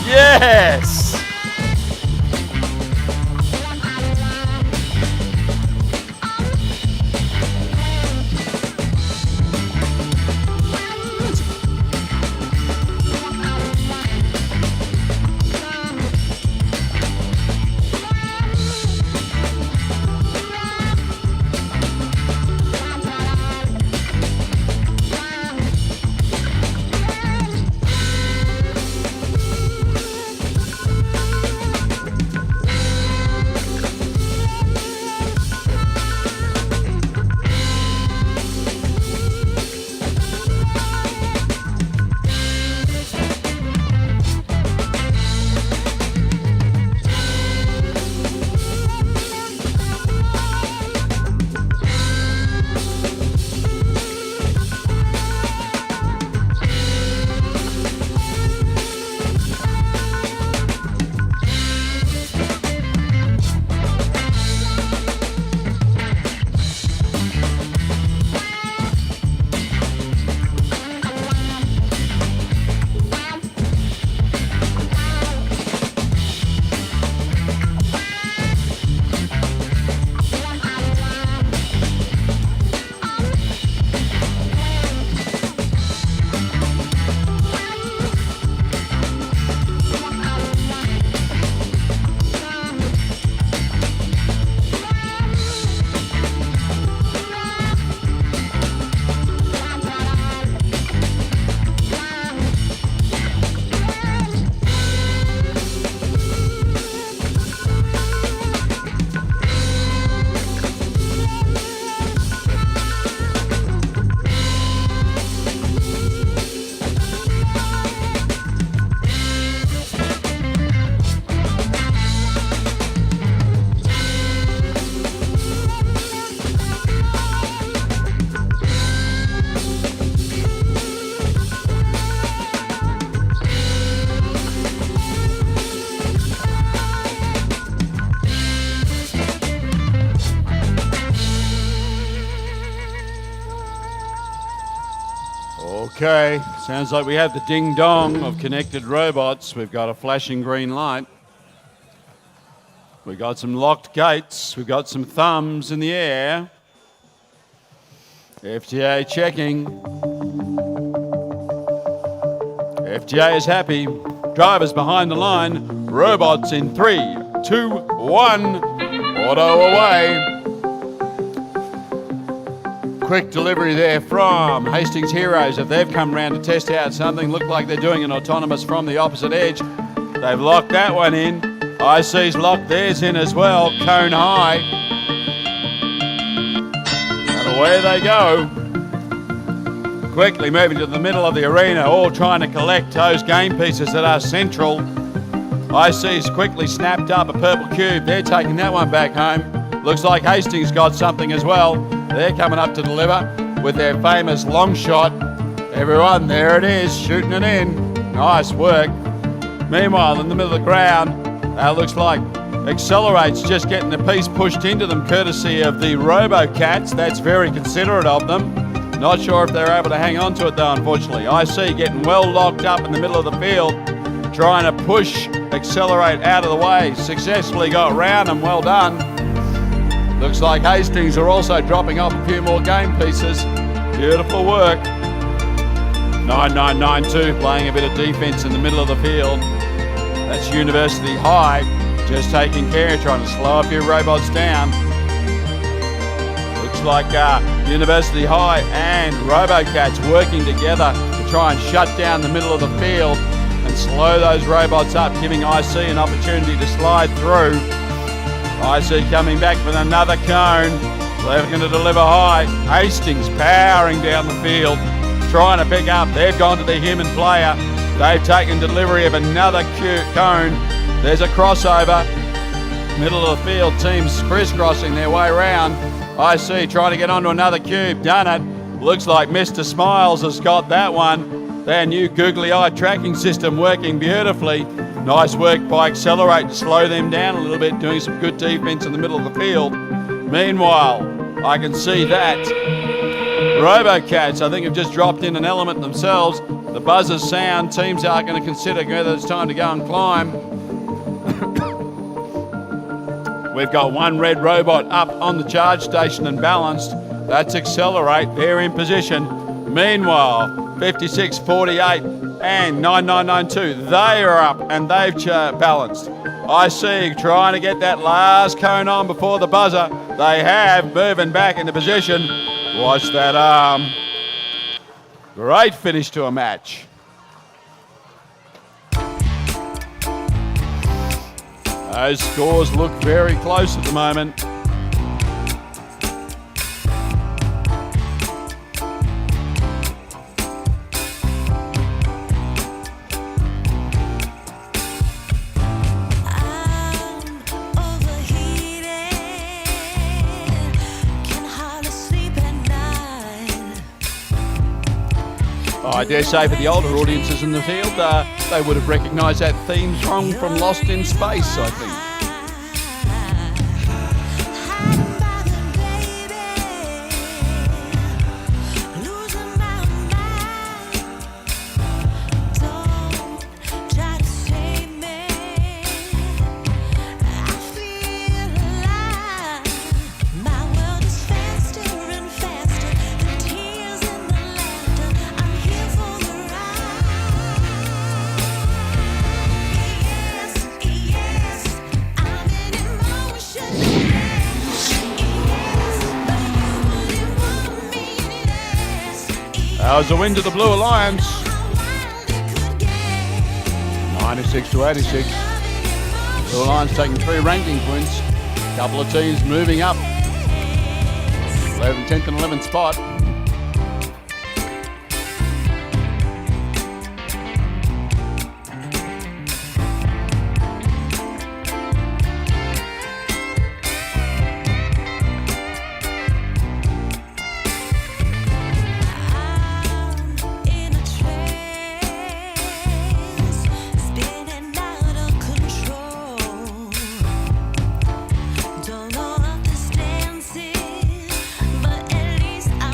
Yes. Okay, sounds like we have the ding-dong of connected robots. We've got a flashing green light. We've got some locked gates. We've got some thumbs in the air. FTA checking. FTA is happy. Drivers behind the line. Robots in 3, 2, 1. Auto away. Quick delivery there from Hastings Heroes. If they've come round to test out something, look like they're doing an autonomous from the opposite edge. They've locked that one in. IC's locked theirs in as well. Cone high. And away they go. Quickly moving to the middle of the arena, all trying to collect those game pieces that are central. IC's quickly snapped up a purple cube. They're taking that one back home. Looks like Hastings got something as well. They're coming up to deliver with their famous long shot. Everyone, there it is, shooting it in. Nice work. Meanwhile, in the middle of the ground, looks like Accelerate's just getting the piece pushed into them courtesy of the RoboCats. That's very considerate of them. Not sure if they're able to hang on to it though, unfortunately. IC getting well locked up in the middle of the field, trying to push Accelerate out of the way. Successfully got round them, well done. Looks like Hastings are also dropping off a few more game pieces. Beautiful work. 9992 playing a bit of defense in the middle of the field. That's University High, just taking care, trying to slow a few robots down. Looks looks like University High and RoboCats working together to try and shut down the middle of the field and slow those robots up, giving IC an opportunity to slide through. IC coming back with another cone. They're going to deliver high. Hastings powering down the field, trying to pick up. They've gone to the human player. They've taken delivery of another cone. There's a crossover. Middle of the field, teams crisscrossing their way around. IC trying to get onto another cube. Done it. Looks like Mr. Smiles has got that one. Their new googly-eyed tracking system working beautifully. Nice work by Accelerate to slow them down a little bit, doing some good defense in the middle of the field. Meanwhile, I can see that RoboCats, I think, have just dropped in an element themselves. The buzzers sound. Teams are going to consider whether it's time to go and climb. We've got one red robot up on the charge station and balanced. That's Accelerate. They're in position. Meanwhile, 5648 and 9992, they are up and they've balanced. IC trying to get that last cone on before the buzzer. They have, moving back into position. Watch that arm. Great finish to a match. Those scores look very close at the moment. I dare say for the older audiences in the field, they would have recognised that theme song from Lost in Space, I think. That was a win to the Blue Alliance. 96 to 86. Blue Alliance taking 3 ranking points. A couple of teams moving up. 11th, 10th and 11th spot. Don't know what this dance is, but at least I'm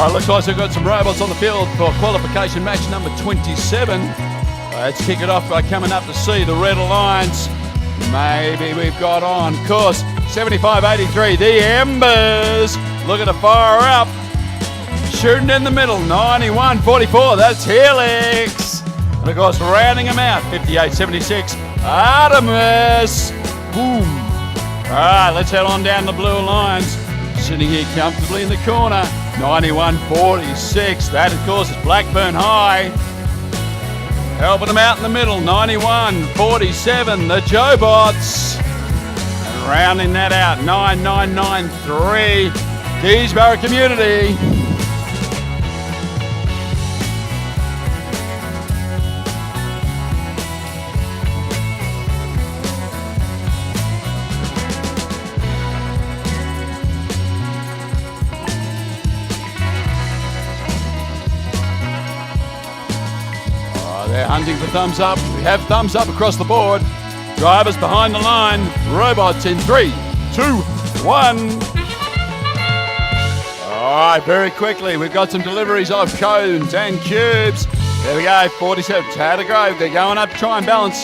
All right, looks like we've got some robots on the field for qualification match number 27. Let's kick it off by coming up to see the Red Alliance. Maybe we've got on course 75-83, the Embers looking to fire up. Shooting in the middle, 91-44, that's Helix. And of course, rounding them out, 58-76, Artemis. Boom. All right, let's head on down the Blue Alliance. Sitting here comfortably in the corner, 91-46. That, of course, is Blackburn High. Helping them out in the middle, 91-47, the Jobots. And rounding that out, 9993, Keysborough Community. They're hunting for thumbs up. We have thumbs up across the board. Drivers behind the line. Robots in 3, 2, 1. All right, very quickly, we've got some deliveries of cones and cubes. There we go, 47. How to go. They're going up to try and balance.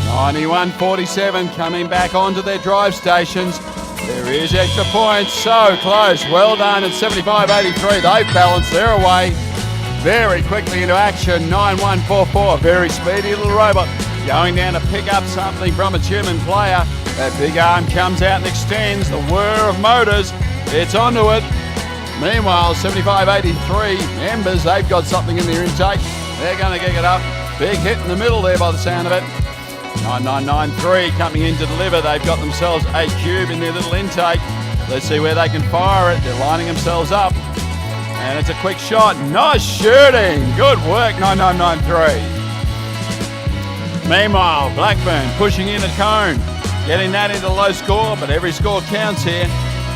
91-47 coming back onto their drive stations. There is extra points. So close. Well done at 75-83. They've balanced. They're away. Very quickly into action, 9144, very speedy little robot going down to pick up something from its human player. That big arm comes out and extends, the whir of motors, it's onto it. Meanwhile, 75-83, Embers, they've got something in their intake. They're going to kick it up. Big hit in the middle there by the sound of it. 9993 coming in to deliver. They've got themselves a cube in their little intake. Let's see where they can fire it. They're lining themselves up. And it's a quick shot. Nice shooting. Good work, 9993. Meanwhile, Blackburn pushing in a cone. Getting that into low score, but every score counts here.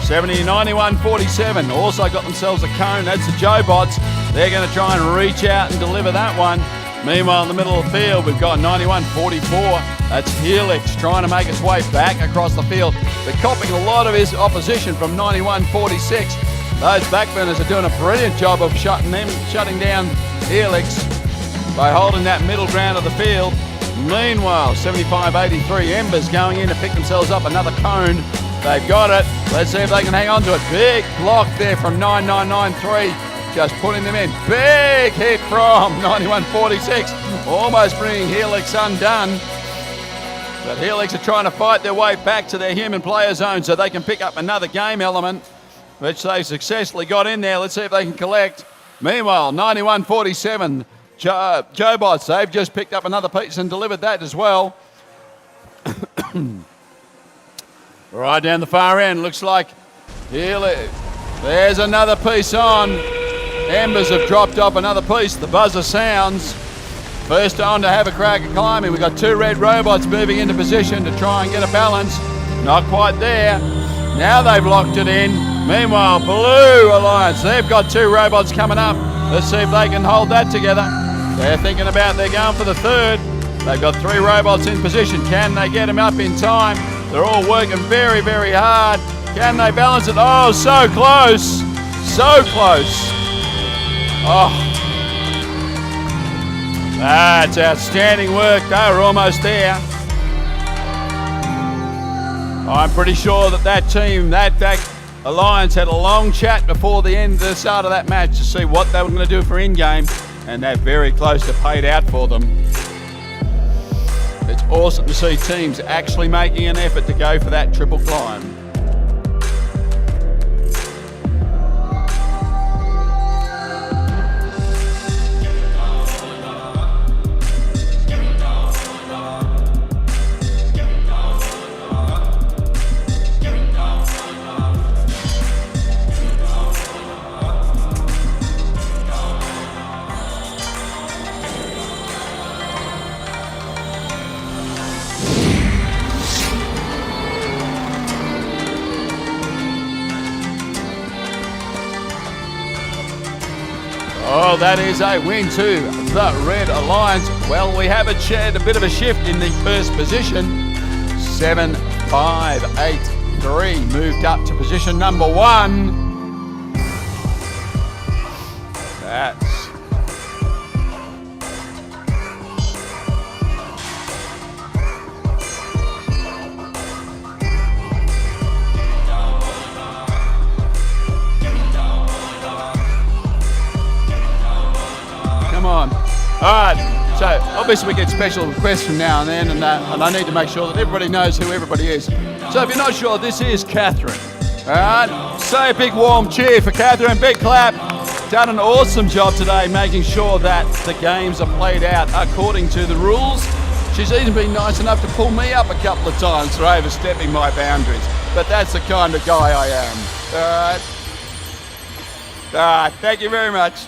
90-91-47. Also got themselves a cone. That's the Jobots. They're going to try and reach out and deliver that one. Meanwhile, in the middle of the field, we've got 91-44. That's Helix trying to make its way back across the field. They're copping a lot of his opposition from 91-46. Those backburners are doing a brilliant job of shutting down Helix by holding that middle ground of the field. Meanwhile, 75-83, Embers going in to pick themselves up another cone. They've got it. Let's see if they can hang on to it. Big block there from 9993, just putting them in. Big hit from 91-46, almost bringing Helix undone. But Helix are trying to fight their way back to their human player zone so they can pick up another game element, which they successfully got in there. Let's see if they can collect. Meanwhile, 91-47, Jobots, they've just picked up another piece and delivered that as well. Right down the far end, looks like there's another piece on. Embers have dropped off another piece. The buzzer sounds. First on to have a crack at climbing. We've got two red robots moving into position to try and get a balance. Not quite there. Now they've locked it in. Meanwhile, Blue Alliance, they've got two robots coming up. Let's see if they can hold that together. They're thinking about they're going for the third. They've got three robots in position. Can they get them up in time? They're all working very, very hard. Can they balance it? Oh, so close. So close. Oh. That's outstanding work. They were almost there. I'm pretty sure that team, that alliance had a long chat before the end of the start of that match to see what they were going to do for in-game, and they're very close to paid out for them. It's awesome to see teams actually making an effort to go for that triple climb. Oh, that is a win to the Red Alliance. Well, we have a bit of a shift in the first position. 7-5-8-3 moved up to position number 1. That's... Come on. All right. So obviously we get special requests from now and then, and I need to make sure that everybody knows who everybody is. So if you're not sure, this is Catherine. All right. Say a big warm cheer for Catherine. Big clap. Done an awesome job today making sure that the games are played out according to the rules. She's even been nice enough to pull me up a couple of times for overstepping my boundaries. But that's the kind of guy I am. All right. All right. Thank you very much.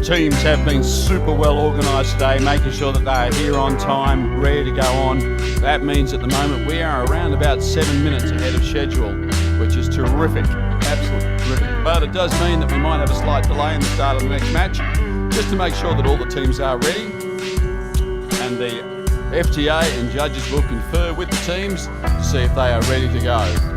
Teams have been super well organised today, making sure that they are here on time, ready to go on. That means at the moment we are around about 7 minutes ahead of schedule, which is terrific, absolutely terrific. But it does mean that we might have a slight delay in the start of the next match, just to make sure that all the teams are ready. And the FTA and judges will confer with the teams to see if they are ready to go.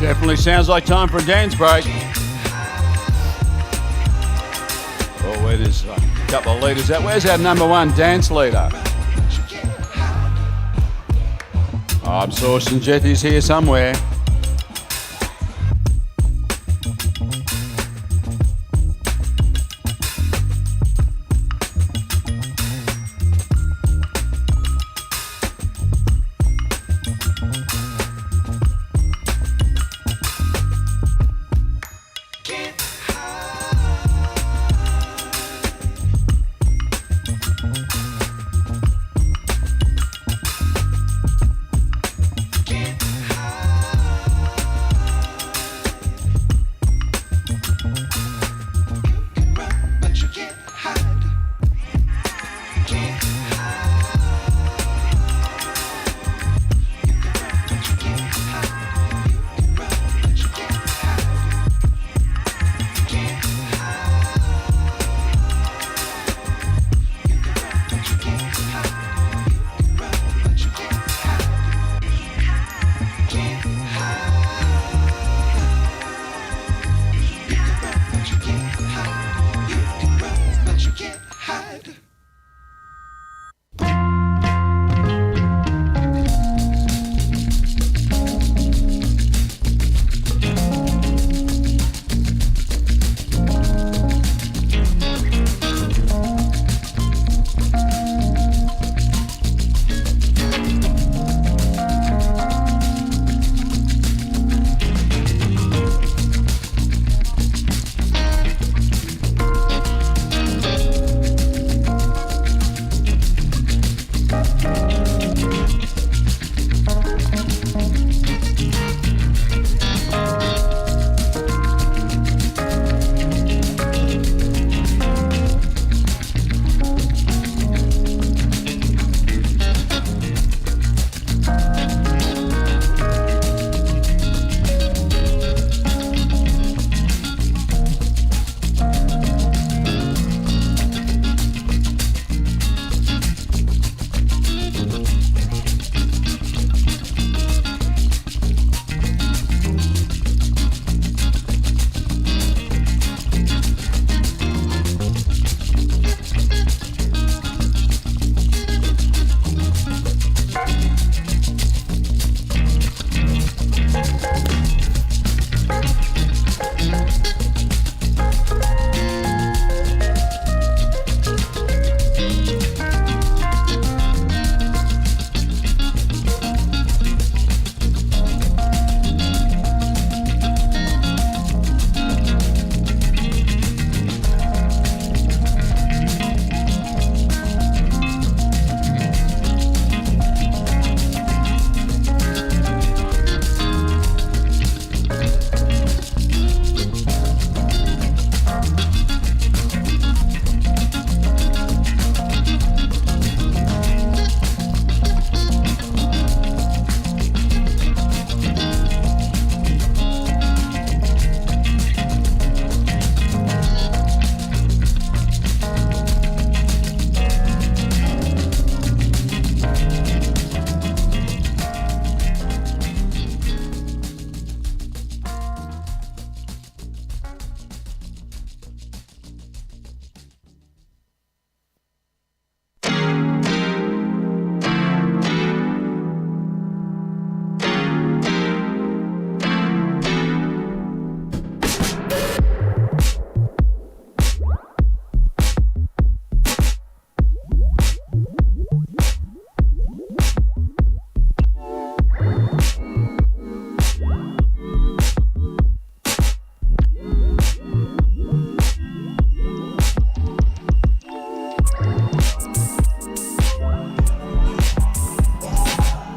Definitely sounds like time for a dance break. Oh, where there's a couple of leaders out. Where's our number one dance leader? Oh, I'm sourcing Jetty's here somewhere.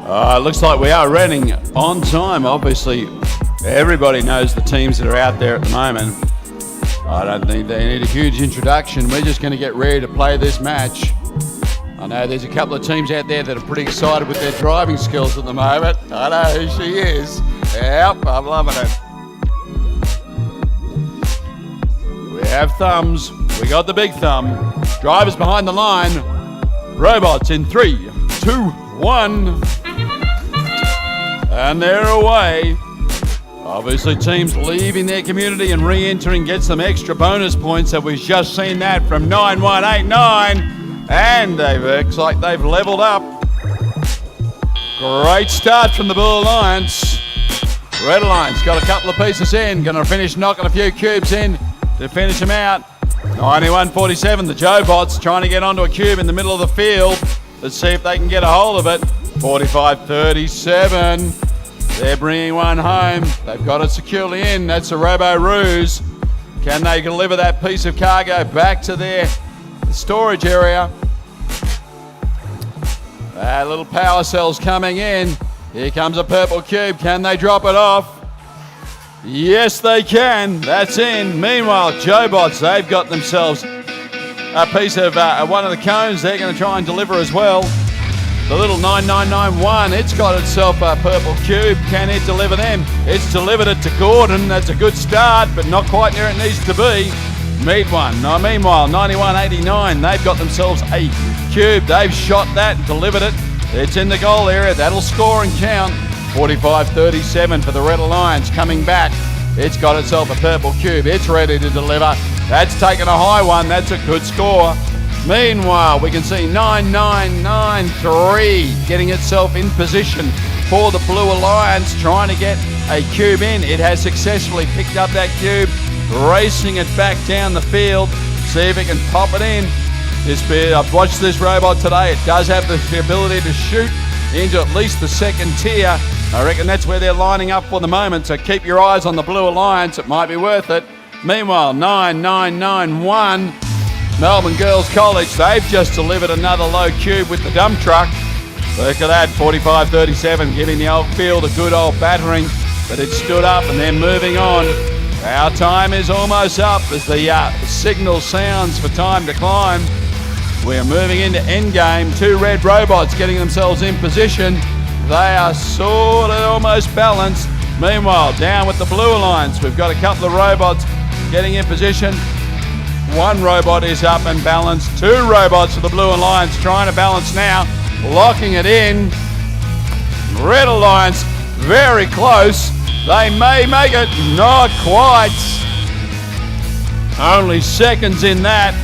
Looks like we are running on time. Obviously, everybody knows the teams that are out there at the moment. I don't think they need a huge introduction. We're just going to get ready to play this match. I know there's a couple of teams out there that are pretty excited with their driving skills at the moment. I know who she is. Yep, I'm loving it. We have thumbs. We got the big thumb. Drivers behind the line. Robots in 3, 2, 1. And they're away. Obviously, teams leaving their community and re-entering gets some extra bonus points. So we've just seen that from 9189. And it looks like they've leveled up. Great start from the Blue Alliance. Red Alliance got a couple of pieces in. Going to finish knocking a few cubes in to finish them out. 9147, the Jobots trying to get onto a cube in the middle of the field. Let's see if they can get a hold of it. 4537. They're bringing one home. They've got it securely in. That's a Robo-Ruse. Can they deliver that piece of cargo back to their storage area? Little power cells coming in. Here comes a purple cube. Can they drop it off? Yes, they can. That's in. Meanwhile, Jobots, they've got themselves a piece of one of the cones. They're going to try and deliver as well. The little 9991, it's got itself a purple cube. Can it deliver them? It's delivered it to Gordon. That's a good start, but not quite near it needs to be. Meanwhile, 9189, they've got themselves a cube. They've shot that and delivered it. It's in the goal area. That'll score and count. 4537 for the Red Alliance coming back. It's got itself a purple cube. It's ready to deliver. That's taken a high one. That's a good score. Meanwhile, we can see 9993 getting itself in position for the Blue Alliance, trying to get a cube in. It has successfully picked up that cube, racing it back down the field. See if it can pop it in. I've watched this robot today. It does have the ability to shoot into at least the second tier. I reckon that's where they're lining up for the moment, so keep your eyes on the Blue Alliance. It might be worth it. Meanwhile, 9991, Melbourne Girls College, they've just delivered another low cube with the dump truck. Look at that, 4537, giving the old field a good old battering, but it stood up and they're moving on. Our time is almost up as the signal sounds for time to climb. We're moving into endgame. 2 red robots getting themselves in position. They are sort of almost balanced. Meanwhile, down with the Blue Alliance, we've got a couple of robots getting in position. 1 robot is up and balanced. 2 robots for the Blue Alliance trying to balance now. Locking it in. Red Alliance very close. They may make it. Not quite. Only seconds in that.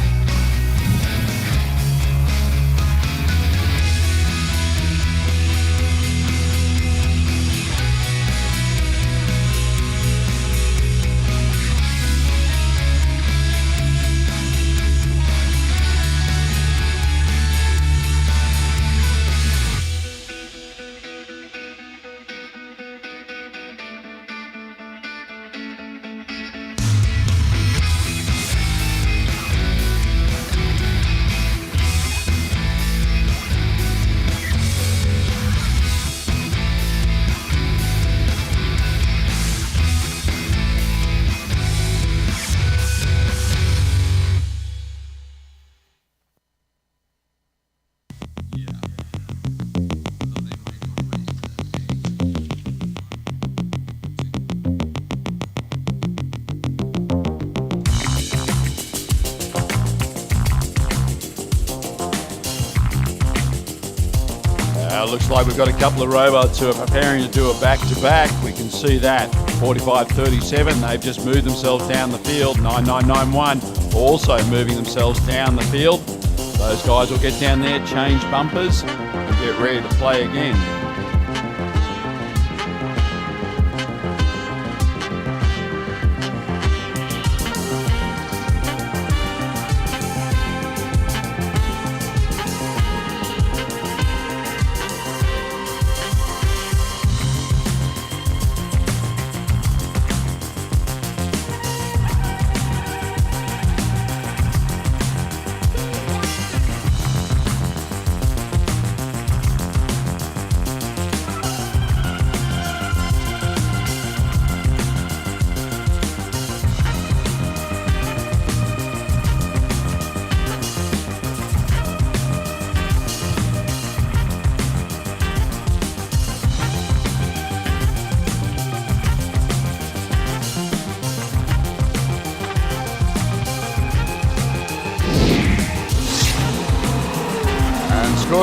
Looks like we've got a couple of robots who are preparing to do a back-to-back. We can see that. 4537, they've just moved themselves down the field. 9991 also moving themselves down the field. Those guys will get down there, change bumpers, and get ready to play again.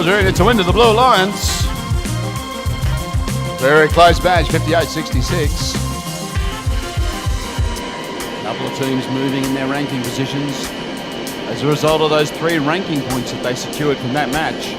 scores are in. It's a win to the Blue Alliance. Very close match, 58-66. Couple of teams moving in their ranking positions as a result of those 3 ranking points that they secured from that match.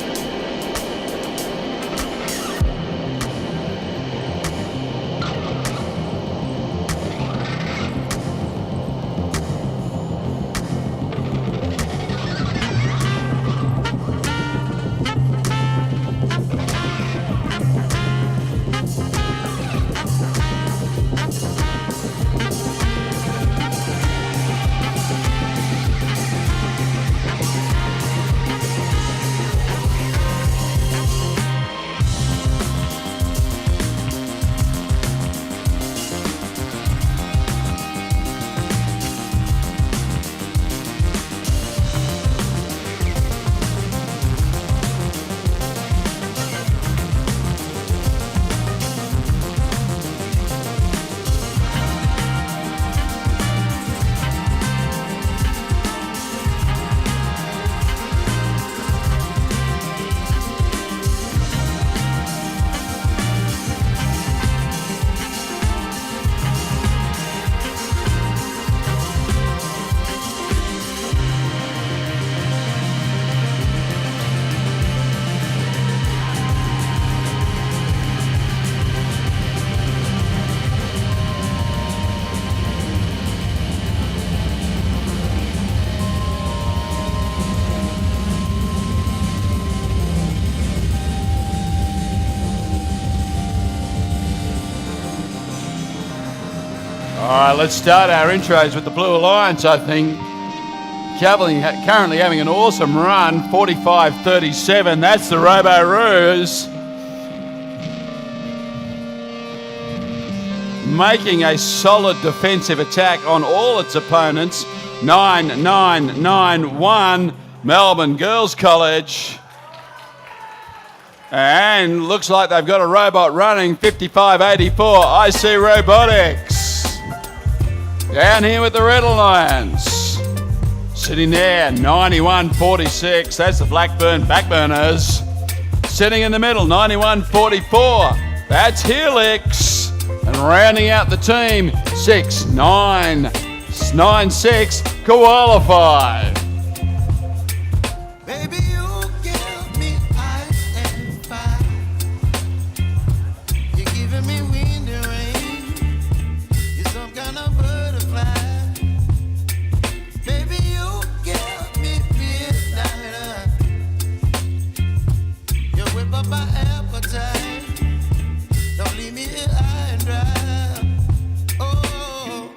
All right, let's start our intros with the Blue Alliance, I think. Currently having an awesome run, 45-37. That's the Robo-Roos. Making a solid defensive attack on all its opponents. 9-9-9-1, Melbourne Girls College. And looks like they've got a robot running, 55-84, IC Robotics. Down here with the Red Alliance. Sitting there, 91-46. That's the Blackburn Backburners. Sitting in the middle, 91-44. That's Helix. And rounding out the team, 6-9-9-6, Qualify. Baby, you give me ice and fire. You're giving me wind and rain. You're some kind of butterfly. Baby, you give me midnight. You whip up my appetite. Don't leave me here high and dry. Oh,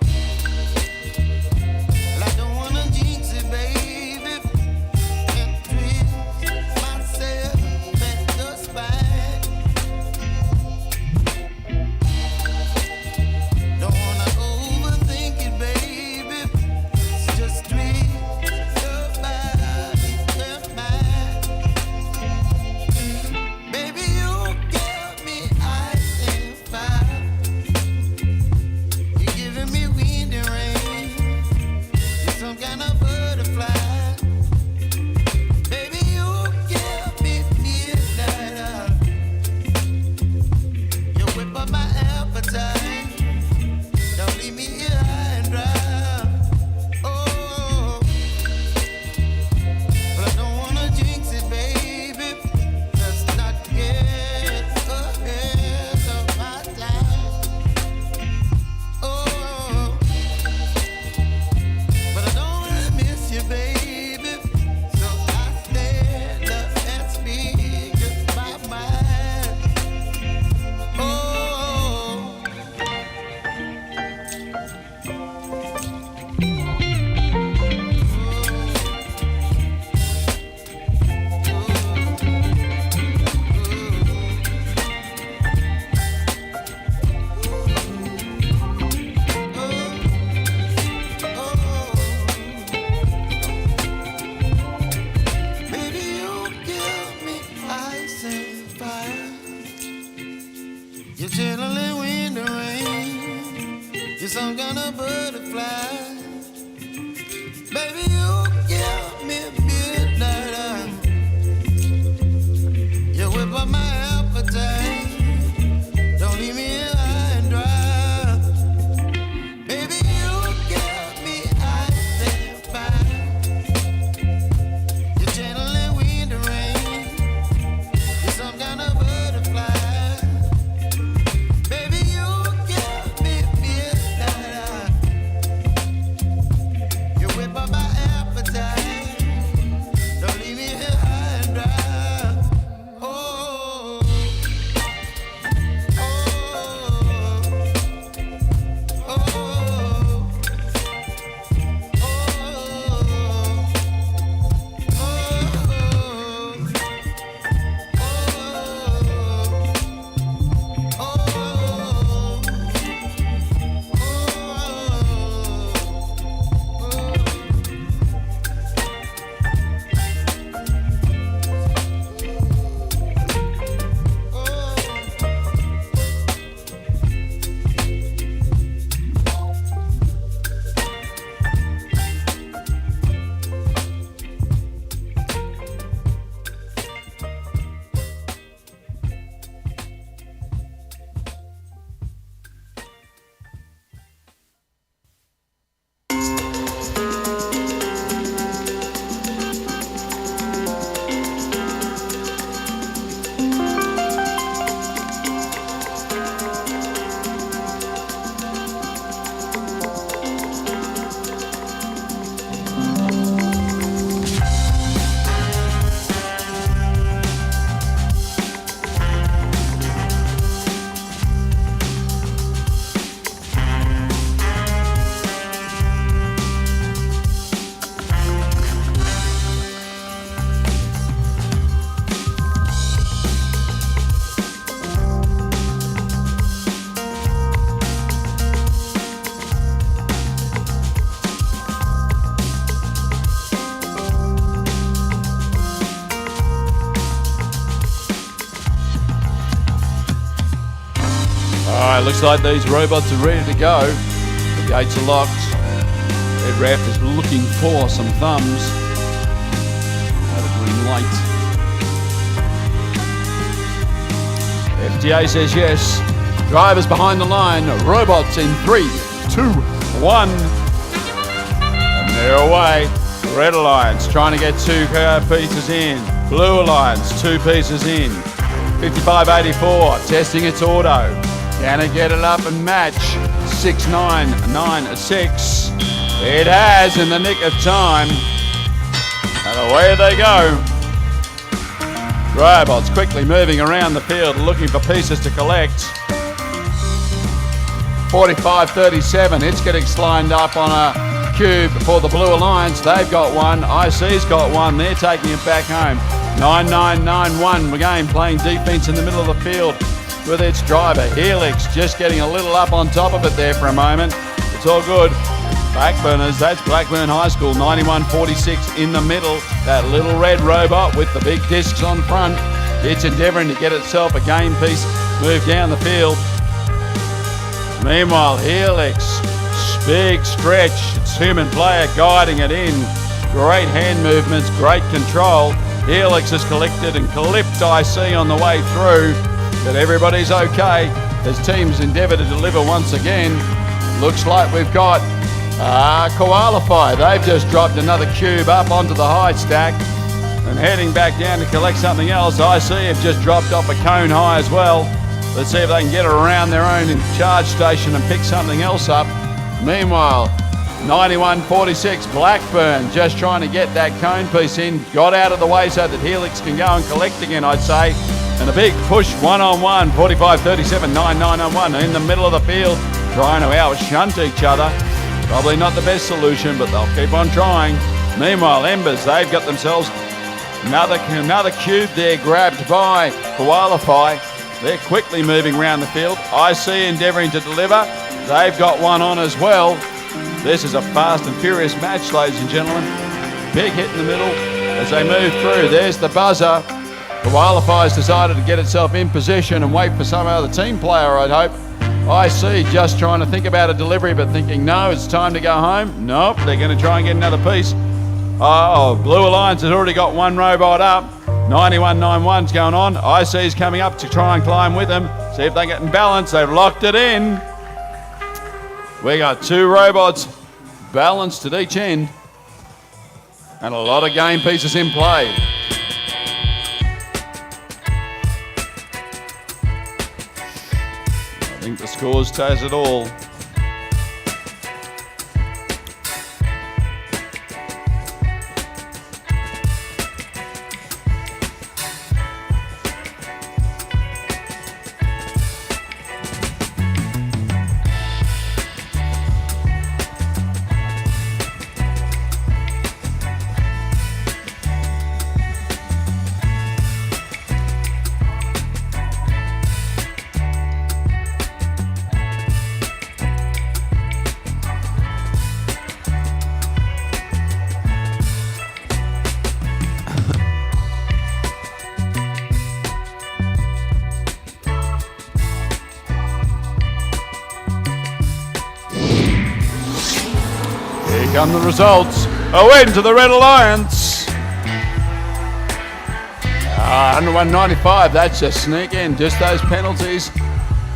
well, I don't wanna jinx it, baby, and twist myself at the spine. Don't wanna overthink it, baby. It's just twist your body and mine. Baby, you give me ice and fire. You're giving me wind and rain. You're some kind of butterfly. Baby, you give me midnight. You whip up my appetite. Don't leave me here high and dry. Oh, but I don't wanna jinx it, baby. Let's not get ahead of my time. Oh, but I don't wanna miss you, baby. So I stand up and speak just my mind. Oh. Baby, you give me ice and fire. You're chilling wind and rain. You're some kind of butterfly. Baby, you give me midnight. up my appetite. Don't leave me here high and dry. Baby, you got me ice and fire. You're channeling wind and rain. You're some kind of butterfly. Baby, you got me midnight. You whip up my appetite. Don't leave me here high and dry. Oh, oh, oh, oh, Alright, looks like these robots are ready to go. The gates are locked. Head ref is looking for some thumbs. Got a green light. FTA says yes. Drivers behind the line. Robots in 3, 2, 1. And they're away. Red Alliance trying to get 2 pieces in. Blue Alliance 2 pieces in. 5584 testing its auto. Can it get it up and match? 6996. It has in the nick of time. And away they go. Robots quickly moving around the field looking for pieces to collect. 4537, it's getting lined up on a cube for the Blue Alliance. They've got one. IC's got one. They're taking it back home. 9991 again playing defense in the middle of the field with its driver. Helix just getting a little up on top of it there for a moment. It's all good. Backburners, that's Blackburn High School, 9146 in the middle. That little red robot with the big discs on front. It's endeavouring to get itself a game piece, move down the field. Meanwhile, Helix, big stretch. It's human player guiding it in. Great hand movements, great control. Helix is collected and clipped IC on the way through. But everybody's okay as teams endeavour to deliver once again. Looks like we've got Qualify. They've just dropped another cube up onto the high stack and heading back down to collect something else. IC have just dropped off a cone high as well. Let's see if they can get it around their own charge station and pick something else up. Meanwhile, 9146 Blackburn just trying to get that cone piece in. Got out of the way so that Helix can go and collect again, I'd say. And a big push one-on-one, 45-37, 9-9-1 in the middle of the field, trying to out-shunt each other. Probably not the best solution, but they'll keep on trying. Meanwhile, Embers, they've got themselves another cube there grabbed by Qualify. They're quickly moving around the field. IC endeavouring to deliver. They've got one on as well. This is a fast and furious match, ladies and gentlemen. Big hit in the middle as they move through. There's the buzzer. Qualify's decided to get itself in position and wait for some other team player, I'd hope. IC just trying to think about a delivery, but thinking, no, it's time to go home. Nope, they're going to try and get another piece. Oh, Blue Alliance has already got one robot up. 91.91's going on. IC's coming up to try and climb with them. See if they get in balance. They've locked it in. We got two robots balanced at each end. And a lot of game pieces in play. I think the scores tells it all. Come the results. A win to the Red Alliance. 101.95, that's just sneak in. Just those penalties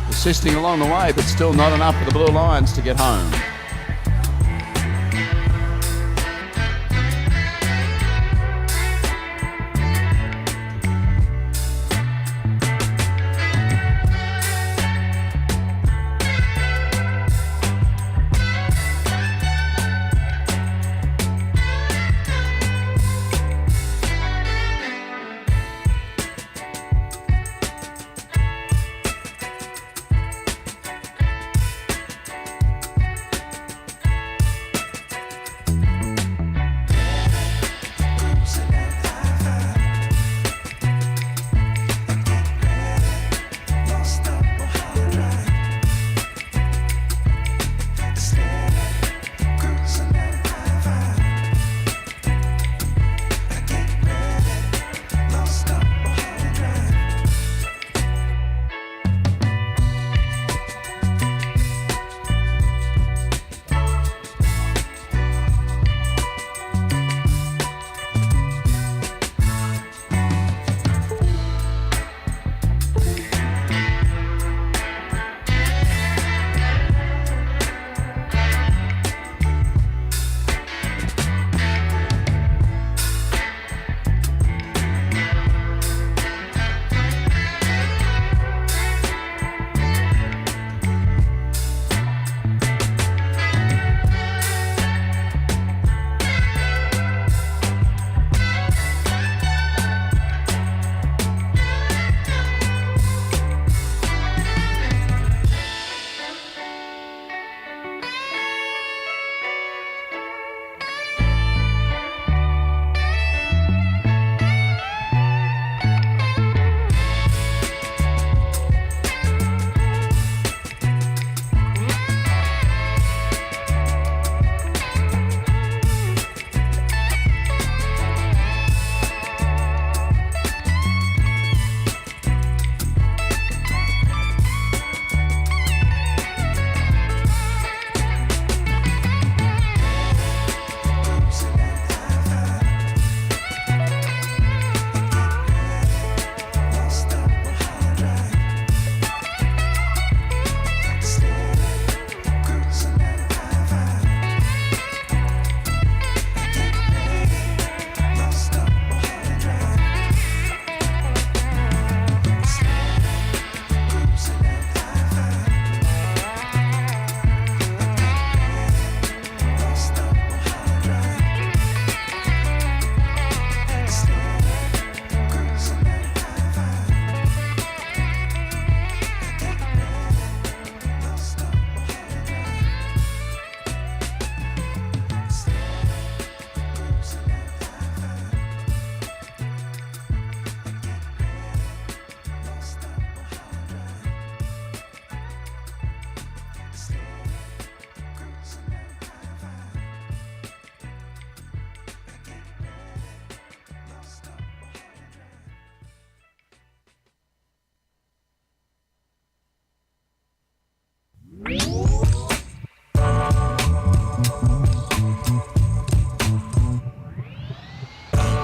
assisting along the way, but still not enough for the Blue Lions to get home.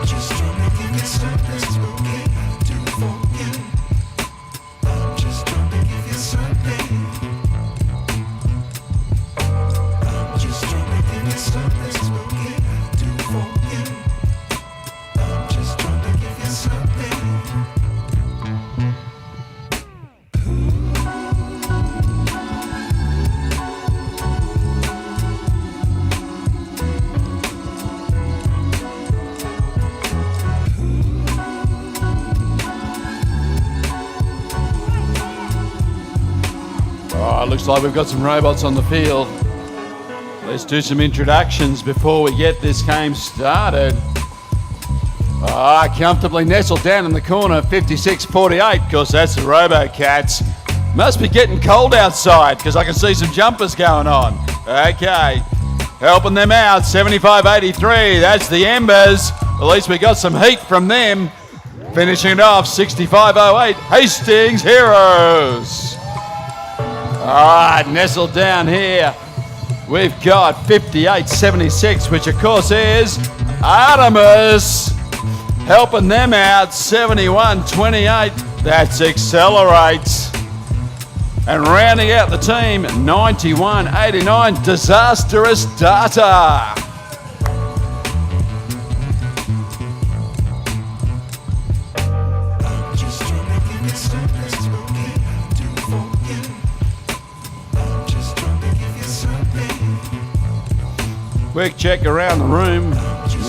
Just trying to give it something. Oh, it looks like we've got some robots on the field. Let's do some introductions before we get this game started. Comfortably nestled down in the corner, 56-48, because that's the RoboCats. Must be getting cold outside, because I can see some jumpers going on. Okay, helping them out, 75-83, that's the Embers. At least we got some heat from them. Finishing it off, 65-08, Hastings Heroes. All right, nestled down here, we've got 58-76, which of course is Artemis. Helping them out, 71-28, that's Accelerates. And rounding out the team, 91-89, Disastrous Data. Quick check around the room.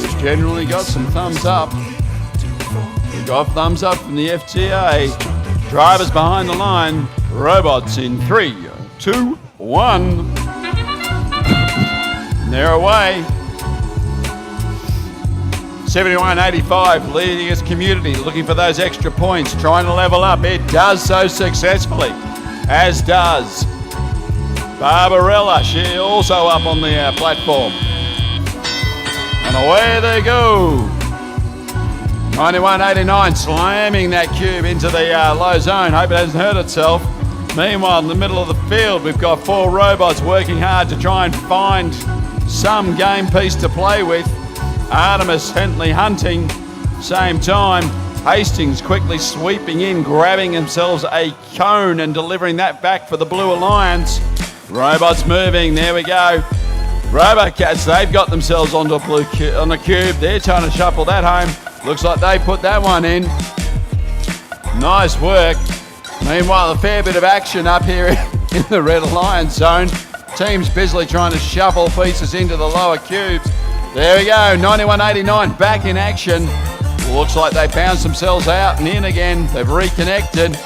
We've generally got some thumbs up. We've got thumbs up from the FTA. Drivers behind the line. Robots in 3, 2, 1. They're away. 71-85, leading its community, looking for those extra points, trying to level up. It does so successfully, as does Barbarella. She also up on the platform. And away they go. 91-89, slamming that cube into the low zone. Hope it hasn't hurt itself. Meanwhile, in the middle of the field, we've got 4 robots working hard to try and find some game piece to play with. Artemis Hentley hunting. Same time, Hastings quickly sweeping in, grabbing themselves a cone and delivering that back for the Blue Alliance. Robots moving, there we go. RoboCats, they've got themselves onto a on a cube. They're trying to shuffle that home. Looks like they put that one in. Nice work. Meanwhile, a fair bit of action up here in the Red Alliance zone. Teams busily trying to shuffle pieces into the lower cubes. There we go, 91-89 back in action. Looks like they bounced themselves out and in again. They've reconnected.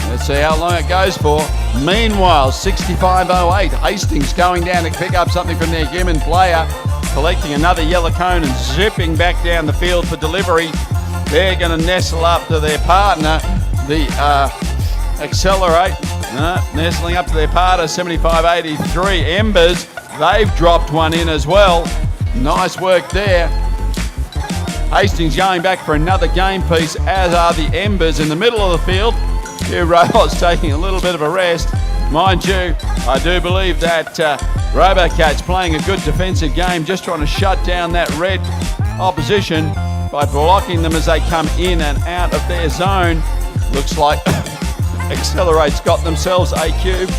Let's see how long it goes for. Meanwhile, 65-08, Hastings going down to pick up something from their human player, collecting another yellow cone and zipping back down the field for delivery. They're going to nestle up to their partner, the Accelerate, nestling up to their partner, 75-83, Embers. They've dropped one in as well. Nice work there. Hastings going back for another game piece, as are the Embers in the middle of the field. Two robots taking a little bit of a rest. Mind you, I do believe that RoboCats playing a good defensive game, just trying to shut down that red opposition by blocking them as they come in and out of their zone. Looks like Accelerate's got themselves a cube.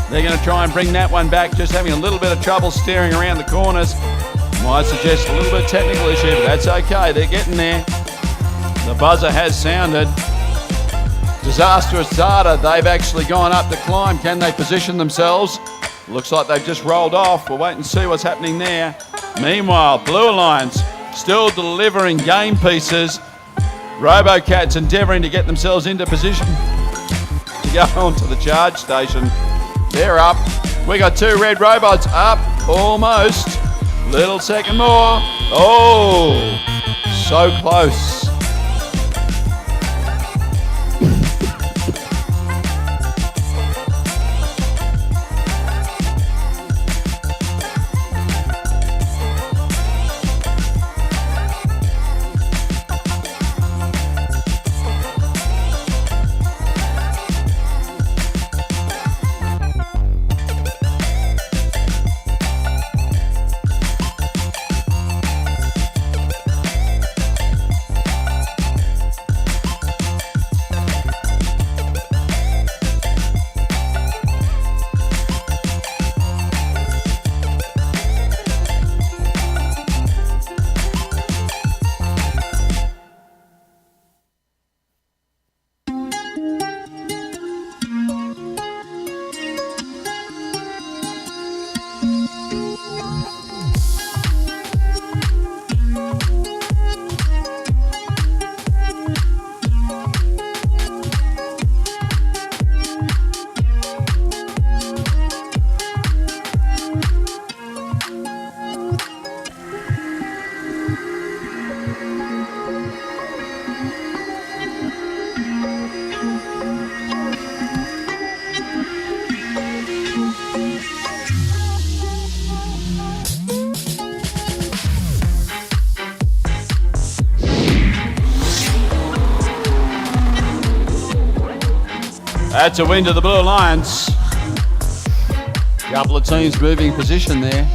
They're going to try and bring that one back, just having a little bit of trouble steering around the corners. Might suggest a little bit of technical issue, but that's okay, they're getting there. The buzzer has sounded. Disastrous Data, they've actually gone up to climb. Can they position themselves? Looks like they've just rolled off. We'll wait and see what's happening there. Meanwhile, Blue Alliance still delivering game pieces. RoboCats endeavouring to get themselves into position to go onto the charge station. They're up. We got 2 red robots up, almost. Little second more. Oh, so close. That's a win to the Blue Alliance. Couple of teams moving position there.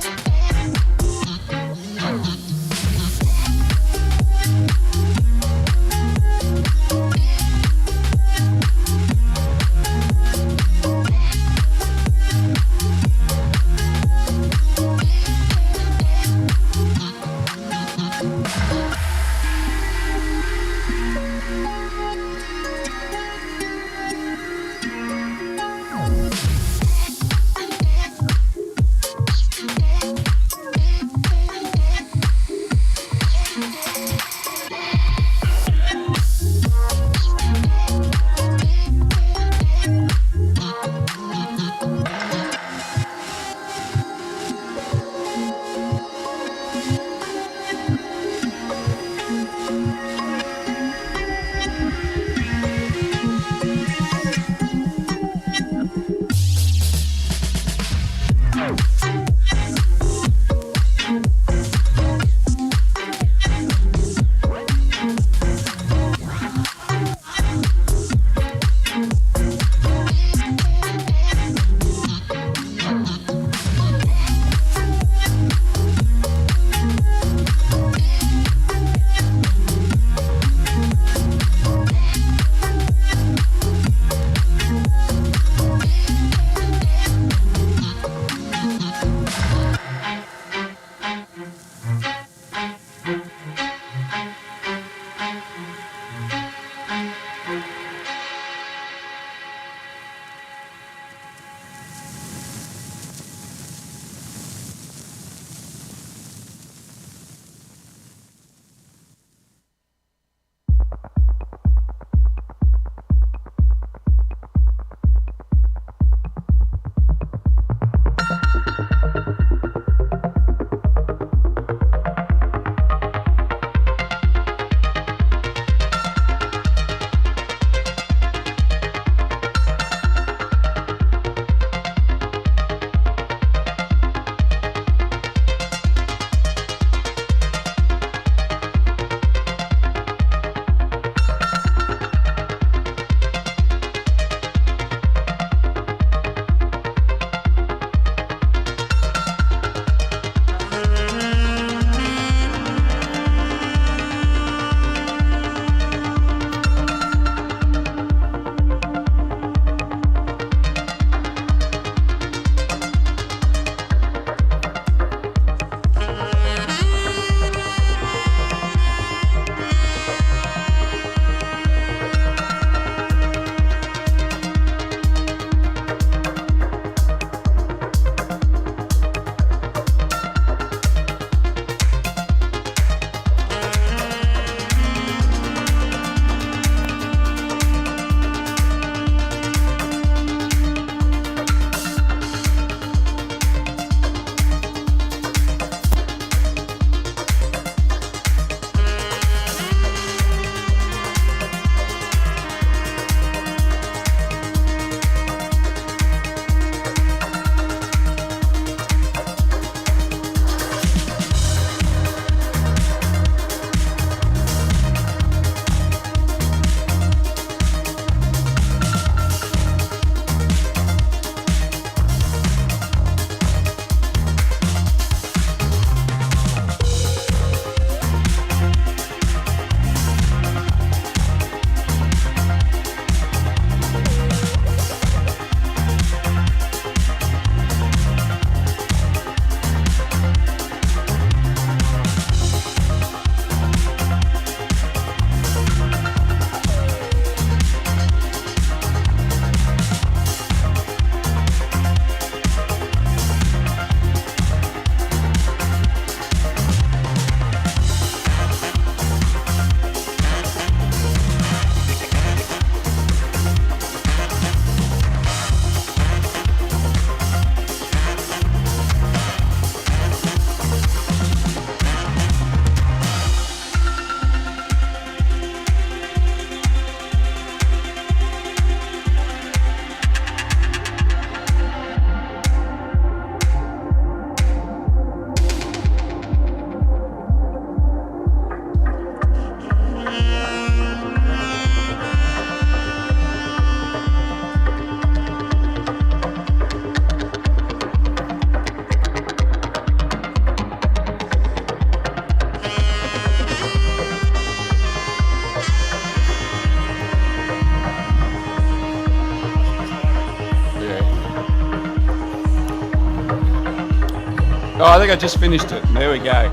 Oh, I think I just finished it. There we go.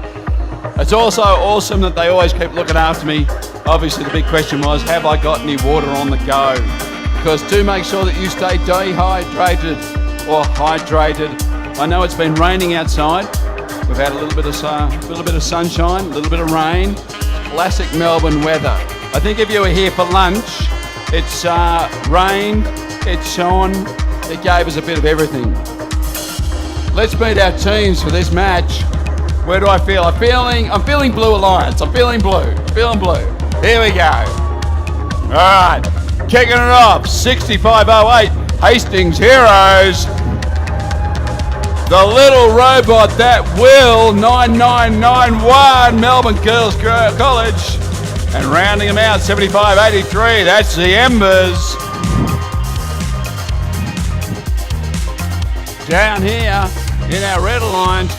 It's also awesome that they always keep looking after me. Obviously, the big question was, have I got any water on the go? Because do make sure that you stay dehydrated or hydrated. I know it's been raining outside. We've had a little bit of sunshine, a little bit of rain. Classic Melbourne weather. I think if you were here for lunch, it's rained, it's shone, it gave us a bit of everything. Let's meet our teams for this match. Where do I feel? I'm feeling Blue Alliance. I'm feeling blue. Here we go. All right, kicking it off, 6508, Hastings Heroes. The little robot that will, 9991, Melbourne Girls College. And rounding them out, 7583, that's the Embers. Down here in our Red Alliance,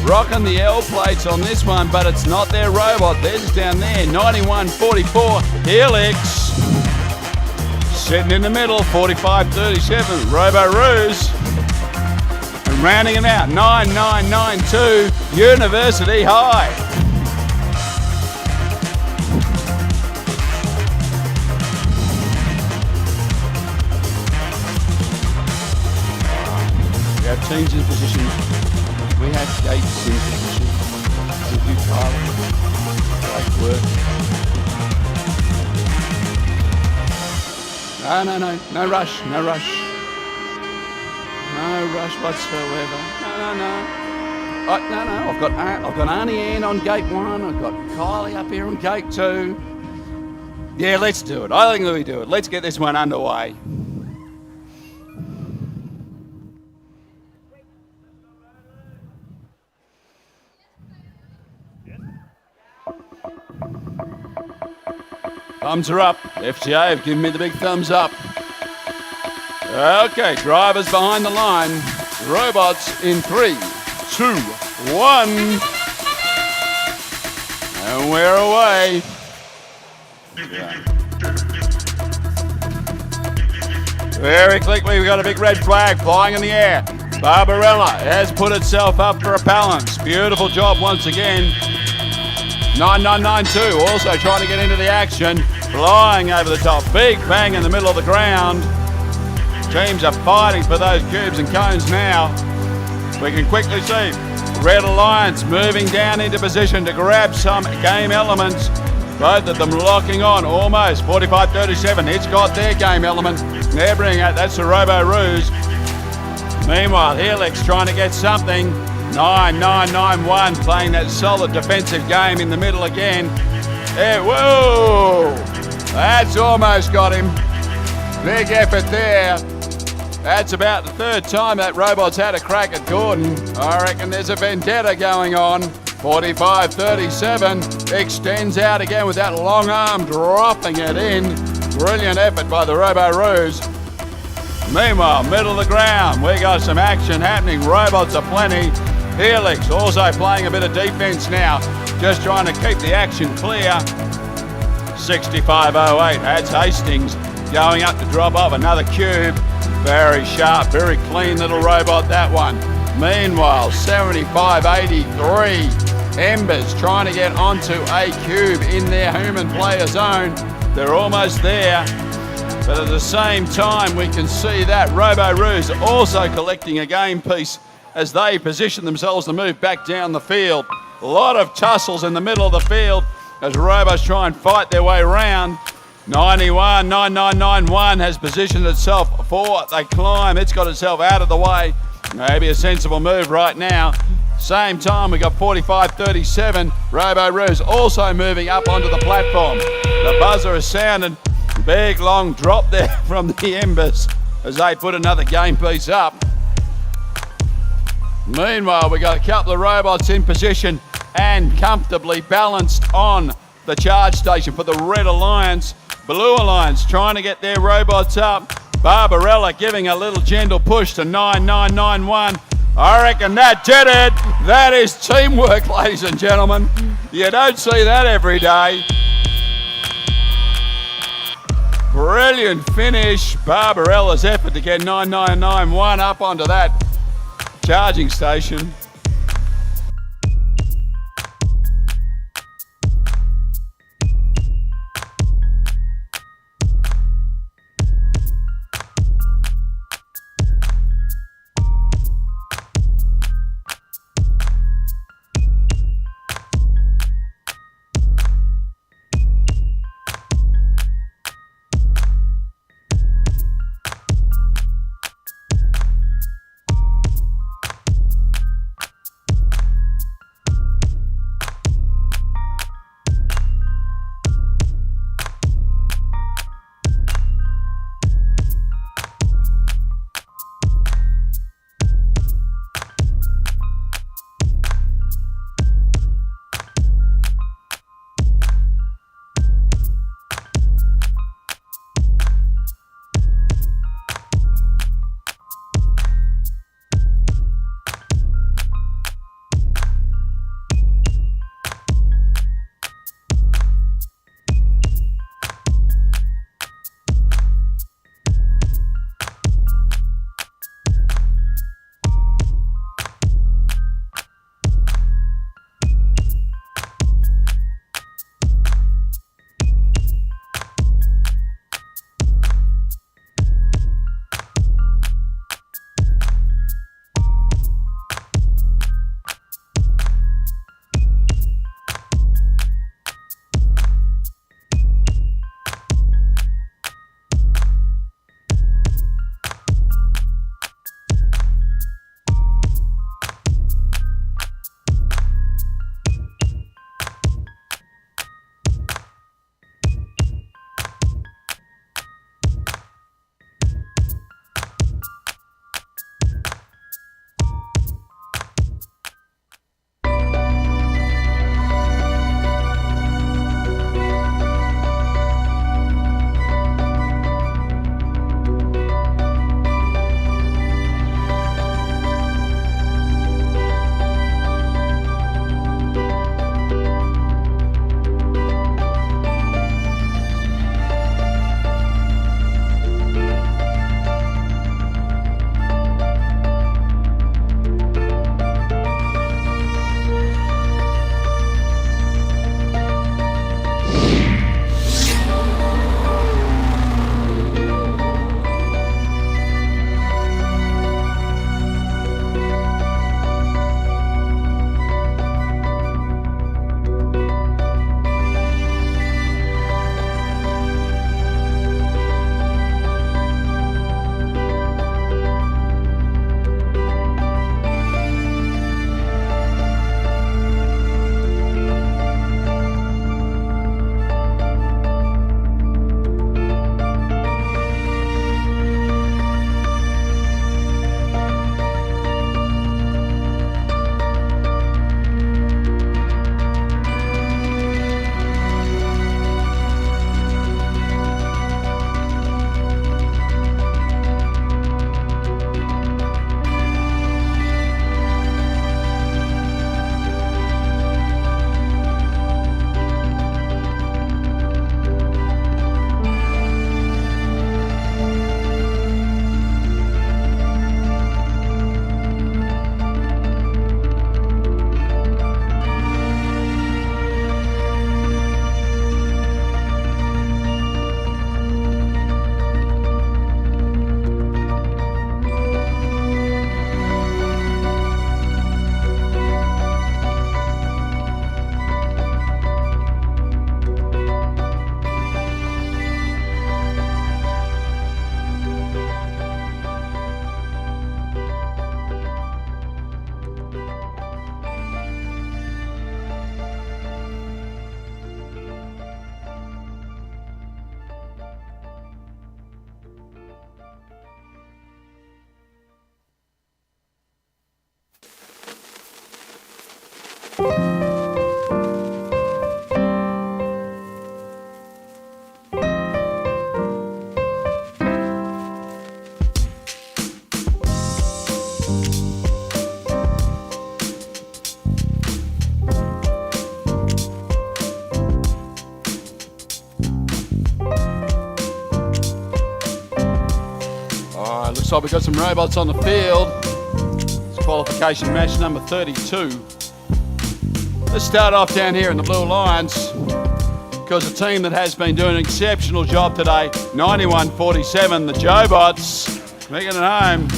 rocking the L plates on this one, but it's not their robot. Theirs is down there, 9144, Helix. Sitting in the middle, 4537, Robo-Roos. And rounding it out, 9992, University High. We have teams in position. We have gates in position. Thank you, Kyle. Great work. No rush. No rush whatsoever. No. Oh, no. I've got Arnie Ann on gate 1. I've got Kylie up here on gate 2. Yeah, let's do it. I think we do it. Let's get this one underway. Thumbs are up. FTA have given me the big thumbs up. Okay, drivers behind the line. Robots in 3, 2, 1. And we're away. Yeah. Very quickly, we've got a big red flag flying in the air. Barbarella has put itself up for a balance. Beautiful job once again. 9992 also trying to get into the action. Flying over the top. Big bang in the middle of the ground. Teams are fighting for those cubes and cones now. We can quickly see Red Alliance moving down into position to grab some game elements. Both of them locking on almost. 4537. It's got their game element. They're bringing it. That's the Robo-Roos. Meanwhile, Helix trying to get something. 9991 playing that solid defensive game in the middle again. Whoa! That's almost got him. Big effort there. That's about the third time that robot's had a crack at Gordon. I reckon there's a vendetta going on. 4537 extends out again with that long arm dropping it in. Brilliant effort by the Robo-Roos. Meanwhile, middle of the ground, we got some action happening. Robots are plenty. Helix also playing a bit of defense now, just trying to keep the action clear. 6508, that's Hastings going up to drop off another cube. Very sharp, very clean little robot, that one. Meanwhile, 7583, Embers trying to get onto a cube in their human player zone. They're almost there. But at the same time, we can see that Robo-Roos also collecting a game piece as they position themselves to move back down the field. A lot of tussles in the middle of the field as Robos try and fight their way around. 9991 has positioned itself for a climb. It's got itself out of the way. Maybe a sensible move right now. Same time, we got 4537. Robo-Roos also moving up onto the platform. The buzzer is sounded. Big long drop there from the Embers as they put another game piece up. Meanwhile, we got a couple of robots in position and comfortably balanced on the charge station for the Red Alliance. Blue Alliance trying to get their robots up. Barbarella giving a little gentle push to 9991. I reckon that did it. That is teamwork, ladies and gentlemen. You don't see that every day. Brilliant finish. Barbarella's effort to get 9991 up onto that charging station. All right, looks like we've got some robots on the field. It's qualification match number 32. Let's start off down here in the Blue Alliance, because a team that has been doing an exceptional job today, 91-47, the Jobots, making it home.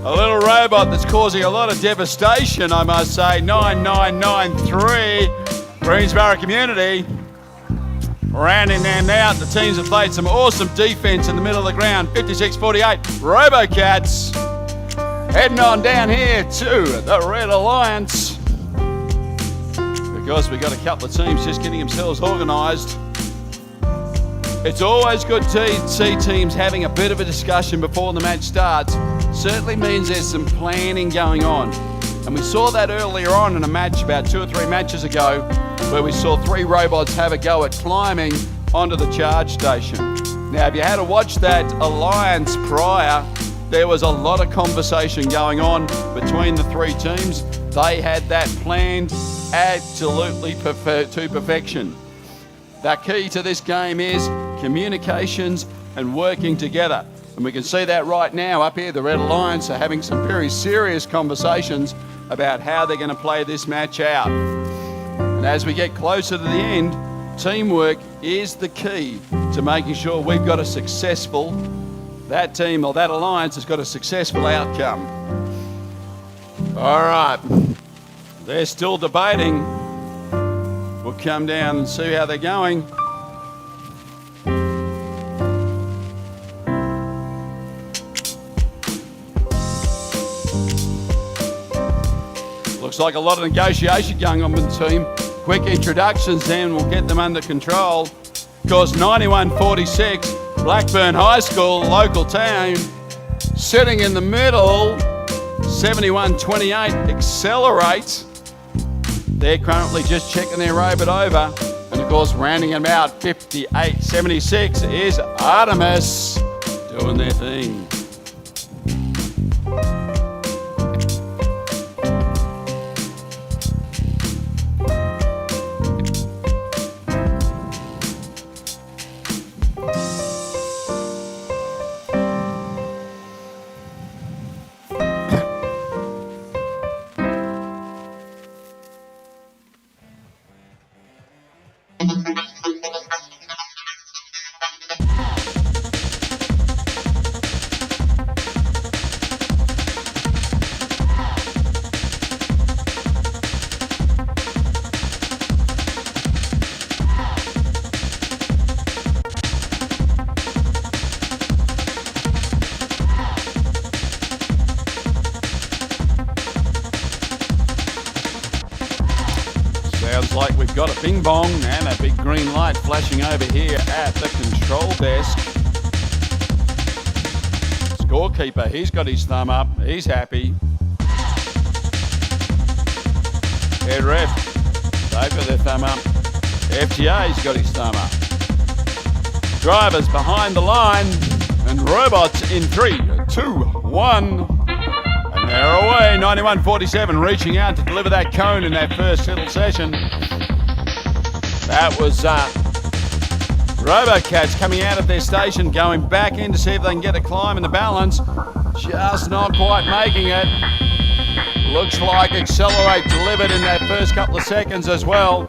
A little robot that's causing a lot of devastation, I must say, 9993, Greensboro community. Rounding them out, the teams have played some awesome defence in the middle of the ground, 56-48, Robocats. Heading on down here to the Red Alliance, because we've got a couple of teams just getting themselves organised. It's always good to see teams having a bit of a discussion before the match starts. Certainly means there's some planning going on. And we saw that earlier on in a match about 2 or 3 matches ago, where we saw 3 robots have a go at climbing onto the charge station. Now, if you had to watch that Alliance prior, there was a lot of conversation going on between the 3 teams. They had that planned absolutely to perfection. The key to this game is communications and working together. And we can see that right now up here. The Red Alliance are having some very serious conversations about how they're going to play this match out. And as we get closer to the end, teamwork is the key to making sure we've got a successful, that team or that alliance has got a successful outcome. All right, they're still debating. We'll come down and see how they're going. Looks like a lot of negotiation going on with the team. Quick introductions then will get them under control. Of course, 91-46, Blackburn High School, local town, sitting in the middle, 71-28, Accelerate. They're currently just checking their robot over. And of course, rounding them out, 58-76 is Artemis doing their thing. Sounds like we've got a ping pong and a big green light flashing over here at the control desk. Scorekeeper, he's got his thumb up. He's happy. Head ref, they've got their thumb up. FGA's got his thumb up. Drivers behind the line and robots in 3, 2, 1. And they're away, 91-47, reaching out to deliver that cone in that first little session. That was Robocats coming out of their station, going back in to see if they can get a climb in the balance. Just not quite making it. Looks like Accelerate delivered in that first couple of seconds as well.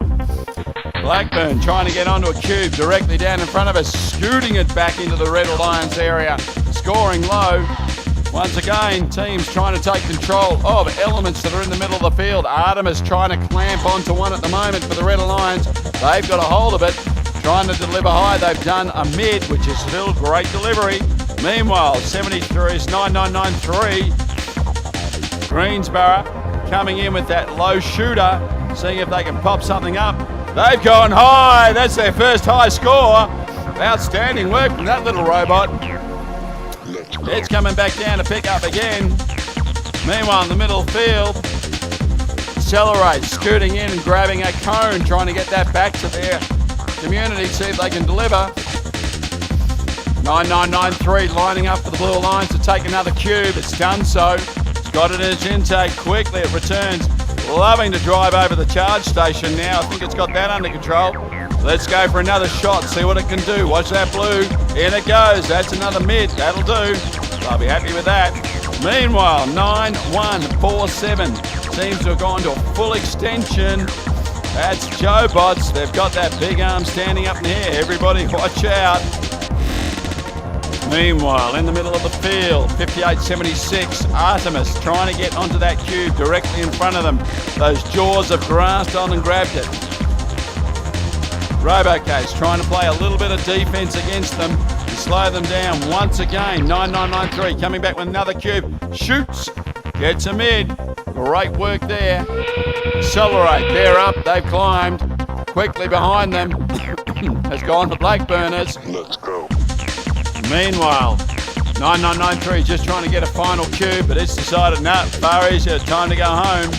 Blackburn trying to get onto a cube directly down in front of us, scooting it back into the Red Alliance area, scoring low. Once again, teams trying to take control of elements that are in the middle of the field. Artemis trying to clamp onto one at the moment for the Red Alliance. They've got a hold of it, trying to deliver high. They've done a mid, which is still great delivery. Meanwhile, 73 is 9993. Greensboro coming in with that low shooter, seeing if they can pop something up. They've gone high. That's their first high score. Outstanding work from that little robot. It's coming back down to pick up again. Meanwhile, in the middle field, Accelerate scooting in and grabbing a cone, trying to get that back to their community, see if they can deliver. 9993 lining up for the Blue Alliance to take another cube. It's done so. It's got it in its intake. Quickly it returns. Loving to drive over the charge station now. I think it's got that under control. Let's go for another shot, see what it can do. Watch that blue. In it goes. That's another mid. That'll do. I'll be happy with that. Meanwhile, 9-1-4-7 seems to have gone to a full extension. That's Jobots. They've got that big arm standing up in the air. Everybody watch out. Meanwhile, in the middle of the field, 58-76, Artemis trying to get onto that cube directly in front of them. Those jaws have grasped on and grabbed it. Robocase trying to play a little bit of defense against them to slow them down once again. 9993 coming back with another cube. Shoots, gets them in. Great work there. Accelerate, they're up, they've climbed. Quickly behind them has gone for Blackburners. Let's go. Meanwhile, 9993 just trying to get a final cube, but it's decided, no, far easier, time to go home.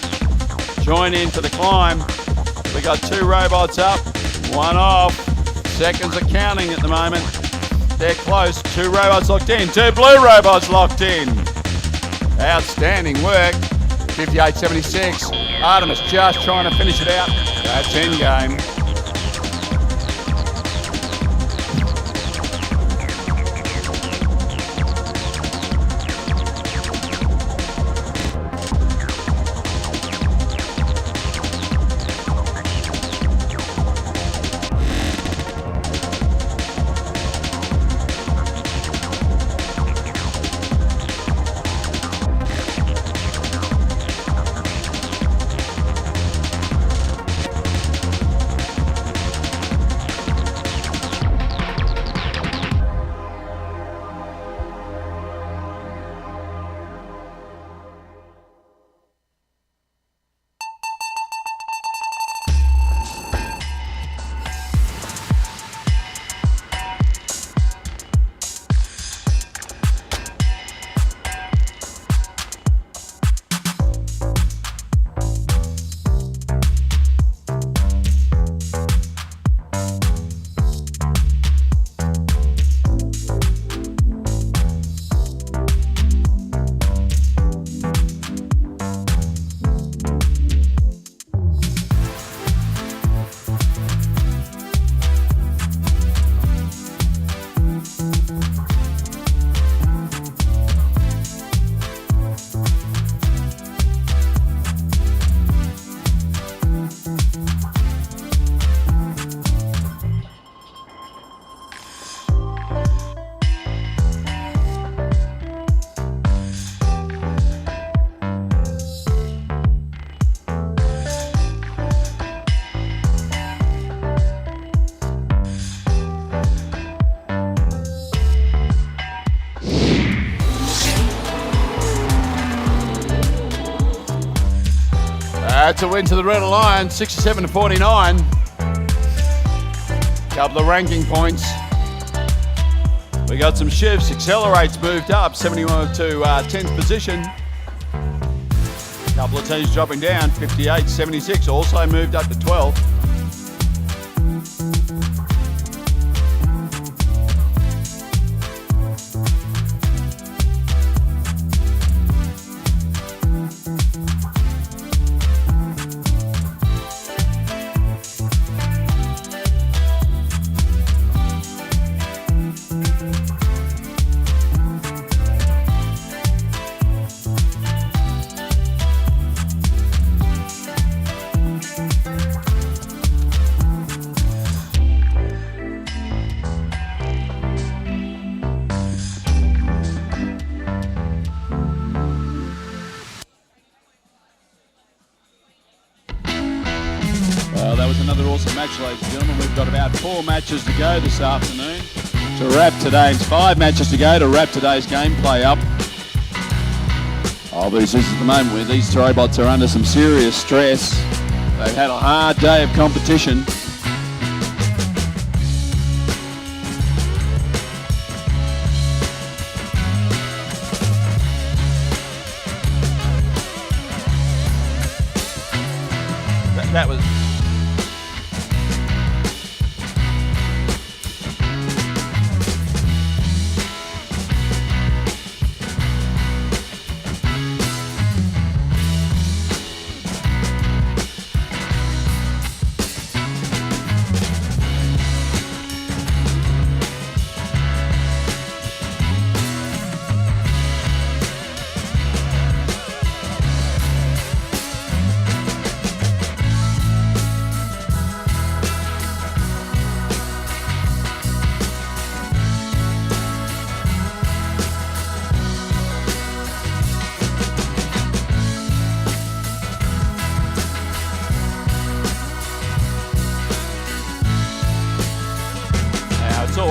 Join in for the climb. We got 2 robots up, 1 off. Seconds are counting at the moment. They're close. 2 robots locked in. 2 blue robots locked in. Outstanding work. 58-76. Artemis just trying to finish it out. That's endgame. That's a win to the Red Alliance, 67-49. Couple of ranking points. We got some shifts. Accelerates moved up, 71 to 10th position. Couple of teams dropping down, 58-76 also moved up to 12th. Well, that was another awesome match, ladies and gentlemen. We've got about 4 matches to go this afternoon to wrap today's 5 matches to go to wrap today's gameplay up. Obviously, this is the moment where these robots are under some serious stress. They've had a hard day of competition. That was...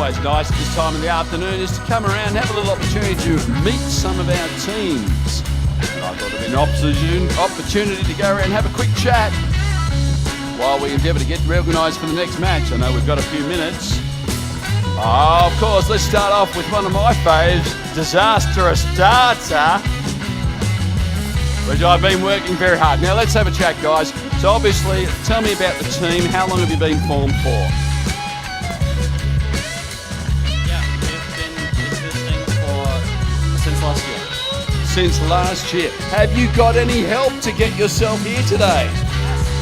always nice at this time of the afternoon is to come around and have a little opportunity to meet some of our teams. And I thought it'd be an opportunity to go around and have a quick chat while we endeavour to get reorganised for the next match. I know we've got a few minutes. Oh, of course, let's start off with one of my faves, Disastrous Data, which I've been working very hard. Now let's have a chat, guys. So obviously, tell me about the team. How long have you been formed for? Yeah, we've been existing since last year. Since last year. Have you got any help to get yourself here today?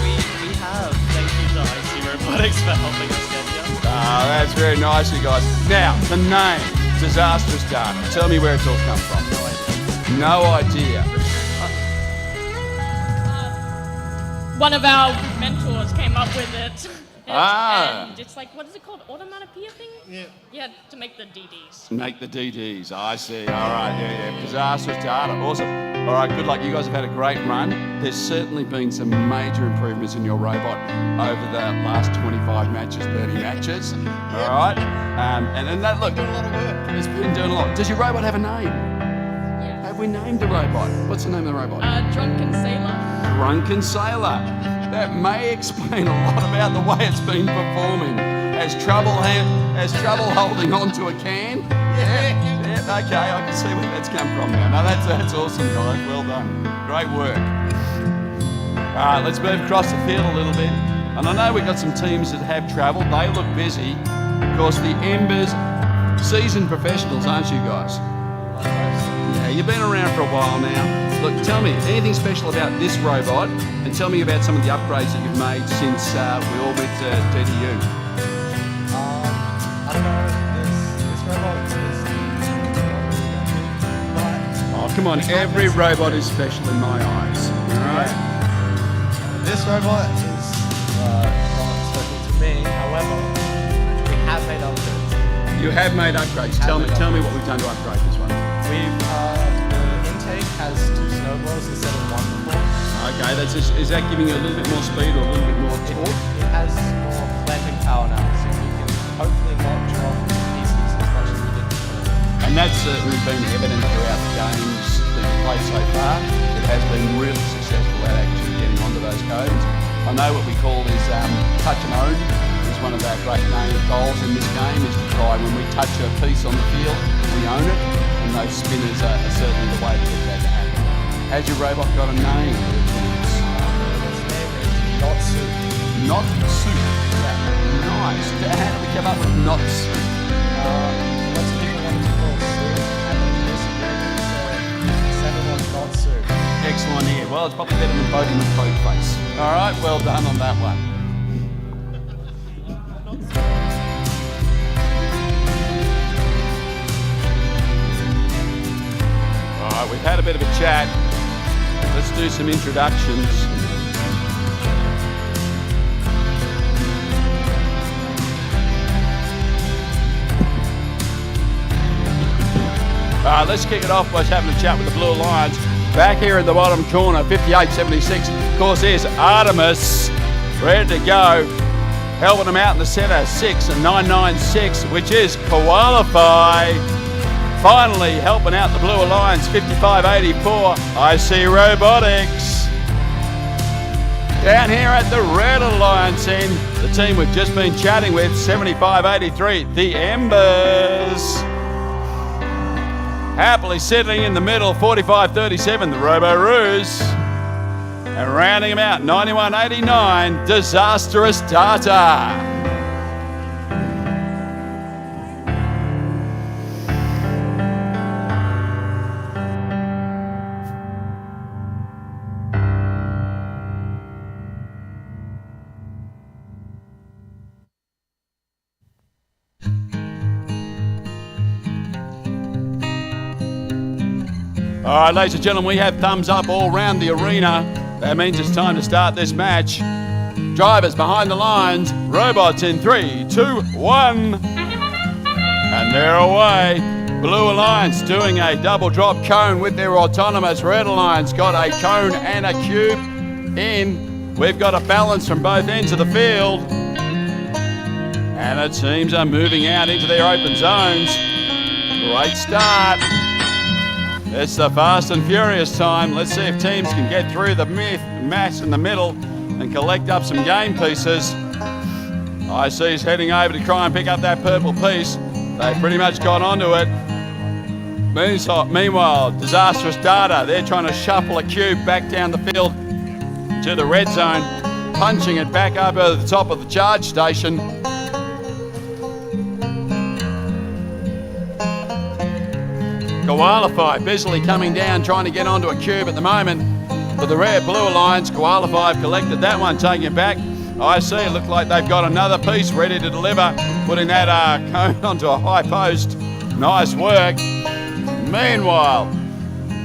We have. Thank you to IC Robotics for helping us get here. Ah, that's very nice, you guys. Now, the name, Disastrous Data. Tell me where it's all come from. No idea. One of our mentors came up with it. Ah. And it's like, what is it called? Automatopoeia thing? Yeah. Yeah, to make the DDs. Make the DDs, I see. All right, yeah. Disastrous Data, awesome. All right, good luck. You guys have had a great run. There's certainly been some major improvements in your robot over the last 25 matches, 30 matches. All right? And that, look, Doing a lot of work. it's been doing a lot. Does your robot have a name? Yeah. Have we named the robot? What's the name of the robot? Drunken Sailor. Drunken Sailor. That may explain a lot about the way it's been performing. Has trouble holding on to a can? Yeah, okay, I can see where that's come from now. No, that's awesome, guys. Well done. Great work. All right, let's move across the field a little bit. And I know we've got some teams that have travelled. They look busy. Of course, the Embers, seasoned professionals, aren't you guys? Yeah, you've been around for a while now. Look, tell me, anything special about this robot, and tell me about some of the upgrades that you've made since we all went to DDU. I don't know, this robot is Oh, come on, every robot is special in my eyes, all right? This robot is not special to me, however, we have made upgrades. You have made upgrades. Tell me what we've done to upgrade this one. We've, the intake has 2 snowballs instead of 1 before. Okay, is that giving you a little bit more speed or a little bit more torque? It has more clamping power now, so you can hopefully not drop pieces as much as we did before. And that's certainly been evident throughout the games that you've played so far. It has been really successful at actually getting onto those codes. I know what we call is touch and own is one of our great goals in this game, is to try when we touch a piece on the field, we own it, and those spinners are certainly the way to get that to happen. Has your robot got a name? Its name is Not Soup. Not Soup. Yeah. Nice. How did we come up with Not Soup? Lots of people wanted to call it Soup, and then this second one's Not Soup. Excellent here. Well, it's probably better than voting with Code Face. All right, well done on that one. All right, we've had a bit of a chat. Let's do some introductions. Let's kick it off by having a chat with the Blue Alliance. Back here in the bottom corner, 5876, of course, there's Artemis, ready to go. Helping them out in the centre, 6996, which is Qualify. Finally helping out the Blue Alliance, 5584, IC Robotics. Down here at the Red Alliance end, the team we've just been chatting with, 7583, the Embers. Happily sitting in the middle, 4537, the Robo-Roos. And rounding them out, 9189, Disastrous Data. All right, ladies and gentlemen, we have thumbs up all round the arena. That means it's time to start this match. Drivers behind the lines, robots in 3, 2, 1. And they're away. Blue Alliance doing a double drop cone with their autonomous. Red Alliance got a cone and a cube in. We've got a balance from both ends of the field. And the teams are moving out into their open zones. Great start. It's the fast and furious time. Let's see if teams can get through the mass in the middle and collect up some game pieces. IC's heading over to try and pick up that purple piece. They've pretty much got onto it. Meanwhile, Disastrous Data, they're trying to shuffle a cube back down the field to the red zone, punching it back up over the top of the charge station. Qualify busily coming down, trying to get onto a cube at the moment. For the Red Blue Alliance, Qualify collected that one, taking it back. I see it looked like they've got another piece ready to deliver, putting that cone onto a high post. Nice work. Meanwhile,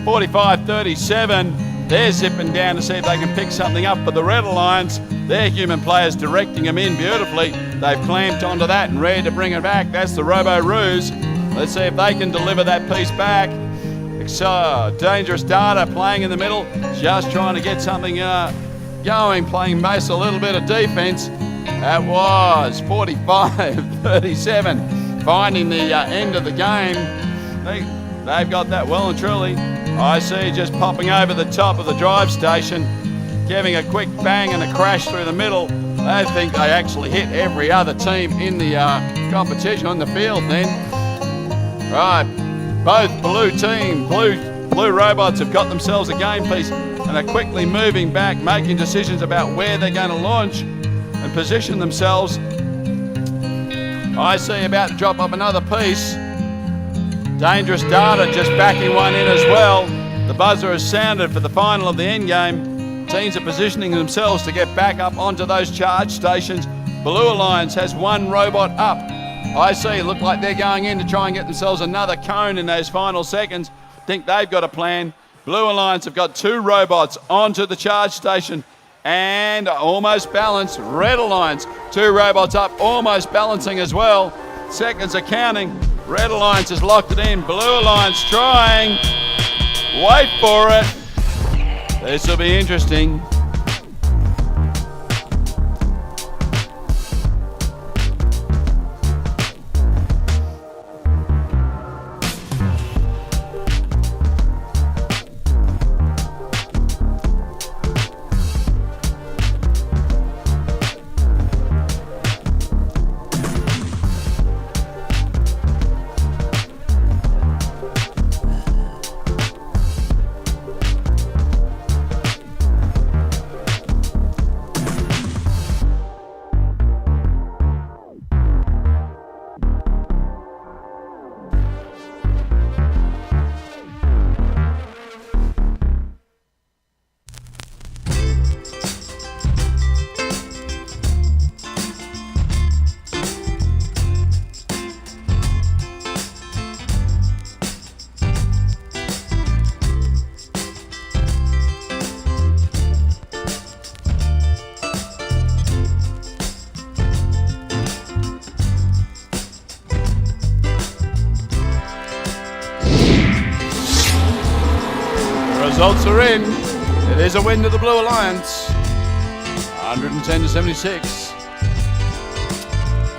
45-37, they're zipping down to see if they can pick something up for the Red Alliance. Their human players directing them in beautifully. They've clamped onto that and ready to bring it back. That's the Robo-Roos. Let's see if they can deliver that piece back. Dangerous Data playing in the middle, just trying to get something going, playing most a little bit of defense. That was 45-37, finding the end of the game. They've got that well and truly. I see just popping over the top of the drive station, giving a quick bang and a crash through the middle. I think they actually hit every other team in the competition on the field then. Right, both blue robots have got themselves a game piece and are quickly moving back, making decisions about where they're going to launch and position themselves. I see about to drop up another piece. Dangerous Data just backing one in as well. The buzzer has sounded for the final of the end game. Teams are positioning themselves to get back up onto those charge stations. Blue Alliance has one robot up. I see, look like they're going in to try and get themselves another cone in those final seconds. Think they've got a plan. Blue Alliance have got two robots onto the charge station and almost balanced. Red Alliance, two robots up, almost balancing as well. Seconds are counting. Red Alliance has locked it in. Blue Alliance trying. Wait for it. This will be interesting. Results are in. It is a win to the Blue Alliance, 110-76.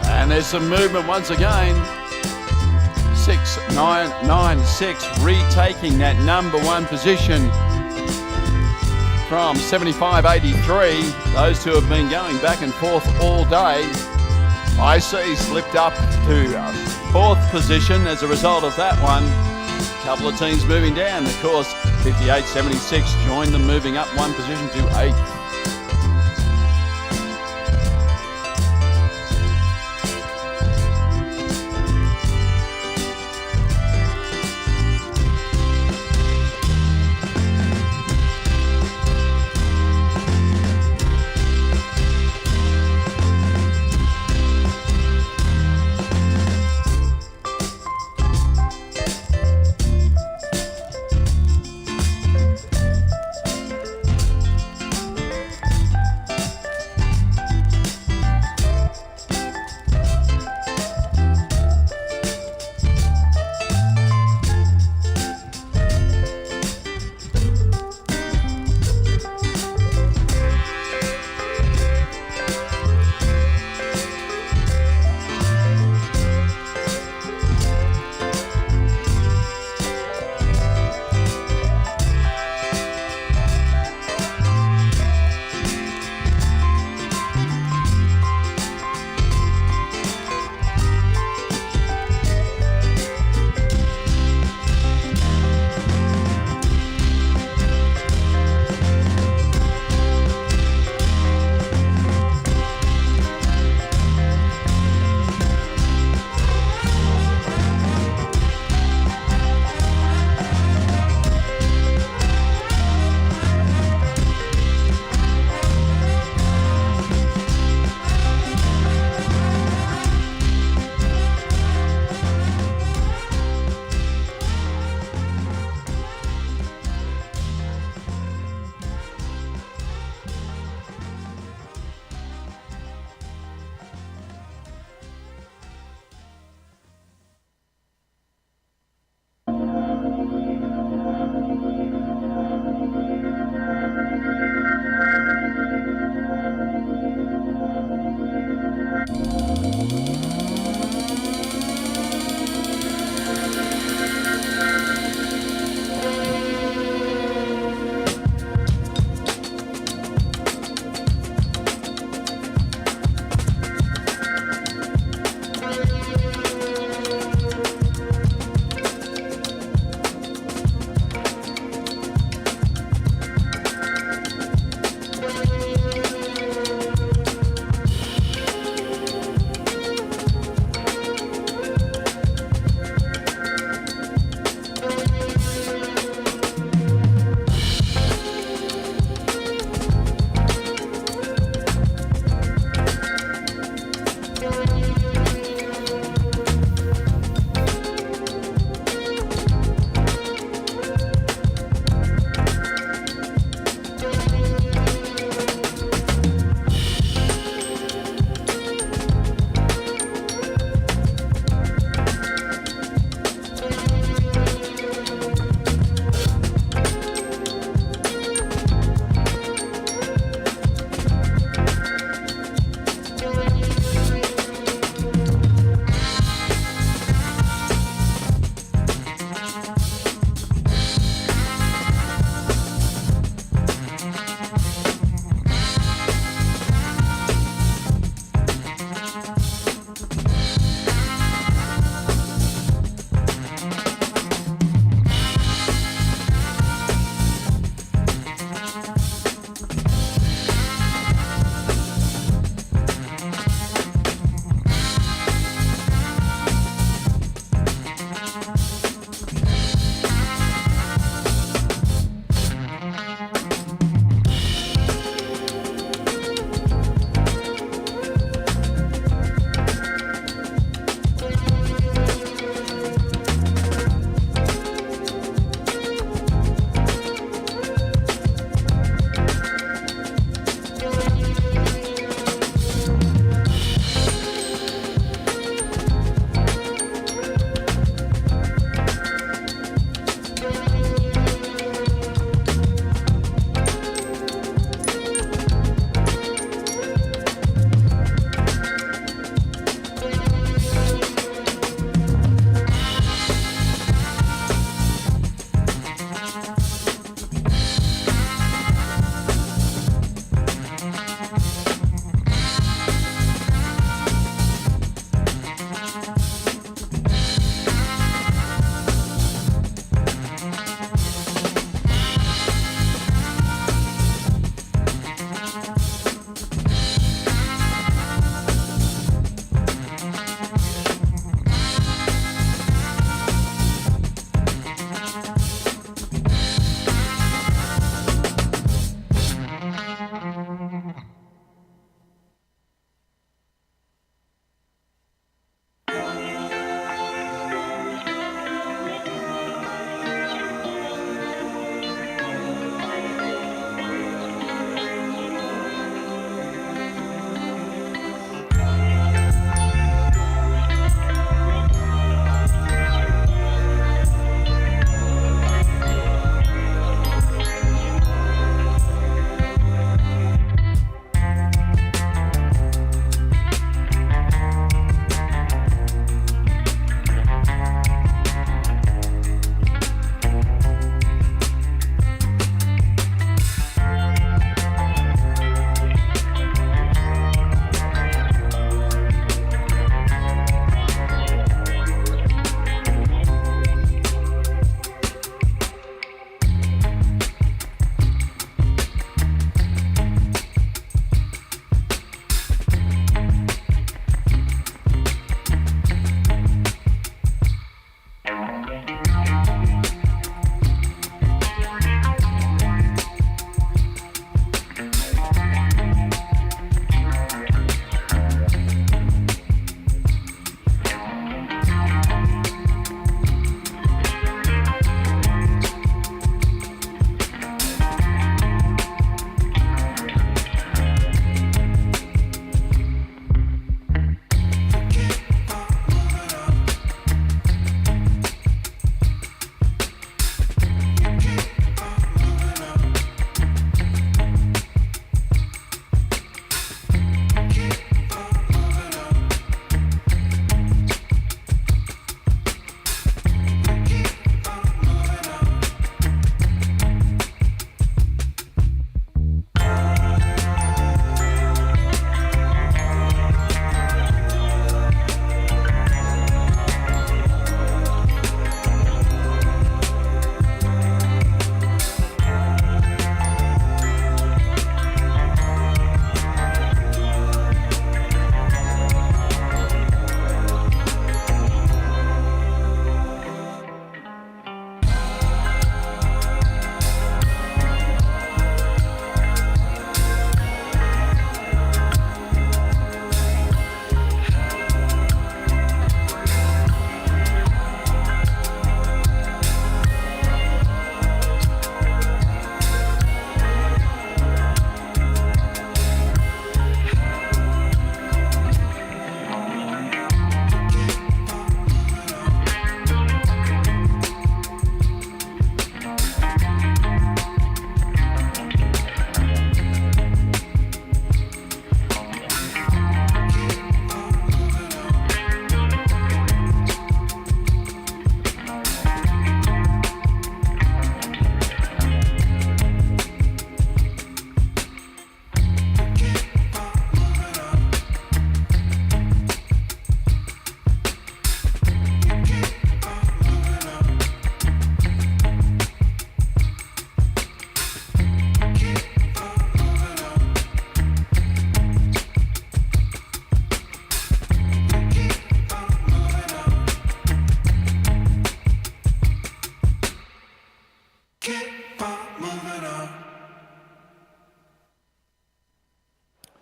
And there's some movement once again. 6-9-9-6, retaking that number one position from 75-83. Those two have been going back and forth all day. IC slipped up to fourth position as a result of that one. A couple of teams moving down. Of course, 58-76 joined them, moving up one position to 8th.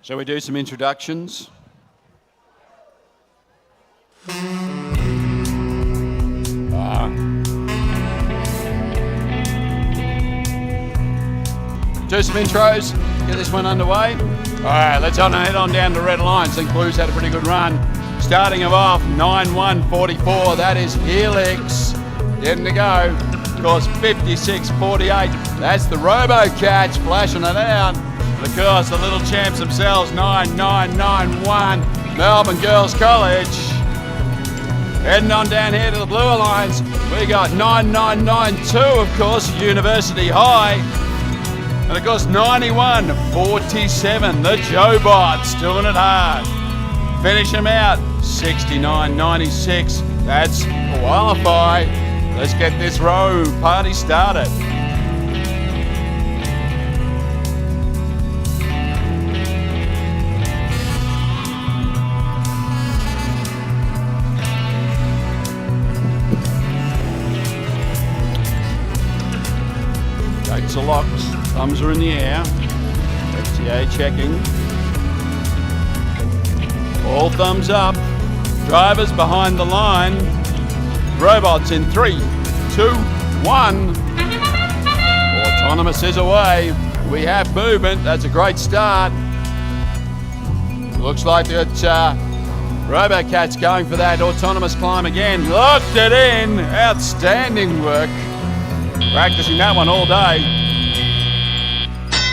Shall we do some introductions? Do some intros, get this one underway. All right, let's head on down to Red Alliance. I think Blues had a pretty good run. Starting them off, 9-1-44, that is Helix. Getting to go. Of course, 56-48, that's the Robo-Cats flashing it out. Of course, the little champs themselves, 9-9-9-1, Melbourne Girls College. Heading on down here to the Blue Alliance, we got 9-9-9-2, of course, University High. And of course, 91-47, the Jobots doing it hard. Finish them out, 69-96, that's Qualify. Let's get this row party started. Gates are locked, thumbs are in the air. FTA checking. All thumbs up. Drivers behind the line. Robots in 3, 2, 1. Autonomous is away. We have movement. That's a great start. Looks like it's Robocat's going for that autonomous climb again. Locked it in. Outstanding work. Practicing that one all day.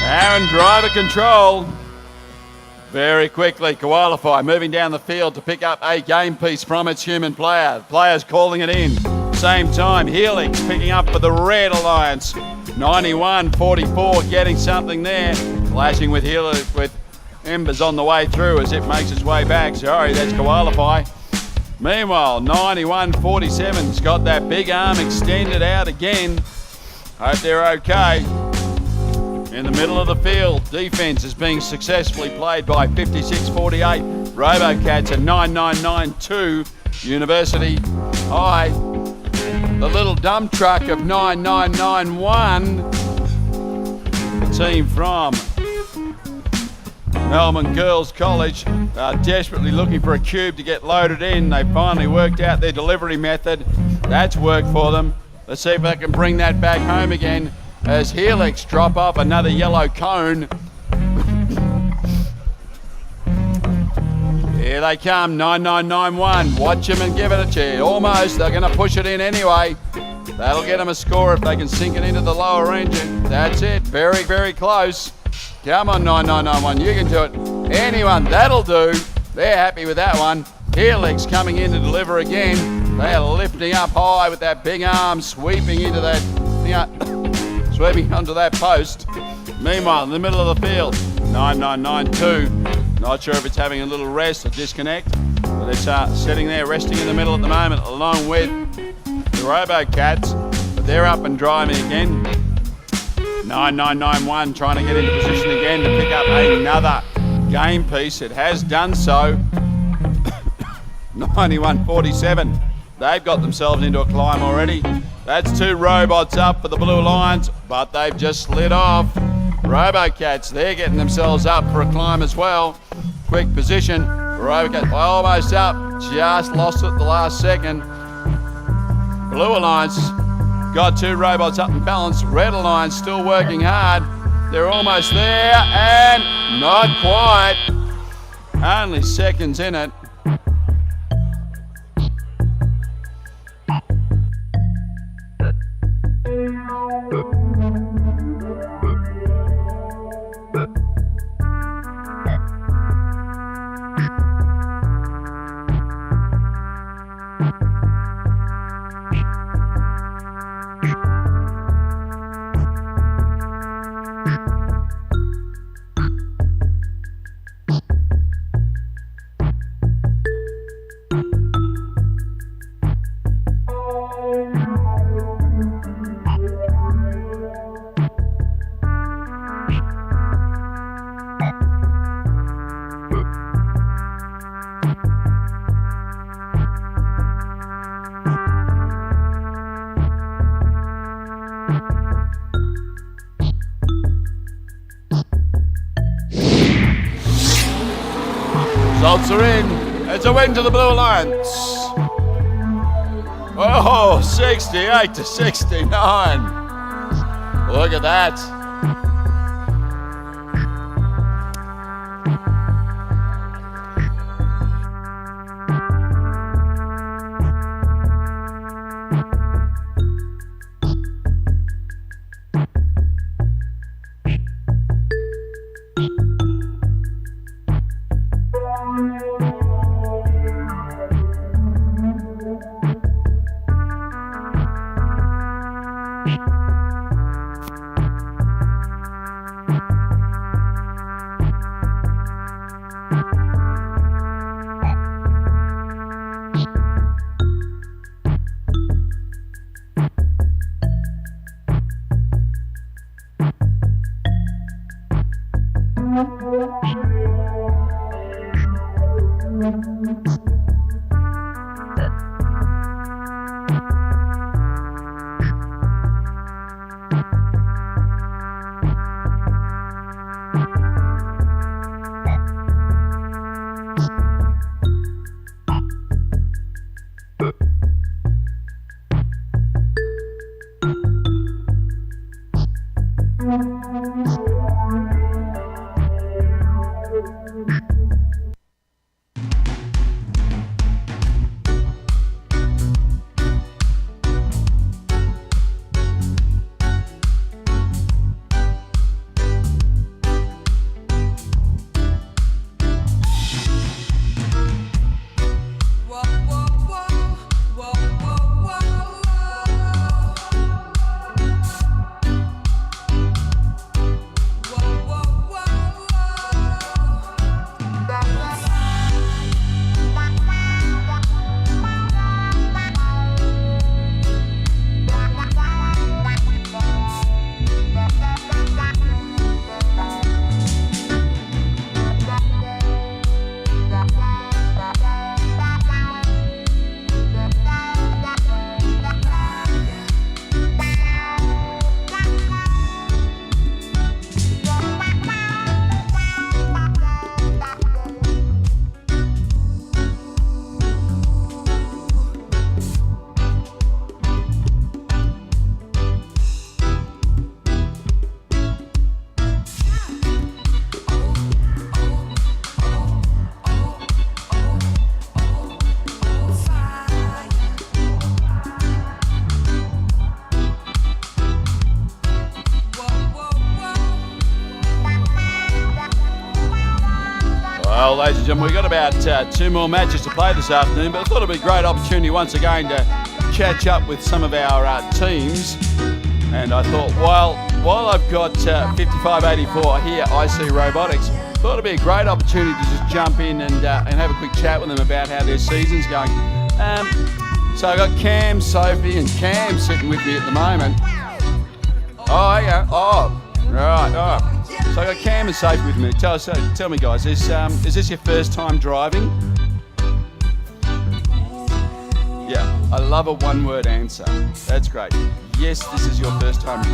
Aaron, driver control. Very quickly, Qualify moving down the field to pick up a game piece from its human player. Players calling it in. Same time, Helix picking up for the Red Alliance. 91-44, getting something there. Clashing with Helix, with Embers on the way through as it makes its way back. Sorry, that's Qualify. Meanwhile, 91-47's got that big arm extended out again. Hope they're okay. In the middle of the field, defence is being successfully played by 56-48. Robocats at 9-9-9-2. University High. The little dump truck of 9-9-9-1. The team from Melbourne Girls College are desperately looking for a cube to get loaded in. They finally worked out their delivery method. That's worked for them. Let's see if they can bring that back home again as Helix drop off another yellow cone. Here they come, 9-9-9-1. Watch them and give it a cheer. Almost, they're going to push it in anyway. That'll get them a score if they can sink it into the lower engine. That's it, very, very close. Come on, 9-9-9-1, you can do it. Anyone, that'll do. They're happy with that one. Helix coming in to deliver again. They are lifting up high with that big arm, sweeping into that, sweeping onto that post. Meanwhile, in the middle of the field, 9-9-9-2. Not sure if it's having a little rest or disconnect, but it's sitting there resting in the middle at the moment, along with the Robocats. But they're up and driving again. 9-9-9-1 trying to get into position again to pick up another game piece. It has done so. 91-47. They've got themselves into a climb already. That's two robots up for the Blue Alliance, but they've just slid off. Robocats, they're getting themselves up for a climb as well. Quick position. Robocats almost up, just lost it at the last second. Blue Alliance got two robots up in balance. Red Alliance still working hard. They're almost there, and not quite. Only seconds in it. Results are in. It's a win to the Blue Alliance. Oh, 68 to 69. Look at that. Well, ladies and gentlemen, we've got about 2 more matches to play this afternoon, but I thought it'd be a great opportunity once again to catch up with some of our teams. And I thought, while I've got 5584 here, IC Robotics, thought it'd be a great opportunity to just jump in and have a quick chat with them about how their season's going. So I've got Cam, Sophie, and Cam sitting with me at the moment. Oh, yeah. Oh, right. Oh. So I got Cam and Sophie with me. Tell me, guys, is this your first time driving? Yeah, I love a one-word answer. That's great. Yes, this is your first time.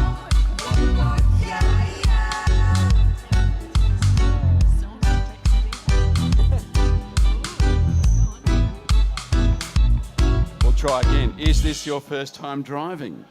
We'll try again. Is this your first time driving?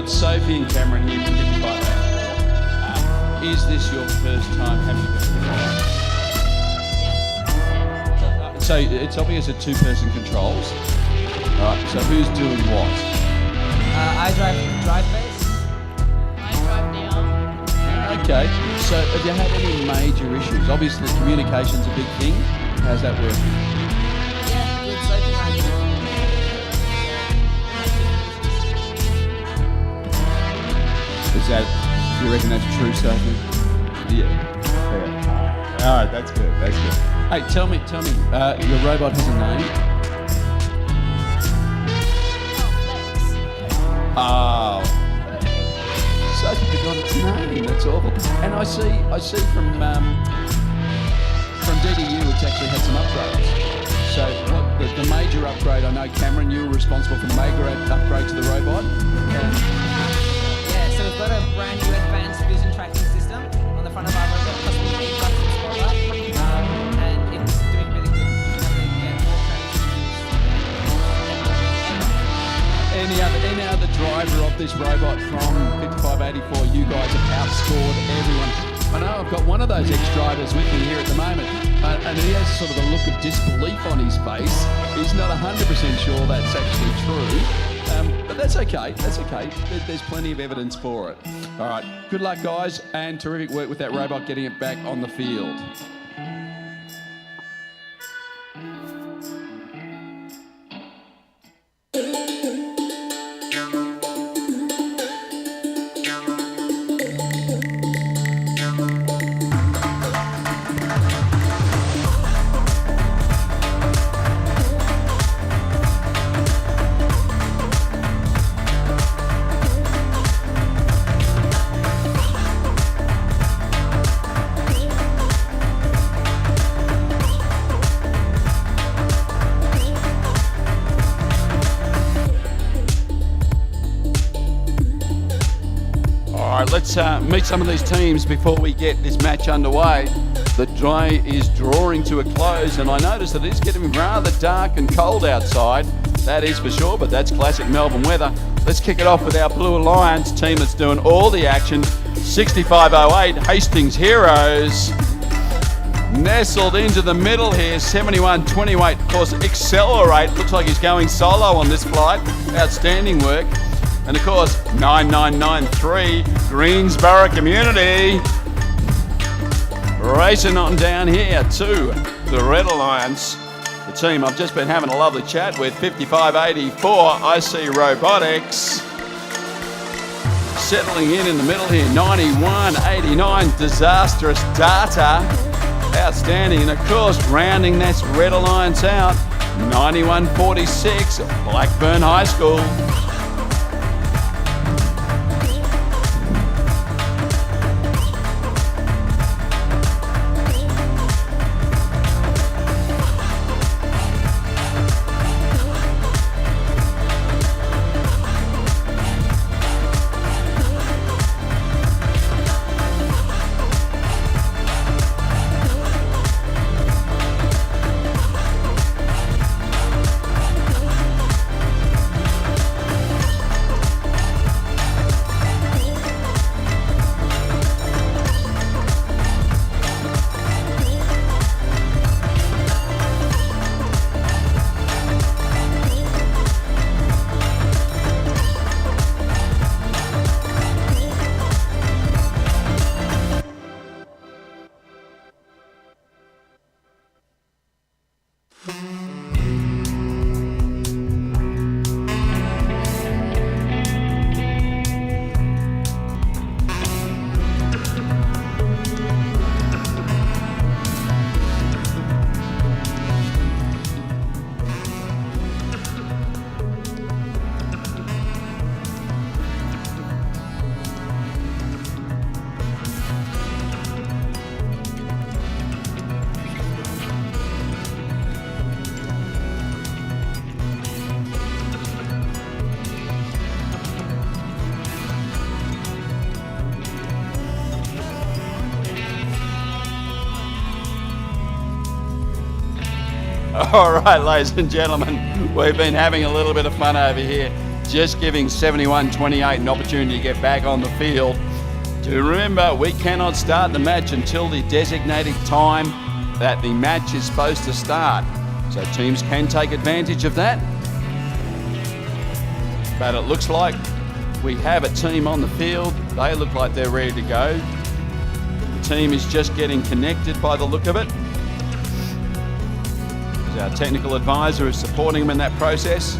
Sophie and Cameron here from 5584. Is this your first time having a So it's obvious that two-person controls. All right, so who's doing what? I drive base. I drive the arm. Okay, so have you had any major issues? Obviously, communication's a big thing. How's that working? Yeah, good safety management. Is that, do you reckon that's true, Sophie? Yeah. All right, that's good. That's good. Hey, tell me, your robot has a name? Oh, Sophie forgot its name. That's awful. And I see from DDU, it's actually had some upgrades. So what the major upgrade? I know Cameron, you were responsible for the major upgrade to the robot. Yeah, so we've got a brand new advanced vision tracking system on the front of our robot, plus the main tracking spotlight, and it's doing really good. Any other driver of this robot from 5584, you guys have outscored everyone. I know I've got one of those ex-drivers with me here at the moment, and he has sort of a look of disbelief on his face. He's not 100% sure that's actually true. But that's okay. That's okay. There's plenty of evidence for it. All right. Good luck, guys, and terrific work with that robot getting it back on the field. Let's meet some of these teams before we get this match underway. The day is drawing to a close, and I notice that it is getting rather dark and cold outside. That is for sure, but that's classic Melbourne weather. Let's kick it off with our Blue Alliance team that's doing all the action. 6508 Hastings Heroes. Nestled into the middle here, 7128. Of course, Accelerate. Looks like he's going solo on this flight. Outstanding work. And of course, 9993 Greensborough Community. Racing on down here to the Red Alliance. The team I've just been having a lovely chat with, 5584 IC Robotics. Settling in the middle here, 9189 Disastrous Data. Outstanding. And of course, rounding this Red Alliance out, 9146 Blackburn High School. All right, ladies and gentlemen, we've been having a little bit of fun over here, just giving 7128 an opportunity to get back on the field. To remember, we cannot start the match until the designated time that the match is supposed to start. So teams can take advantage of that. But it looks like we have a team on the field. They look like they're ready to go. The team is just getting connected by the look of it. Our technical advisor is supporting them in that process.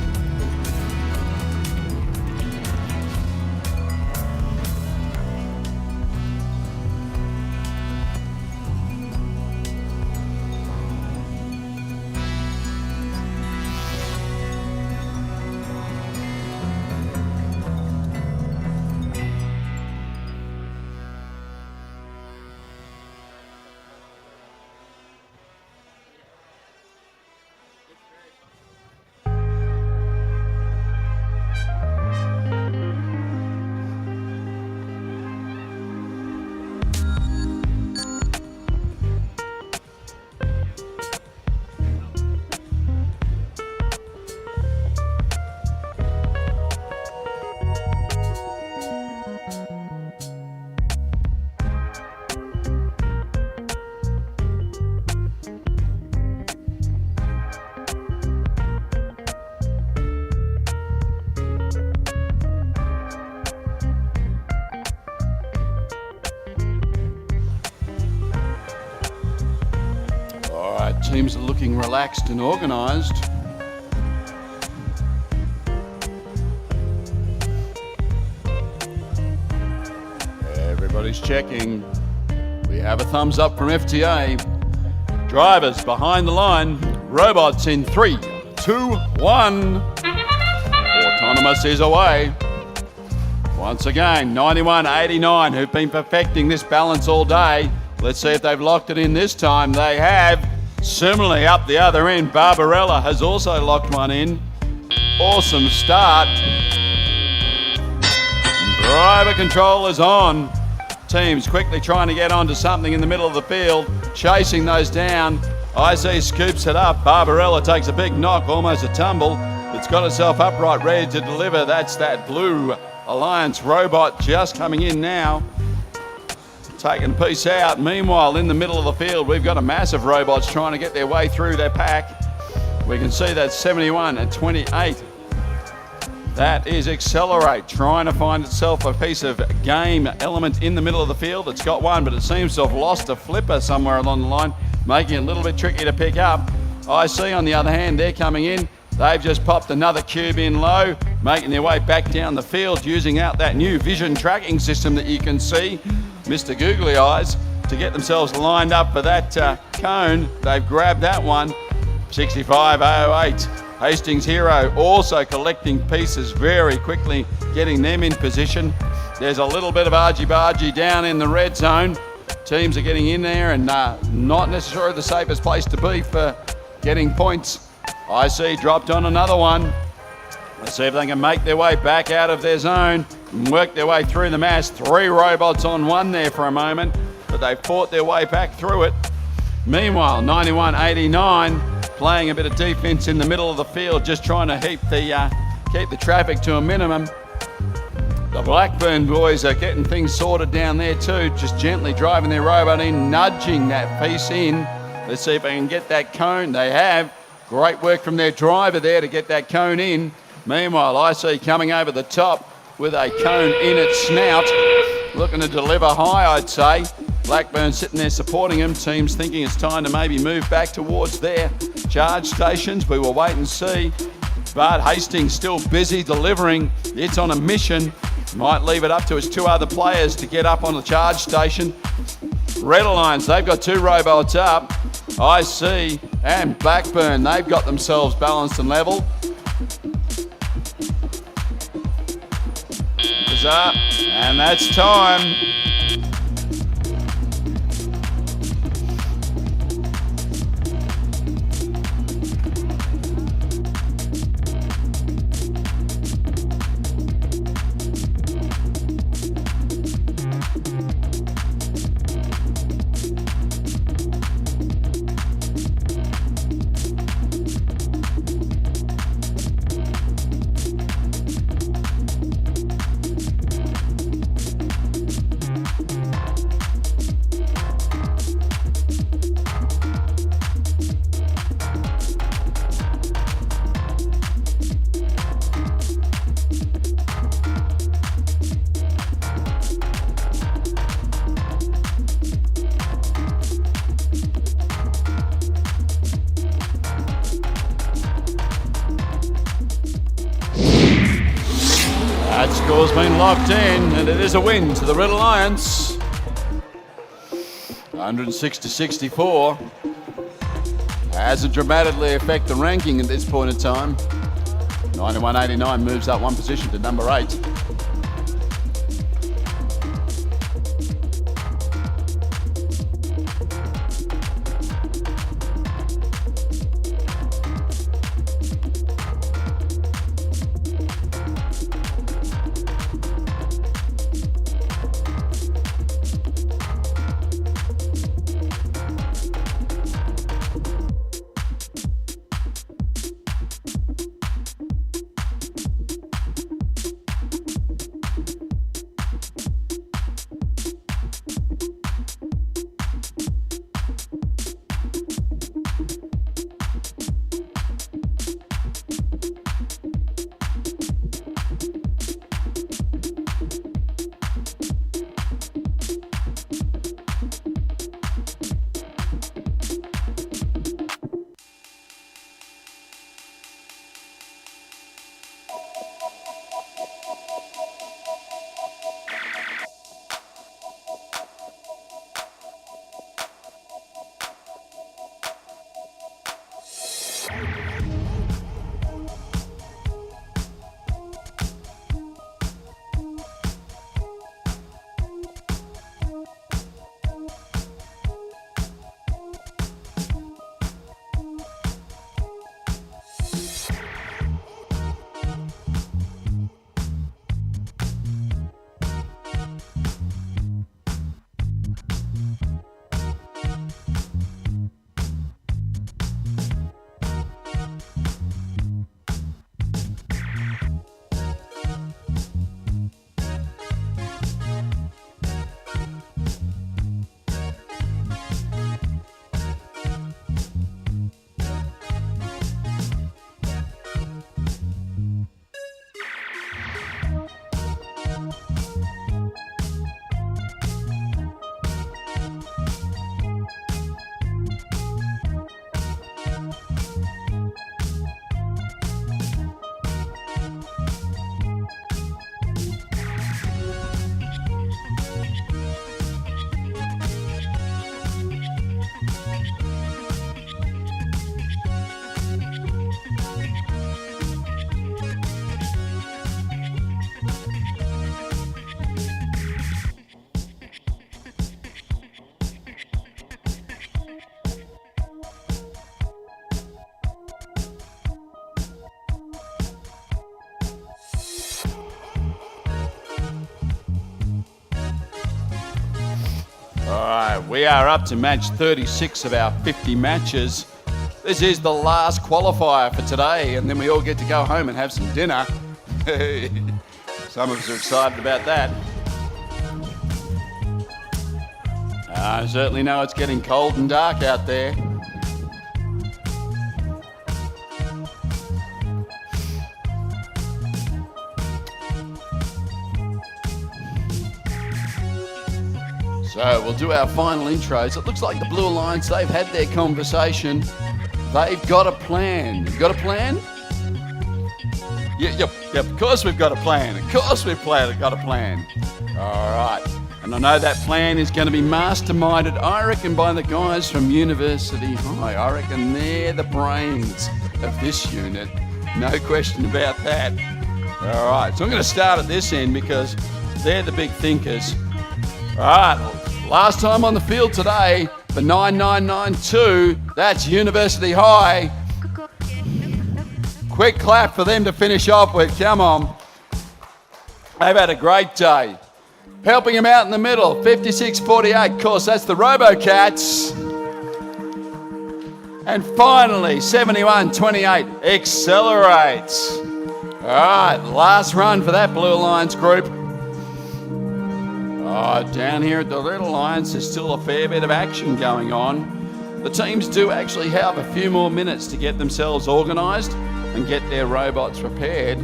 Teams are looking relaxed and organised. Everybody's checking. We have a thumbs up from FTA. Drivers behind the line. Robots in 3, 2, 1. Autonomous is away. Once again, 91.89 who've been perfecting this balance all day. Let's see if they've locked it in this time. They have. Similarly, up the other end, Barbarella has also locked one in. Awesome start. Driver control is on. Teams quickly trying to get onto something in the middle of the field, chasing those down. IC scoops it up. Barbarella takes a big knock, almost a tumble. It's got itself upright, ready to deliver. That's that blue Alliance robot just coming in now. Taking a piece out. Meanwhile, in the middle of the field, we've got a massive robots trying to get their way through their pack. We can see that 71 and 28. That is Accelerate, trying to find itself a piece of game element in the middle of the field. It's got one, but it seems to have lost a flipper somewhere along the line, making it a little bit tricky to pick up. IC, on the other hand, they're coming in. They've just popped another cube in low, making their way back down the field, using out that new vision tracking system that you can see. Mr. Googly Eyes to get themselves lined up for that cone. They've grabbed that one. 65.08. Hastings Hero also collecting pieces very quickly, getting them in position. There's a little bit of argy-bargy down in the red zone. Teams are getting in there and not necessarily the safest place to be for getting points. IC dropped on another one. Let's see if they can make their way back out of their zone and work their way through the mass. 3 robots on one there for a moment, but they fought their way back through it. Meanwhile, 91.89 playing a bit of defense in the middle of the field, just trying to keep the traffic to a minimum. The Blackburn boys are getting things sorted down there too, just gently driving their robot in, nudging that piece in. Let's see if they can get that cone. They have. Great work from their driver there to get that cone in. Meanwhile, IC coming over the top with a cone in its snout, looking to deliver high, I'd say. Blackburn sitting there supporting him. Teams thinking it's time to maybe move back towards their charge stations. We will wait and see. But Hastings still busy delivering. It's on a mission. Might leave it up to its 2 other players to get up on the charge station. Red Alliance, they've got 2 robots up. IC and Blackburn, they've got themselves balanced and level. Is up, and that's time. Score's been locked in, and it is a win to the Red Alliance. 106 to 64. Hasn't dramatically affect the ranking at this point in time. 91.89 moves up one position to number 8. We are up to match 36 of our 50 matches. This is the last qualifier for today, and then we all get to go home and have some dinner. Some of us are excited about that. I certainly know it's getting cold and dark out there. So we'll do our final intros. It looks like the Blue Alliance, they've had their conversation. They've got a plan. You got a plan? Yep, of course we've got a plan. Of course we've got a plan. All right. And I know that plan is going to be masterminded, I reckon, by the guys from University High. I reckon they're the brains of this unit. No question about that. All right. So I'm going to start at this end because they're the big thinkers. All right. Last time on the field today, for 9992, that's University High. Quick clap for them to finish off with, come on. They've had a great day. Helping them out in the middle, 56-48, of course, that's the RoboCats. And finally, 71-28, accelerates. All right, last run for that Blue Alliance group. Down here at the Red Alliance, there's still a fair bit of action going on. The teams do actually have a few more minutes to get themselves organised and get their robots prepared.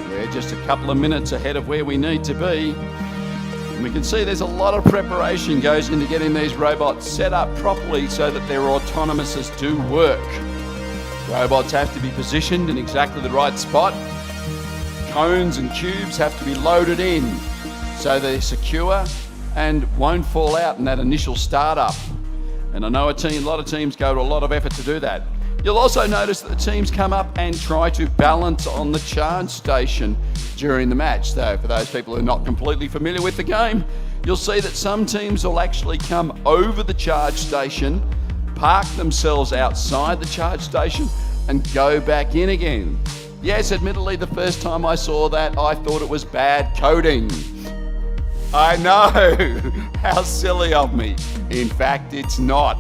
We're just a couple of minutes ahead of where we need to be. And we can see there's a lot of preparation goes into getting these robots set up properly so that their autonomouses do work. Robots have to be positioned in exactly the right spot. cones and cubes have to be loaded in so they're secure and won't fall out in that initial startup. And I know a lot of teams go to a lot of effort to do that. You'll also notice that the teams come up and try to balance on the charge station during the match. So for those people who are not completely familiar with the game, you'll see that some teams will actually come over the charge station, park themselves outside the charge station, and go back in again. Yes, admittedly, the first time I saw that, I thought it was bad coding. I know, how silly of me. In fact, it's not.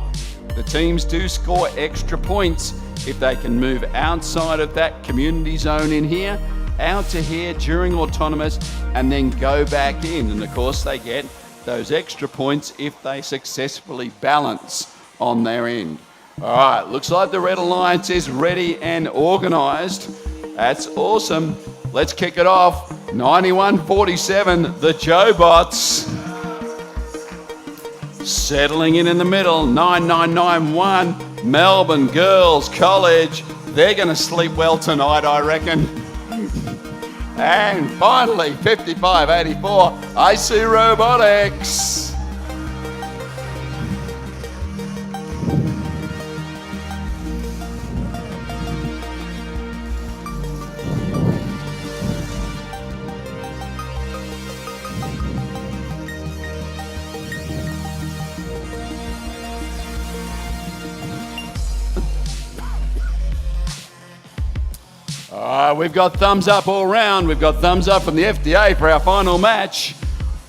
The teams do score extra points if they can move outside of that community zone in here, out to here during autonomous, and then go back in. And of course, they get those extra points if they successfully balance on their end. All right, looks like the Red Alliance is ready and organised. That's awesome. Let's kick it off. 91-47, the Jobots. Settling in the middle, 9991, Melbourne Girls College. They're going to sleep well tonight, I reckon. And finally, 5584, IC Robotics. We've got thumbs up all round. We've got thumbs up from the FDA for our final match.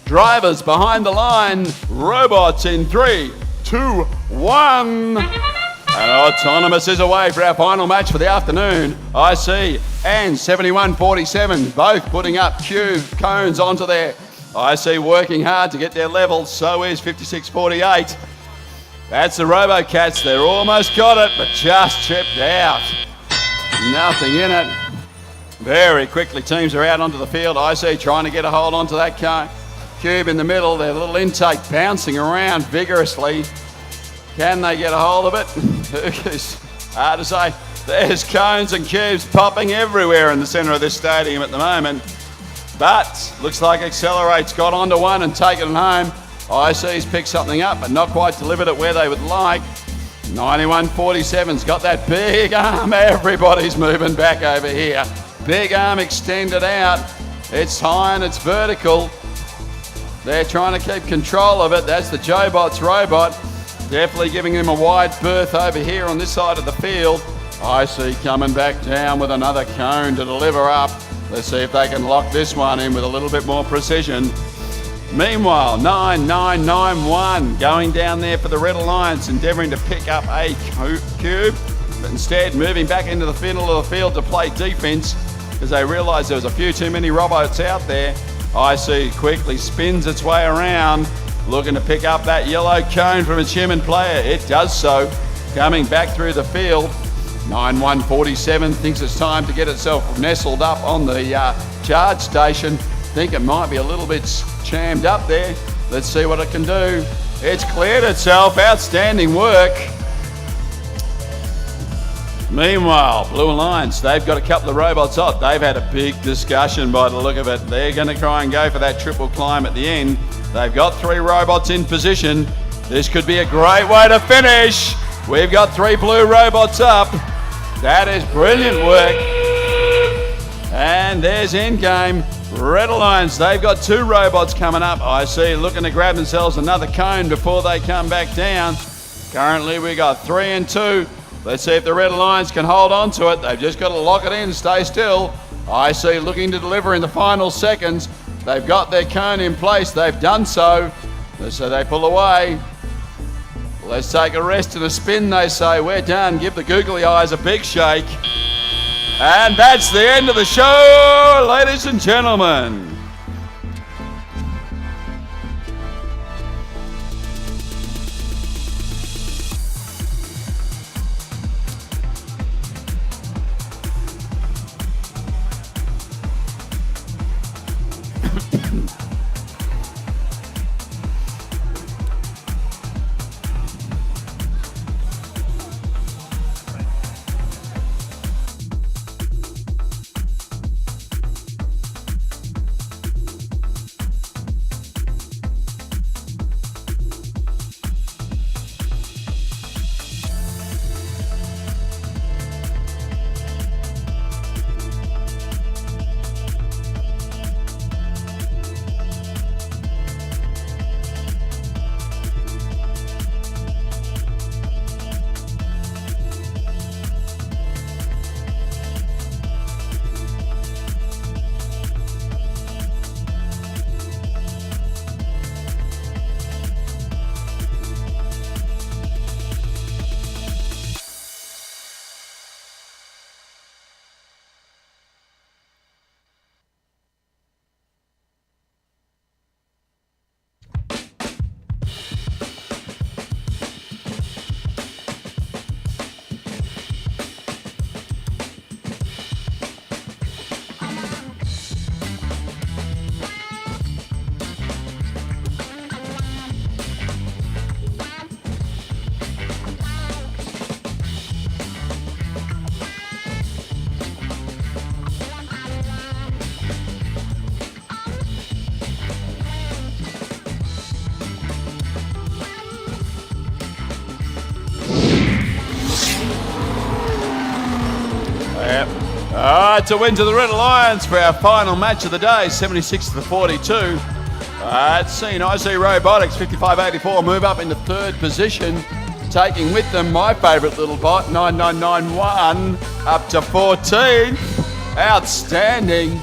Drivers behind the line. Robots in 3, 2, 1. And autonomous is away for our final match for the afternoon. IC and 7147 both putting up cube cones onto there. IC working hard to get their level. So is 5648. That's the RoboCats. They're almost got it, but just chipped out. Nothing in it. Very quickly, teams are out onto the field. IC trying to get a hold onto that cube in the middle. Their little intake bouncing around vigorously. Can they get a hold of it? It's hard to say. There's cones and cubes popping everywhere in the centre of this stadium at the moment. But looks like Accelerate's got onto one and taken it home. IC's picked something up, but not quite delivered it where they would like. 9147's got that big arm. Everybody's moving back over here. Big arm extended out. It's high and it's vertical. They're trying to keep control of it. That's the Jobots robot. Definitely giving him a wide berth over here on this side of the field. IC coming back down with another cone to deliver up. Let's see if they can lock this one in with a little bit more precision. Meanwhile, 9991 going down there for the Red Alliance, endeavouring to pick up a cube, but instead moving back into the middle of the field to play defence because they realised there was a few too many robots out there. IC quickly spins its way around, looking to pick up that yellow cone from its human player. It does so, coming back through the field. 9147 thinks it's time to get itself nestled up on the charge station. Think it might be a little bit jammed up there. Let's see what it can do. It's cleared itself. Outstanding work. Meanwhile, Blue Alliance, they've got a couple of robots up. They've had a big discussion by the look of it. They're going to try and go for that triple climb at the end. They've got 3 robots in position. This could be a great way to finish. We've got 3 blue robots up. That is brilliant work. And there's endgame. Red Alliance, they've got 2 robots coming up. I see looking to grab themselves another cone before they come back down. Currently we got 3 and 2. Let's see if the Red Alliance can hold on to it. They've just got to lock it in, stay still. I see looking to deliver in the final seconds. They've got their cone in place. They've done so. So they pull away. Let's take a rest and a spin, they say. We're done. Give the googly eyes a big shake. And that's the end of the show, ladies and gentlemen. To win to the Red Alliance for our final match of the day, 76-42. Seen IC Robotics 5584 move up into third position, taking with them my favourite little bot 9991 up to 14. Outstanding.